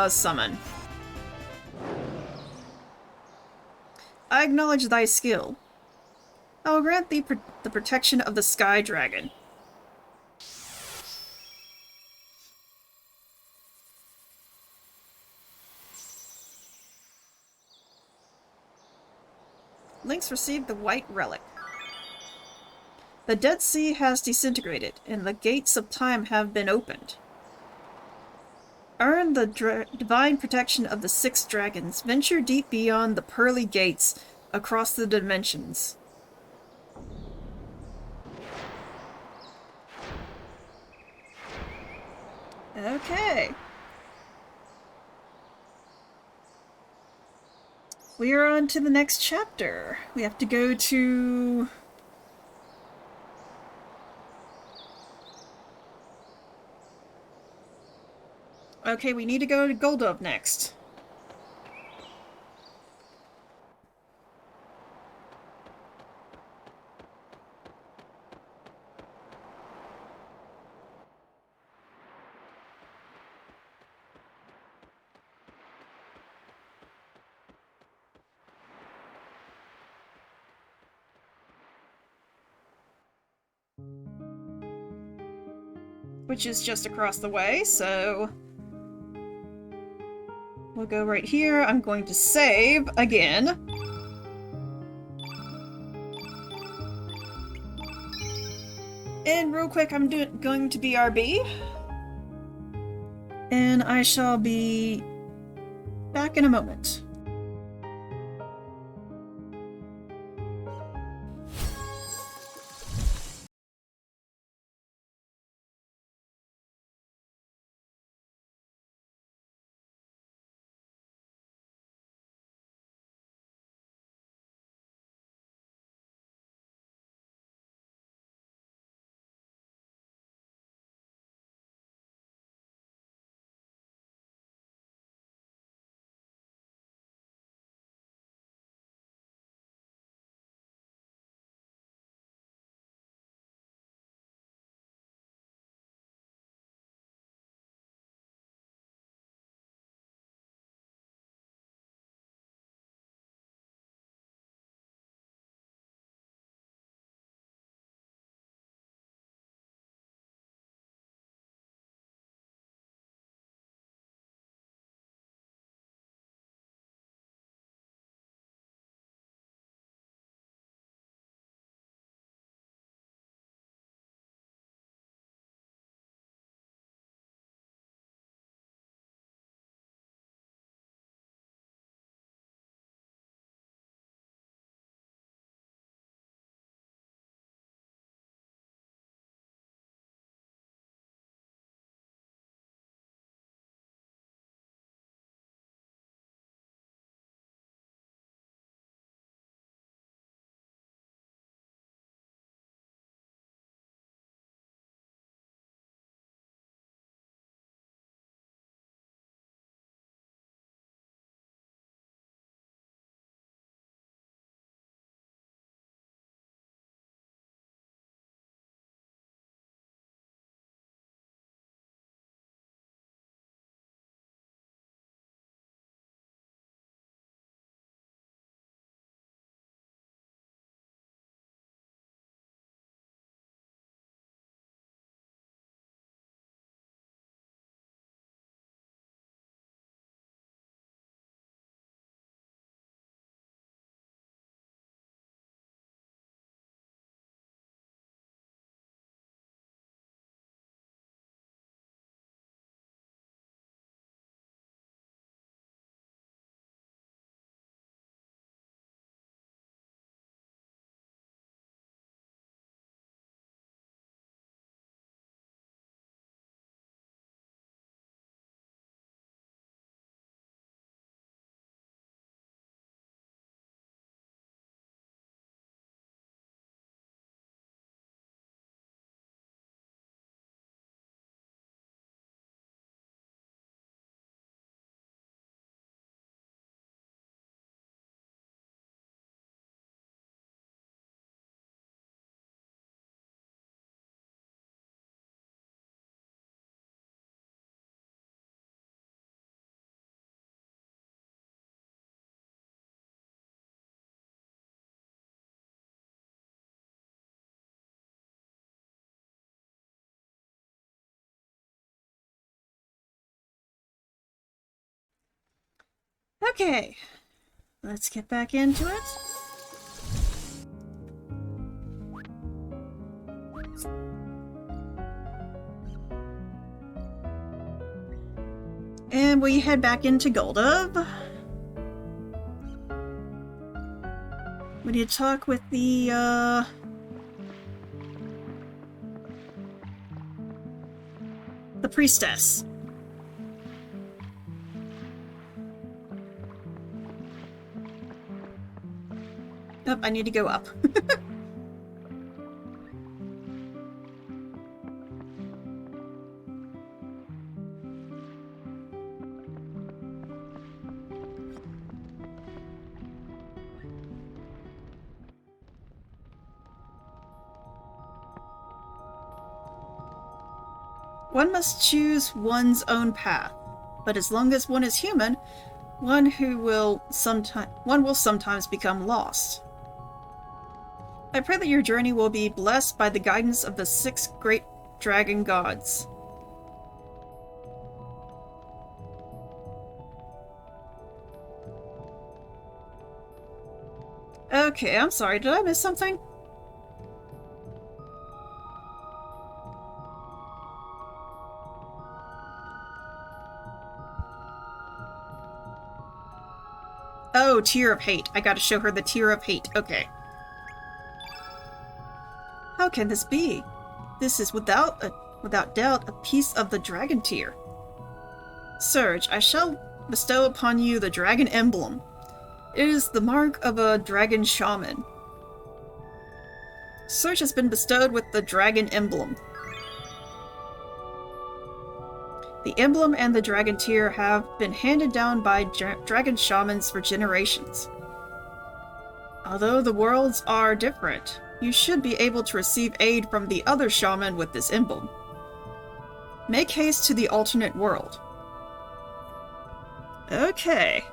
A: summon. I acknowledge thy skill. I will grant thee the protection of the Sky Dragon. Lynx received the White Relic. The Dead Sea has disintegrated, and the gates of time have been opened. Earn the divine protection of the 6 dragons. Venture deep beyond the pearly gates, across the dimensions. Okay. We are on to the next chapter. We have to go to... Okay, we need to go to Goldove next. Which is just across the way, so... We'll go right here. I'm going to save again. And real quick, I'm going to BRB. And I shall be back in a moment. Okay, let's get back into it. And we head back into Goldub. We need to talk with the priestess. Oh, I need to go up. One must choose one's own path, but as long as one is human, one will sometimes become lost. I pray that your journey will be blessed by the guidance of the 6 great dragon gods. Okay, I'm sorry, did I miss something? Oh, Tear of Hate. I gotta show her the Tear of Hate. Okay. How can this be? This is without doubt a piece of the dragon tear. Surge, I shall bestow upon you the dragon emblem. It is the mark of a dragon shaman. Surge has been bestowed with the dragon emblem. The emblem and the dragon tear have been handed down by dragon shamans for generations. Although the worlds are different, you should be able to receive aid from the other shaman with this emblem. Make haste to the alternate world. Okay.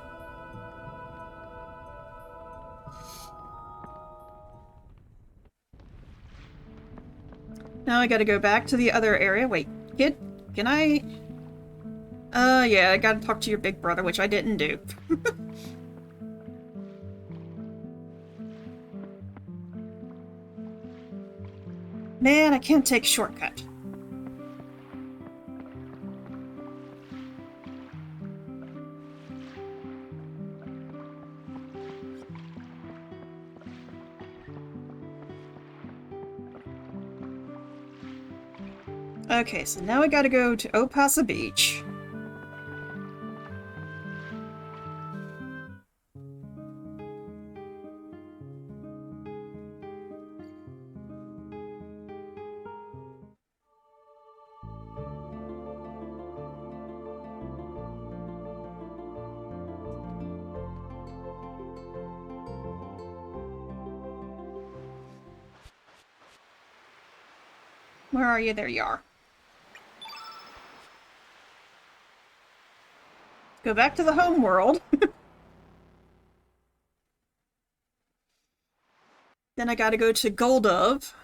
A: Now I gotta go back to the other area. Wait, kid, can I... yeah, I gotta talk to your big brother, which I didn't do. Man, I can't take a shortcut. Okay, so now I gotta go to Opasa Beach. Where are you? There you are. Go back to the home world. Then I gotta go to Goldove.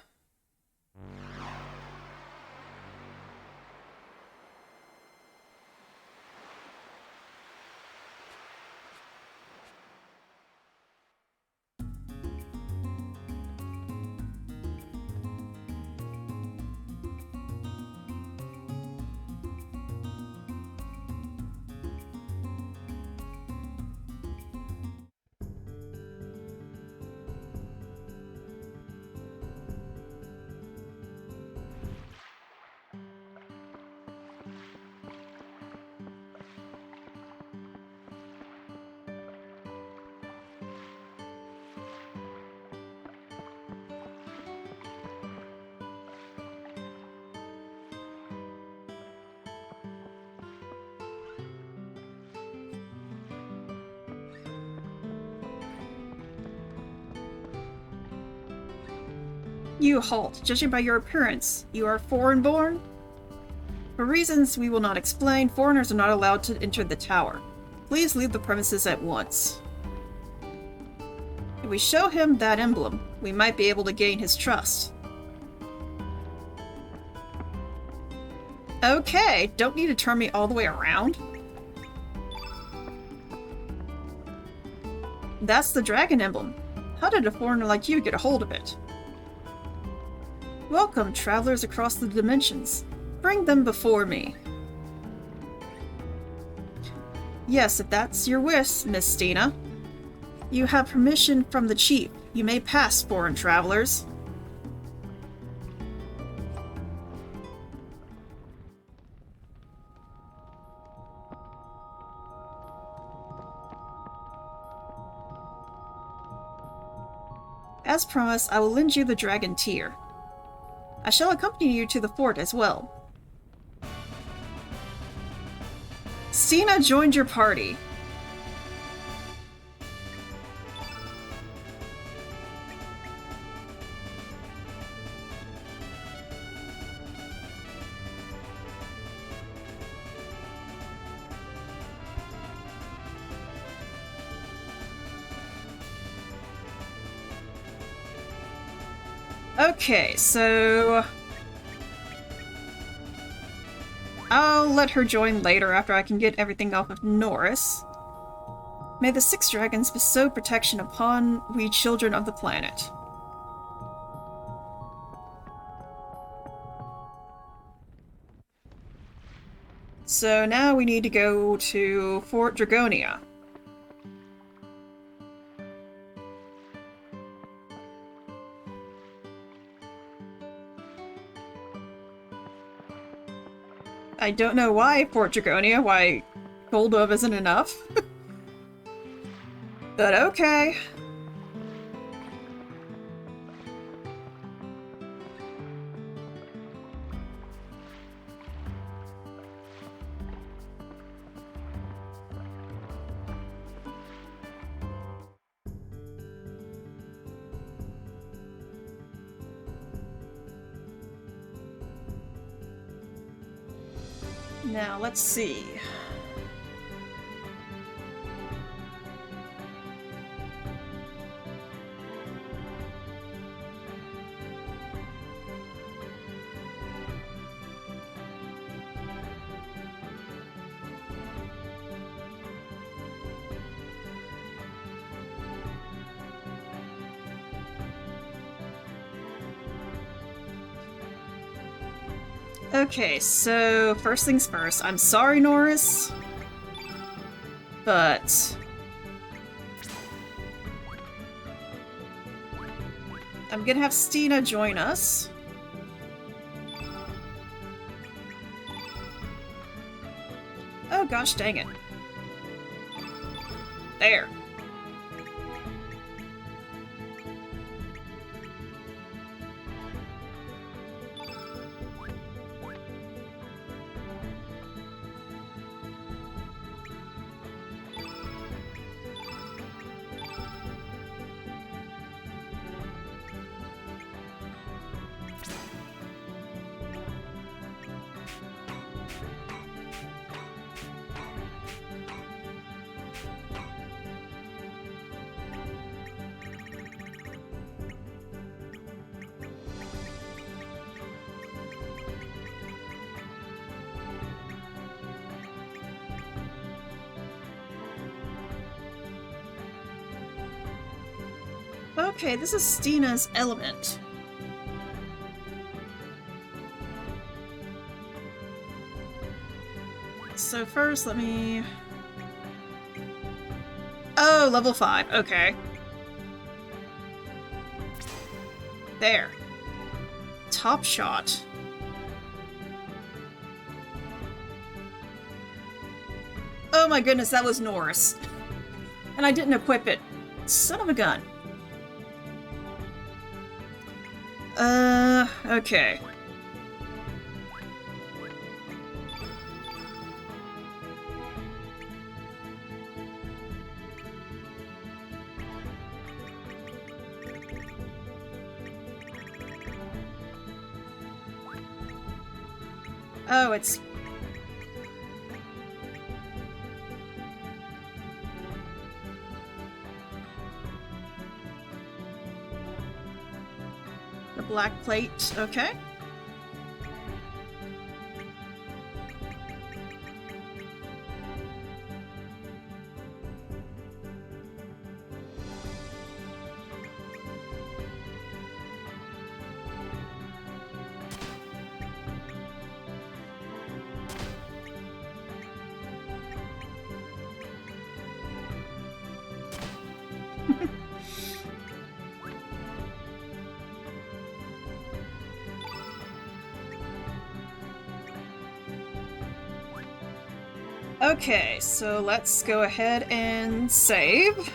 A: You halt. Judging by your appearance, you are foreign-born? For reasons we will not explain, foreigners are not allowed to enter the tower. Please leave the premises at once. If we show him that emblem, we might be able to gain his trust. Okay, don't need to turn me all the way around. That's the dragon emblem. How did a foreigner like you get a hold of it? Welcome, travelers across the dimensions. Bring them before me. Yes, if that's your wish, Miss Stina. You have permission from the chief. You may pass, foreign travelers. As promised, I will lend you the dragon tear. I shall accompany you to the fort as well. Stina joined your party. Okay, so I'll let her join later after I can get everything off of Norris. May the six dragons bestow protection upon we children of the planet. So now we need to go to Fort Dragonia. I don't know why Fort Dragonia, why Gold Dove isn't enough. But okay. Now, let's see. Okay, so first things first. I'm sorry, Norris, but I'm gonna have Stina join us. Oh gosh dang it. There. Okay, this is Stina's element. So first, let me... Oh, level 5, okay. There. Top shot. Oh my goodness, that was Norris. And I didn't equip it. Son of a gun. Okay. Oh, it's... the black plate, okay. Okay, so let's go ahead and save.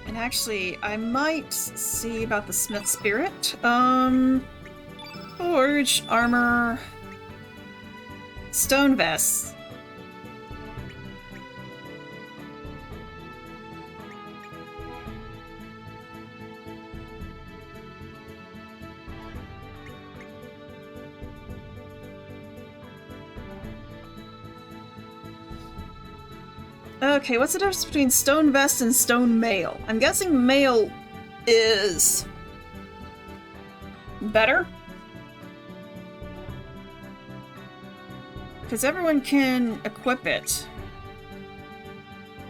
A: And actually, I might see about the Smith Spirit. Forge, armor, stone vests. Okay, what's the difference between stone vest and stone mail? I'm guessing mail is better. Because everyone can equip it.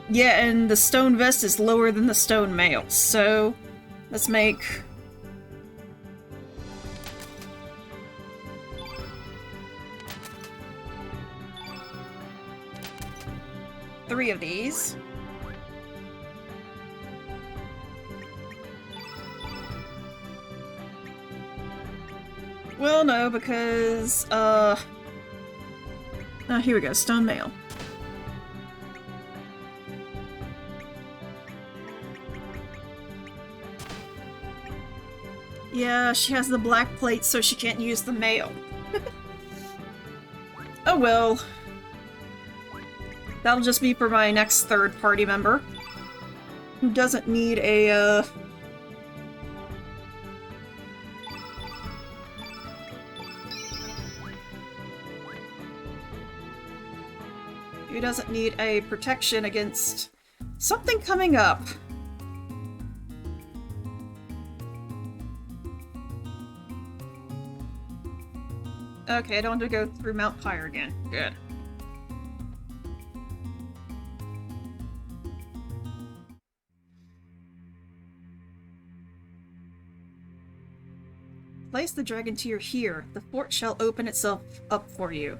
A: Yeah, and the stone vest is lower than the stone mail, so let's make... three of these. Well, no, because, oh, here we go, stone mail. Yeah, she has the black plate, so she can't use the mail. Oh well. That'll just be for my next third party member. Who doesn't need a, who doesn't need a protection against something coming up. Okay, I don't have to go through Mount Pyre again. Good. Place the dragon tier here. The fort shall open itself up for you.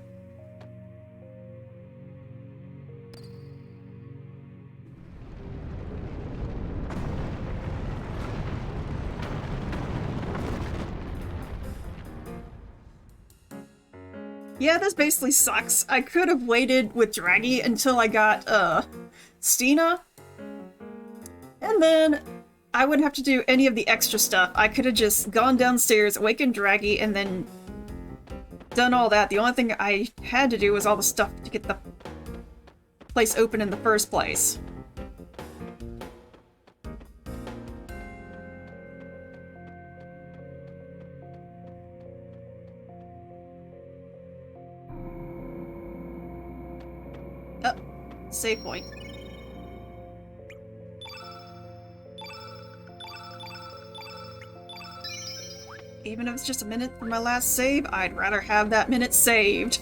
A: Yeah, this basically sucks. I could have waited with Draggy until I got, Stina. And then I wouldn't have to do any of the extra stuff. I could have just gone downstairs, awakened Draggy, and then done all that. The only thing I had to do was all the stuff to get the place open in the first place. Oh, save point. Even if it's just a minute for my last save, I'd rather have that minute saved.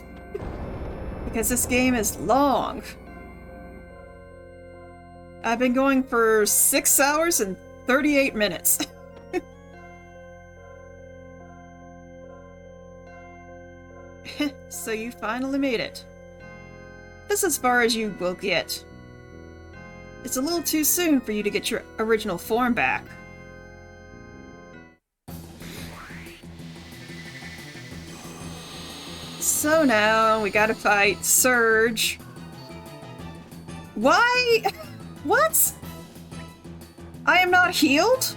A: Because this game is long. I've been going for 6 hours and 38 minutes. So you finally made it. This is as far as you will get. It's a little too soon for you to get your original form back. So now we gotta fight Surge. Why? What? I am not healed?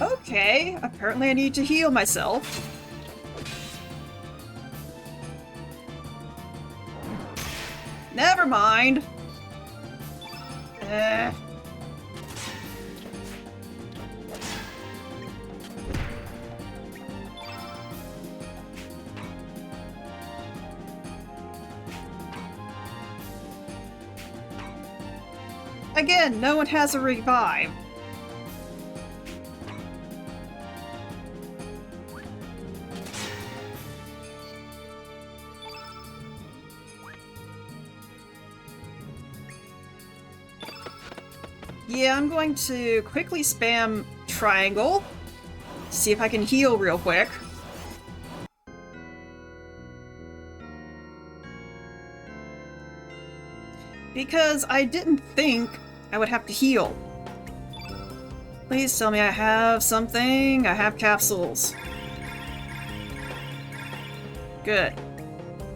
A: Okay, apparently I need to heal myself. Never mind. Again, no one has a revive. Yeah, I'm going to quickly spam triangle. See if I can heal real quick. Because I didn't think I would have to heal. Please tell me I have something. I have capsules. Good.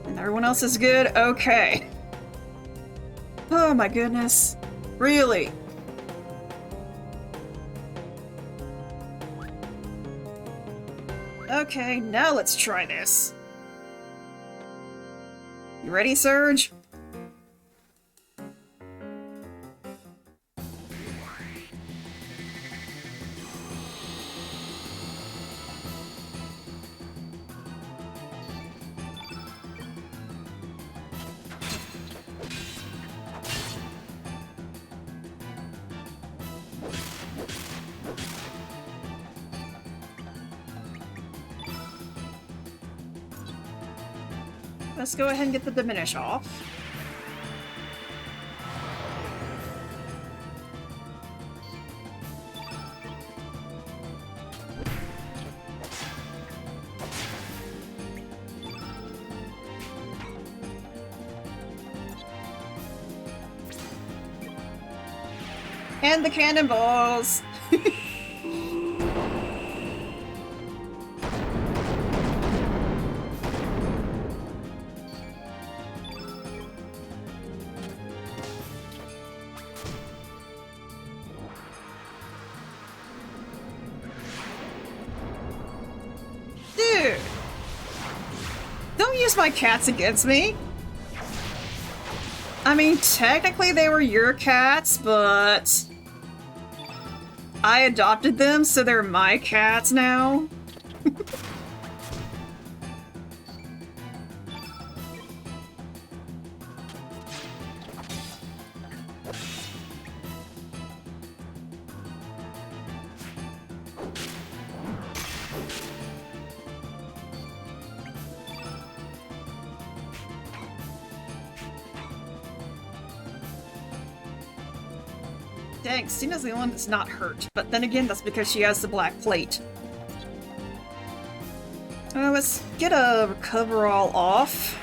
A: And everyone else is good? Okay. Oh my goodness. Really? Okay, now let's try this. You ready, Surge? Let's go ahead and get the diminish off. And the cannonballs! Dude! Don't use my cats against me! I mean, technically they were your cats, but I adopted them, so they're my cats now. Dang, Cena's the one that's not hurt, but then again, that's because she has the black plate. Let's get a recover all off.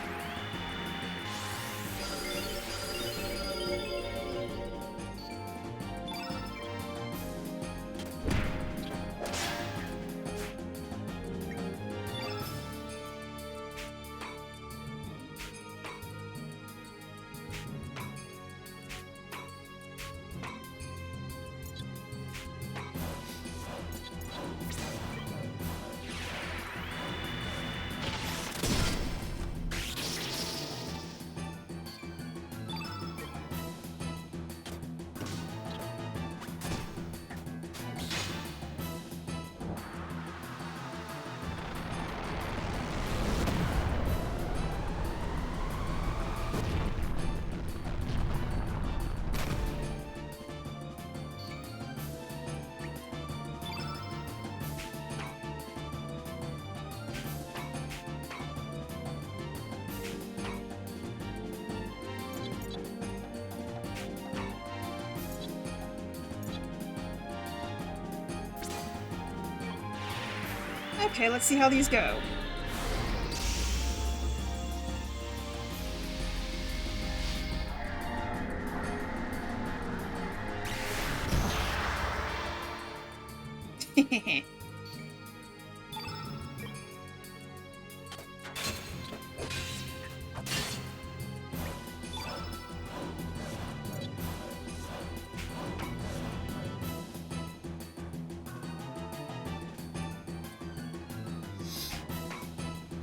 A: Okay, let's see how these go.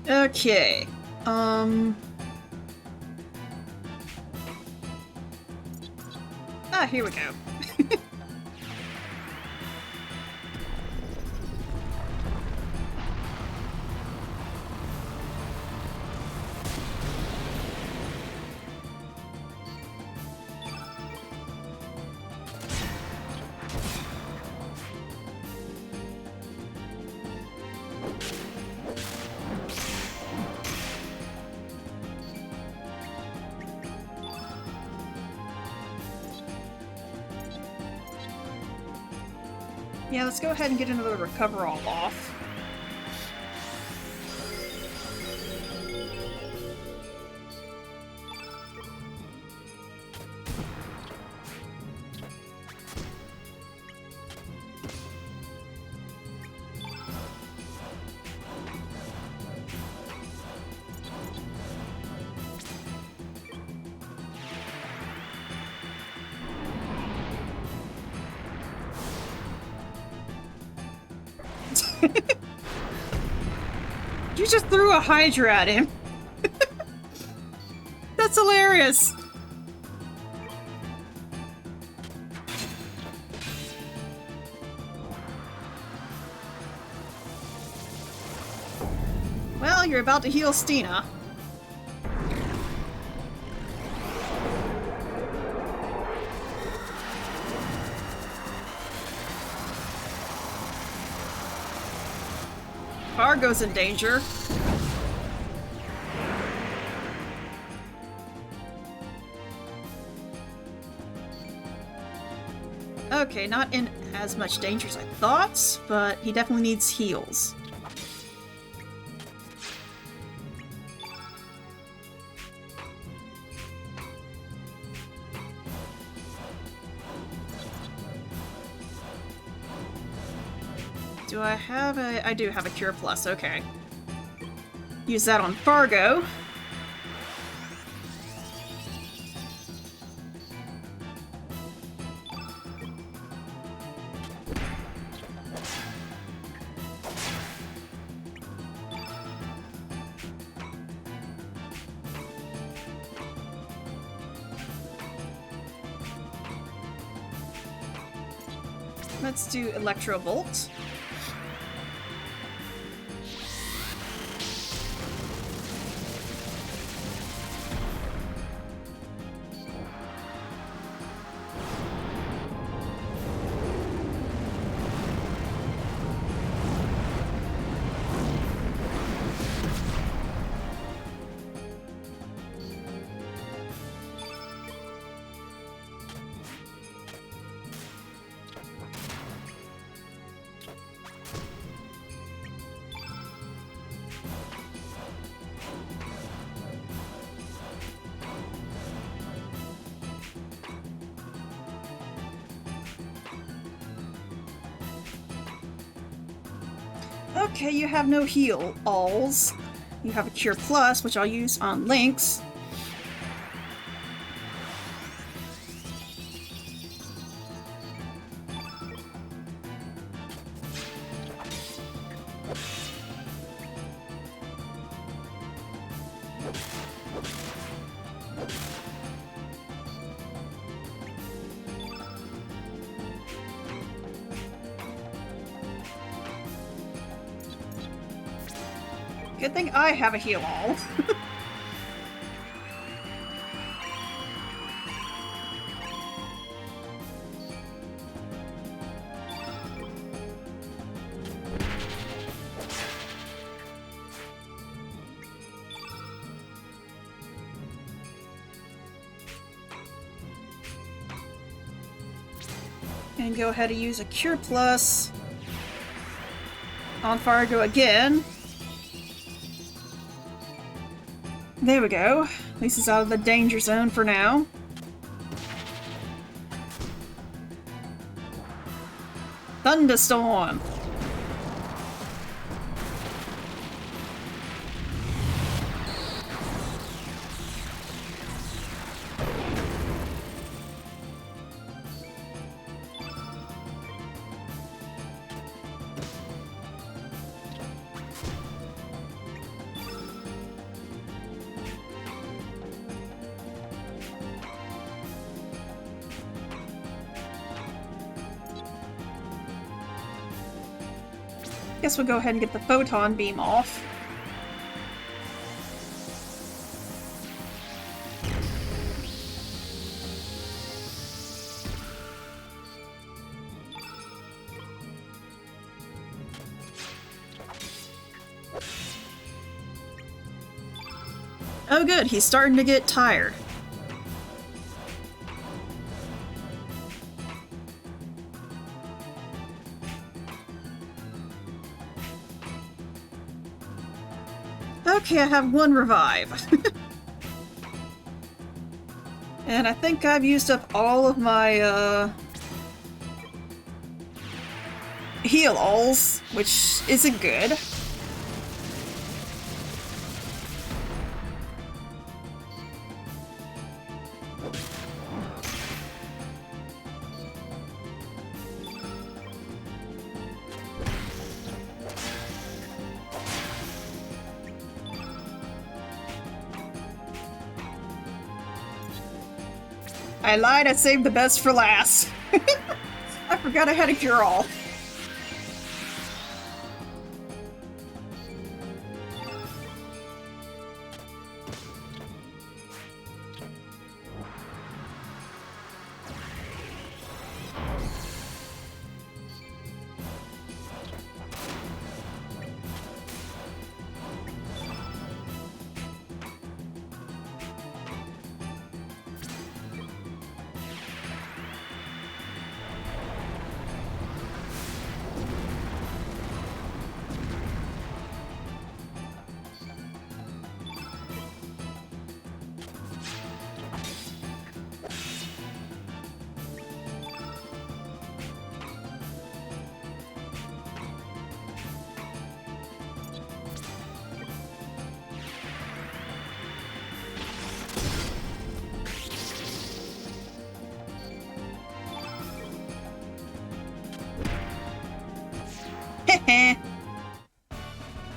A: Okay, here we go. Yeah, let's go ahead and get another recover all off. You just threw a Hydra at him. That's hilarious. Well, you're about to heal Stina. Fargo's in danger. Okay, not in as much danger as I thought, but he definitely needs heals. Do I have a... I do have a Cure Plus, okay. Use that on Fargo. Let's do Electro Volt. Okay, you have no heal alls. You have a Cure Plus, which I'll use on Lynx. Good thing I have a heal all. And go ahead and use a Cure Plus on Fargo again. There we go. At least it's out of the danger zone for now. Thunderstorm! Guess we'll go ahead and get the photon beam off. Oh good, he's starting to get tired. Okay, I have one revive. And I think I've used up all of my, heal-alls, which isn't good. I lied, I saved the best for last. I forgot I had a cure-all.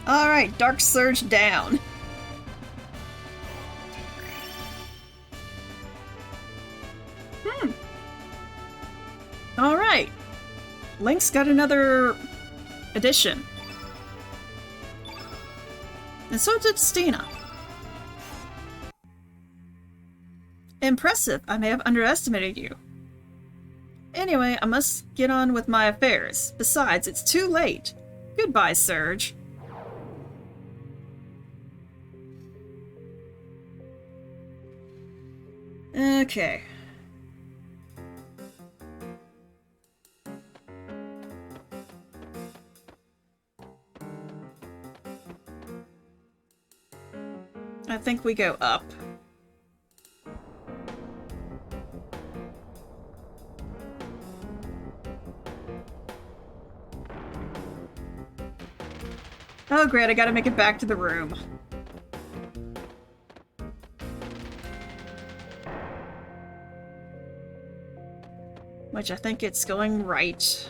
A: Alright, Dark Surge down. Alright. Link's got another addition. And so did Stina. Impressive. I may have underestimated you. Anyway, I must get on with my affairs. Besides, it's too late. Goodbye, Surge. Okay. I think we go up. Oh great, I gotta make it back to the room. Which I think it's going right.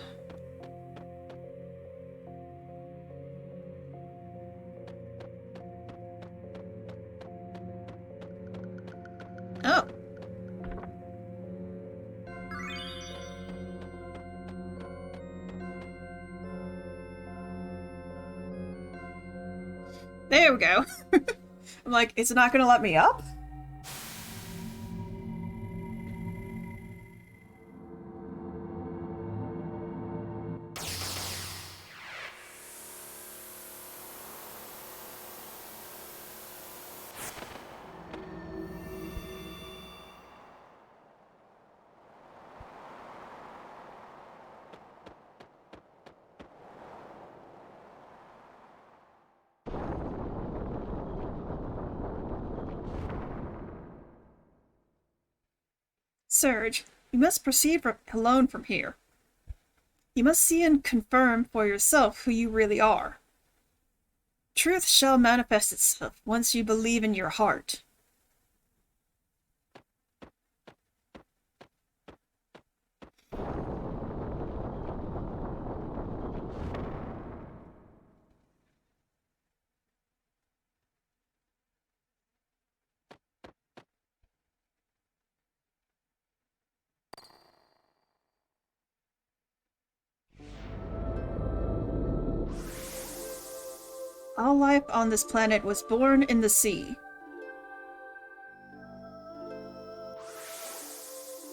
A: Oh. There we go. I'm like, it's not gonna let me up? Surge, you must proceed alone from here. You must see and confirm for yourself who you really are. Truth shall manifest itself once you believe in your heart. All life on this planet was born in the sea.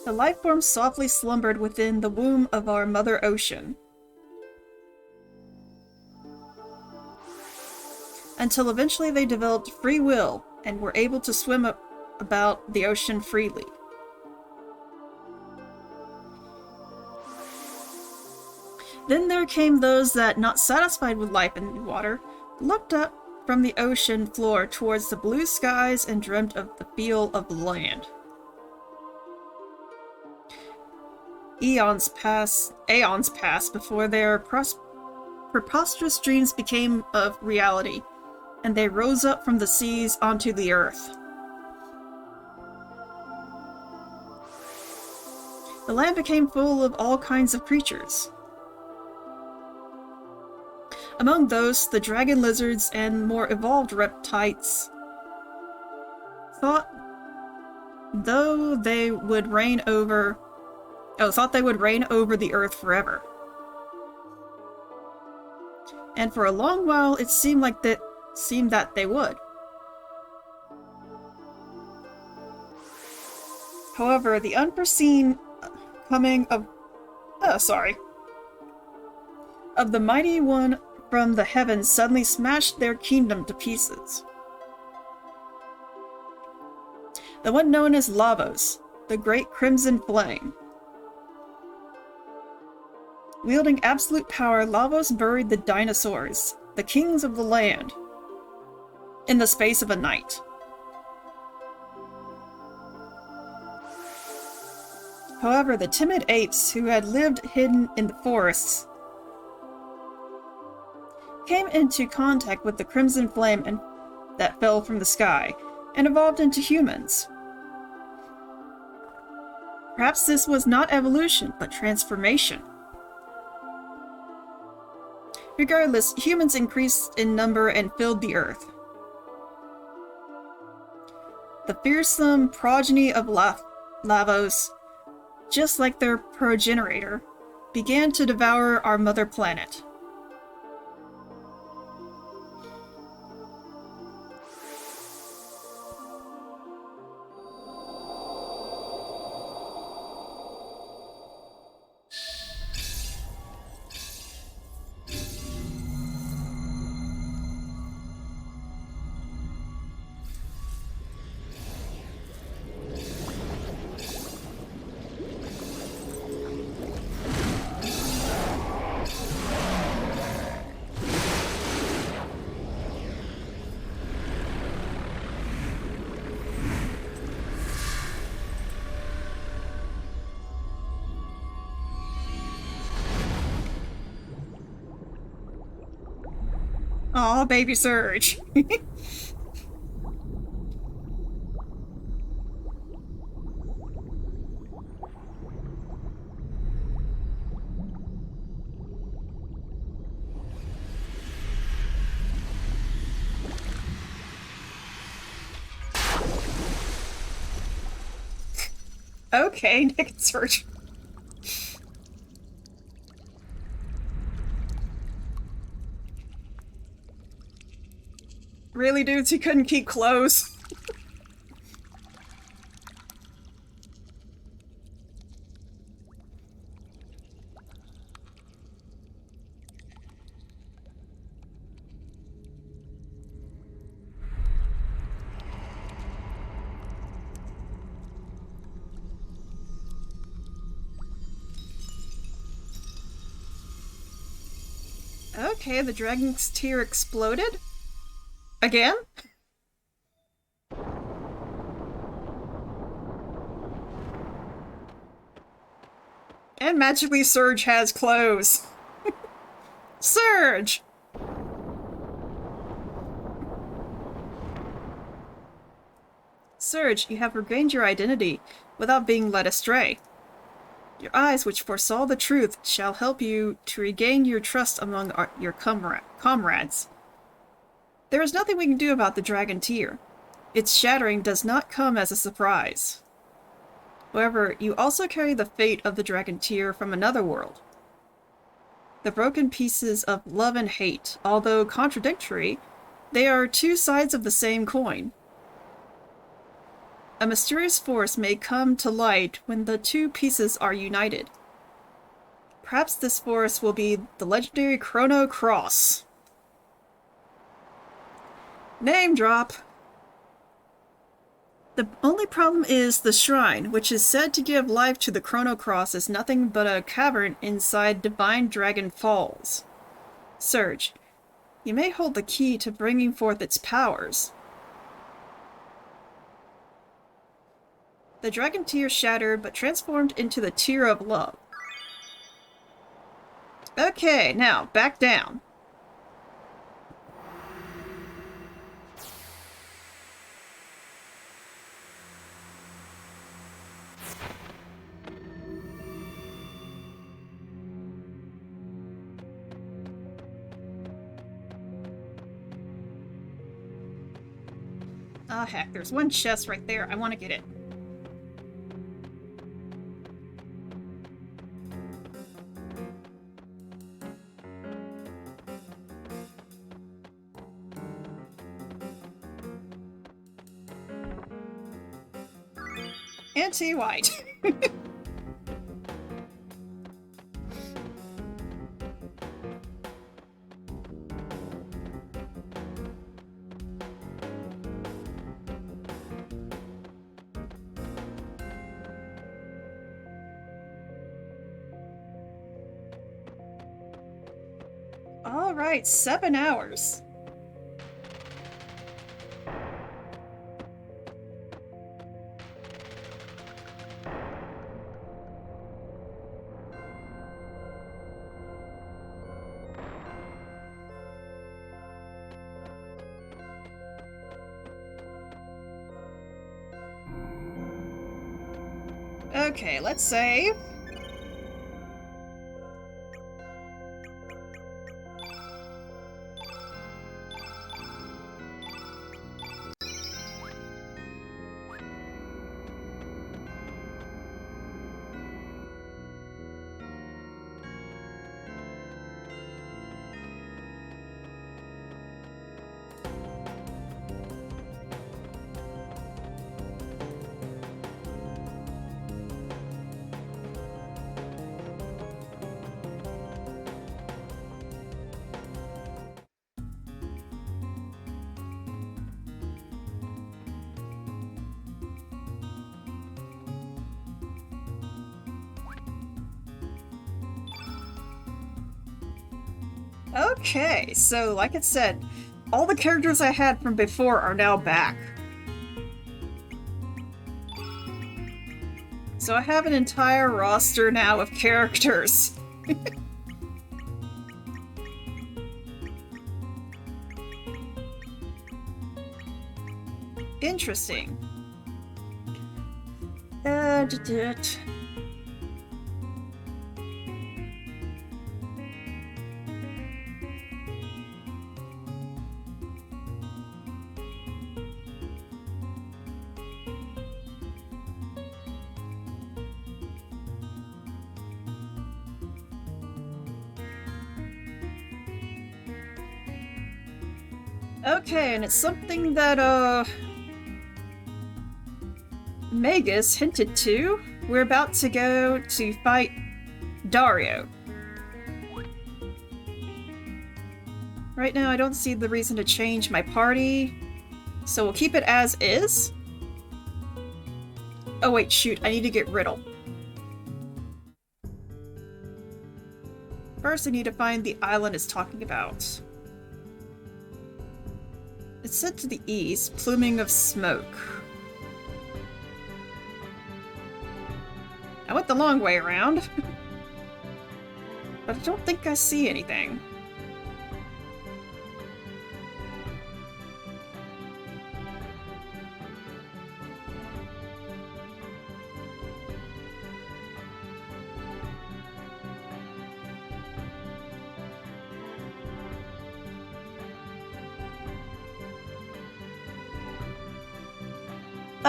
A: The life forms softly slumbered within the womb of our Mother Ocean. Until eventually they developed free will and were able to swim about the ocean freely. Then there came those that, not satisfied with life in the water, looked up from the ocean floor towards the blue skies and dreamt of the feel of land. Aeons pass before their preposterous dreams became of reality, and they rose up from the seas onto the earth. The land became full of all kinds of creatures. Among those, the dragon lizards and more evolved reptiles thought they would reign over the earth forever. And for a long while, it seemed that they would. However, the unforeseen coming of the mighty one from the heavens suddenly smashed their kingdom to pieces. The one known as Lavos, the Great Crimson Flame. Wielding absolute power, Lavos buried the dinosaurs, the kings of the land, in the space of a night. However, the timid apes who had lived hidden in the forests came into contact with the crimson flame that fell from the sky, and evolved into humans. Perhaps this was not evolution, but transformation. Regardless, humans increased in number and filled the earth. The fearsome progeny of Lavos, just like their progenitor, began to devour our mother planet. Aw, baby Surge. Okay, Nick and Surge. Really, dudes? He couldn't keep close. Okay, the dragon's tear exploded. Again? And magically Surge has clothes. Surge! Surge, you have regained your identity without being led astray. Your eyes, which foresaw the truth, shall help you to regain your trust among your comrades. There is nothing we can do about the dragon tear. Its shattering does not come as a surprise. However, you also carry the fate of the dragon tear from another world. The broken pieces of love and hate, although contradictory, they are two sides of the same coin. A mysterious force may come to light when the two pieces are united. Perhaps this force will be the legendary Chrono Cross. Name drop! The only problem is the shrine, which is said to give life to the Chrono Cross, is nothing but a cavern inside Divine Dragon Falls. Surge, You may hold the key to bringing forth its powers. The dragon tear shattered, but transformed into the tear of love. Okay, now, back down. Ah, heck, there's one chest right there. I want to get it. Anti-white. All right, 7 hours. Okay, let's save. Okay, so like it said, all the characters I had from before are now back. So I have an entire roster now of characters. Interesting. Okay, and it's something that, Magus hinted to. We're about to go to fight Dario. Right now, I don't see the reason to change my party, so we'll keep it as is. Oh wait, shoot, I need to get Riddle. First, I need to find the island it's talking about. It's set to the east, pluming of smoke. I went the long way around. But I don't think I see anything.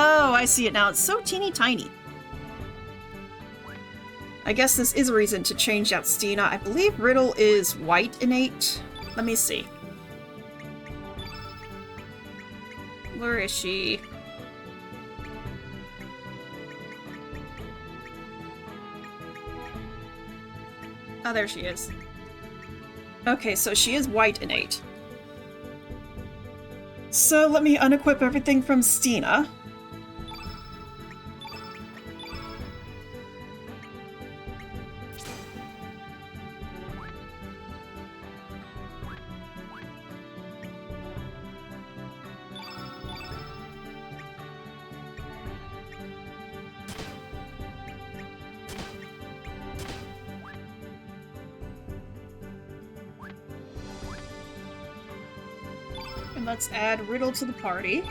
A: Oh, I see it now. It's so teeny tiny. I guess this is a reason to change out Stina. I believe Riddle is white innate. Let me see. Where is she? Oh, there she is. Okay, so she is white innate. So let me unequip everything from Stina. let's add Riddle to the party.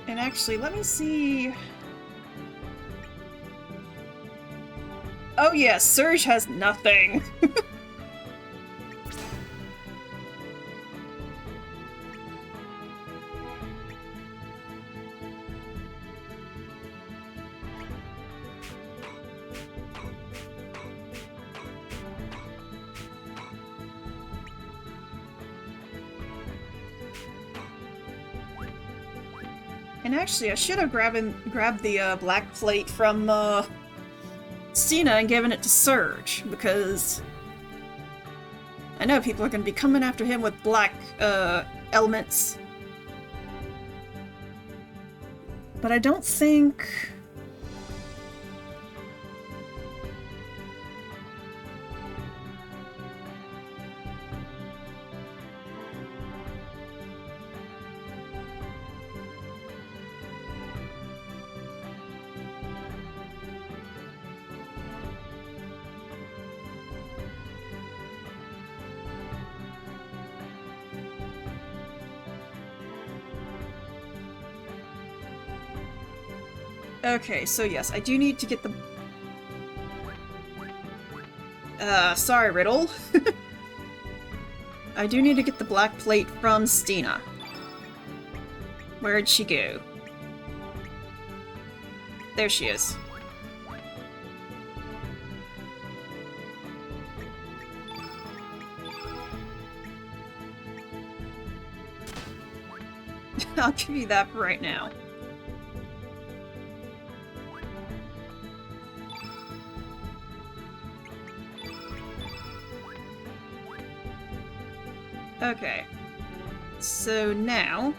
A: And actually, let me see... Oh yeah, Surge has nothing! And actually, I should have grabbed the black plate from Cena and given it to Surge, because I know people are going to be coming after him with black elements. But I don't think... Okay, so yes, I do need to get the... sorry, Riddle. I do need to get the black plate from Stina. Where'd she go? There she is. I'll give you that for right now. Okay, so now...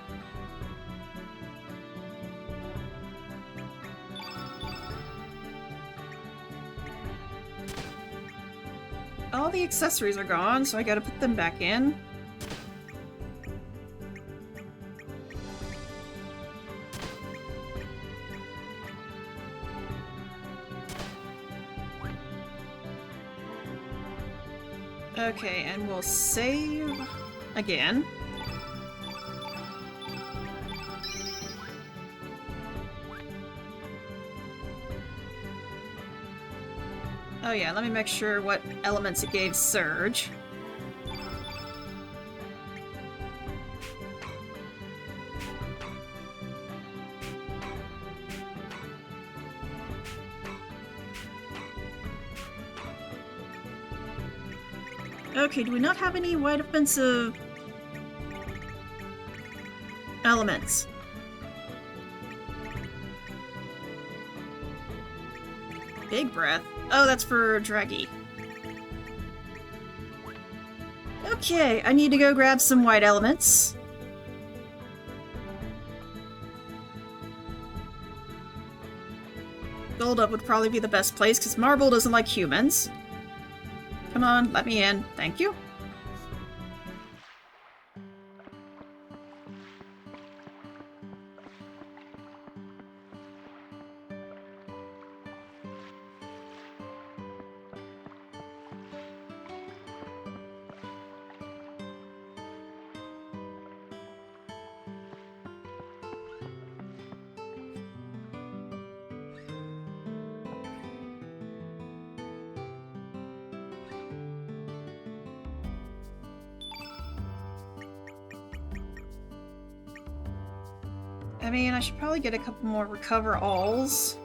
A: all the accessories are gone, so I gotta put them back in. Okay, and we'll save... again. Oh yeah, let me make sure what elements it gave Surge. Okay, do we not have any white offensive elements? Big breath? Oh, that's for Draggy. Okay, I need to go grab some white elements. Gold up would probably be the best place, because Marble doesn't like humans. Come on, let me in. Thank you. I mean, I should probably get a couple more recover alls.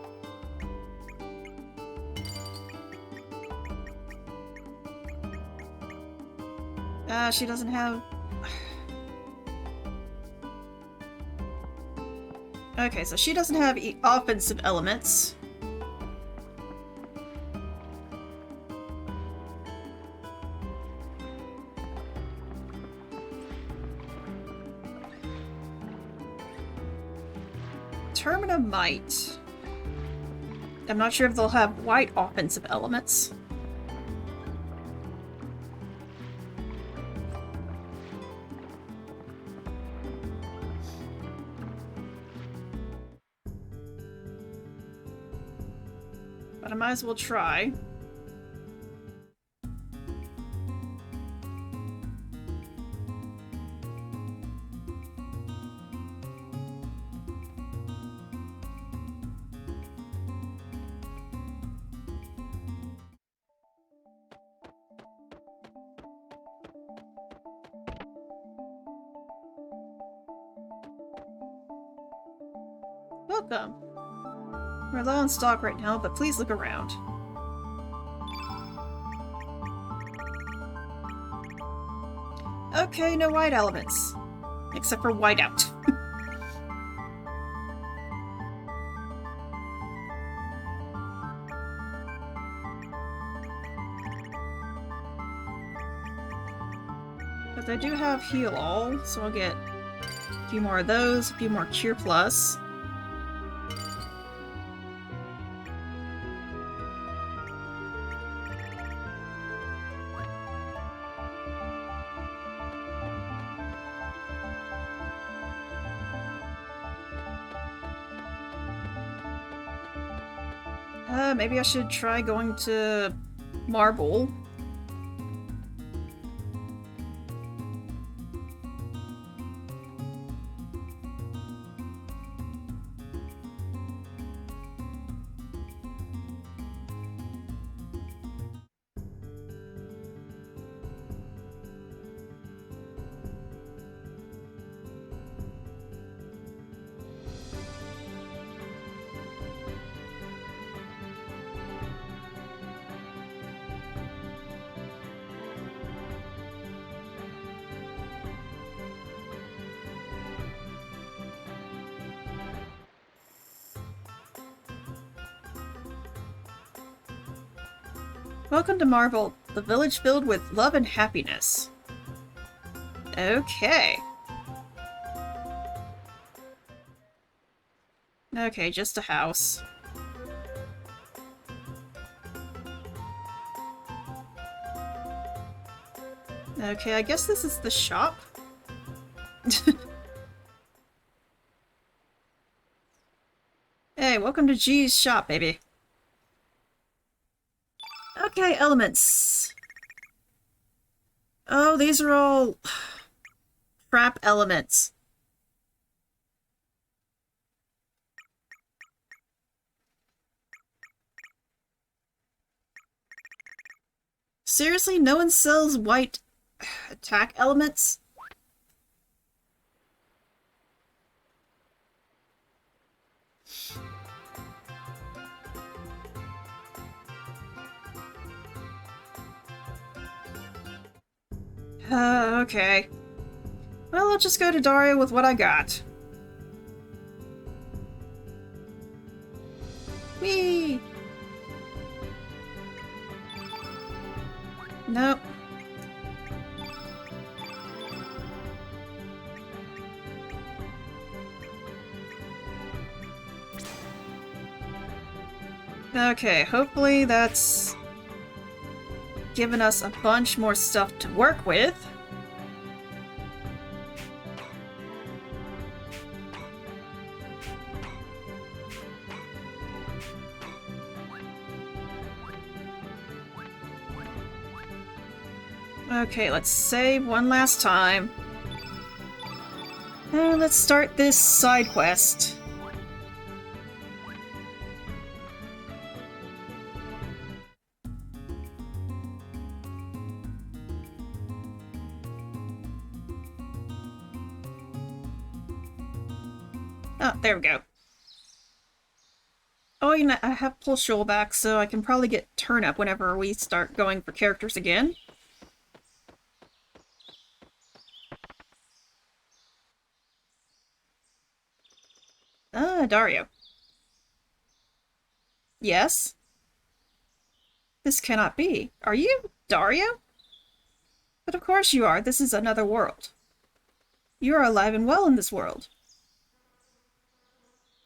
A: She doesn't have... Okay, so she doesn't have offensive elements. Department of Might. I'm not sure if they'll have white offensive elements. But I might as well try. Welcome. We're low on stock right now, but please look around. Okay, no white elements. Except for whiteout. But I do have heal all, so I'll get a few more of those, a few more cure plus. Maybe I should try going to Marble. Welcome to Marble, the village filled with love and happiness. Okay. Okay, just a house. Okay, I guess this is the shop. Hey, welcome to G's shop, baby. Okay, elements. Oh, these are all crap elements. Seriously, no one sells white attack elements? Okay. Well, I'll just go to Dario with what I got. Whee! Nope. Okay, hopefully that's given us a bunch more stuff to work with. Okay, let's save one last time. And let's start this side quest. Oh, there we go. Oh, you know, I have Pull Shoal back, so I can probably get Turnip whenever we start going for characters again. Ah, Dario. Yes? This cannot be. Are you Dario? But of course you are. This is another world. You are alive and well in this world.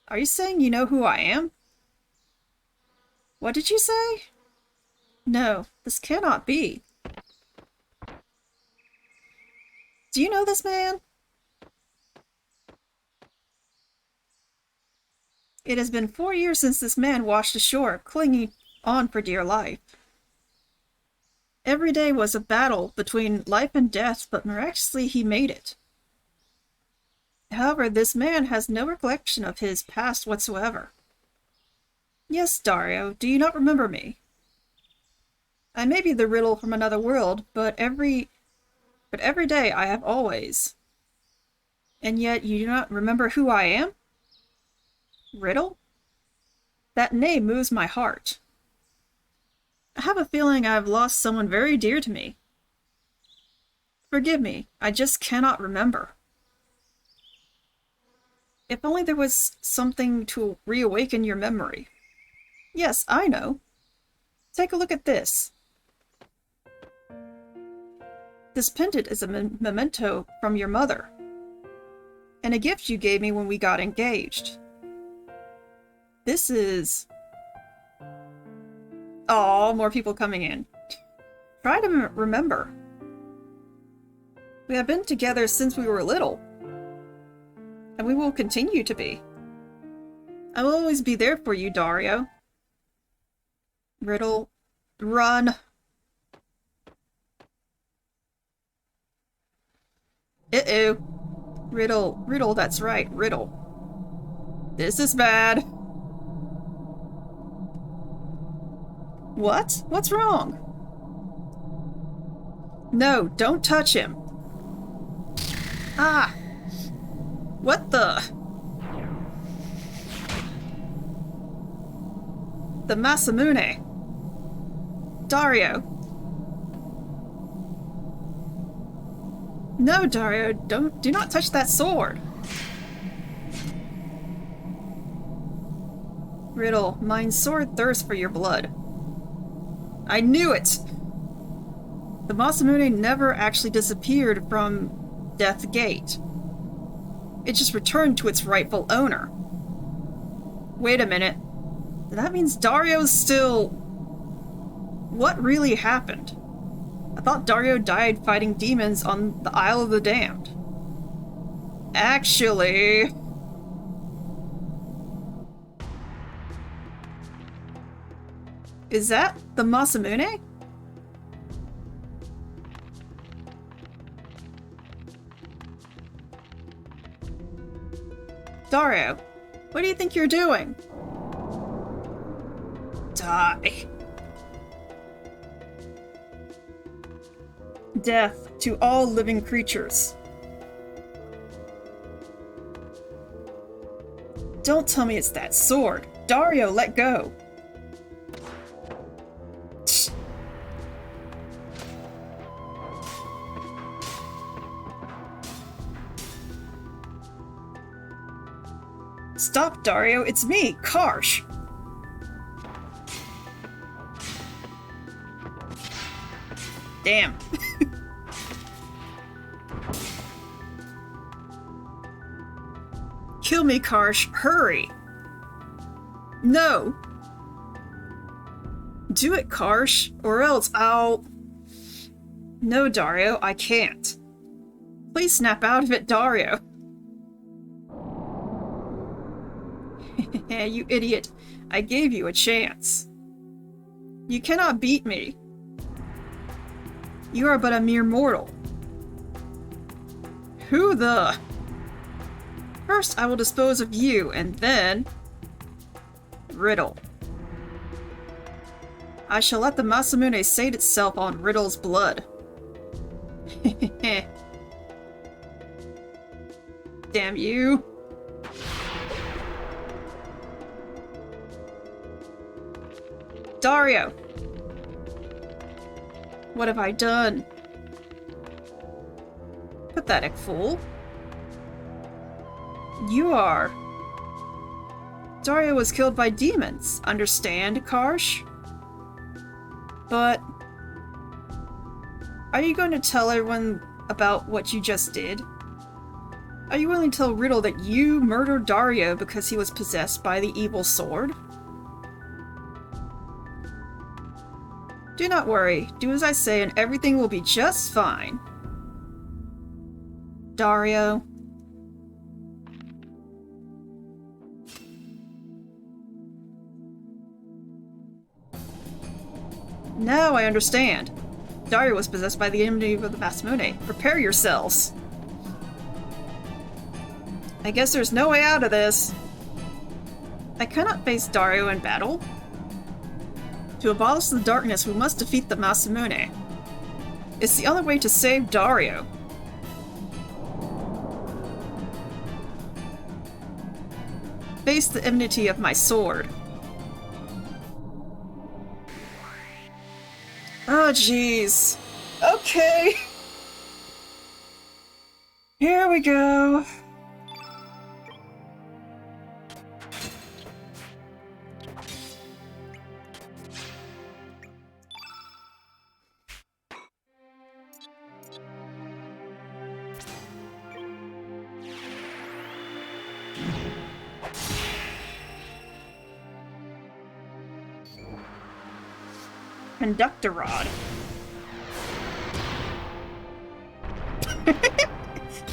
A: Are you saying you know who I am? What did you say? No, this cannot be. Do you know this man? It has been 4 years since this man washed ashore, clinging on for dear life. Every day was a battle between life and death, but miraculously he made it. However, this man has no recollection of his past whatsoever. Yes, Dario, do you not remember me? I may be the riddle from another world, but every day I have always. And yet you do not remember who I am? Riddle? That name moves my heart. I have a feeling I have lost someone very dear to me. Forgive me, I just cannot remember. If only there was something to reawaken your memory. Yes, I know. Take a look at this. This pendant is a memento from your mother, and a gift you gave me when we got engaged. This is... Oh, more people coming in. Try to remember. We have been together since we were little, and we will continue to be. I will always be there for you, Dario. Riddle, run. Uh-oh. Riddle, that's right, Riddle. This is bad. What? What's wrong? No, don't touch him. Ah! What the? The Masamune. Dario. No, Dario, do not touch that sword. Riddle, mine sword thirsts for your blood. I knew it! The Masamune never actually disappeared from Death Gate. It just returned to its rightful owner. Wait a minute. That means Dario's still... What really happened? I thought Dario died fighting demons on the Isle of the Damned. Actually... Is that the Masamune? Dario, what do you think you're doing? Die. Death to all living creatures. Don't tell me it's that sword. Dario, let go. Stop, Dario, it's me, Karsh! Damn. Kill me, Karsh, hurry! No! Do it, Karsh, or else I'll... No, Dario, I can't. Please snap out of it, Dario. You idiot. I gave you a chance. You cannot beat me. You are but a mere mortal. Who the... First, I will dispose of you, and then... Riddle. I shall let the Masamune sate itself on Riddle's blood. Damn you. Dario! What have I done? Pathetic fool. You are... Dario was killed by demons, understand, Karsh? But... Are you going to tell everyone about what you just did? Are you willing to tell Riddle that you murdered Dario because he was possessed by the evil sword? Do not worry. Do as I say and everything will be just fine. Dario. Now I understand. Dario was possessed by the enemy of the Masamune. Prepare yourselves. I guess there's no way out of this. I cannot face Dario in battle. To abolish the darkness, we must defeat the Masamune. It's the only way to save Dario. Face the enmity of my sword. Oh, jeez. Okay. Here we go. Conductor rod.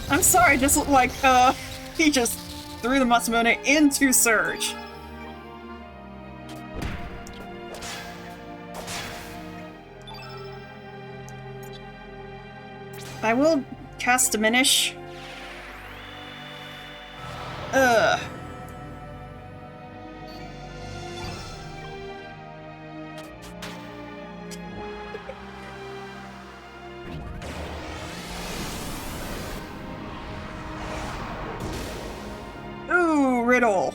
A: I'm sorry, this looked like, he just threw the Masamune into Surge. I will cast Diminish. Ugh. Ooh, Riddle.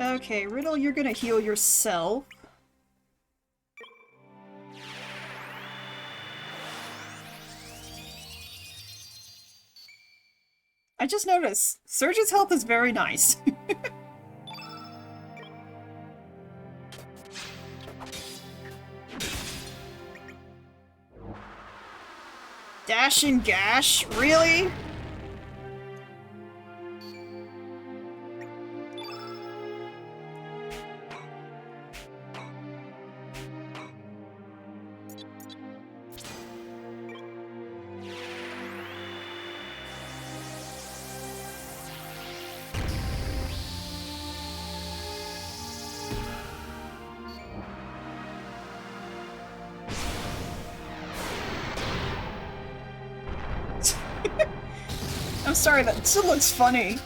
A: Okay, Riddle, you're gonna heal yourself. I just noticed, Surge's health is very nice. Dash and Gash? Really? I'm sorry, that still looks funny.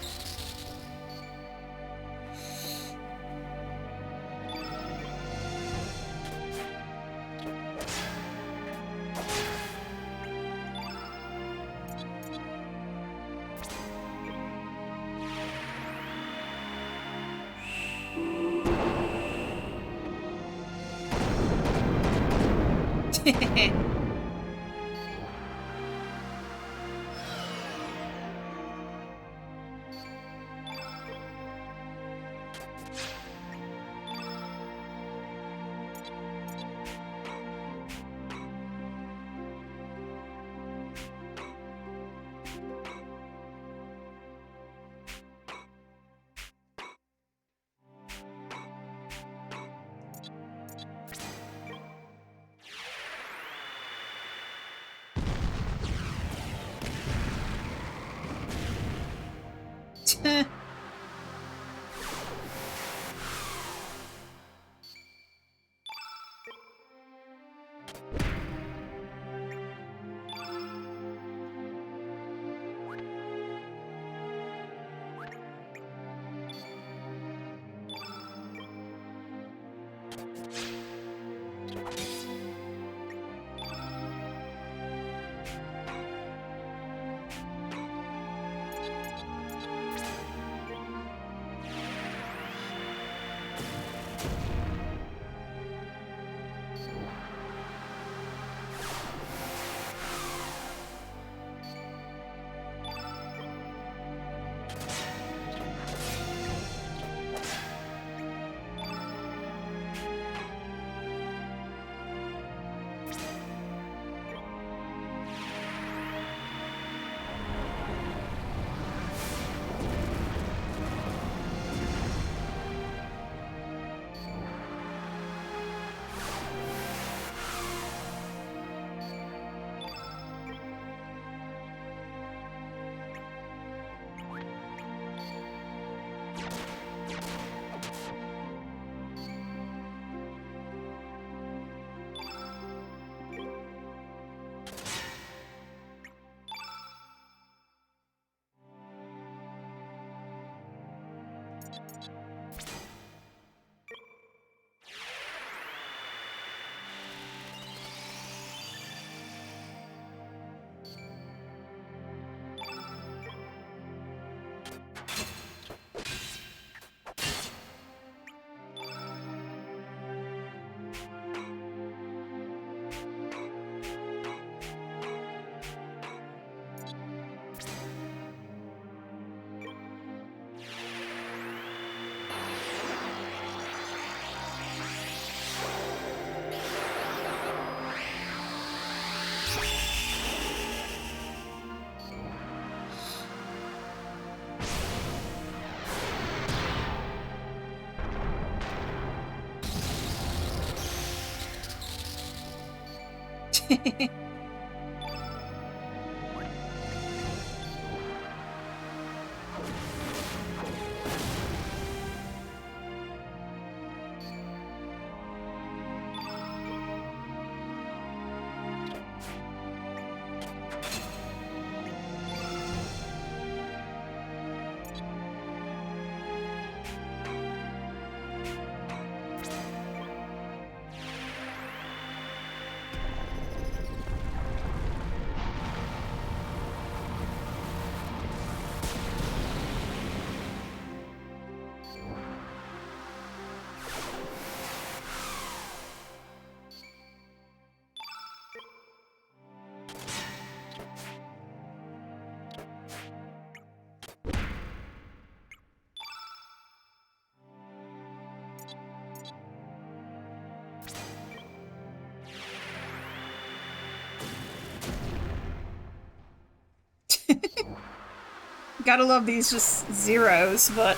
A: Gotta love these just zeros, but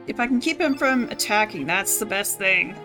A: if I can keep him from attacking, that's the best thing.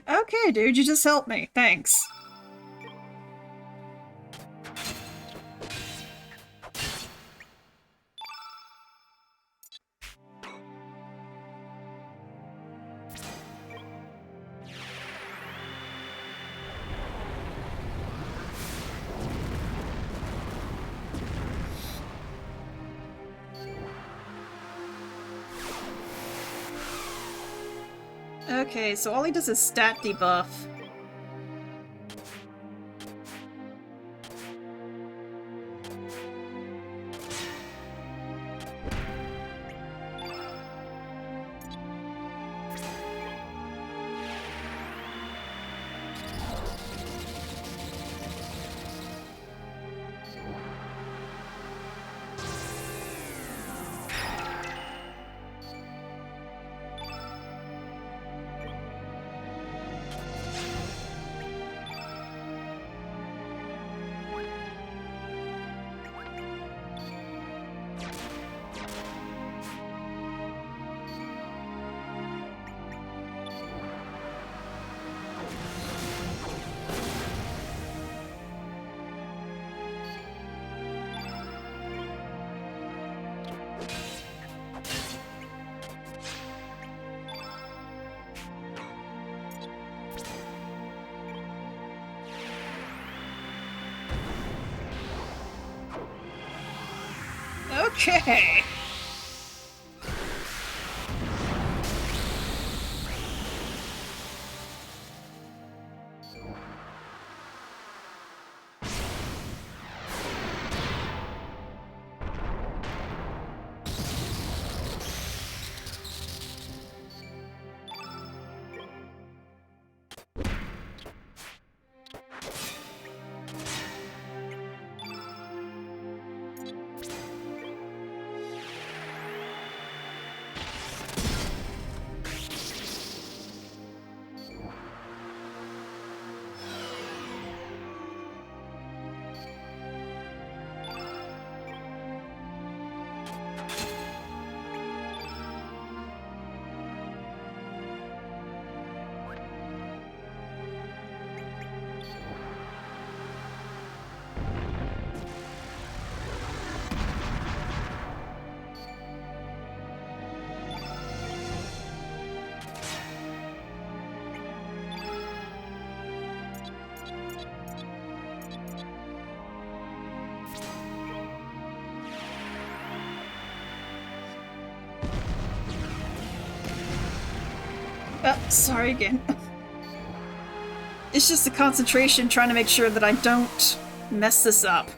A: Okay, dude, you just helped me. Thanks. Okay, so all he does is stat debuff. Okay. Sorry again. It's just the concentration trying to make sure that I don't mess this up.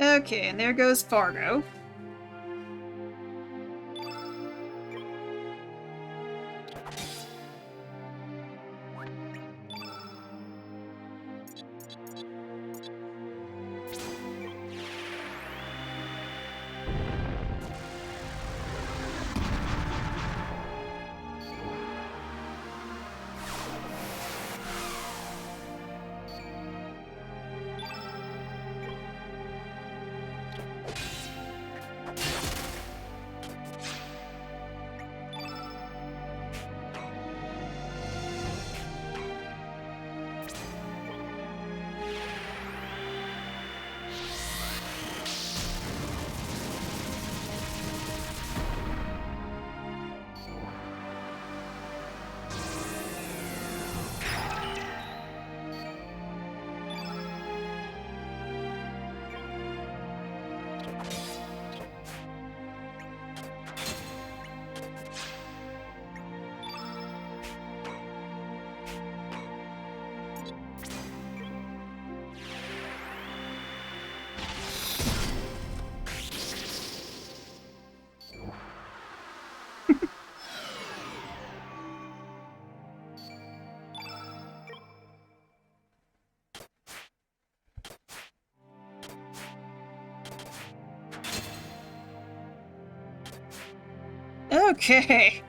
A: Okay, and there goes Fargo. Okay.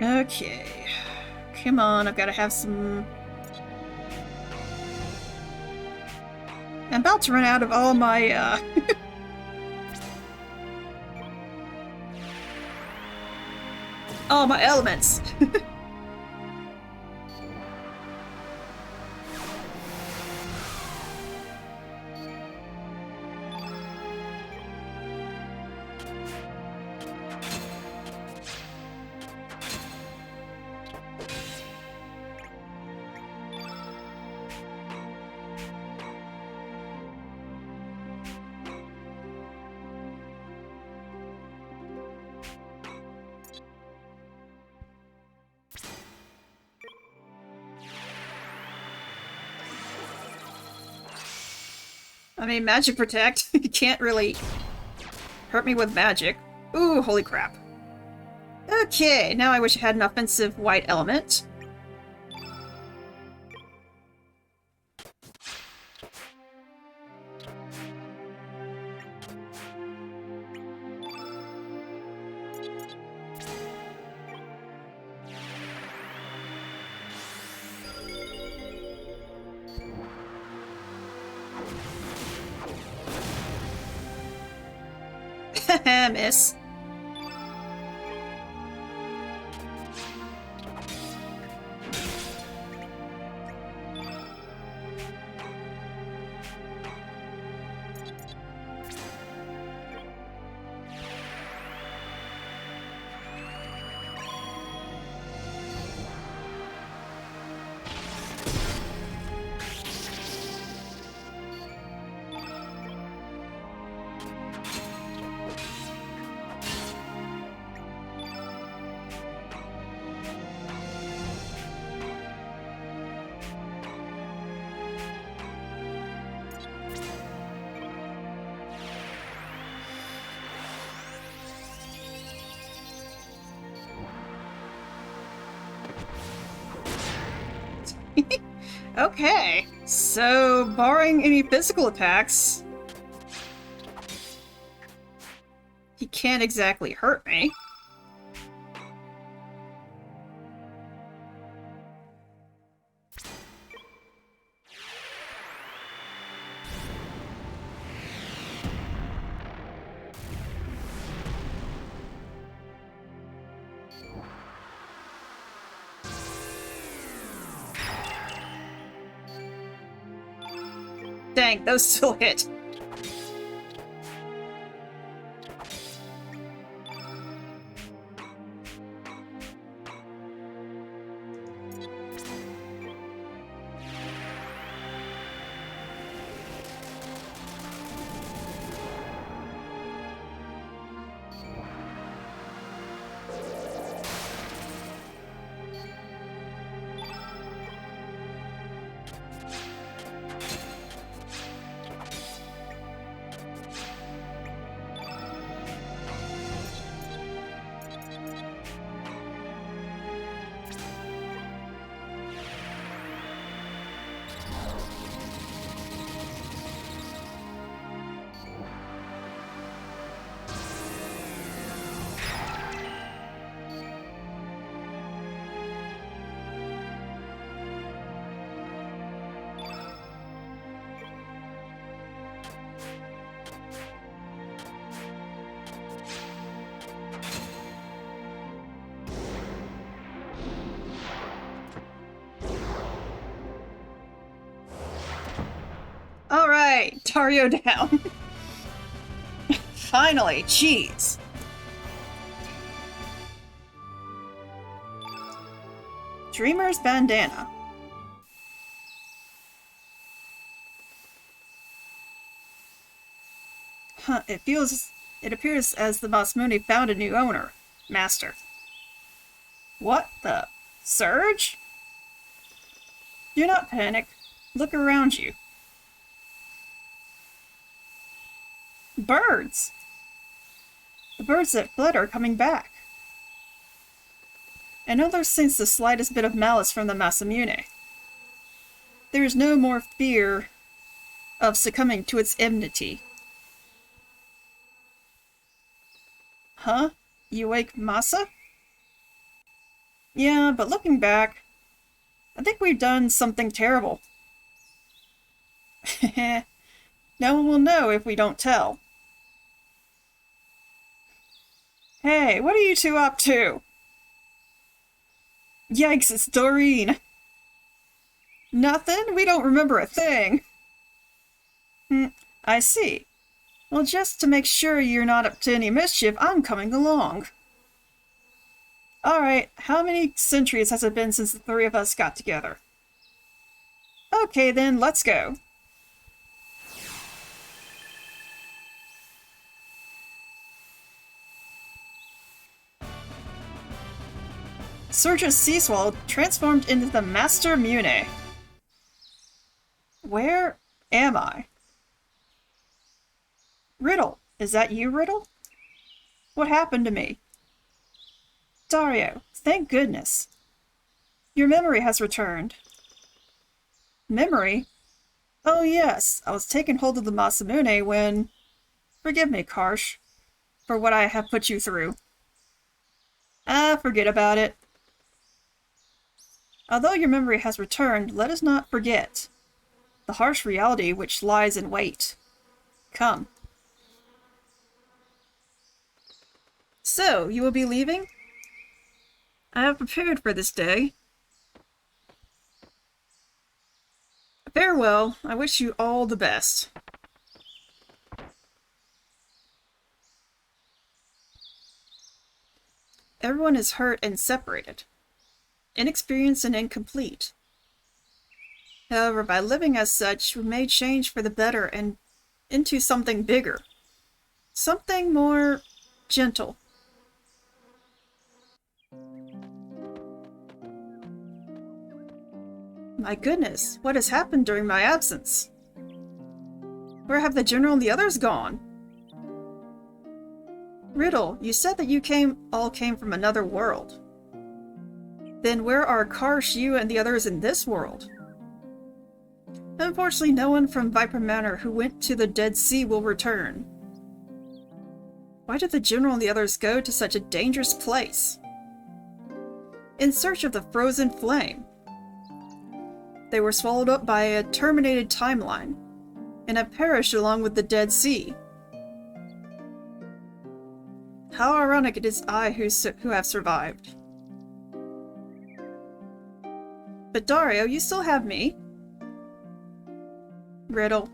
A: Okay. Come on, I've got to have some... I'm about to run out of all my, all my elements. I mean, magic protect. You can't really hurt me with magic. Ooh, holy crap. Okay, now I wish I had an offensive white element. Miss. Okay, so barring any physical attacks, he can't exactly hurt me. Dang, those still hit. Alright, Dario down. Finally, jeez. Dreamer's bandana. Huh, it appears as the Masamune found a new owner. Master. What the? Surge? Do not panic. Look around you. Birds! The birds that fled are coming back. I no longer sense the slightest bit of malice from the Masamune. There is no more fear of succumbing to its enmity. Huh? You awake Masa? Yeah, but looking back, I think we've done something terrible. No one will know if we don't tell. Hey, what are you two up to? Yikes, it's Doreen. Nothing? We don't remember a thing. I see. Well, just to make sure you're not up to any mischief, I'm coming along. Alright, how many centuries has it been since the three of us got together? Okay then, let's go. Surge's Sea Swallow transformed into the Master Mune. Where am I? Riddle, is that you, Riddle? What happened to me? Dario, thank goodness. Your memory has returned. Memory? Oh yes, I was taking hold of the Masamune when... Forgive me, Karsh, for what I have put you through. Forget about it. Although your memory has returned, let us not forget the harsh reality which lies in wait. Come. So, you will be leaving? I have prepared for this day. Farewell. I wish you all the best. Everyone is hurt and separated, inexperienced and incomplete. However, by living as such, we may change for the better and into something bigger. Something more gentle. My goodness, what has happened during my absence? Where have the general and the others gone? Riddle, you said that you all came from another world. Then where are Karsh, you, and the others in this world? Unfortunately, no one from Viper Manor who went to the Dead Sea will return. Why did the General and the others go to such a dangerous place? In search of the frozen flame. They were swallowed up by a terminated timeline, and have perished along with the Dead Sea. How ironic it is I who have survived. But Dario, you still have me. Riddle.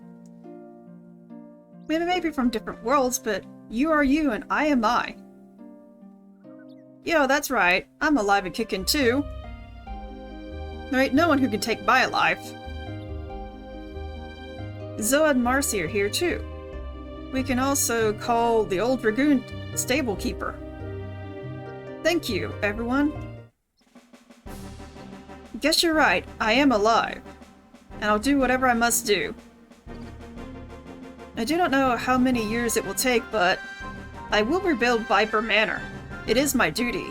A: We may be from different worlds, but you are you and I am I. Yo, that's right. I'm alive and kicking too. There ain't no one who can take my life. Zoa and Marcy are here too. We can also call the old Dragoon stable keeper. Thank you, everyone. Guess you're right. I am alive. And I'll do whatever I must do. I do not know how many years it will take, but I will rebuild Viper Manor. It is my duty.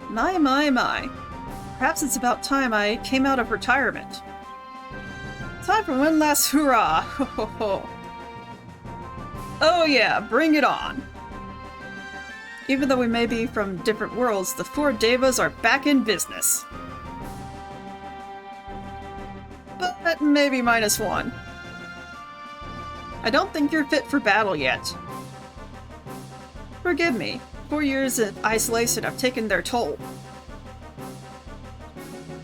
A: My. Perhaps it's about time I came out of retirement. Time for one last hurrah! Ho ho ho. Oh yeah, bring it on! Even though we may be from different worlds, the four Devas are back in business. But maybe -1. I don't think you're fit for battle yet. Forgive me. 4 years in isolation have taken their toll.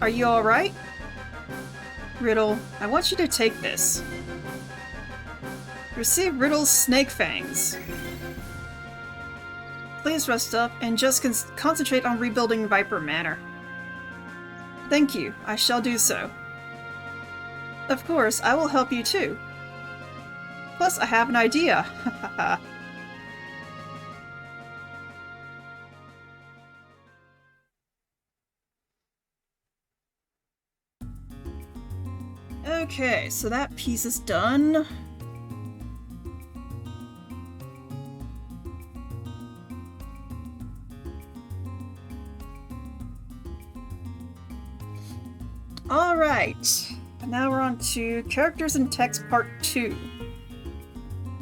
A: Are you alright? Riddle, I want you to take this. Receive Riddle's snake fangs. Please rest up and just concentrate on rebuilding Viper Manor. Thank you, I shall do so. Of course, I will help you too. Plus, I have an idea. Okay, so that piece is done. Alright, and now we're on to Characters and Text Part 2.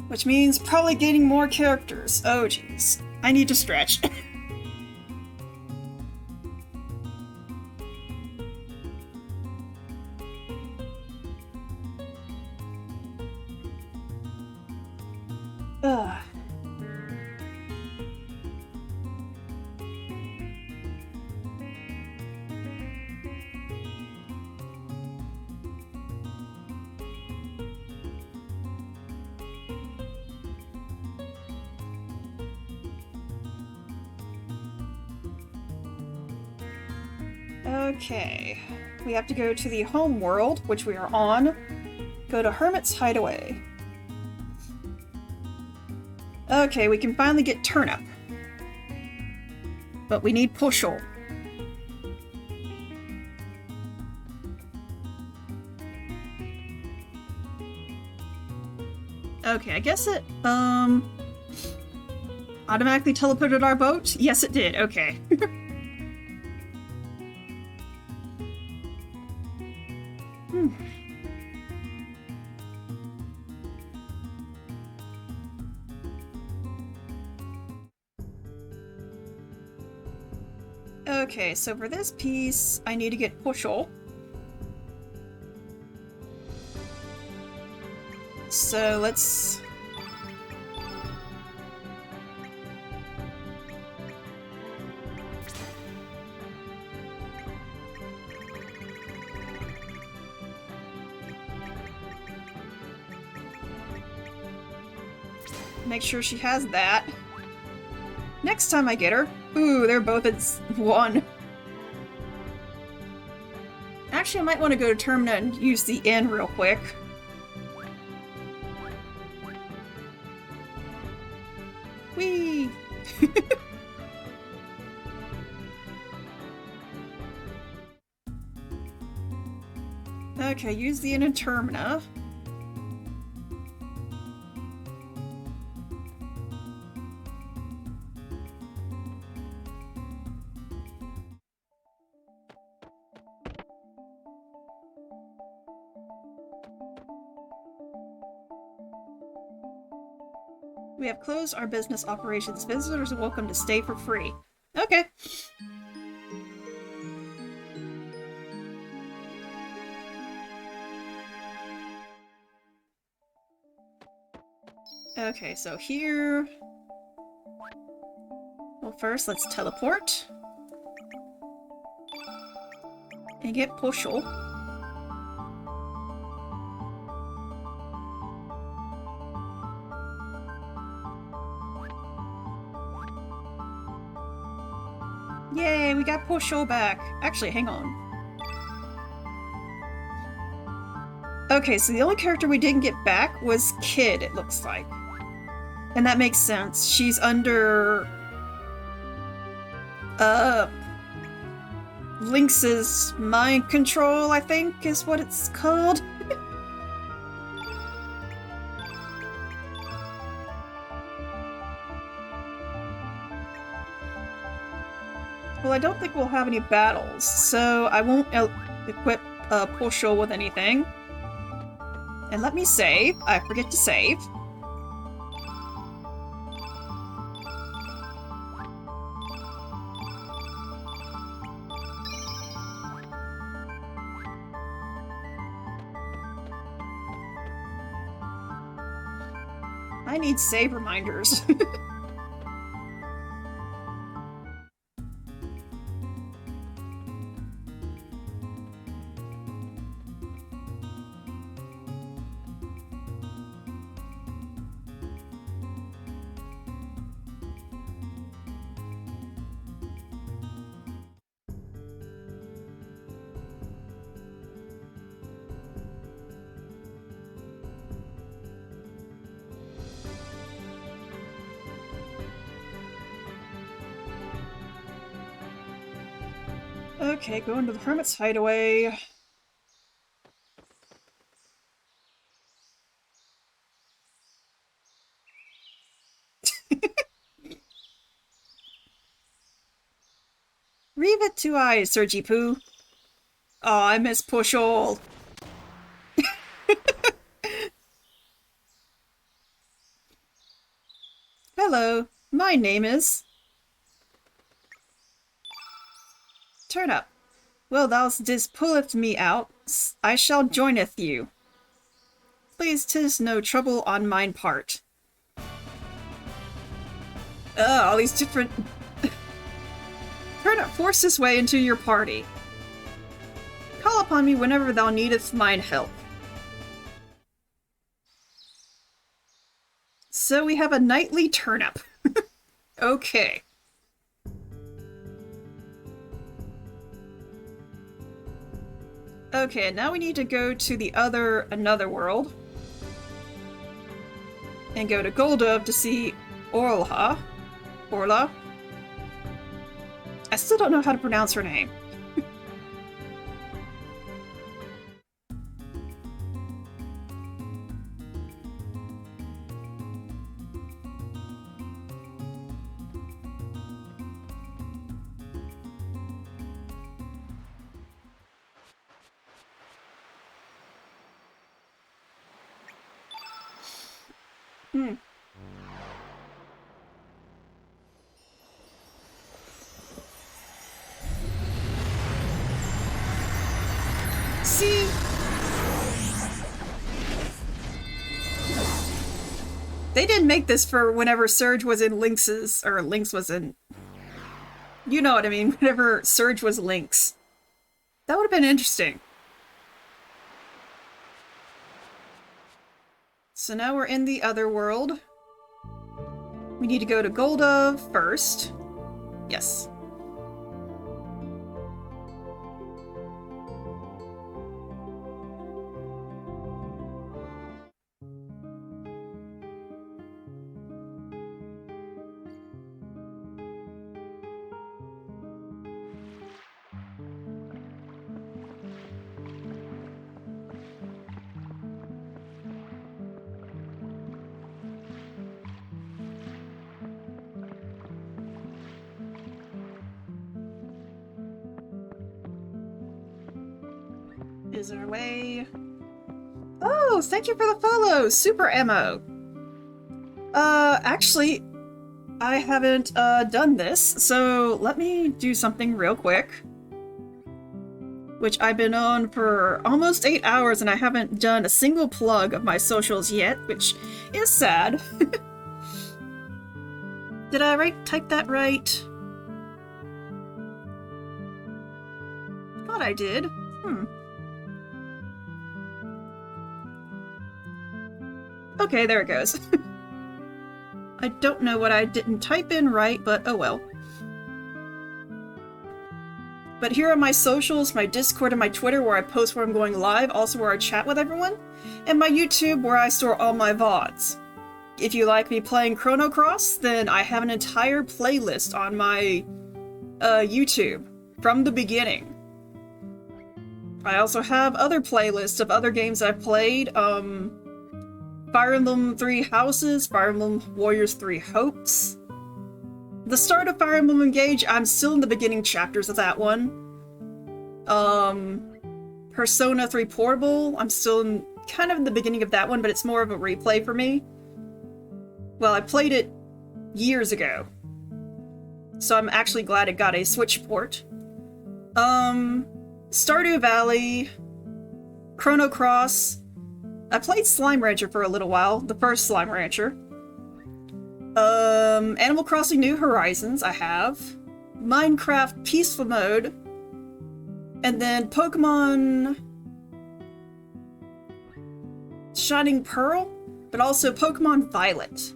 A: Which means probably getting more characters. Oh jeez, I need to stretch. Ugh. Okay, we have to go to the home world, which we are on. Go to Hermit's Hideaway. Okay, we can finally get Turnip. But we need Pushel. Okay, I guess it, automatically teleported our boat? Yes, it did, okay. Okay, so for this piece, I need to get Pushel. So let's... make sure she has that. Next time I get her. Ooh, they're both at 1. Actually, I might want to go to Termina and use the N real quick. Whee! Okay, use the N in Termina. We have closed our business operations. Visitors are welcome to stay for free. Okay. Okay, so here... Well, first, let's teleport. And get Poshul. Yay, we got Poshul back. Actually, hang on. Okay, so the only character we didn't get back was Kid, it looks like. And that makes sense. She's under... Lynx's mind control, I think, is what it's called. Well, I don't think we'll have any battles, so I won't equip Poshul with anything. And let me save. I forget to save. I need save reminders. Okay, going to the Hermit's Hideaway. Reeve it 2 eyes, Sergi Poo. Oh, I miss Poshul. Hello, my name is... Turn up. Well, thou didst pulleth me out, I shall joineth you. Please, 'tis no trouble on mine part. All these different... Turn up, force his way into your party. Call upon me whenever thou needest mine help. So we have a nightly turnip. Okay. Okay, now we need to go to the another world. And go to Goldov to see Orla. I still don't know how to pronounce her name. See? They didn't make this for whenever Surge was in Lynx's, or Lynx was in... You know what I mean, whenever Surge was Lynx. That would have been interesting. So now we're in the other world. We need to go to Goldov first. Yes. Is there a way? Oh, thank you for the follow! Super Ammo! Actually, I haven't, done this, so let me do something real quick. Which I've been on for almost 8 hours and I haven't done a single plug of my socials yet, which is sad. Did I type that right? Thought I did. Okay, there it goes. I don't know what I didn't type in right, but oh well. But here are my socials, my Discord and my Twitter where I post where I'm going live, also where I chat with everyone, and my YouTube where I store all my VODs. If you like me playing Chrono Cross, then I have an entire playlist on my YouTube from the beginning. I also have other playlists of other games I've played, Fire Emblem Three Houses, Fire Emblem Warriors 3 Hopes. The start of Fire Emblem Engage, I'm still in the beginning chapters of that one. Persona 3 Portable, I'm still in kind of in the beginning of that one, but it's more of a replay for me. Well, I played it years ago, so I'm actually glad it got a Switch port. Stardew Valley, Chrono Cross. I played Slime Rancher for a little while, the first Slime Rancher. Animal Crossing New Horizons, I have. Minecraft Peaceful Mode. And then Pokemon Shining Pearl, but also Pokemon Violet.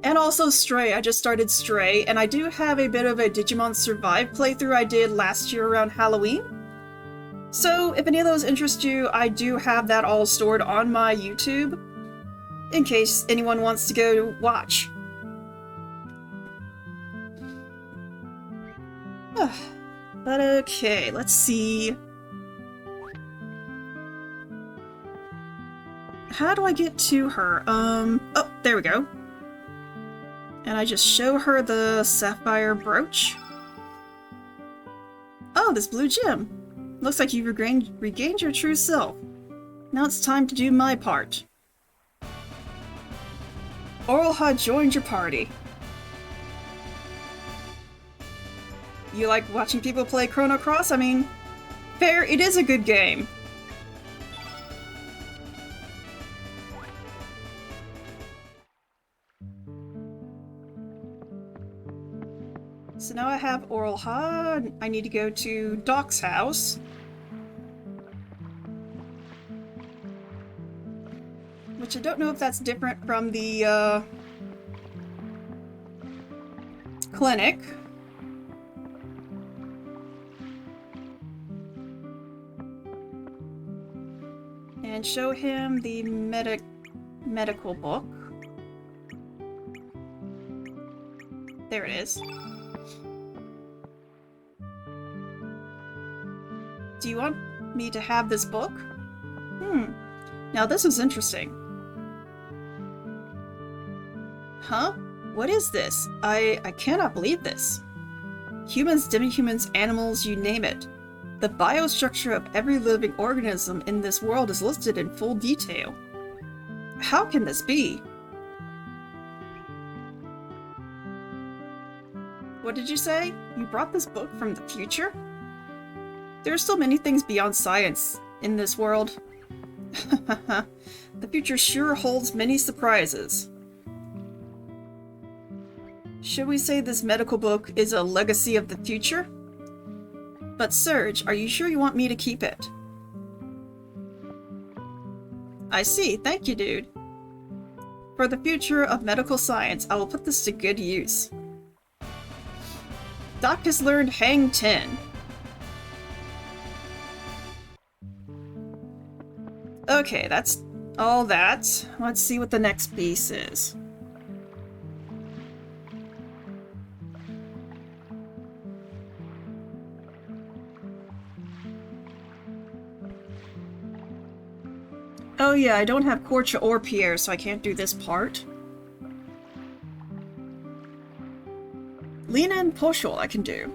A: And also Stray, I just started Stray, and I do have a bit of a Digimon Survive playthrough I did last year around Halloween. So if any of those interest you, I do have that all stored on my YouTube, in case anyone wants to go watch. But okay, let's see. How do I get to her? Oh, there we go. And I just show her the sapphire brooch. Oh, this blue gem. Looks like you've regained your true self. Now it's time to do my part. Oralha joined your party. You like watching people play Chrono Cross? I mean, fair, it is a good game. So now I have Oralha. I need to go to Doc's house. Which I don't know if that's different from the, clinic. And show him the medical book. There it is. Do you want me to have this book? Now this is interesting. Huh? What is this? I cannot believe this. Humans, demi-humans, animals, you name it. The biostructure of every living organism in this world is listed in full detail. How can this be? What did you say? You brought this book from the future? There are still many things beyond science in this world. The future sure holds many surprises. Should we say this medical book is a legacy of the future? But Serge, are you sure you want me to keep it? I see, thank you, dude. For the future of medical science, I will put this to good use. Doc has learned Hang 10. Okay, that's all that. Let's see what the next piece is. Oh yeah, I don't have Korcha or Pierre, so I can't do this part. Lena and Poshol I can do.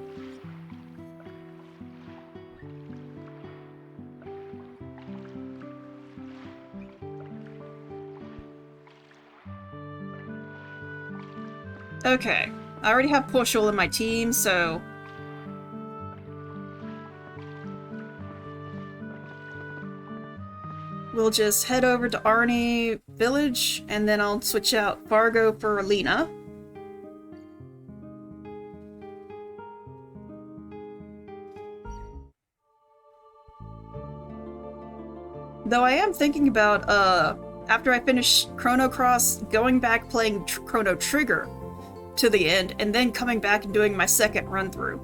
A: Okay. I already have Pushul in my team, so... we'll just head over to Arnie Village, and then I'll switch out Fargo for Lena. Though I am thinking about, after I finish Chrono Cross, going back playing Chrono Trigger to the end, and then coming back and doing my second run-through.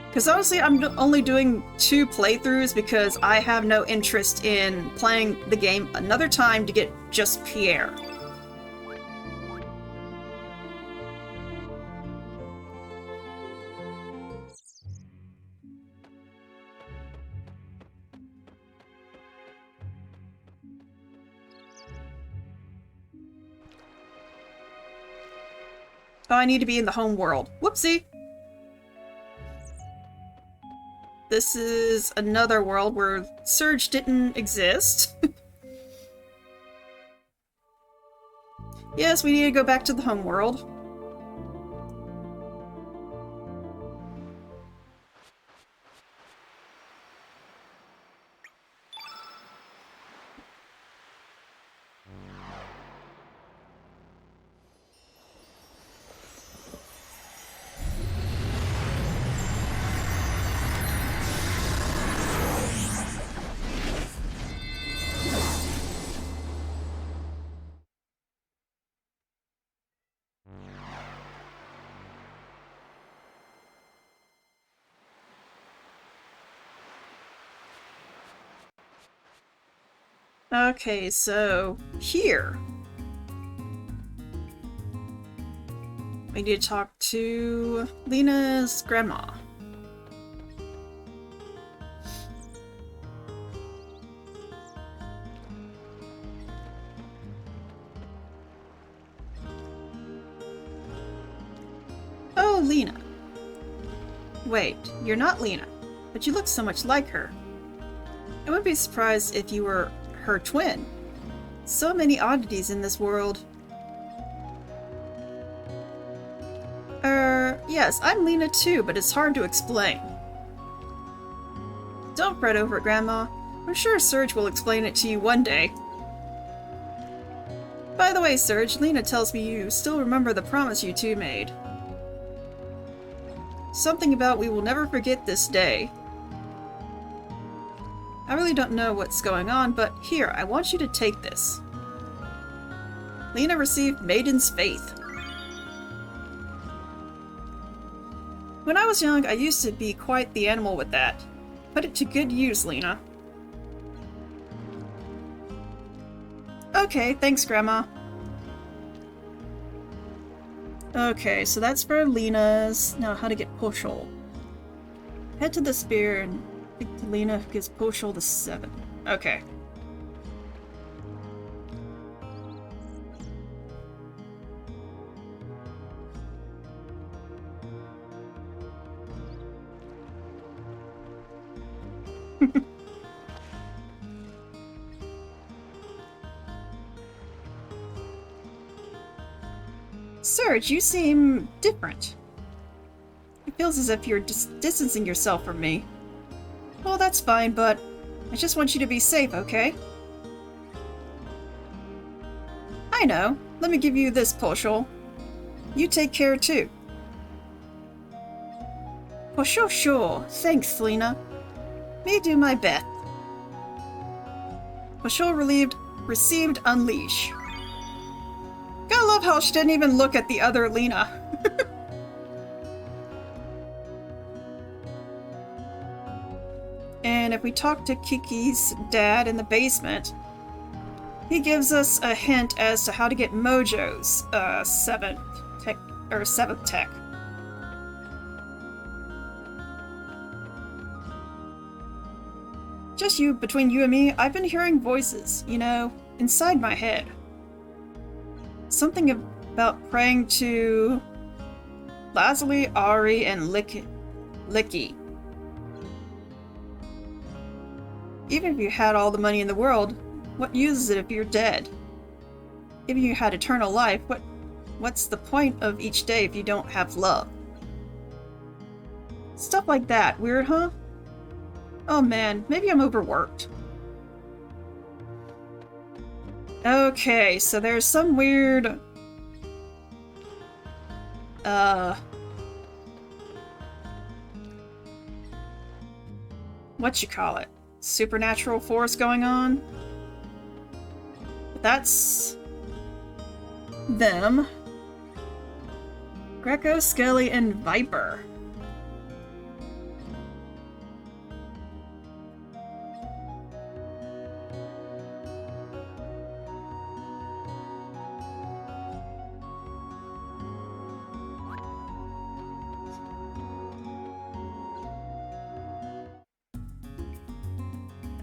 A: Because honestly, I'm only doing 2 playthroughs because I have no interest in playing the game another time to get just Pierre. Oh, I need to be in the home world. Whoopsie! This is another world where Surge didn't exist. Yes, we need to go back to the home world. Okay, so here. We need to talk to Lena's grandma. Oh, Lena. Wait, you're not Lena, but you look so much like her. I wouldn't be surprised if you were her twin. So many oddities in this world. Yes, I'm Lena too, but it's hard to explain. Don't fret over it, Grandma. I'm sure Surge will explain it to you one day. By the way, Surge, Lena tells me you still remember the promise you two made. Something about we will never forget this day. I really don't know what's going on, but here, I want you to take this. Lena received Maiden's Faith. When I was young, I used to be quite the animal with that. Put it to good use, Lena. Okay, thanks, Grandma. Okay, so that's for Lena's. Now, how to get Pushul. Head to the spear and speak to Lena, who gives Pushul the 7. Okay. Surge, you seem different. It feels as if you're distancing yourself from me. Well, that's fine, but I just want you to be safe, okay? I know. Let me give you this, Pushul. You take care, too. Pushul, sure. Thanks, Lena. Me do my best. Pushul received Unleash. I love how she didn't even look at the other Lena. And if we talk to Kiki's dad in the basement, he gives us a hint as to how to get Mojo's 7th tech. Just between you and me, I've been hearing voices, you know, inside my head. Something about praying to Lazuli, Ari, and Licky. Even if you had all the money in the world, what use is it if you're dead? if you had eternal life, what's the point of each day if you don't have love? Stuff like that. Weird, huh? Oh man, maybe I'm overworked. Okay, so there's some weird... Whatchamacallit? Supernatural force going on? That's... them. Greco, Skelly, and Viper.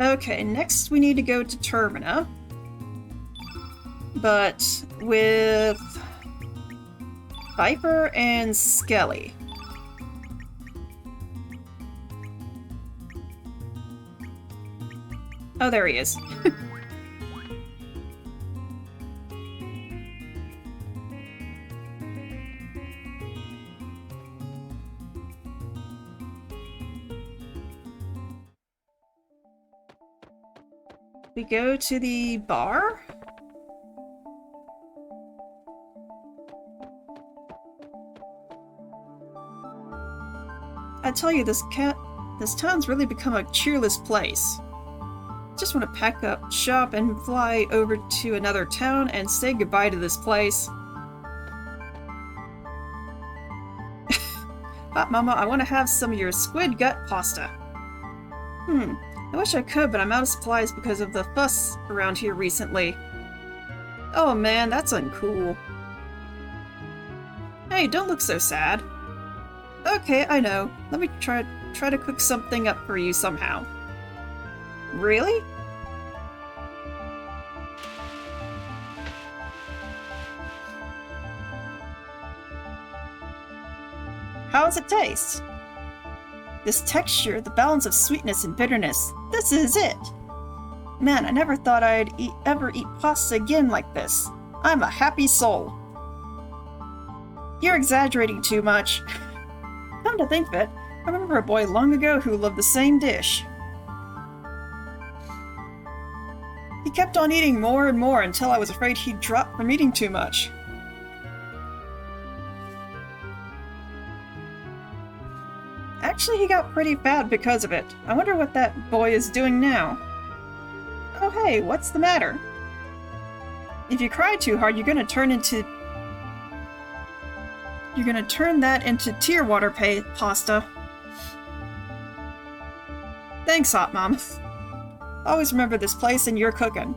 A: Okay, next we need to go to Termina. But with Viper and Skelly. Oh, there he is. We go to the bar? I tell you, this town's really become a cheerless place. Just want to pack up shop and fly over to another town and say goodbye to this place. Hot Mama, I want to have some of your squid gut pasta. I wish I could, but I'm out of supplies because of the fuss around here recently. Oh man, that's uncool. Hey, don't look so sad. Okay, I know. Let me try to cook something up for you somehow. Really? How does it taste? This texture, the balance of sweetness and bitterness, this is it! Man, I never thought I'd ever eat pasta again like this. I'm a happy soul. You're exaggerating too much. Come to think of it, I remember a boy long ago who loved the same dish. He kept on eating more and more until I was afraid he'd drop from eating too much. Actually, he got pretty fat because of it. I wonder what that boy is doing now. Oh hey, what's the matter? If you cry too hard, you're gonna turn that into tear water pasta. Thanks, Hot Mom. Always remember this place and your cooking.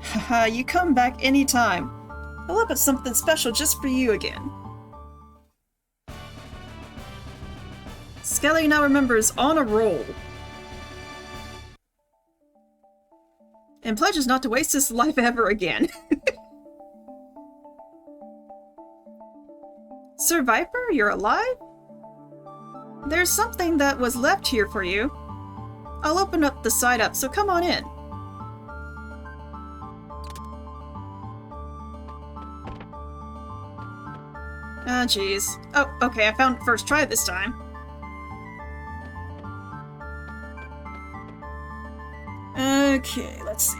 A: Haha, you come back anytime. I'll look at something special just for you again. Skelly now remembers on a roll. And pledges not to waste his life ever again. Sir Viper, you're alive? There's something that was left here for you. I'll open up the side up, so come on in. Ah, jeez. Oh, okay, I found it first try this time. Okay, let's see.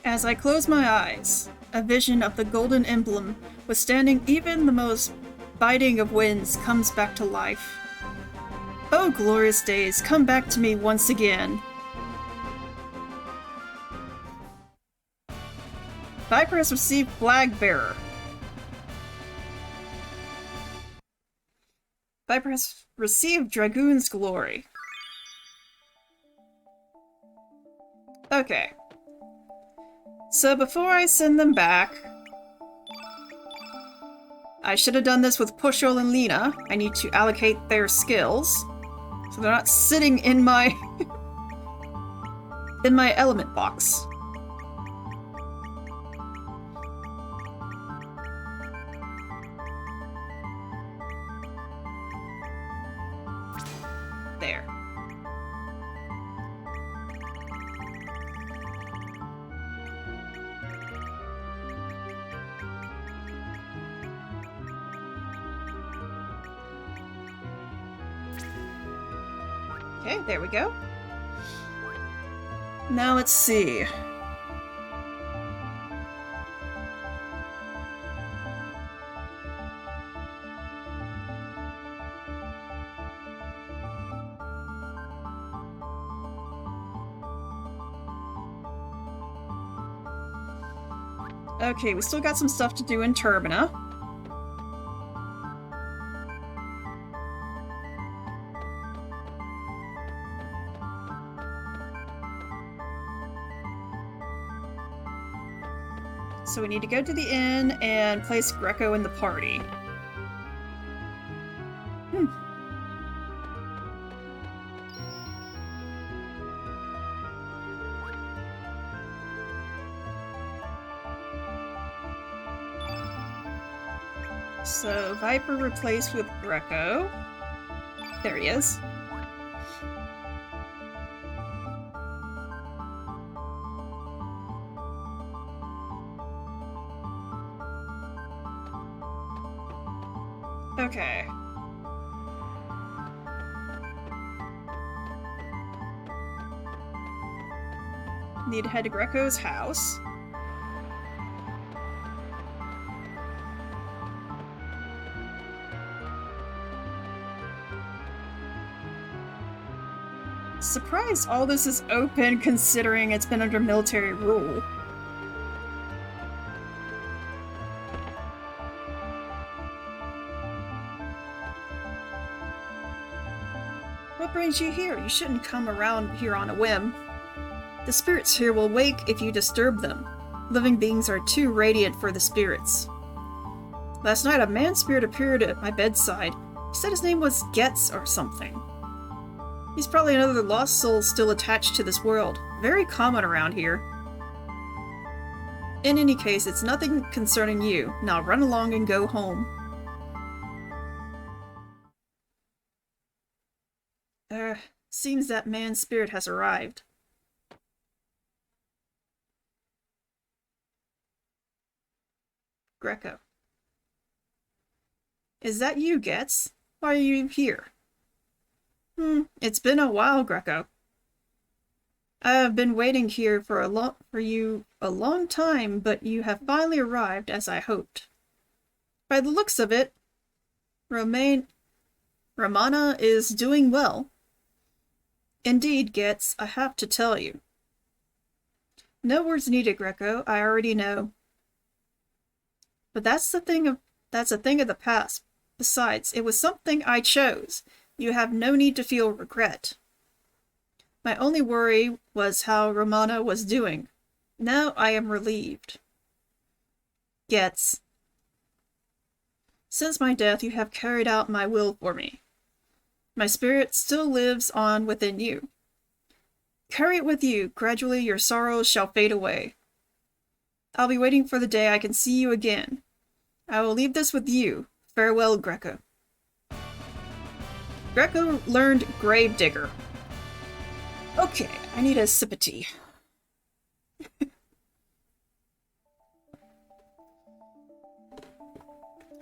A: As I close my eyes, a vision of the golden emblem withstanding even the most biting of winds comes back to life. Oh, glorious days, come back to me once again. Viper has received Flag Bearer. Viper has received Dragoon's Glory. Okay. So before I send them back, I should have done this with Pushol and Lena. I need to allocate their skills, so they're not sitting in my in my element box. Okay, there we go. Now let's see. Okay, we still got some stuff to do in Turbina. So we need to go to the inn and place Greco in the party. So Viper replaced with Greco. There he is. Okay. Need to head to Greco's house. Surprised all this is open considering it's been under military rule. What brings you here? You shouldn't come around here on a whim. The spirits here will wake if you disturb them. Living beings are too radiant for the spirits. Last night a man spirit appeared at my bedside. He said his name was Getz or something. He's probably another lost soul still attached to this world. Very common around here. In any case, it's nothing concerning you. Now run along and go home. Seems that man's spirit has arrived. Greco. Is that you, Getz? Why are you here? It's been a while, Greco. I have been waiting here for you a long time, but you have finally arrived as I hoped. By the looks of it, Romana is doing well. Indeed, Getz, I have to tell you. No words needed, Greco. I already know. But that's a thing of the past. Besides, it was something I chose. You have no need to feel regret. My only worry was how Romana was doing. Now I am relieved. Getz. Since my death, you have carried out my will for me. My spirit still lives on within you. Carry it with you. Gradually your sorrows shall fade away. I'll be waiting for the day I can see you again. I will leave this with you. Farewell, Greco. Greco learned Gravedigger. Okay, I need a sip of tea.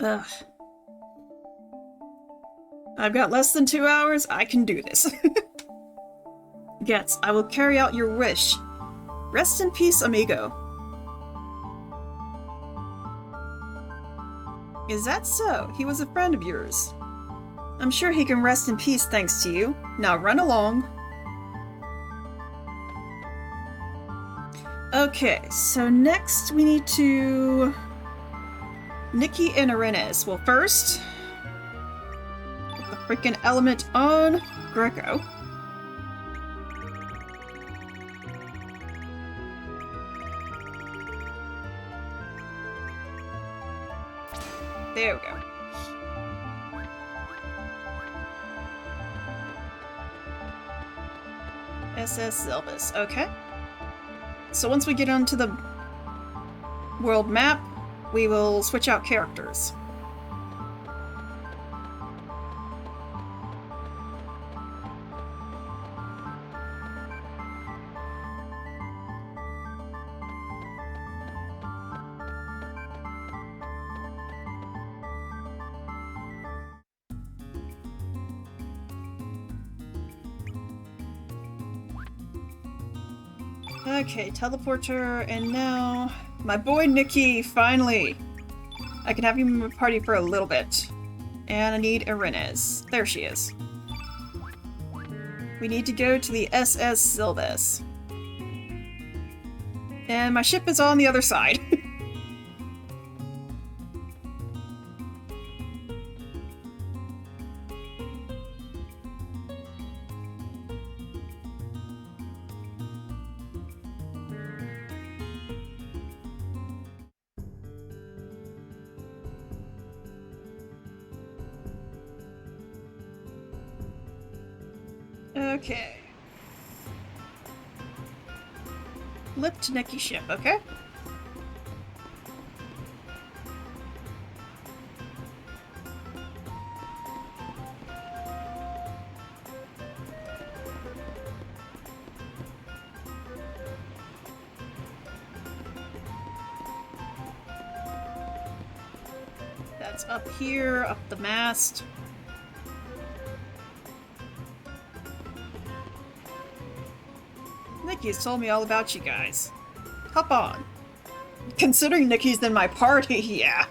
A: Ugh. I've got less than 2 hours. I can do this. Getz, I will carry out your wish. Rest in peace, amigo. Is that so? He was a friend of yours. I'm sure he can rest in peace thanks to you. Now run along. Okay, so next we need to... Nikki and Arenas. Well, first... Put the freaking element on Greco. There we go. SS Zelvis. Okay. So once we get onto the world map, we will switch out characters. Okay, teleporter, and now my boy Nikki, finally! I can have him in my party for a little bit. And I need Irenes. There she is. We need to go to the SS Silves. And my ship is on the other side. Okay. Lift Nikki ship, okay? That's up here, up the mast. Nikki's told me all about you guys. Hop on. Considering Nikki's in my party, yeah.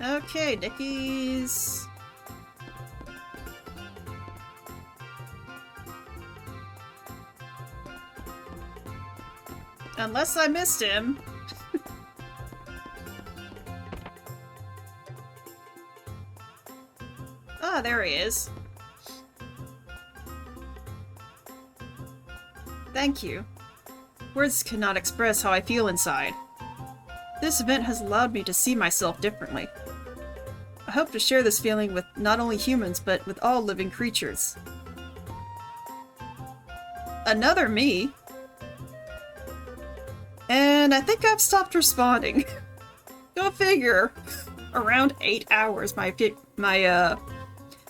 A: Okay, Nikki's... Unless I missed him. Ah, there he is. Thank you. Words cannot express how I feel inside. This event has allowed me to see myself differently. I hope to share this feeling with not only humans, but with all living creatures. Another me? And I think I've stopped responding. Go figure. Around 8 hours, my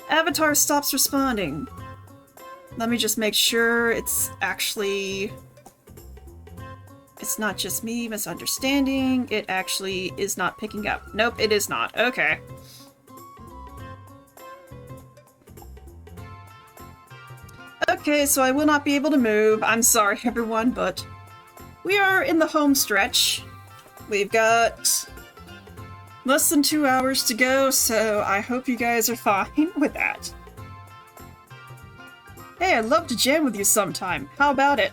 A: avatar stops responding. Let me just make sure it's actually... It's not just me misunderstanding. It actually is not picking up. Nope, it is not. Okay. Okay, so I will not be able to move. I'm sorry, everyone, but... We are in the home stretch. We've got less than 2 hours to go, so I hope you guys are fine with that. Hey, I'd love to jam with you sometime. How about it?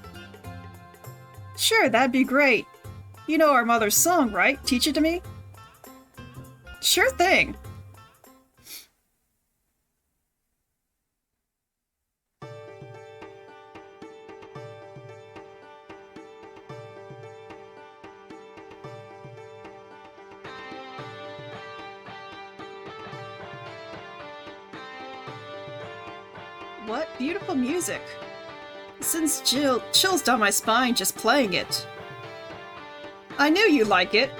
A: Sure, that'd be great. You know our mother's song, right? Teach it to me? Sure thing. What beautiful music! It sends chills down my spine just playing it. I knew you'd like it!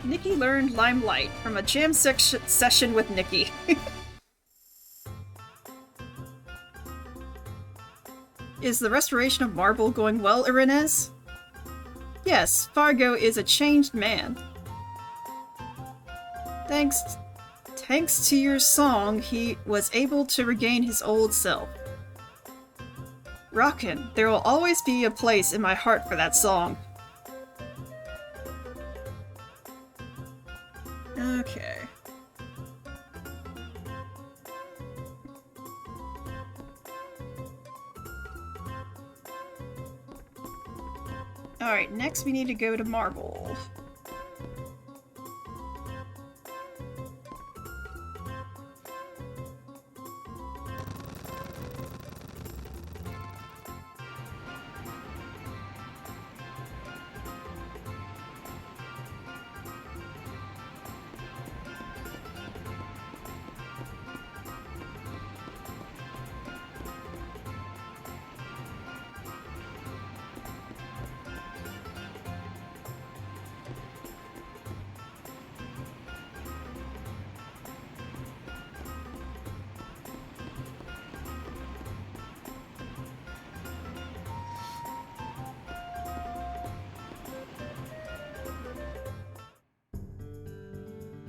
A: Nikki learned Limelight from a jam session with Nikki. Is the restoration of Marble going well, Irenes? Yes, Fargo is a changed man. Thanks to your song, he was able to regain his old self. Rockin', there will always be a place in my heart for that song. Okay. Alright, next we need to go to Marble.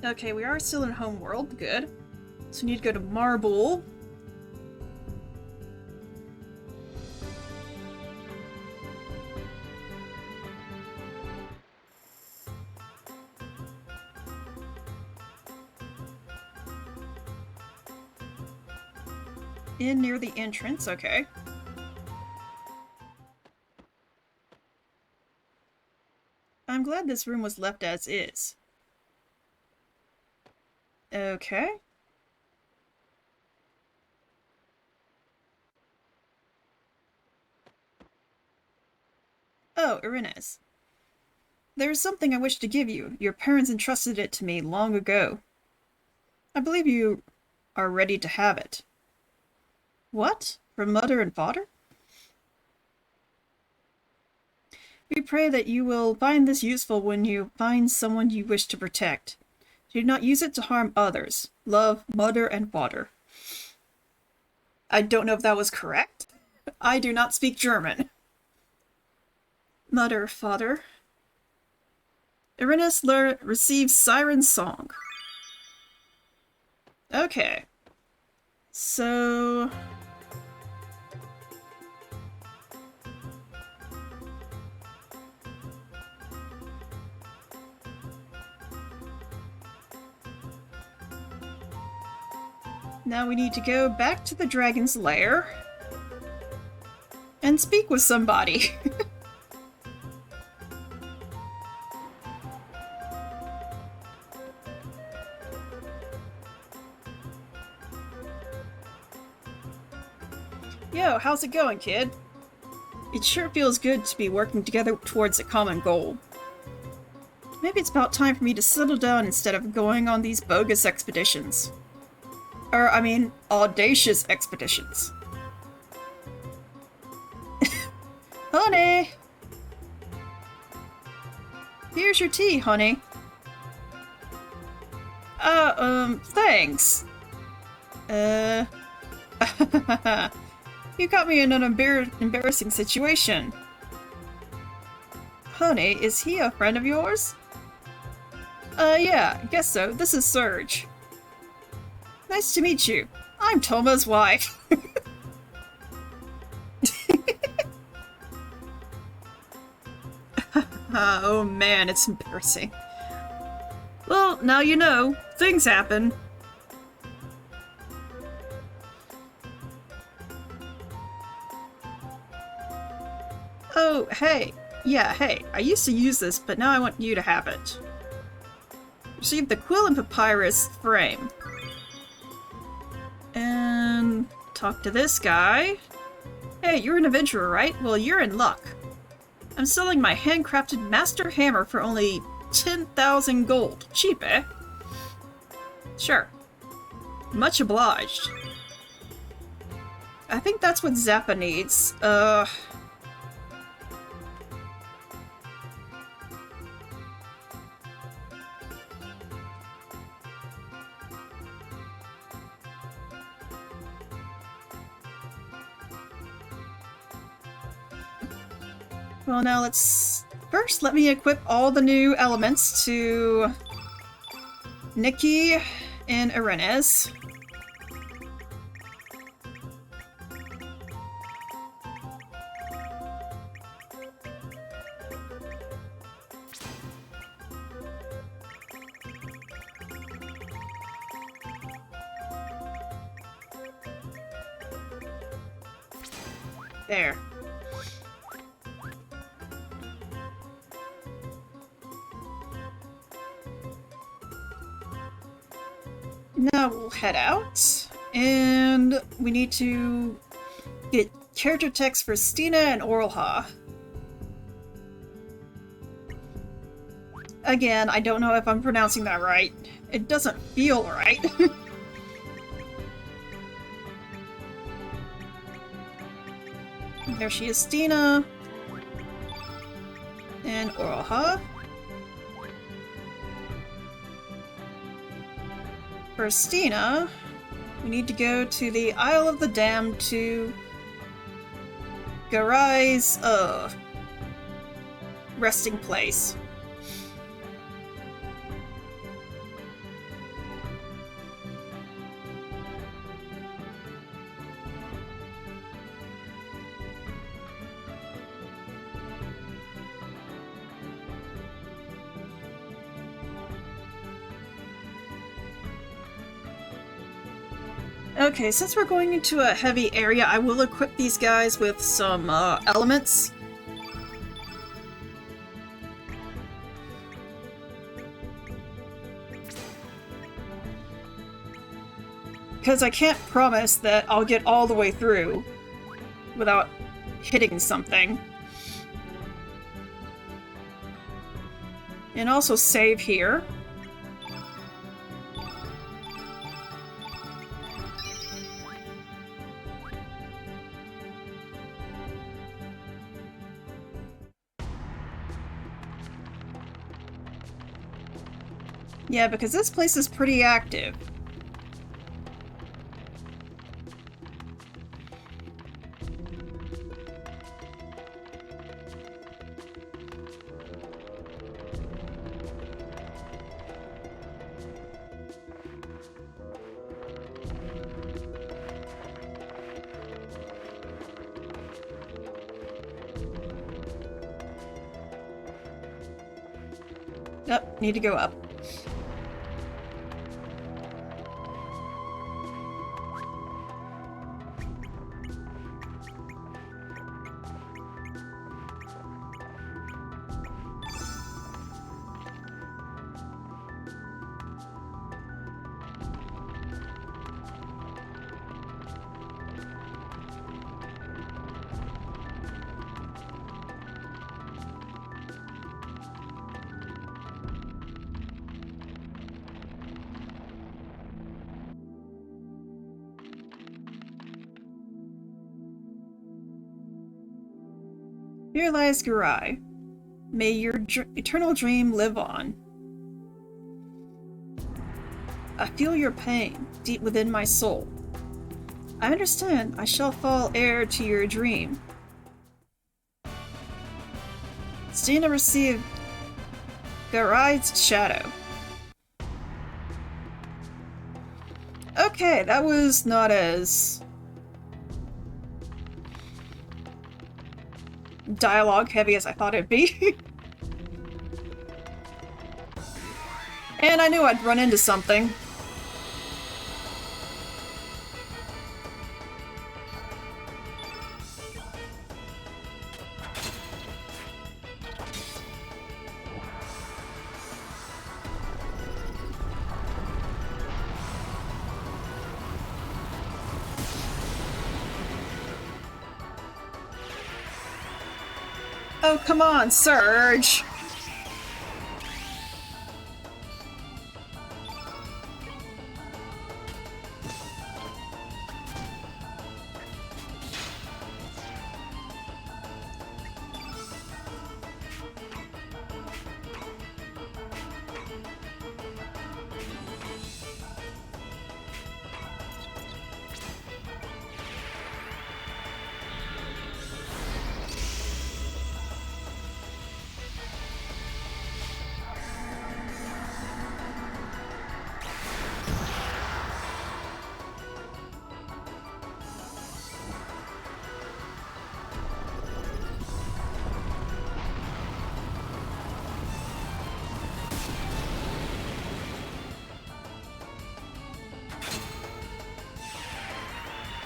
A: Okay, we are still in Homeworld. Good. So we need to go to Marble. In near the entrance, okay. I'm glad this room was left as is. Okay. Oh, Irenes. There is something I wish to give you. Your parents entrusted it to me long ago. I believe you are ready to have it. What? From mother and father? We pray that you will find this useful when you find someone you wish to protect. Do not use it to harm others. Love, mother and father. I don't know if that was correct. I do not speak German. Mother, father. Irenes receives Siren Song. Okay. So... now we need to go back to the dragon's lair and speak with somebody. Yo, how's it going, kid? It sure feels good to be working together towards a common goal. Maybe it's about time for me to settle down instead of going on these bogus expeditions. I mean, audacious expeditions. Honey! Here's your tea, honey. Thanks. You got me in an embarrassing situation. Honey, is he a friend of yours? Yeah, guess so. This is Serge. Nice to meet you. I'm Toma's wife. Oh man, it's embarrassing. Well, now you know. Things happen. Oh, hey. Yeah, hey. I used to use this, but now I want you to have it. Receive the quill and papyrus frame. And talk to this guy. Hey, you're an adventurer, right? Well, you're in luck. I'm selling my handcrafted master hammer for only 10,000 gold. Cheap, eh? Sure. Much obliged. I think that's what Zappa needs. Well, now let's... First, let me equip all the new elements to Nikki and Irenes. There. Now we'll head out, and we need to get character text for Stina and Orlha. Again, I don't know if I'm pronouncing that right. It doesn't feel right. There she is, Stina. And Orlha. For Stina, we need to go to the Isle of the Damned to Garai's, resting place. Okay, since we're going into a heavy area, I will equip these guys with some elements. Because I can't promise that I'll get all the way through without hitting something. And also save here. Yeah, because this place is pretty active. Oh, need to go up. Here lies Gurai. May your eternal dream live on. I feel your pain deep within my soul. I understand I shall fall heir to your dream. Stina received Garai's shadow. Okay, that was not as dialogue heavy as I thought it'd be. And I knew I'd run into something. Oh, come on, Surge!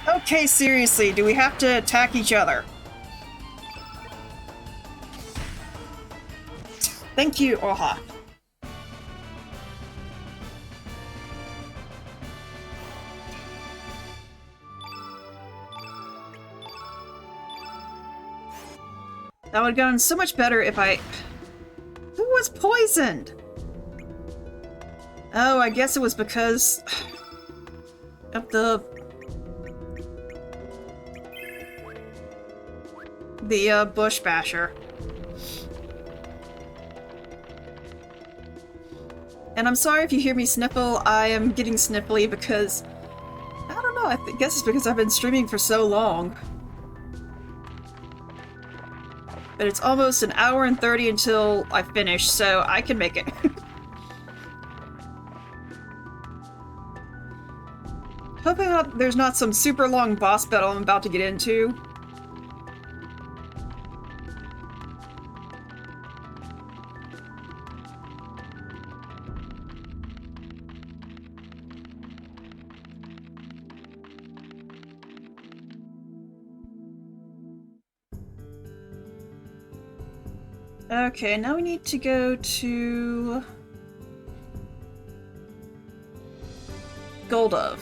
A: Okay, seriously, do we have to attack each other? Thank you, Oha. That would have gone so much better if I... Who was poisoned? Oh, I guess it was because of the bush basher. And I'm sorry if you hear me sniffle. I am getting sniffly because I don't know, I guess it's because I've been streaming for so long. But it's almost an hour and 30 until I finish, so I can make it. Hoping there's not some super long boss battle I'm about to get into. Okay, now we need to go to Goldov.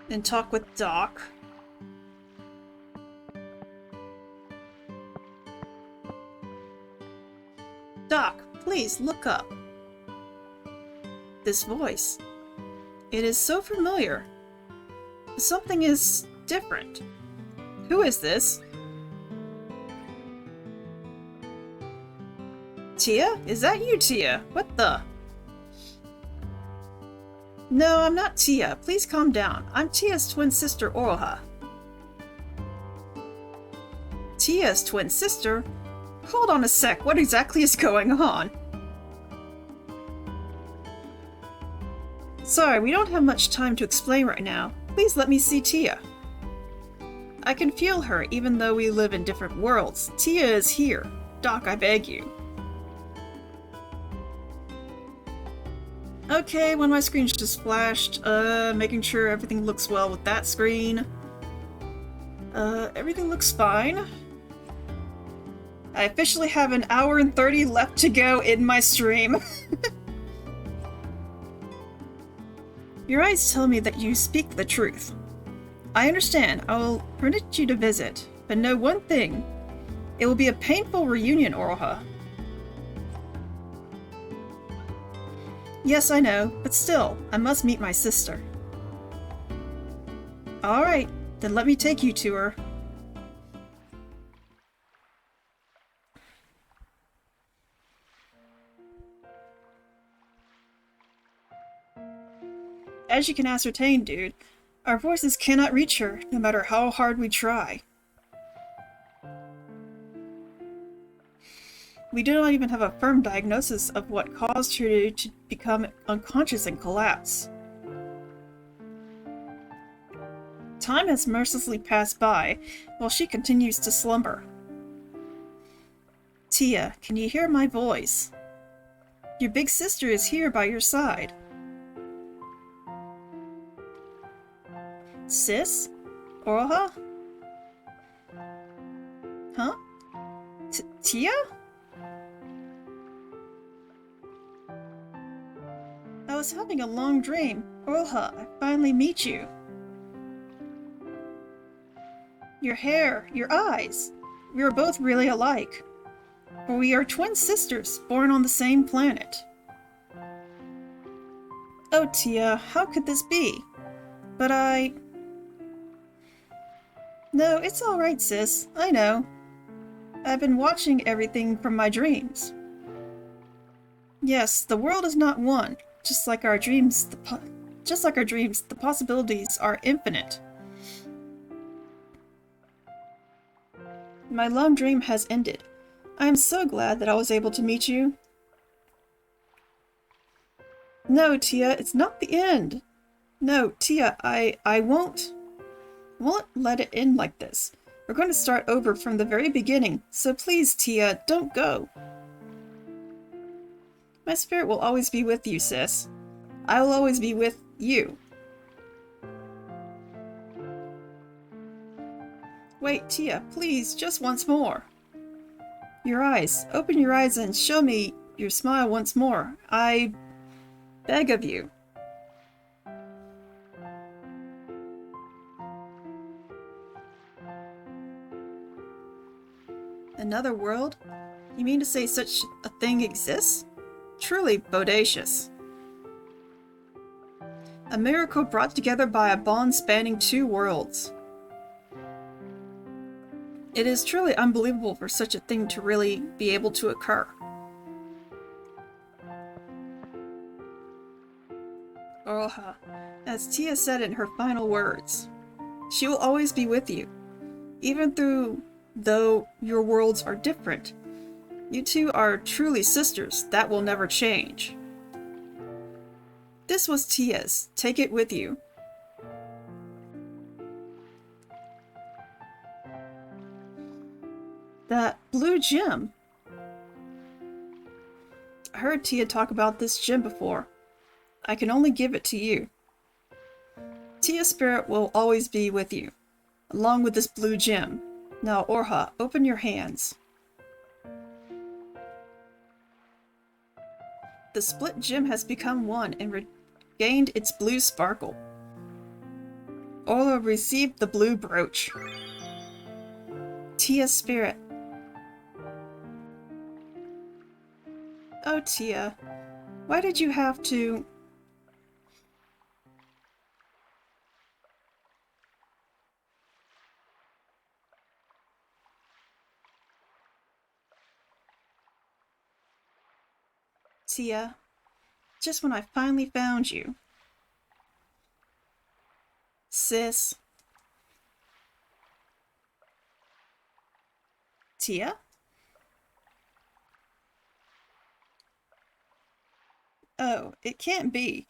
A: And talk with Doc. Doc, please look up. This voice. It is so familiar. Something is different. Who is this? Tia? Is that you, Tia? What the? No, I'm not Tia. Please calm down. I'm Tia's twin sister, Oroha. Tia's twin sister? Hold on a sec. What exactly is going on? Sorry, we don't have much time to explain right now. Please let me see Tia. I can feel her, even though we live in different worlds. Tia is here. Doc, I beg you. Okay, one of my screens just flashed. Making sure everything looks well with that screen. Everything looks fine. I officially have an hour and 30 left to go in my stream. Your eyes tell me that you speak the truth. I understand. I will permit you to visit, but know one thing. It will be a painful reunion, Oroha. Yes, I know, but still, I must meet my sister. Alright, then let me take you to her. As you can ascertain, dude, our voices cannot reach her, no matter how hard we try. We do not even have a firm diagnosis of what caused her to become unconscious and collapse. Time has mercilessly passed by, while she continues to slumber. Tia, can you hear my voice? Your big sister is here by your side. Sis? Oroha? Huh? Tia? I was having a long dream. Oroha, I finally meet you. Your hair, your eyes. We are both really alike. For we are twin sisters, born on the same planet. Oh, Tia, how could this be? But No, it's alright, sis. I know. I've been watching everything from my dreams. Yes, the world is not one. Just like our dreams, the possibilities are infinite. My long dream has ended. I am so glad that I was able to meet you. No, Tia, it's not the end. No, Tia, I won't let it end like this. We're going to start over from the very beginning, so please, Tia, don't go. My spirit will always be with you, sis. I will always be with you. Wait, Tia, please, just once more. Your eyes. Open your eyes and show me your smile once more. I beg of you. Another world? You mean to say such a thing exists? Truly bodacious. A miracle brought together by a bond spanning two worlds. It is truly unbelievable for such a thing to really be able to occur. Oroha, as Tia said in her final words, she will always be with you, even though your worlds are different. You two are truly sisters. That will never change. This was Tia's. Take it with you. That gem. I heard Tia talk about this gem before. I can only give it to you. Tia's spirit will always be with you, along with this blue gem. Now, Orha, open your hands. The split gem has become one and regained its blue sparkle. Orha received the blue brooch. Tia's spirit. Oh, Tia, why did you have to... Tia, just when I finally found you. Sis. Tia? Oh, it can't be.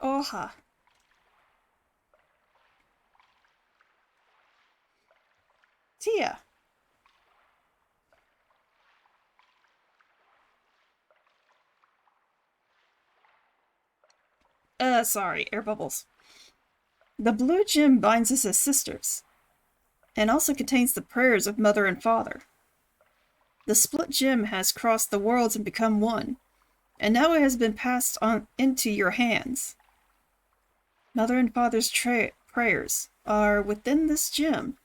A: Orha. Tia. Sorry, air bubbles. The blue gem binds us as sisters, and also contains the prayers of mother and father. The split gem has crossed the worlds and become one, and now it has been passed on into your hands. Mother and father's prayers are within this gem.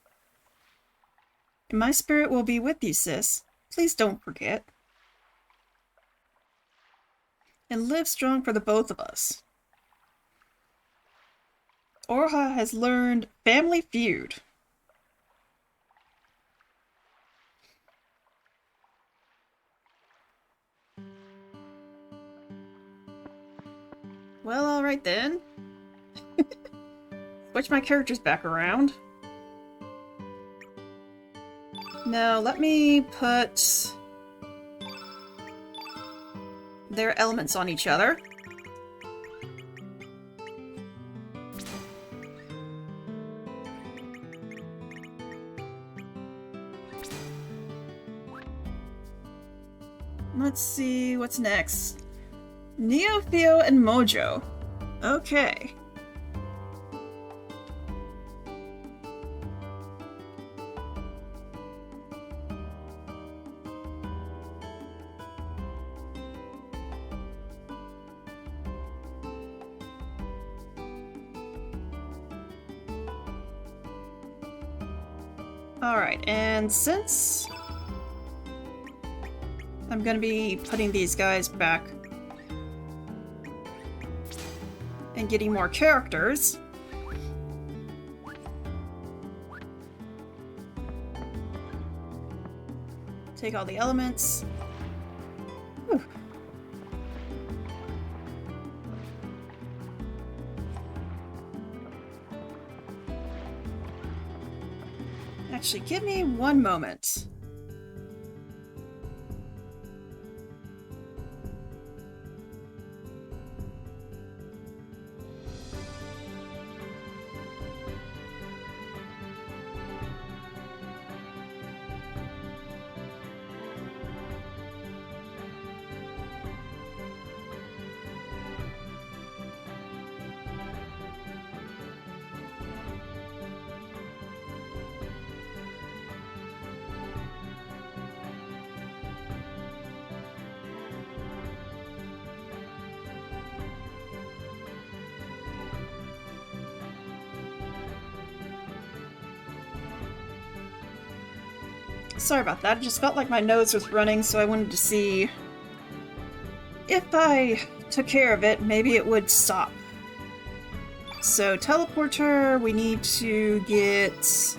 A: And my spirit will be with you, sis. Please don't forget. And live strong for the both of us. Orha has learned Family Feud. Well, alright then. Switch my characters back around. Now, let me put their elements on each other. Let's see, what's next? Neo, Theo, and Mojo. Okay. Alright, and since I'm gonna be putting these guys back and getting more characters, take all the elements. Whew. Actually, give me one moment. Sorry about that, it just felt like my nose was running, so I wanted to see if I took care of it, maybe it would stop. So, teleporter, we need to get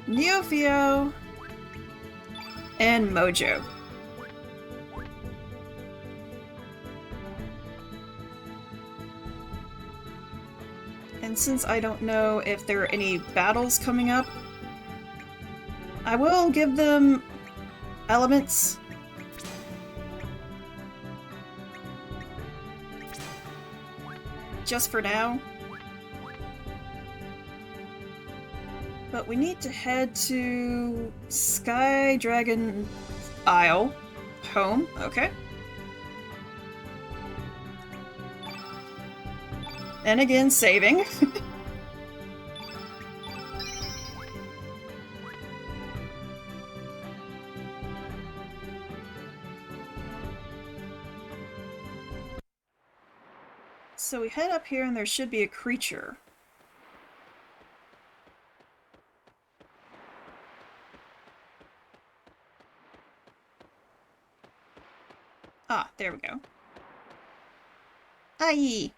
A: Neo, Theo, and Mojo. And since I don't know if there are any battles coming up, I will give them elements. Just for now. But we need to head to Sky Dragon Isle. Home, okay. And again, saving. So we head up here and there should be a creature. Ah, there we go. Aye.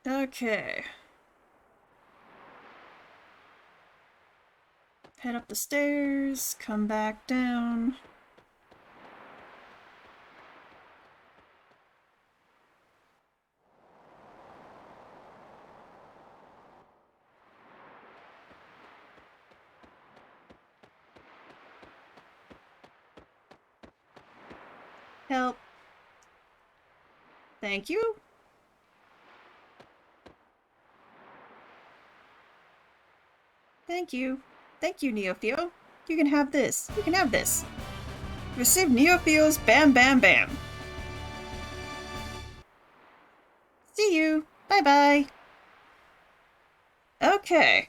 A: Okay. Head up the stairs, come back down. Help. Thank you. Thank you. Thank you, Neopheo. You can have this. You can have this. Receive Neophio's Bam Bam Bam. See you. Bye-bye. Okay.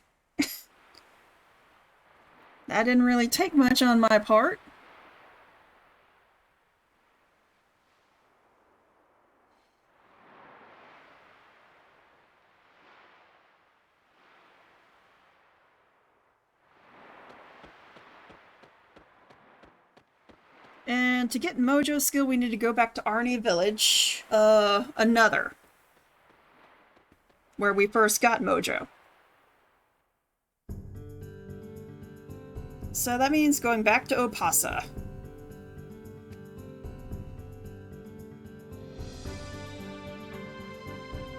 A: That didn't really take much on my part. And to get Mojo skill, we need to go back to Arnie Village. Another. Where we first got Mojo. So that means going back to Opasa.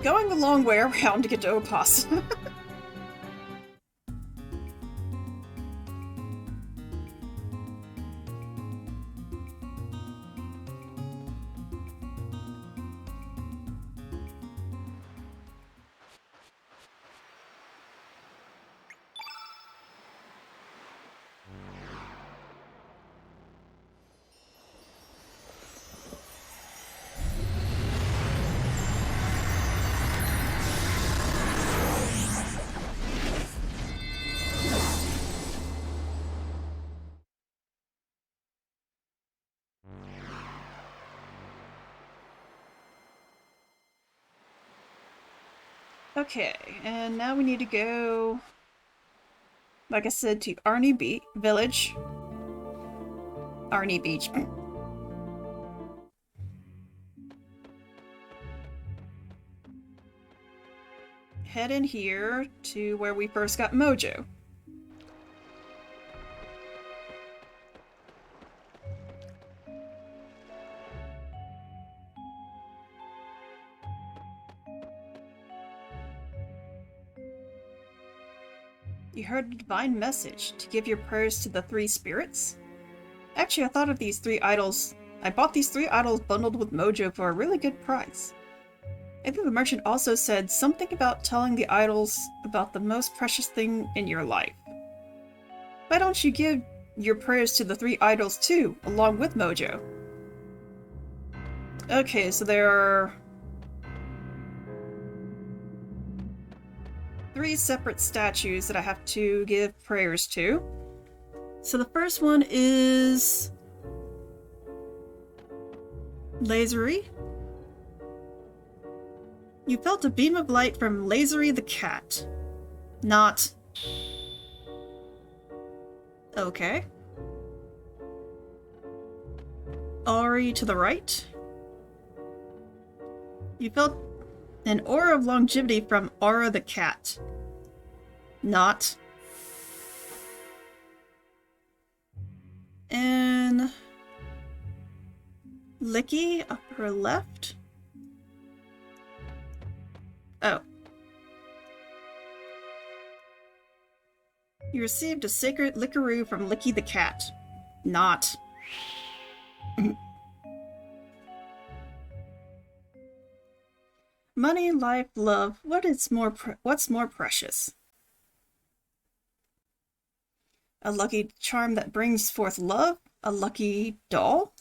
A: Going a long way around to get to Opasa. Okay, and now we need to go, like I said, to Arnie Village. Arnie Beach. Head in here to where we first got Mojo. You heard a divine message to give your prayers to the three spirits? Actually, I thought of these three idols. I bought these three idols bundled with Mojo for a really good price. I think the merchant also said something about telling the idols about the most precious thing in your life. Why don't you give your prayers to the three idols too, along with Mojo? Okay, so there are three separate statues that I have to give prayers to. So the first one is Lasery. You felt a beam of light from Lasery the cat. Not. Okay. Ari to the right. You felt an aura of longevity from Aura the cat. Not. And Licky upper left. Oh. You received a sacred lickaroo from Licky the cat. Not. Money, life, love. What's more precious? A lucky charm that brings forth love? A lucky doll?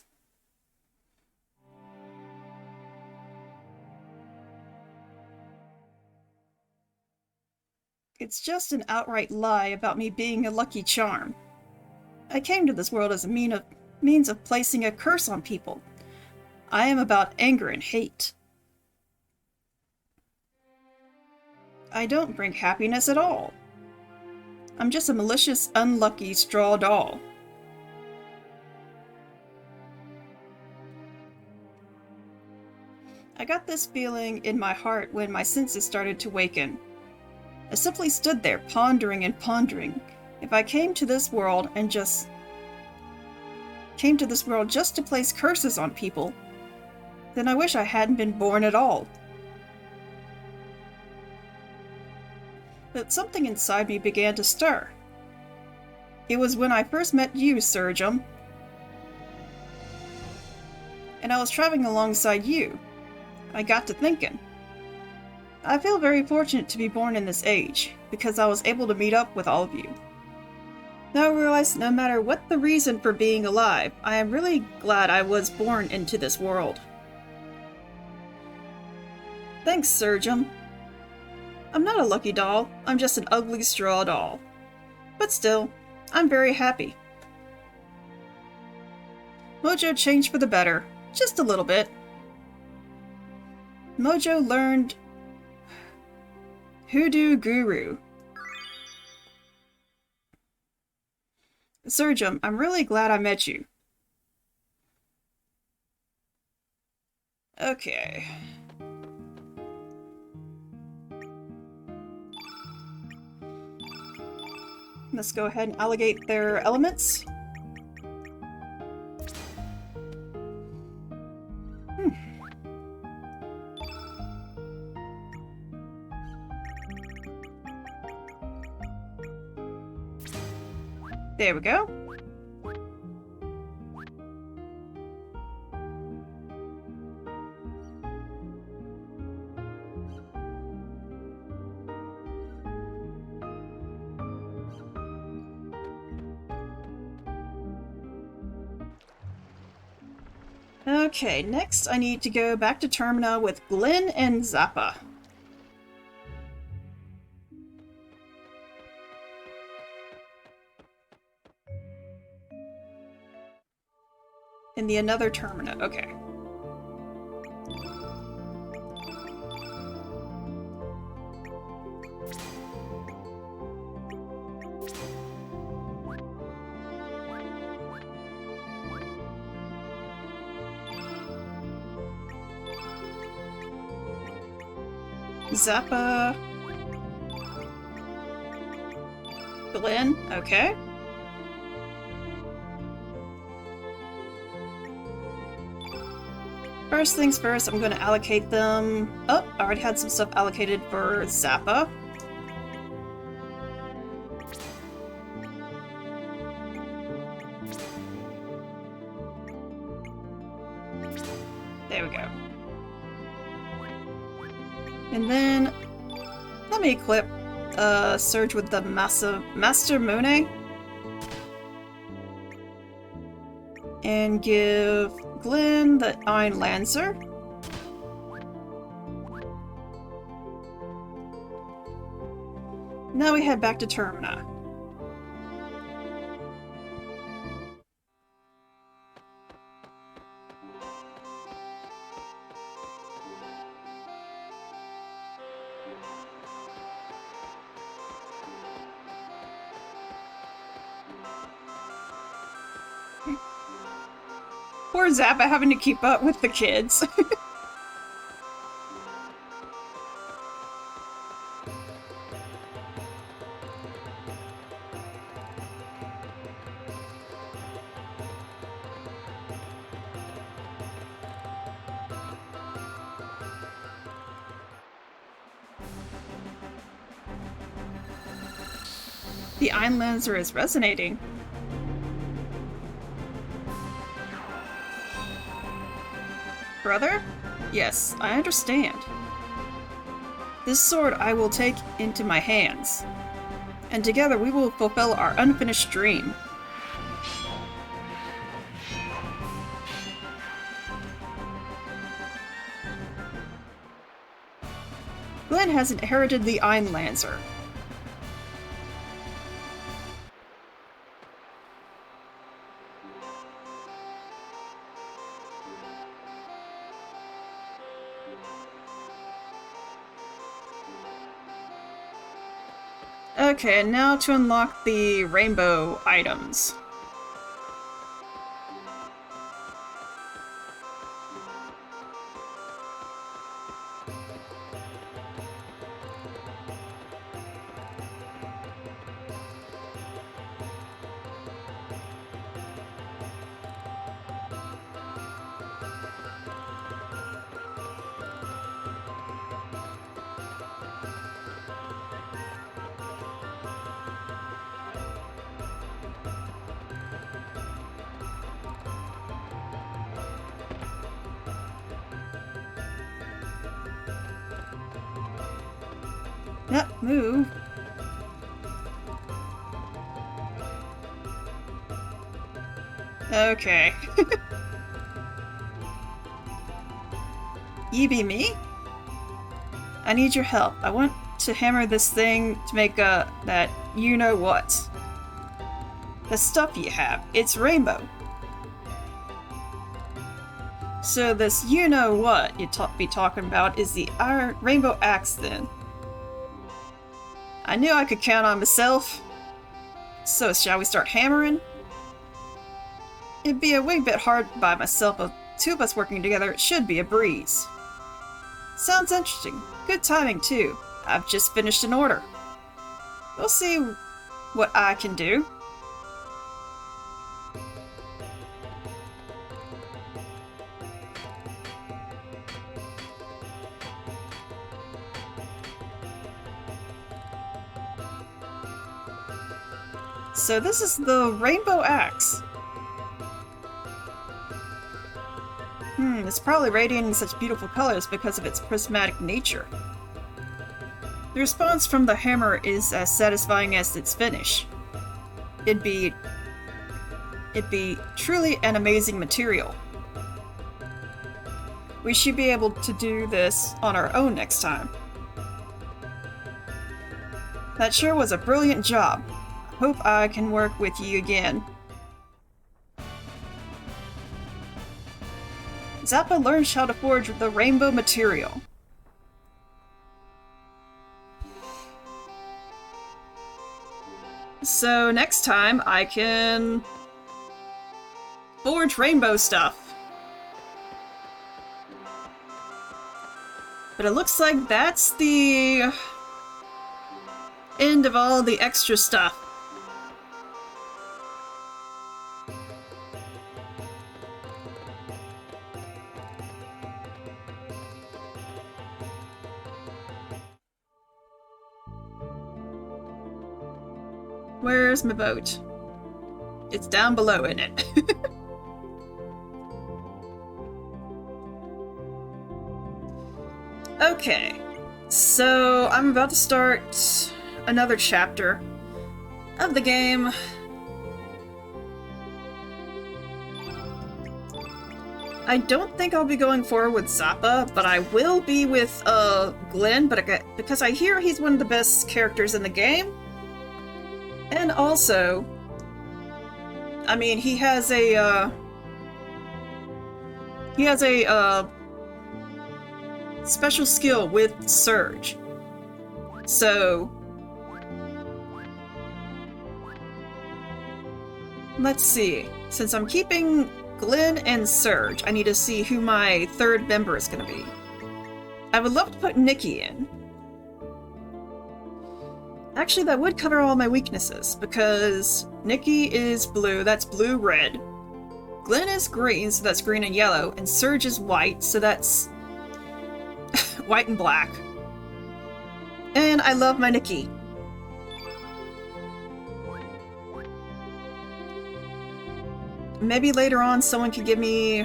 A: It's just an outright lie about me being a lucky charm. I came to this world as a means of placing a curse on people. I am about anger and hate. I don't bring happiness at all. I'm just a malicious, unlucky straw doll. I got this feeling in my heart when my senses started to waken. I simply stood there, pondering and pondering. If I came to this world just to place curses on people, then I wish I hadn't been born at all. But something inside me began to stir. It was when I first met you, Surgeon. And I was traveling alongside you. I got to thinking. I feel very fortunate to be born in this age, because I was able to meet up with all of you. Now I realize no matter what the reason for being alive, I am really glad I was born into this world. Thanks, Surgeon. I'm not a lucky doll, I'm just an ugly straw doll. But still, I'm very happy. Mojo changed for the better, just a little bit. Mojo learned Hoodoo Guru. Surgeon, I'm really glad I met you. Okay. Let's go ahead and allocate their elements. There we go. Okay, next I need to go back to Termina with Glenn and Zappa. In the another Termina, okay. Zappa. Glenn, okay. First things first, I'm going to allocate them. Oh, I already had some stuff allocated for Zappa. There we go. And then, let me equip Surge with the Master Mone. And give Glenn the Iron Lancer. Now we head back to Termina. Poor Zappa having to keep up with the kids. The Iron Lancer is resonating. Brother? Yes, I understand. This sword I will take into my hands, and together we will fulfill our unfinished dream. Glenn has inherited the Einlanzer. Okay, and now to unlock the rainbow items. Yep, move. Okay. You be me? I need your help. I want to hammer this thing to make that you-know-what. The stuff you have. It's rainbow. So this you-know-what you be talking about is the iron rainbow axe then. I knew I could count on myself. So shall we start hammering? It'd be a wee bit hard by myself, but two of us working together, it should be a breeze. Sounds interesting. Good timing, too. I've just finished an order. We'll see what I can do. So this is the rainbow axe. It's probably radiating such beautiful colors because of its prismatic nature. The response from the hammer is as satisfying as its finish. It'd be truly an amazing material. We should be able to do this on our own next time. That sure was a brilliant job. Hope I can work with you again. Zappa learns how to forge the rainbow material. So next time I can forge rainbow stuff. But it looks like that's the end of all the extra stuff. Where's my boat? It's down below, isn't it? Okay, so I'm about to start another chapter of the game. I don't think I'll be going forward with Zappa, but I will be with Glenn, because I hear he's one of the best characters in the game. And also, I mean, he has a special skill with Surge. So let's see. Since I'm keeping Glenn and Surge, I need to see who my third member is going to be. I would love to put Nikki in. Actually, that would cover all my weaknesses, because Nikki is blue, that's blue-red. Glenn is green, so that's green and yellow, and Surge is white, so that's white and black. And I love my Nikki. Maybe later on someone could give me...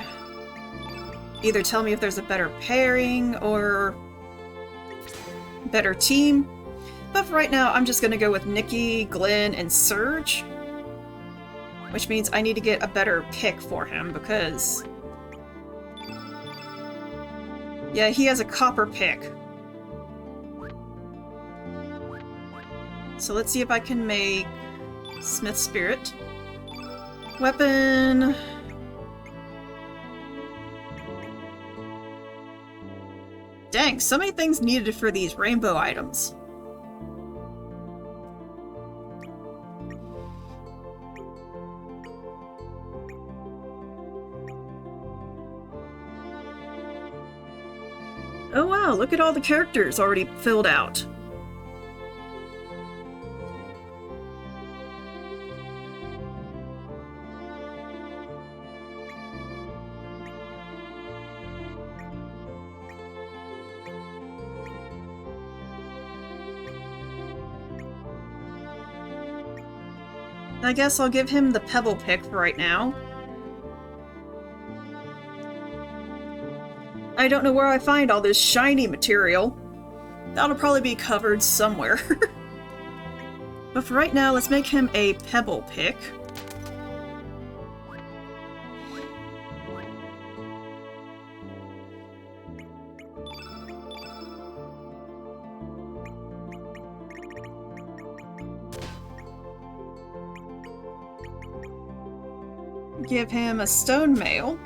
A: either tell me if there's a better pairing, or better team. But for right now, I'm just going to go with Nikki, Glenn, and Surge. Which means I need to get a better pick for him because... yeah, he has a copper pick. So let's see if I can make Smith Spirit. Weapon... dang, so many things needed for these rainbow items. Oh wow, look at all the characters already filled out. I guess I'll give him the pebble pick for right now. I don't know where I find all this shiny material. That'll probably be covered somewhere. But for right now, let's make him a pebble pick. Give him a stone mail.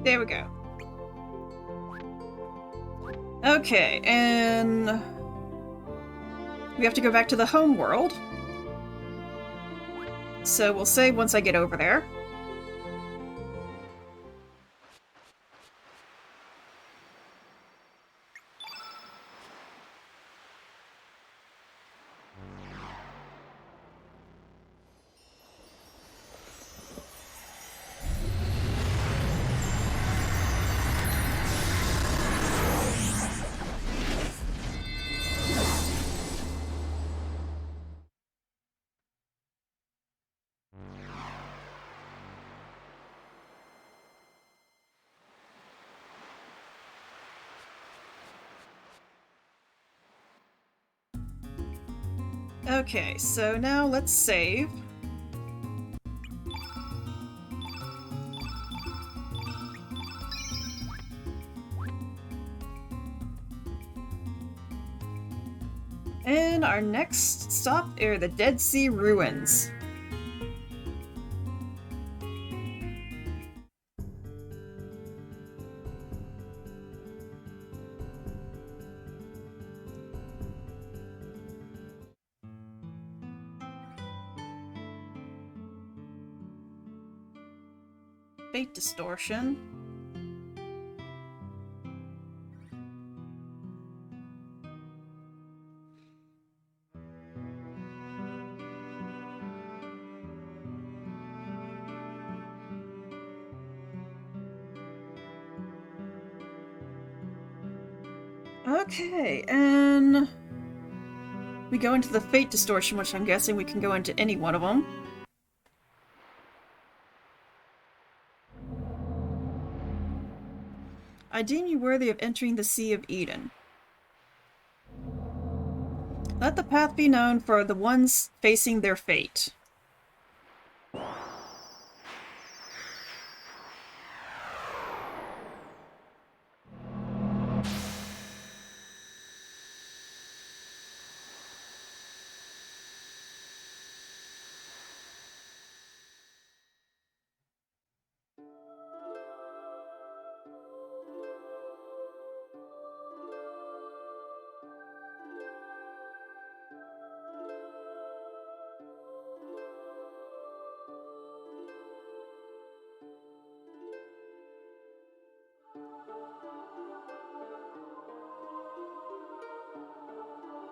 A: There we go. Okay, and we have to go back to the home world. So we'll save once I get over there. Okay, so now let's save. And our next stop are the Dead Sea Ruins. Fate Distortion. Okay, and we go into the Fate Distortion, which I'm guessing we can go into any one of them. I deem you worthy of entering the Sea of Eden. Let the path be known for the ones facing their fate.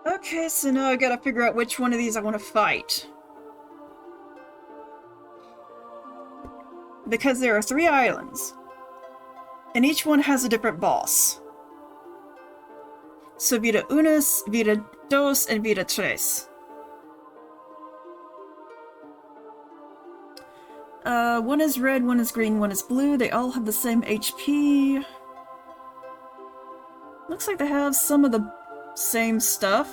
A: Okay, so now I gotta figure out which one of these I want to fight. Because there are 3 islands. And each one has a different boss. So Vida Unos, Vida Dos, and Vida Tres. One is red, one is green, one is blue. They all have the same HP. Looks like they have some of the same stuff.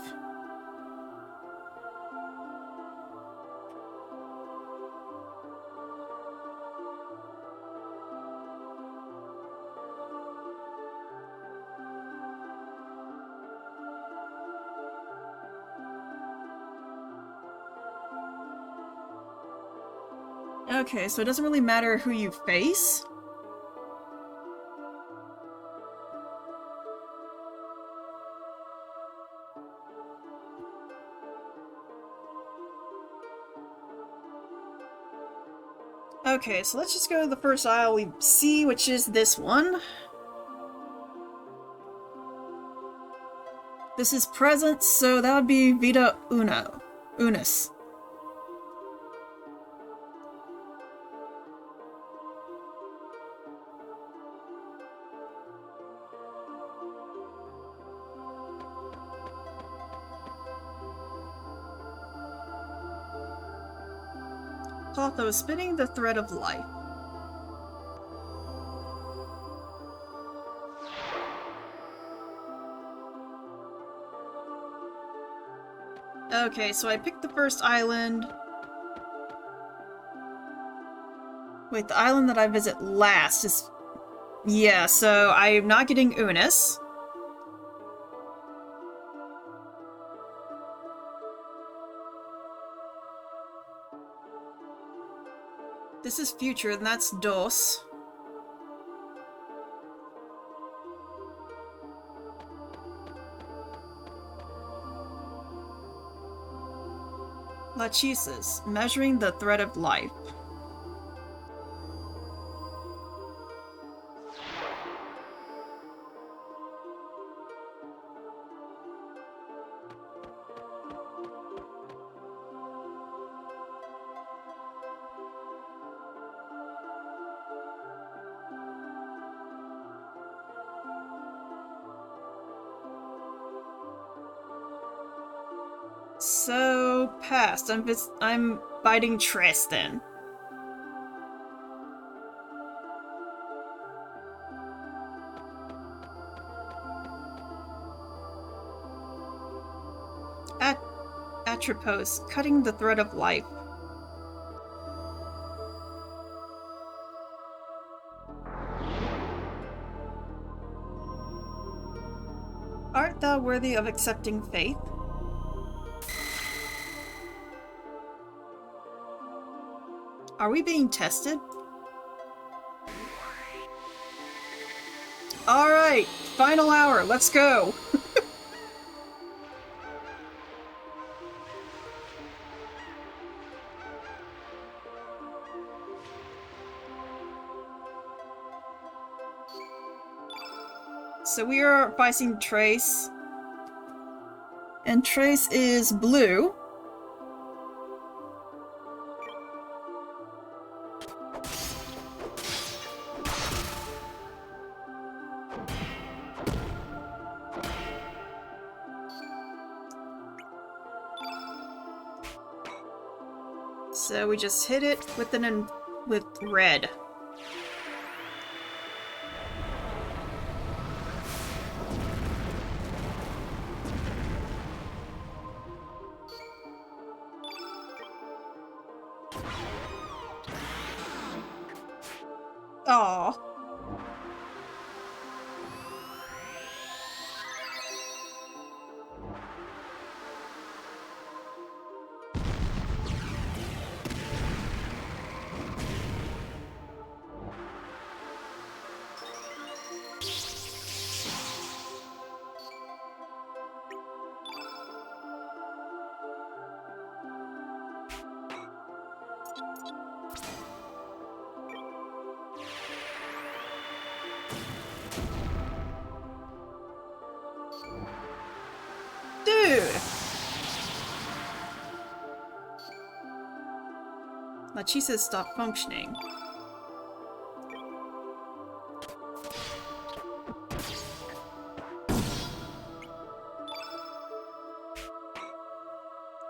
A: Okay, so it doesn't really matter who you face. Okay, so let's just go to the first aisle we see, which is this one. This is present, so that would be Vida Unis. Clotho spinning the thread of life. Okay, so I picked the first island. Wait, the island that I visit last is... Yeah, so I'm not getting Unis. This is future, and that's Dos. Lachesis, measuring the thread of life. So, passed. I'm fighting Triss then. Atropos, cutting the thread of life. Art thou worthy of accepting faith? Are we being tested? Alright, final hour, let's go! So we are fighting Trace. And Trace is blue. So we just hit it with with red. Aww. but she says stop functioning.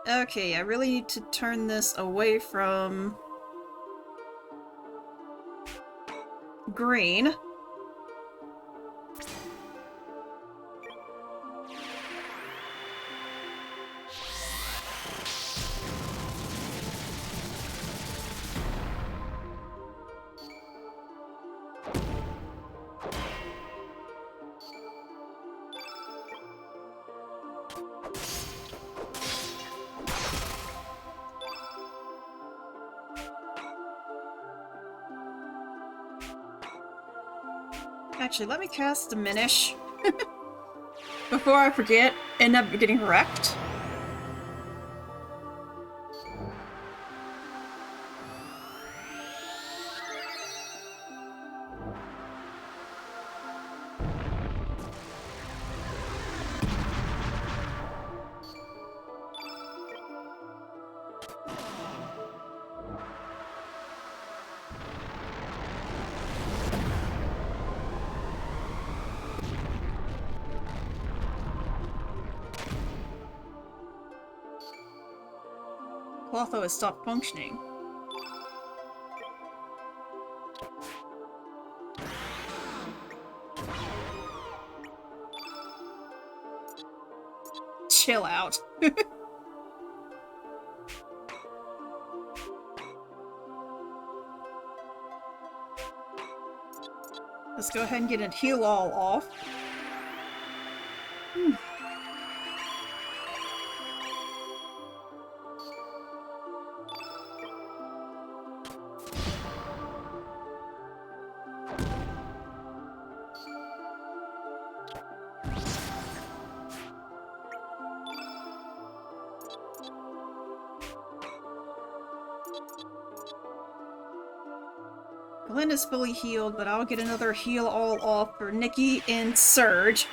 A: Okay, I really need to turn this away from green. Actually, let me cast Diminish before I forget, end up getting wrecked. Clotho has stopped functioning. Chill out. Let's go ahead and get a heal all off. Glenn is fully healed, but I'll get another heal all off for Nikki and Surge.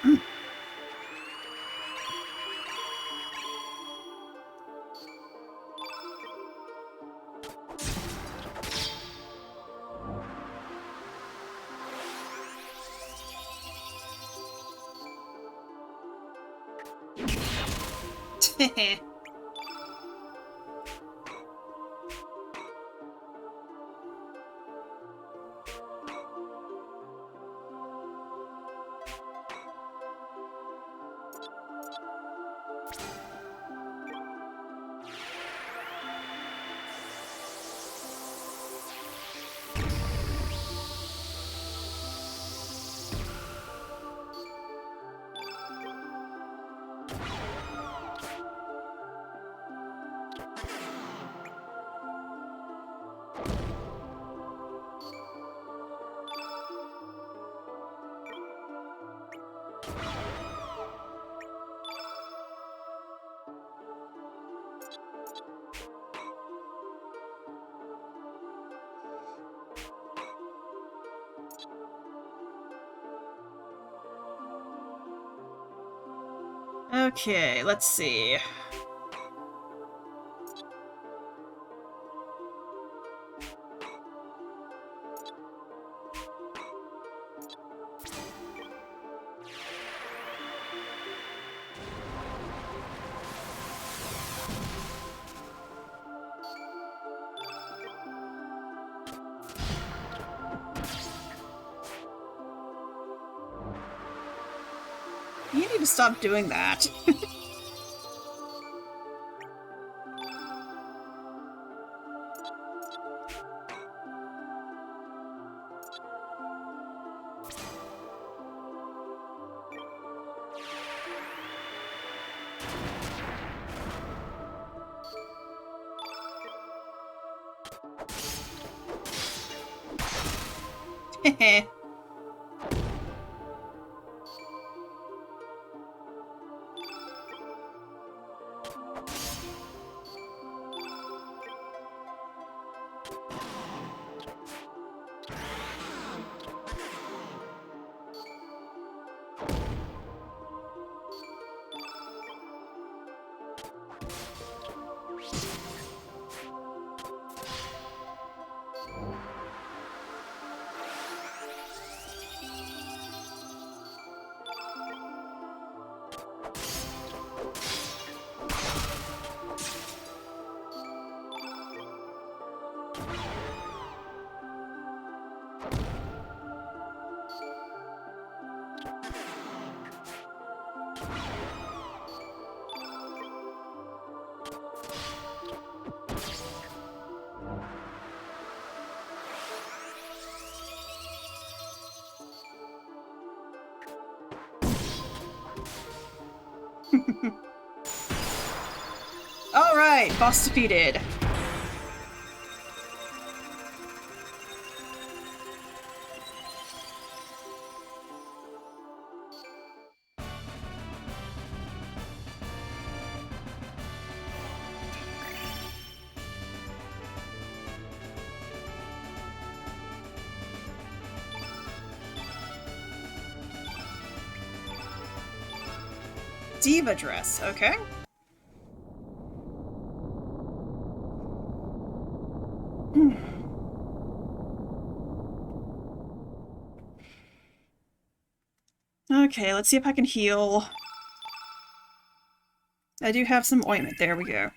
A: Okay, let's see. You need to stop doing that. Heh. Alright, boss defeated. Diva dress, okay. Okay, let's see if I can heal. I do have some ointment, there we go.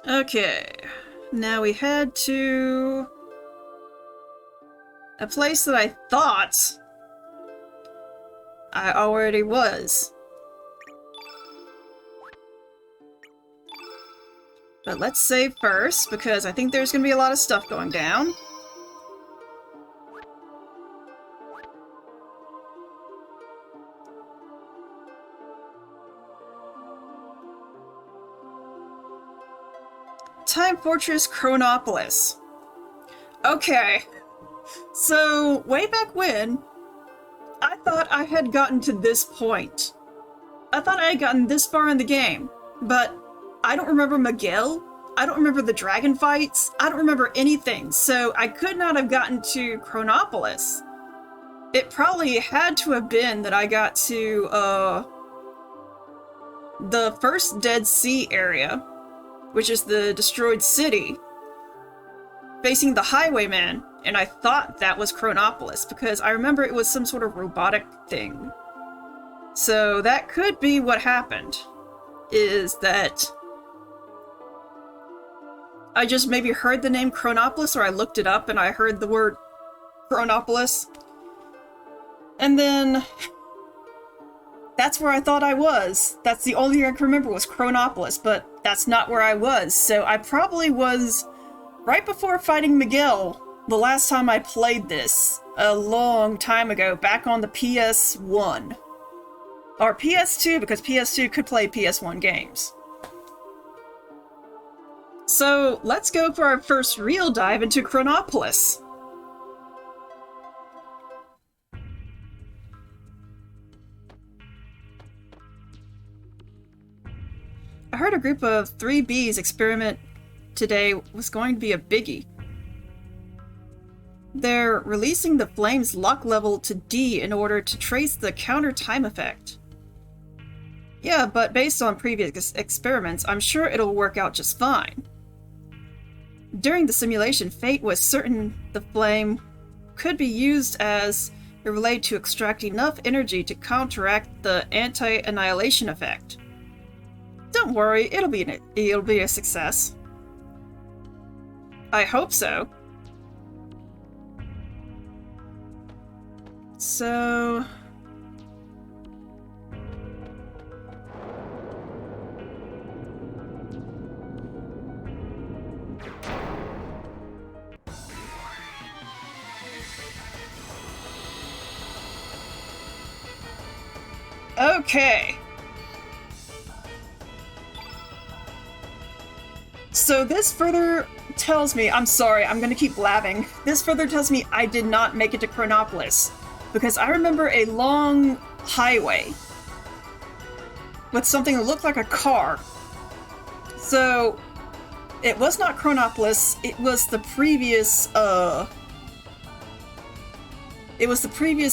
A: Okay, now we head to a place that I thought I already was. But let's save first, because I think there's gonna be a lot of stuff going down. Time Fortress Chronopolis. Okay. So, way back when, I thought I had gotten to this point. I thought I had gotten this far in the game, but I don't remember Miguel, I don't remember the dragon fights, I don't remember anything, so I could not have gotten to Chronopolis. It probably had to have been that I got to, the first Dead Sea area, which is the destroyed city, facing the Highwayman, and I thought that was Chronopolis, because I remember it was some sort of robotic thing. So that could be what happened, is that I just maybe heard the name Chronopolis, or I looked it up and I heard the word Chronopolis. And then that's where I thought I was. That's the only thing I can remember was Chronopolis, but that's not where I was. So I probably was right before fighting Miguel the last time I played this, a long time ago, back on the PS1. Or PS2, because PS2 could play PS1 games. So let's go for our first real dive into Chronopolis. I heard a group of 3 bees experiment today was going to be a biggie. They're releasing the flame's luck level to D in order to trace the counter time effect. Yeah, but based on previous experiments, I'm sure it'll work out just fine. During the simulation, Fate was certain the flame could be used as it related to extract enough energy to counteract the anti-annihilation effect. Don't worry, it'll be a success. I hope so. So... okay. So this further tells me, I'm sorry, I'm gonna keep blabbing. This further tells me I did not make it to Chronopolis, because I remember a long highway with something that looked like a car. So it was not Chronopolis, it was the previous,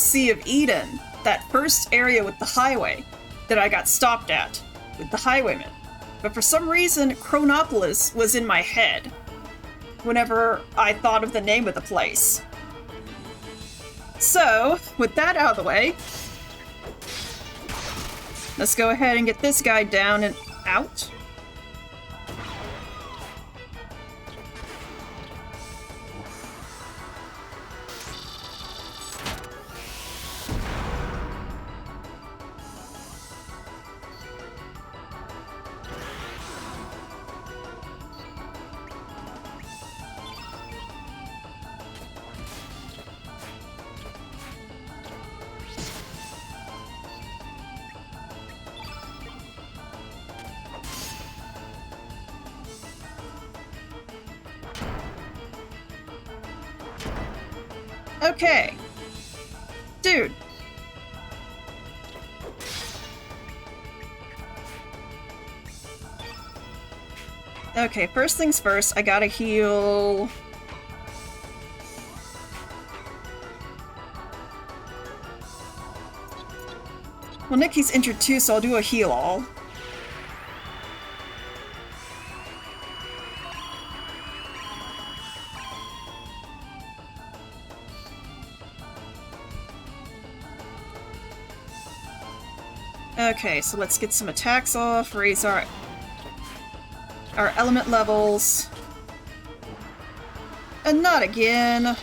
A: Sea of Eden, that first area with the highway that I got stopped at with the highwayman. But for some reason, Chronopolis was in my head whenever I thought of the name of the place. So, with that out of the way, let's go ahead and get this guy down and out. Okay. Dude. Okay, first things first, I gotta heal... Well, Nikki's injured too, so I'll do a heal all. Okay, so let's get some attacks off, raise our element levels. And not again.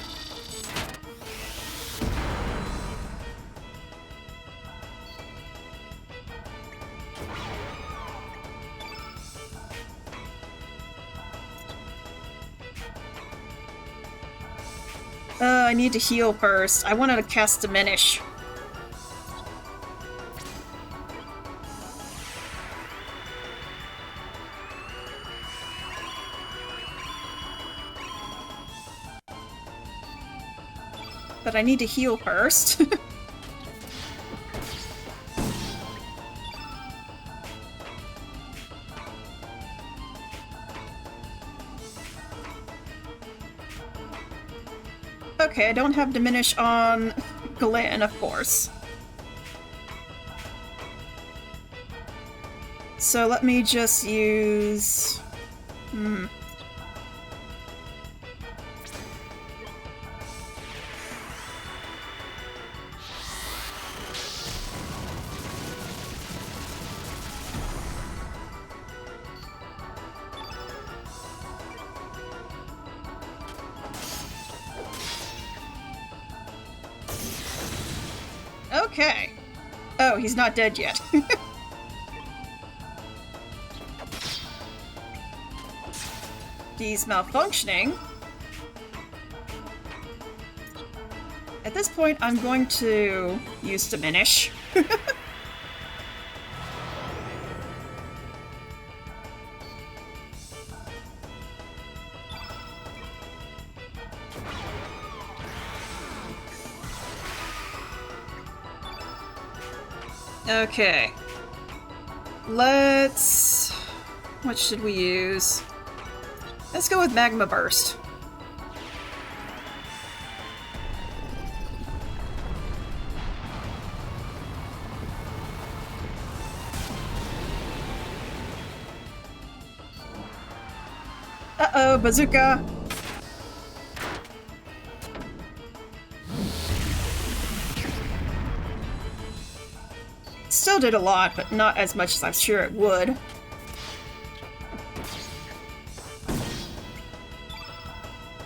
A: I need to heal first. I wanted to cast Diminish. But I need to heal first. Okay, I don't have Diminish on Glenn, of course. So let me just use... Okay. Oh, he's not dead yet. He's malfunctioning. At this point, I'm going to use Diminish. Okay. Let's... What should we use? Let's go with Magma Burst. Uh-oh, bazooka! Still did a lot, but not as much as I'm sure it would.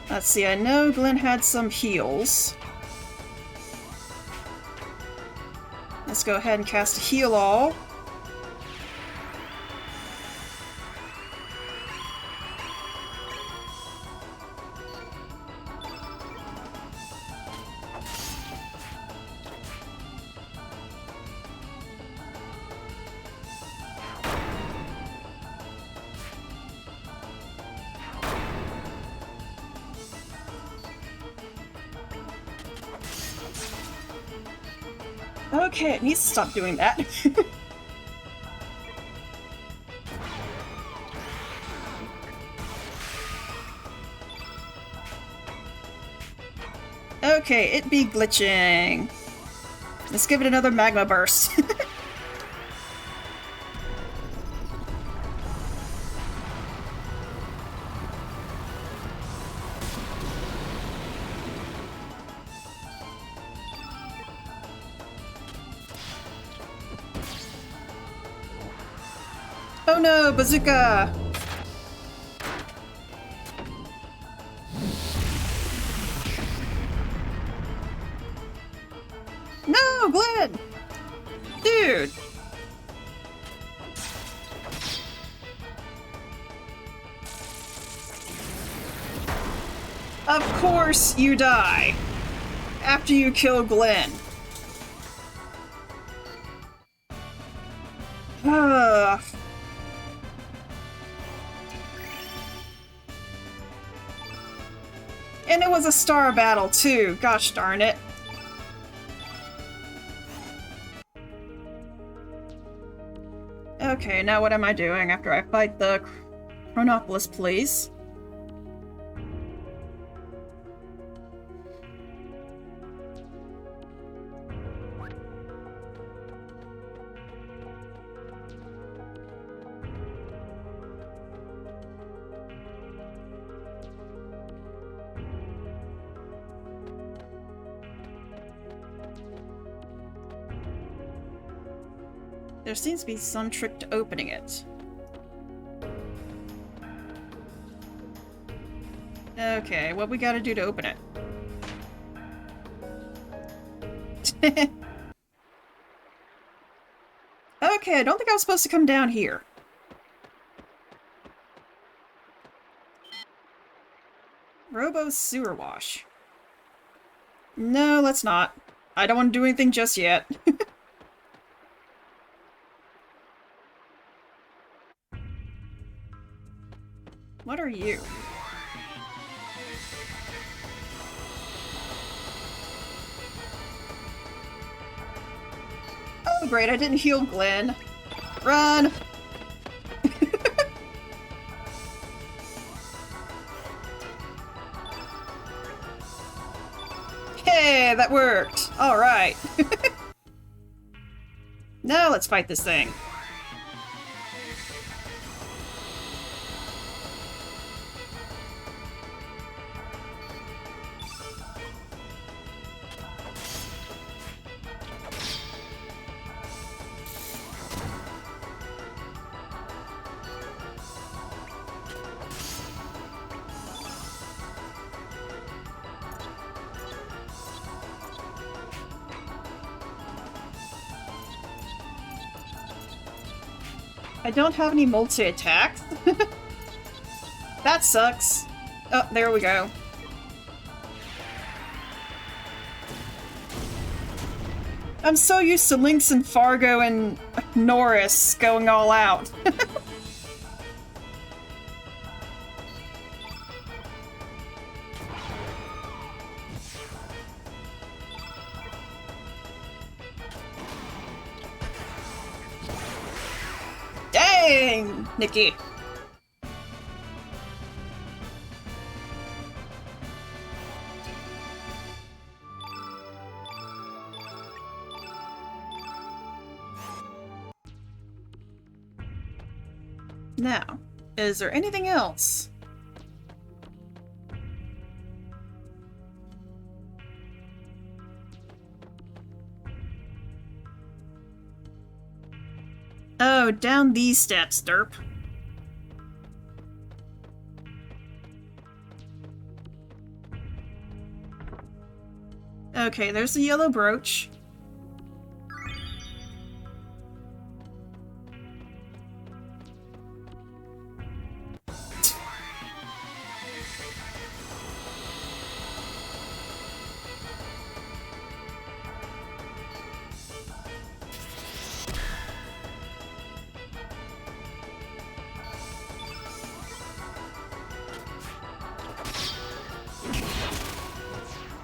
A: Let's see, I know Glenn had some heals. Let's go ahead and cast a heal all. Okay, it needs to stop doing that. Okay, it be glitching. Let's give it another magma burst. Oh no, bazooka! No, Glenn! Dude! Of course you die! After you kill Glenn. Ugh. And it was a star battle, too. Gosh darn it. Okay, now what am I doing after I fight the Chronopolis police? There seems to be some trick to opening it. Okay, what we gotta do to open it? Okay, I don't think I was supposed to come down here. Robo Sewer Wash. No, let's not. I don't want to do anything just yet. What are you? Oh great, I didn't heal Glenn. Run! Hey, that worked! Alright. Now let's fight this thing. I don't have any multi-attacks. That sucks. Oh, there we go. I'm so used to Lynx and Fargo and Norris going all out. Dang, Nikki. Now, is there anything else? Oh, down these steps, derp. Okay, there's the yellow brooch.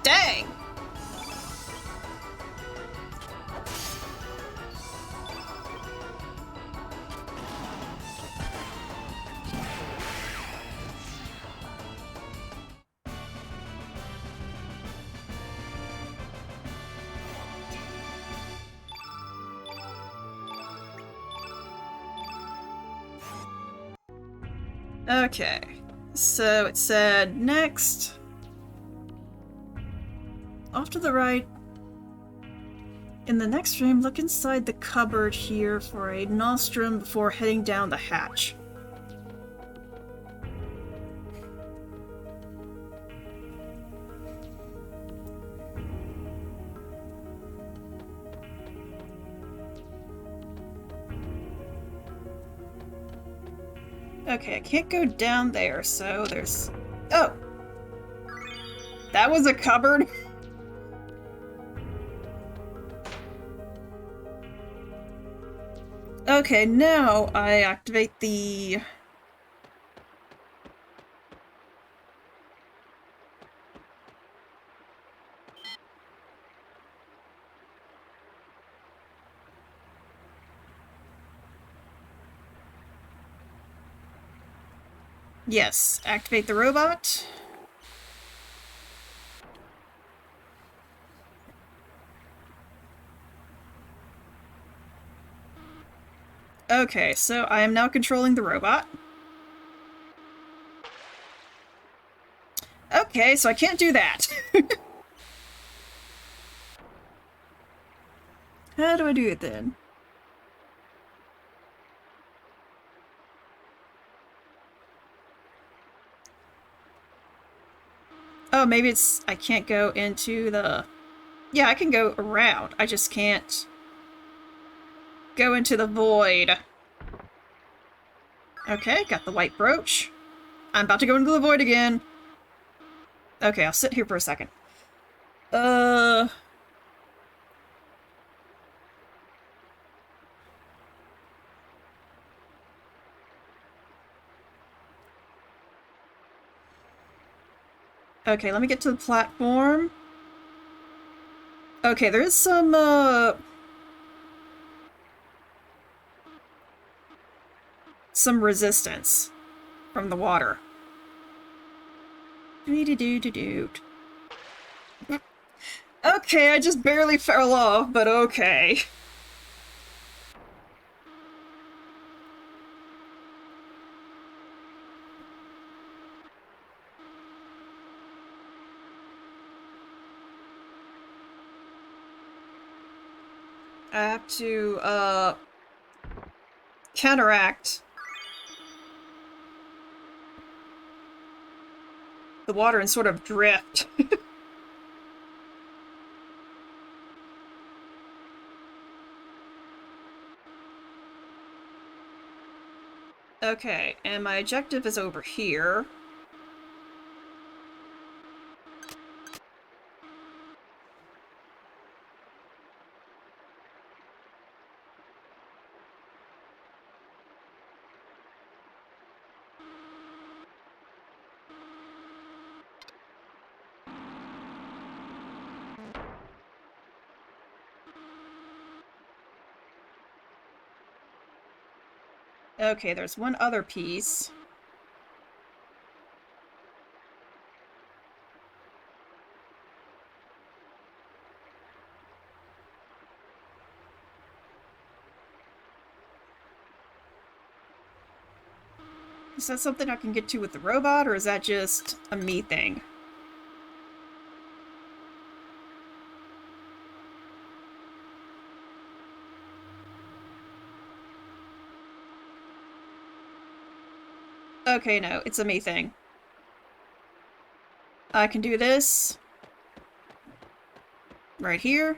A: Dang! Okay, so it said next. Off to the right. In the next room, look inside the cupboard here for a nostrum before heading down the hatch. Okay, I can't go down there, so there's... Oh! That was a cupboard? Okay, now I activate the... Yes, activate the robot. Okay, so I am now controlling the robot. Okay, so I can't do that. How do I do it then? Oh, maybe it's... I can't go into the... Yeah, I can go around. I just can't go into the void. Okay, got the white brooch. I'm about to go into the void again. Okay, I'll sit here for a second. Okay, let me get to the platform. Okay, there is some resistance from the water. Okay, I just barely fell off, but okay. I have to, counteract the water and sort of drift. Okay, and my objective is over here. Okay, there's one other piece. Is that something I can get to with the robot, or is that just a me thing? Okay, no, it's a me thing. I can do this. Right here.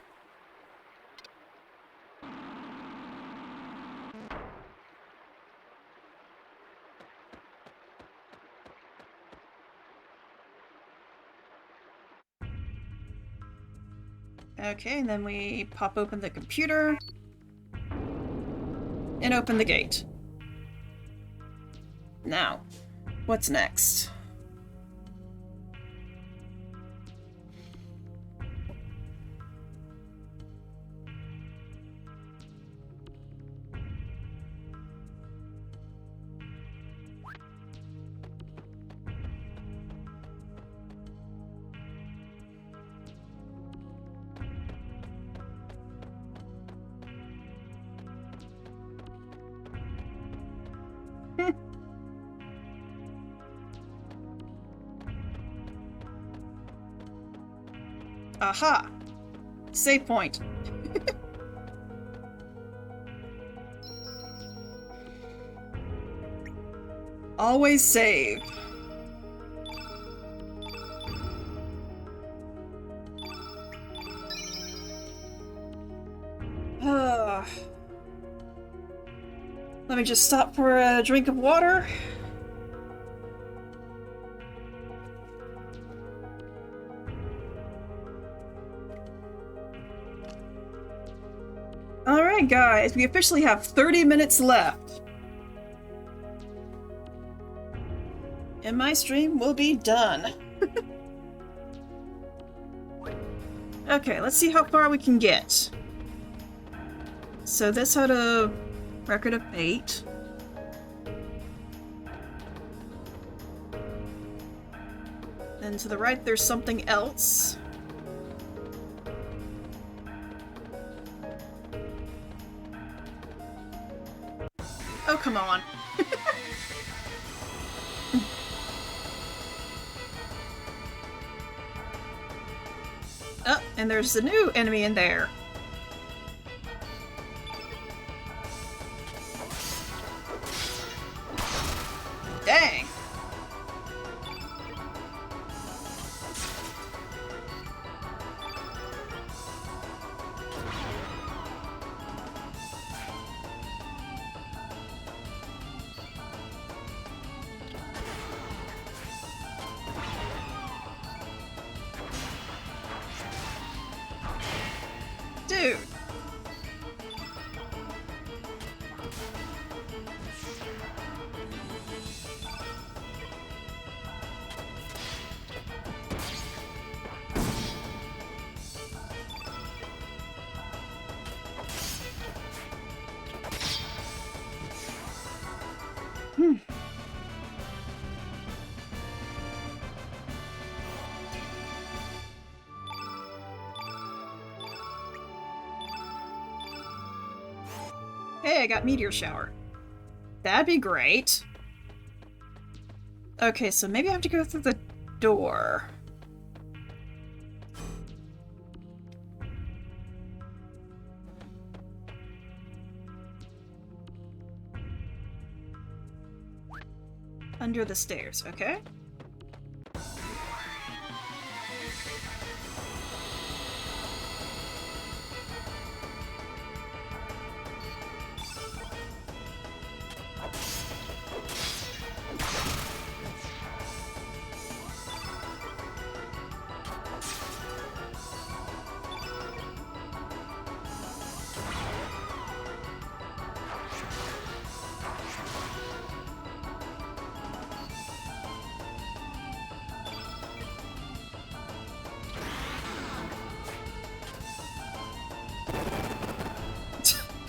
A: Okay, and then we pop open the computer. And open the gate. Now, what's next? Aha! Save point. Always save. Let me just stop for a drink of water. Alright guys, we officially have 30 minutes left. And my stream will be done. Okay, let's see how far we can get. So this had a record of 8. Then to the right, there's something else. Oh, come on. Oh, and there's a new enemy in there. Dang. Dude. Hey, I got Meteor Shower. That'd be great. Okay, so maybe I have to go through the door. Under the stairs, okay?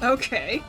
A: Okay.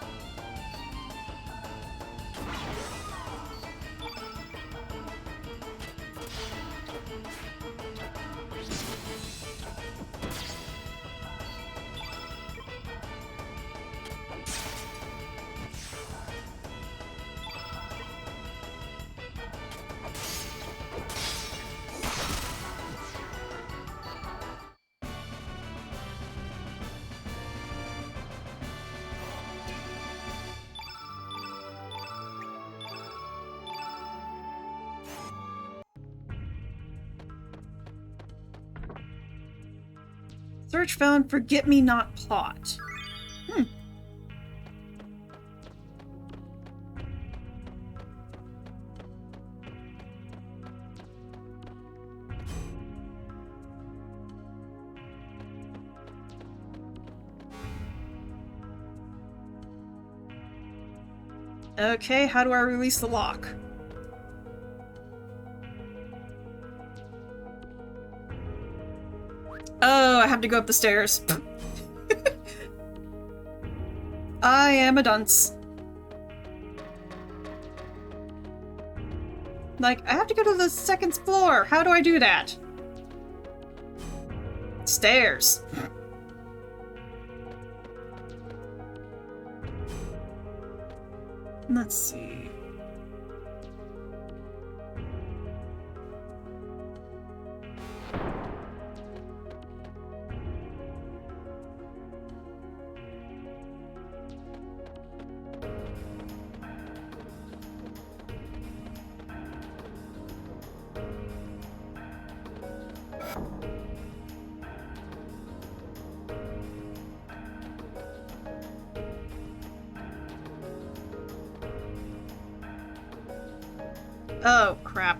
A: Search found Forget-Me-Not Pot. Okay, how do I release the lock? Oh, I have to go up the stairs. I am a dunce. Like, I have to go to the second floor. How do I do that? Stairs. Let's see. Oh, crap.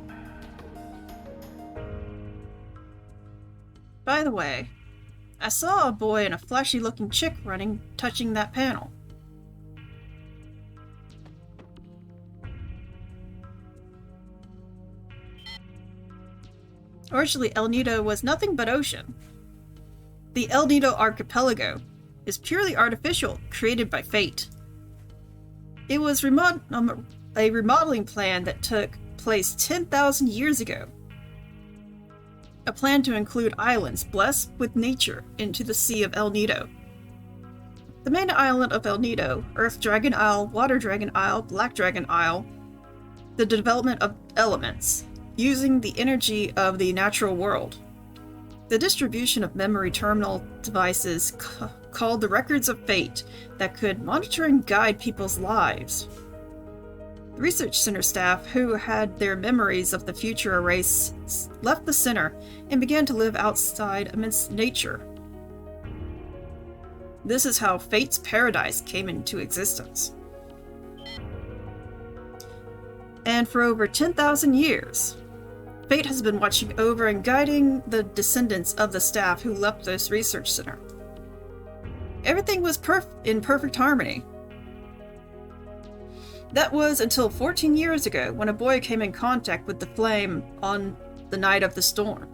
A: By the way, I saw a boy and a flashy-looking chick running, touching that panel. Originally, El Nido was nothing but ocean. The El Nido archipelago is purely artificial, created by fate. It was a remodeling plan that took place 10,000 years ago. a plan to include islands blessed with nature into the Sea of El Nido. The main island of El Nido, Earth Dragon Isle, Water Dragon Isle, Black Dragon Isle, the development of elements, using the energy of the natural world. The distribution of memory terminal devices called the Records of Fate that could monitor and guide people's lives. The research center staff, who had their memories of the future erased, left the center and began to live outside amidst nature. This is how Fate's paradise came into existence. And for over 10,000 years, Fate has been watching over and guiding the descendants of the staff who left this research center. Everything was in perfect harmony. That was until 14 years ago, when a boy came in contact with the flame on the night of the storm.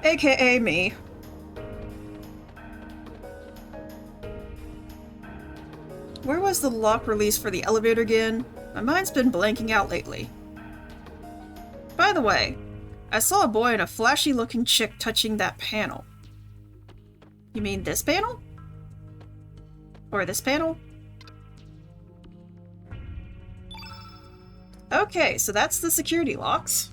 A: AKA me. Where was the lock release for the elevator again? My mind's been blanking out lately. By the way, I saw a boy and a flashy-looking chick touching that panel. You mean this panel? Or this panel? Okay, so that's the security locks.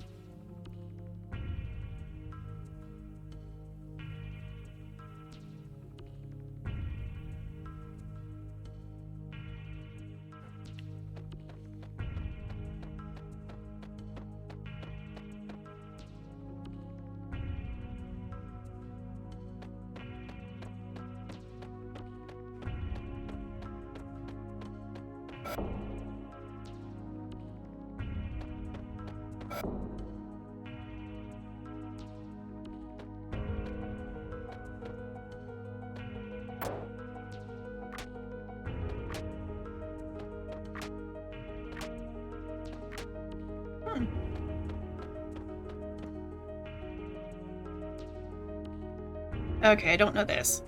A: Okay, I don't know this.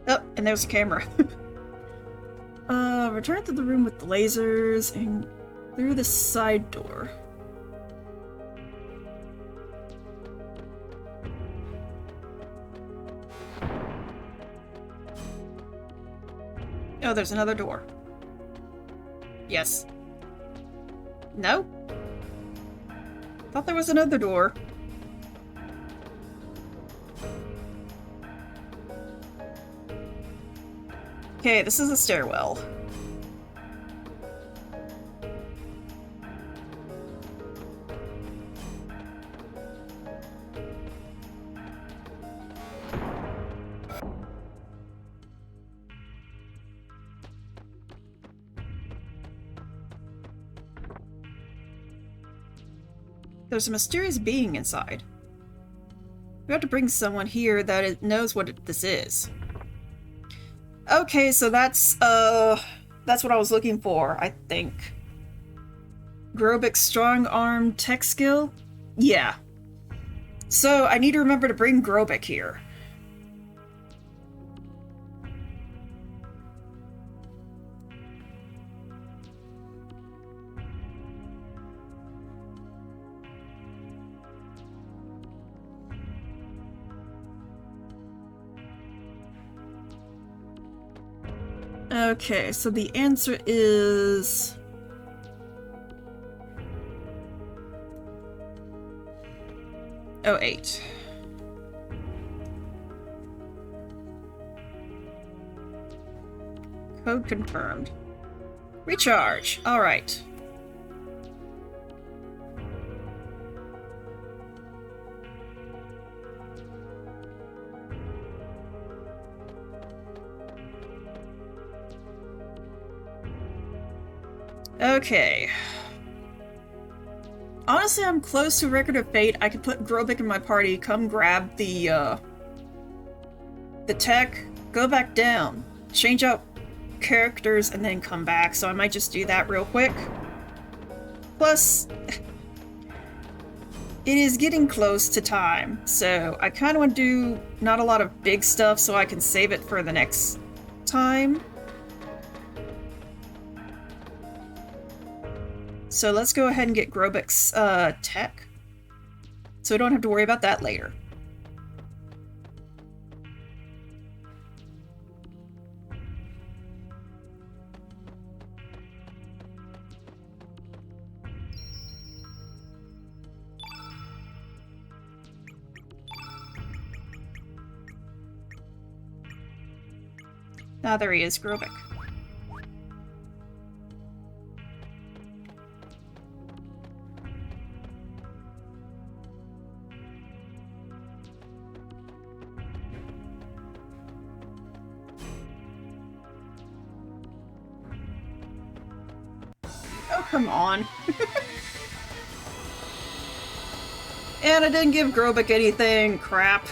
A: Oh, and there's a camera. Return to the room with the lasers and through the side door. Oh, there's another door. Yes. No? Thought there was another door. Okay, this is a stairwell. There's a mysterious being inside. We have to bring someone here that knows what this is. Okay, so that's what I was looking for, I think. Grobik's strong-arm tech skill? Yeah. So, I need to remember to bring Grobik here. Okay, so the answer is... Oh, 8. Code confirmed. Recharge. Alright. Okay. Honestly, I'm close to Record of Fate. I could put Grobik in my party, come grab the tech, go back down, change out characters, and then come back, so I might just do that real quick. Plus, It is getting close to time, so I kind of want to do not a lot of big stuff so I can save it for the next time. So let's go ahead and get Grobek's tech, so we don't have to worry about that later. Ah, there he is, Grobek. Oh, come on. And I didn't give Grobek anything. Crap.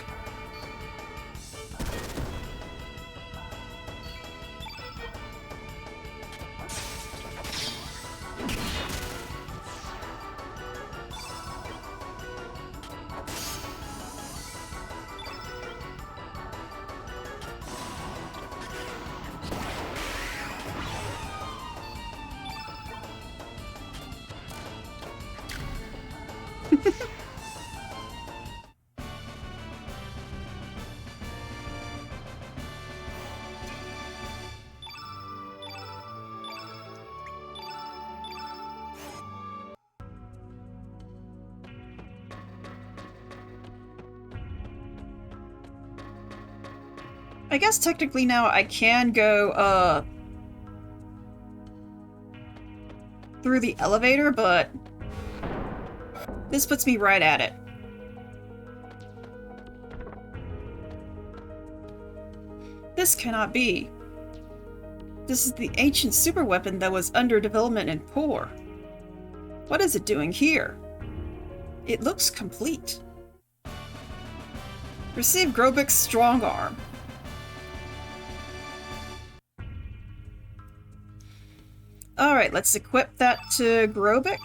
A: I guess technically now I can go, through the elevator, but this puts me right at it. This cannot be. This is the ancient superweapon that was under development in Poor. What is it doing here? It looks complete. Receive Grobek's strong arm. Alright, let's equip that to Grobek.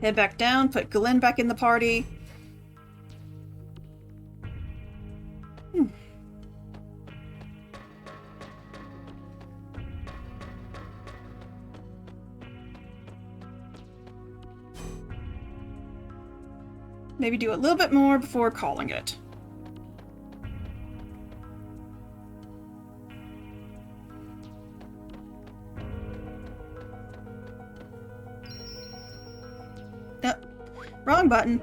A: Head back down, put Glenn back in the party. Maybe do a little bit more before calling it. Nope. Wrong button.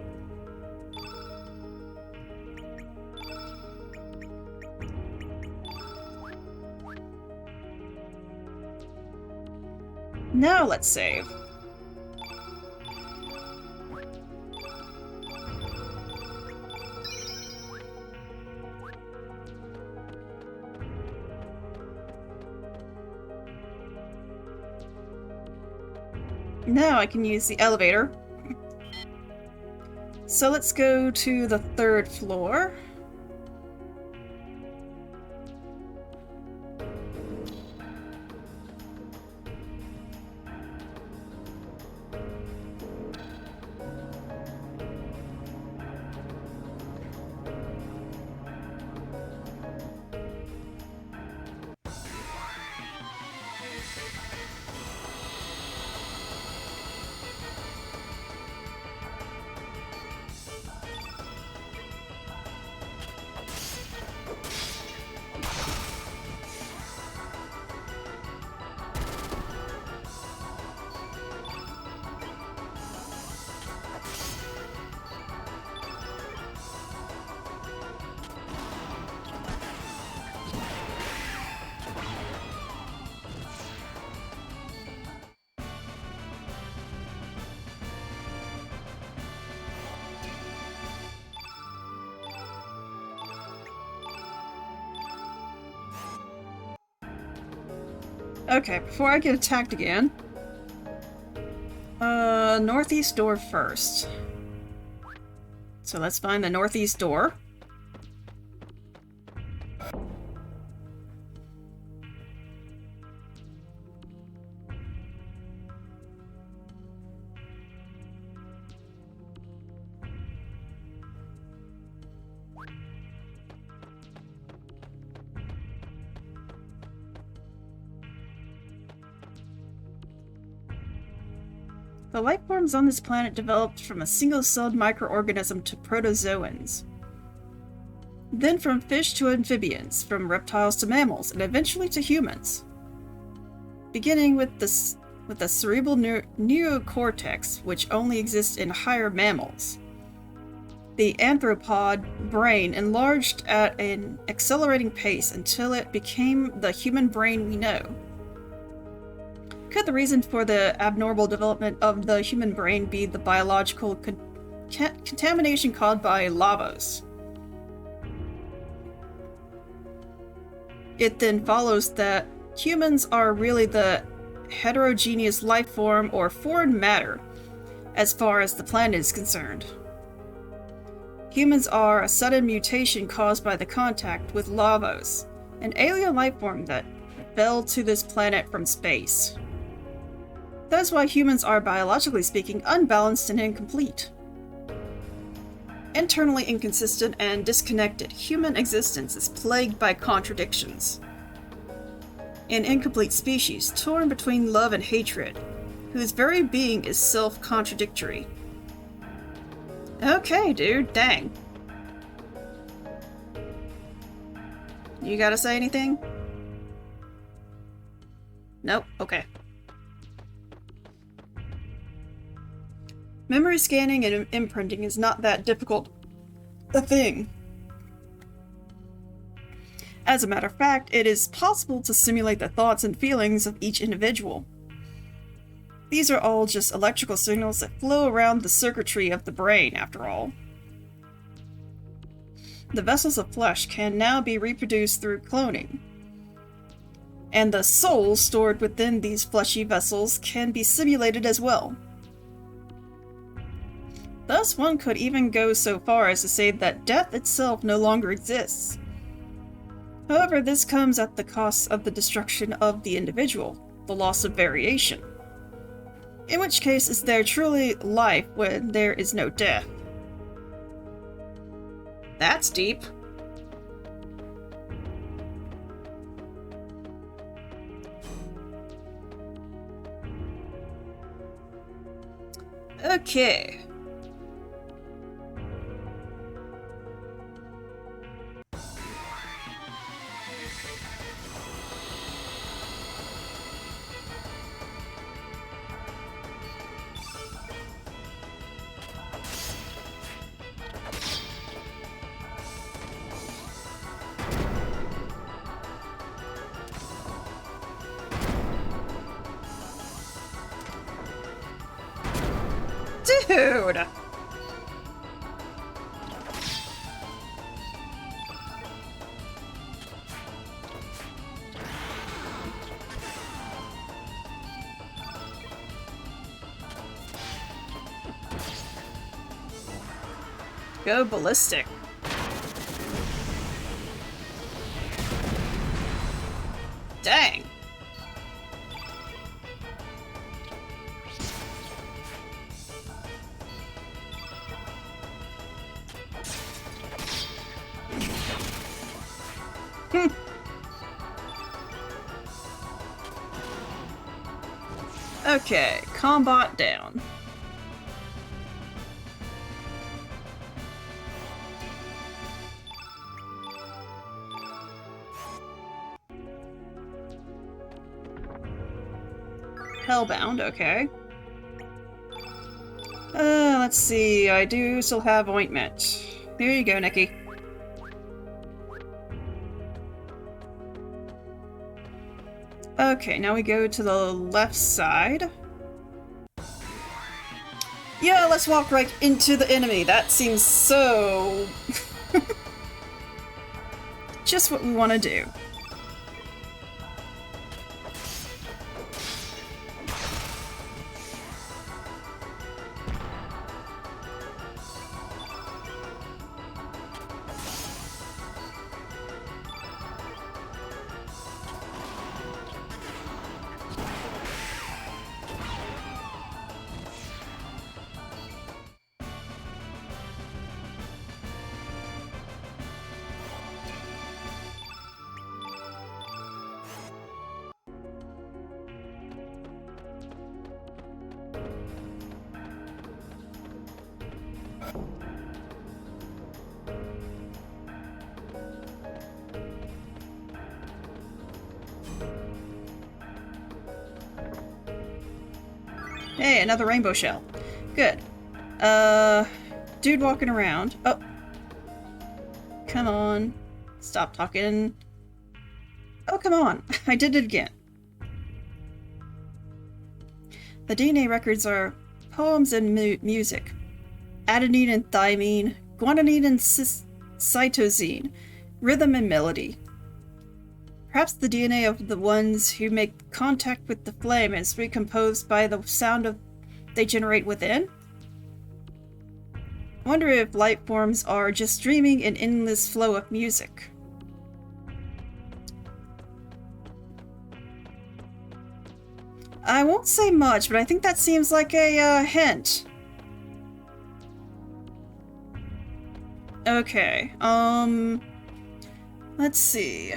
A: Now let's save. Now I can use the elevator. So let's go to the 3rd floor. Okay, before I get attacked again, northeast door first. So let's find the northeast door. The life forms on this planet developed from a single-celled microorganism to protozoans. Then from fish to amphibians, from reptiles to mammals, and eventually to humans. Beginning with the cerebral neocortex, which only exists in higher mammals. The anthropod brain enlarged at an accelerating pace until it became the human brain we know. Could the reason for the abnormal development of the human brain be the biological contamination caused by lavos? It then follows that humans are really the heterogeneous life form or foreign matter, as far as the planet is concerned. Humans are a sudden mutation caused by the contact with lavos, an alien life form that fell to this planet from space. That's why humans are, biologically speaking, unbalanced and incomplete. Internally inconsistent and disconnected, human existence is plagued by contradictions. An incomplete species, torn between love and hatred, whose very being is self-contradictory. Okay, dude, dang. You gotta say anything? Nope, okay. Memory scanning and imprinting is not that difficult a thing. As a matter of fact, it is possible to simulate the thoughts and feelings of each individual. These are all just electrical signals that flow around the circuitry of the brain, after all. The vessels of flesh can now be reproduced through cloning. And the soul stored within these fleshy vessels can be simulated as well. Thus, one could even go so far as to say that death itself no longer exists. However, this comes at the cost of the destruction of the individual, the loss of variation. In which case, is there truly life when there is no death? That's deep. Okay. Dude! Go ballistic. Dang. Okay, combat down. Hellbound, okay. Let's see, I do still have ointment. Here you go, Nikki. Okay, now we go to the left side. Yeah, let's walk right into the enemy. That seems so... just what we want to do. Hey, another rainbow shell. Good. Dude walking around. Oh. Come on. Stop talking. Oh, come on. I did it again. The DNA records are poems and music. Adenine and thymine, guanine and cytosine, rhythm and melody. Perhaps the DNA of the ones who make contact with the flame is recomposed by the sound they generate within? I wonder if life forms are just dreaming an endless flow of music. I won't say much, but I think that seems like a hint. Okay, let's see.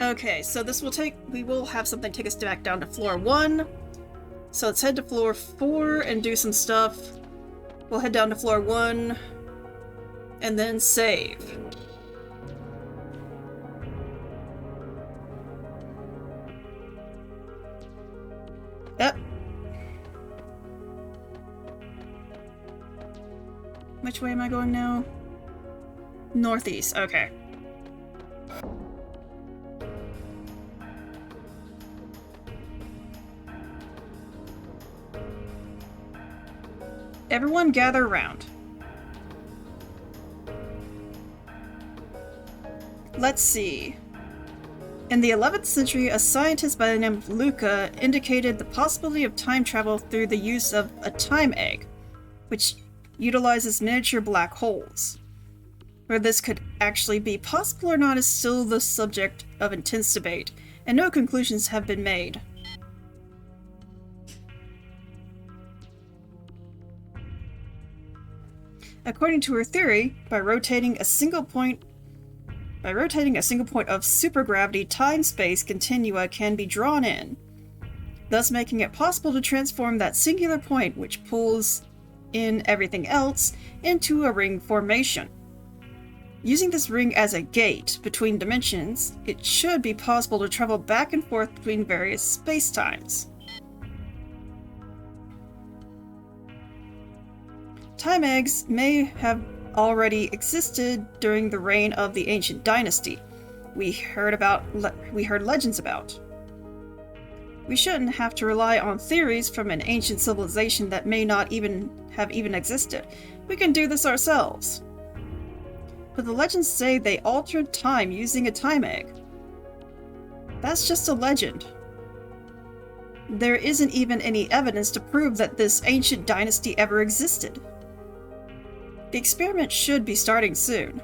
A: Okay, so we will have something take us back down to floor 1. So let's head to floor 4 and do some stuff. We'll head down to floor 1 and then save. Yep. Which way am I going now? Northeast, okay. Everyone gather around. Let's see. In the 11th century, a scientist by the name of Luca indicated the possibility of time travel through the use of a time egg, which utilizes miniature black holes. Whether this could actually be possible or not is still the subject of intense debate, and no conclusions have been made. According to her theory, by rotating a single point of supergravity, time-space continua can be drawn in, thus making it possible to transform that singular point, which pulls in everything else, into a ring formation. Using this ring as a gate between dimensions, it should be possible to travel back and forth between various space-times. Time eggs may have already existed during the reign of the ancient dynasty we heard legends about. We shouldn't have to rely on theories from an ancient civilization that may not even have existed. We can do this ourselves. But the legends say they altered time using a time egg. That's just a legend. There isn't even any evidence to prove that this ancient dynasty ever existed. The experiment should be starting soon.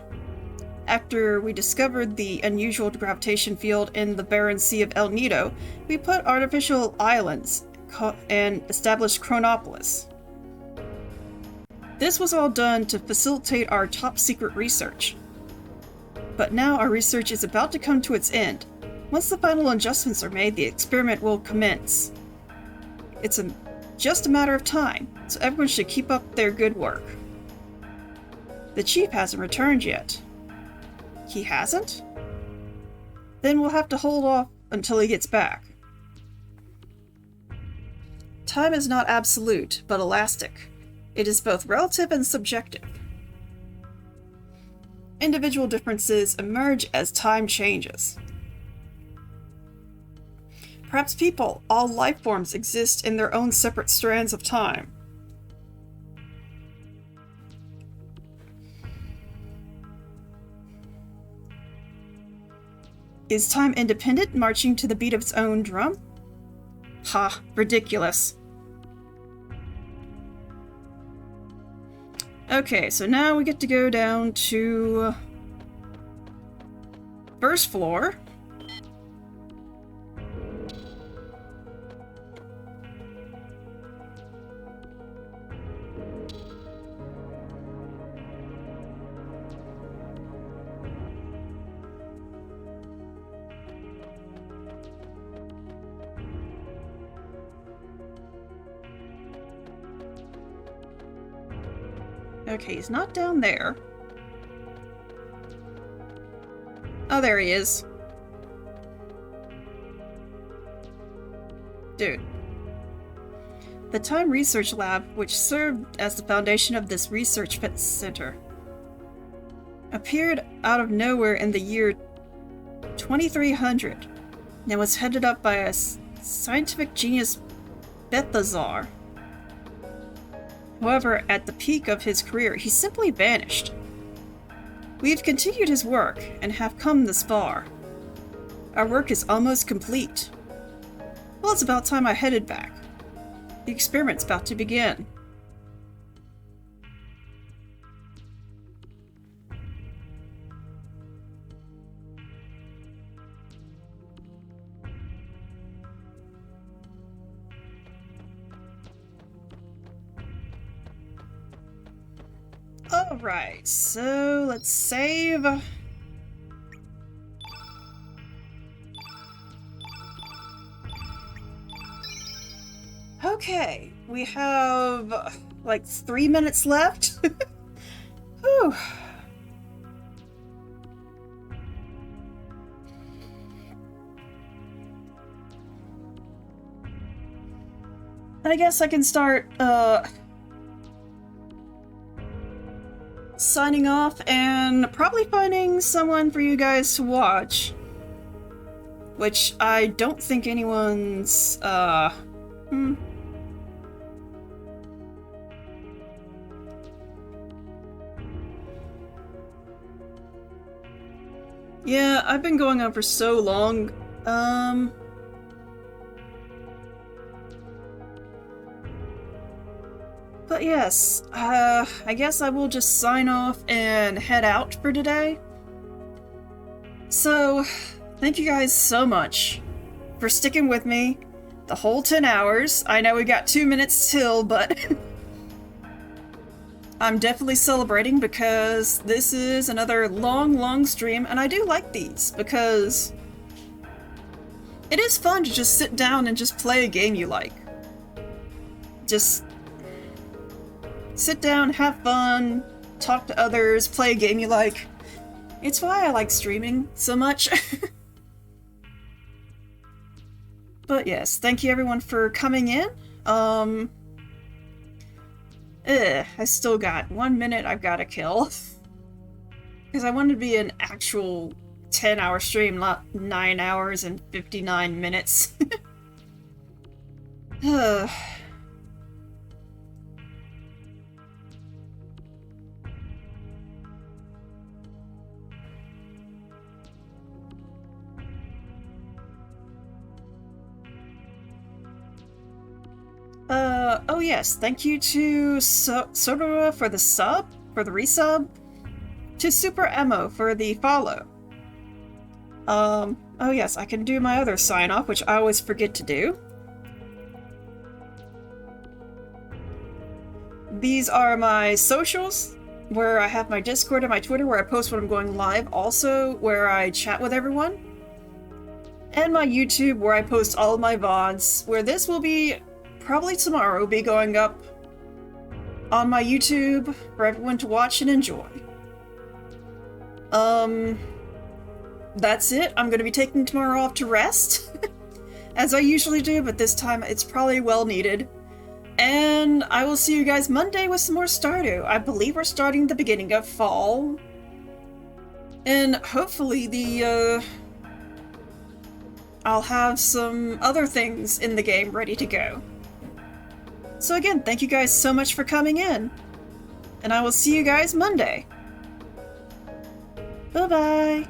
A: After we discovered the unusual gravitation field in the barren Sea of El Nido, we put artificial islands and established Chronopolis. This was all done to facilitate our top-secret research. But now our research is about to come to its end. Once the final adjustments are made, the experiment will commence. It's just a matter of time, so everyone should keep up their good work. The chief hasn't returned yet. He hasn't? Then we'll have to hold off until he gets back. Time is not absolute, but elastic. It is both relative and subjective. Individual differences emerge as time changes. Perhaps people, all life forms, exist in their own separate strands of time. Is time independent, marching to the beat of its own drum? Ha, ridiculous. Okay, so now we get to go down to first floor. Okay, he's not down there. Oh, there he is. Dude. The Time Research Lab, which served as the foundation of this research center, appeared out of nowhere in the year 2300 and was headed up by a scientific genius Balthazar. However, at the peak of his career, he simply vanished. We've continued his work and have come this far. Our work is almost complete. Well, it's about time I headed back. The experiment's about to begin. Alright, so let's save. Okay, we have like 3 minutes left. Whew. I guess I can start signing off and probably finding someone for you guys to watch. Which I don't think anyone's Yeah, I've been going on for so long. But yes, I guess I will just sign off and head out for today. So, thank you guys so much for sticking with me the whole 10 hours. I know we got 2 minutes till, but I'm definitely celebrating because this is another long stream, and I do like these because it is fun to just sit down and just play a game you like. Just sit down, have fun, talk to others, play a game you like. It's why I like streaming so much. But yes, thank you everyone for coming in. I still got 1 minute I've got to kill. Because I wanted to be an actual 10-hour stream, not 9 hours and 59 minutes. Oh yes, thank you to Sodora for the resub, to Super Emo for the follow. Oh yes, I can do my other sign-off, which I always forget to do. These are my socials, where I have my Discord and my Twitter, where I post when I'm going live, also where I chat with everyone. And my YouTube, where I post all of my VODs, where this will be probably tomorrow be going up on my YouTube for everyone to watch and enjoy. That's it. I'm going to be taking tomorrow off to rest, as I usually do, but this time it's probably well needed. And I will see you guys Monday with some more Stardew. I believe we're starting the beginning of fall. And hopefully I'll have some other things in the game ready to go. So again, thank you guys so much for coming in. And I will see you guys Monday. Bye-bye.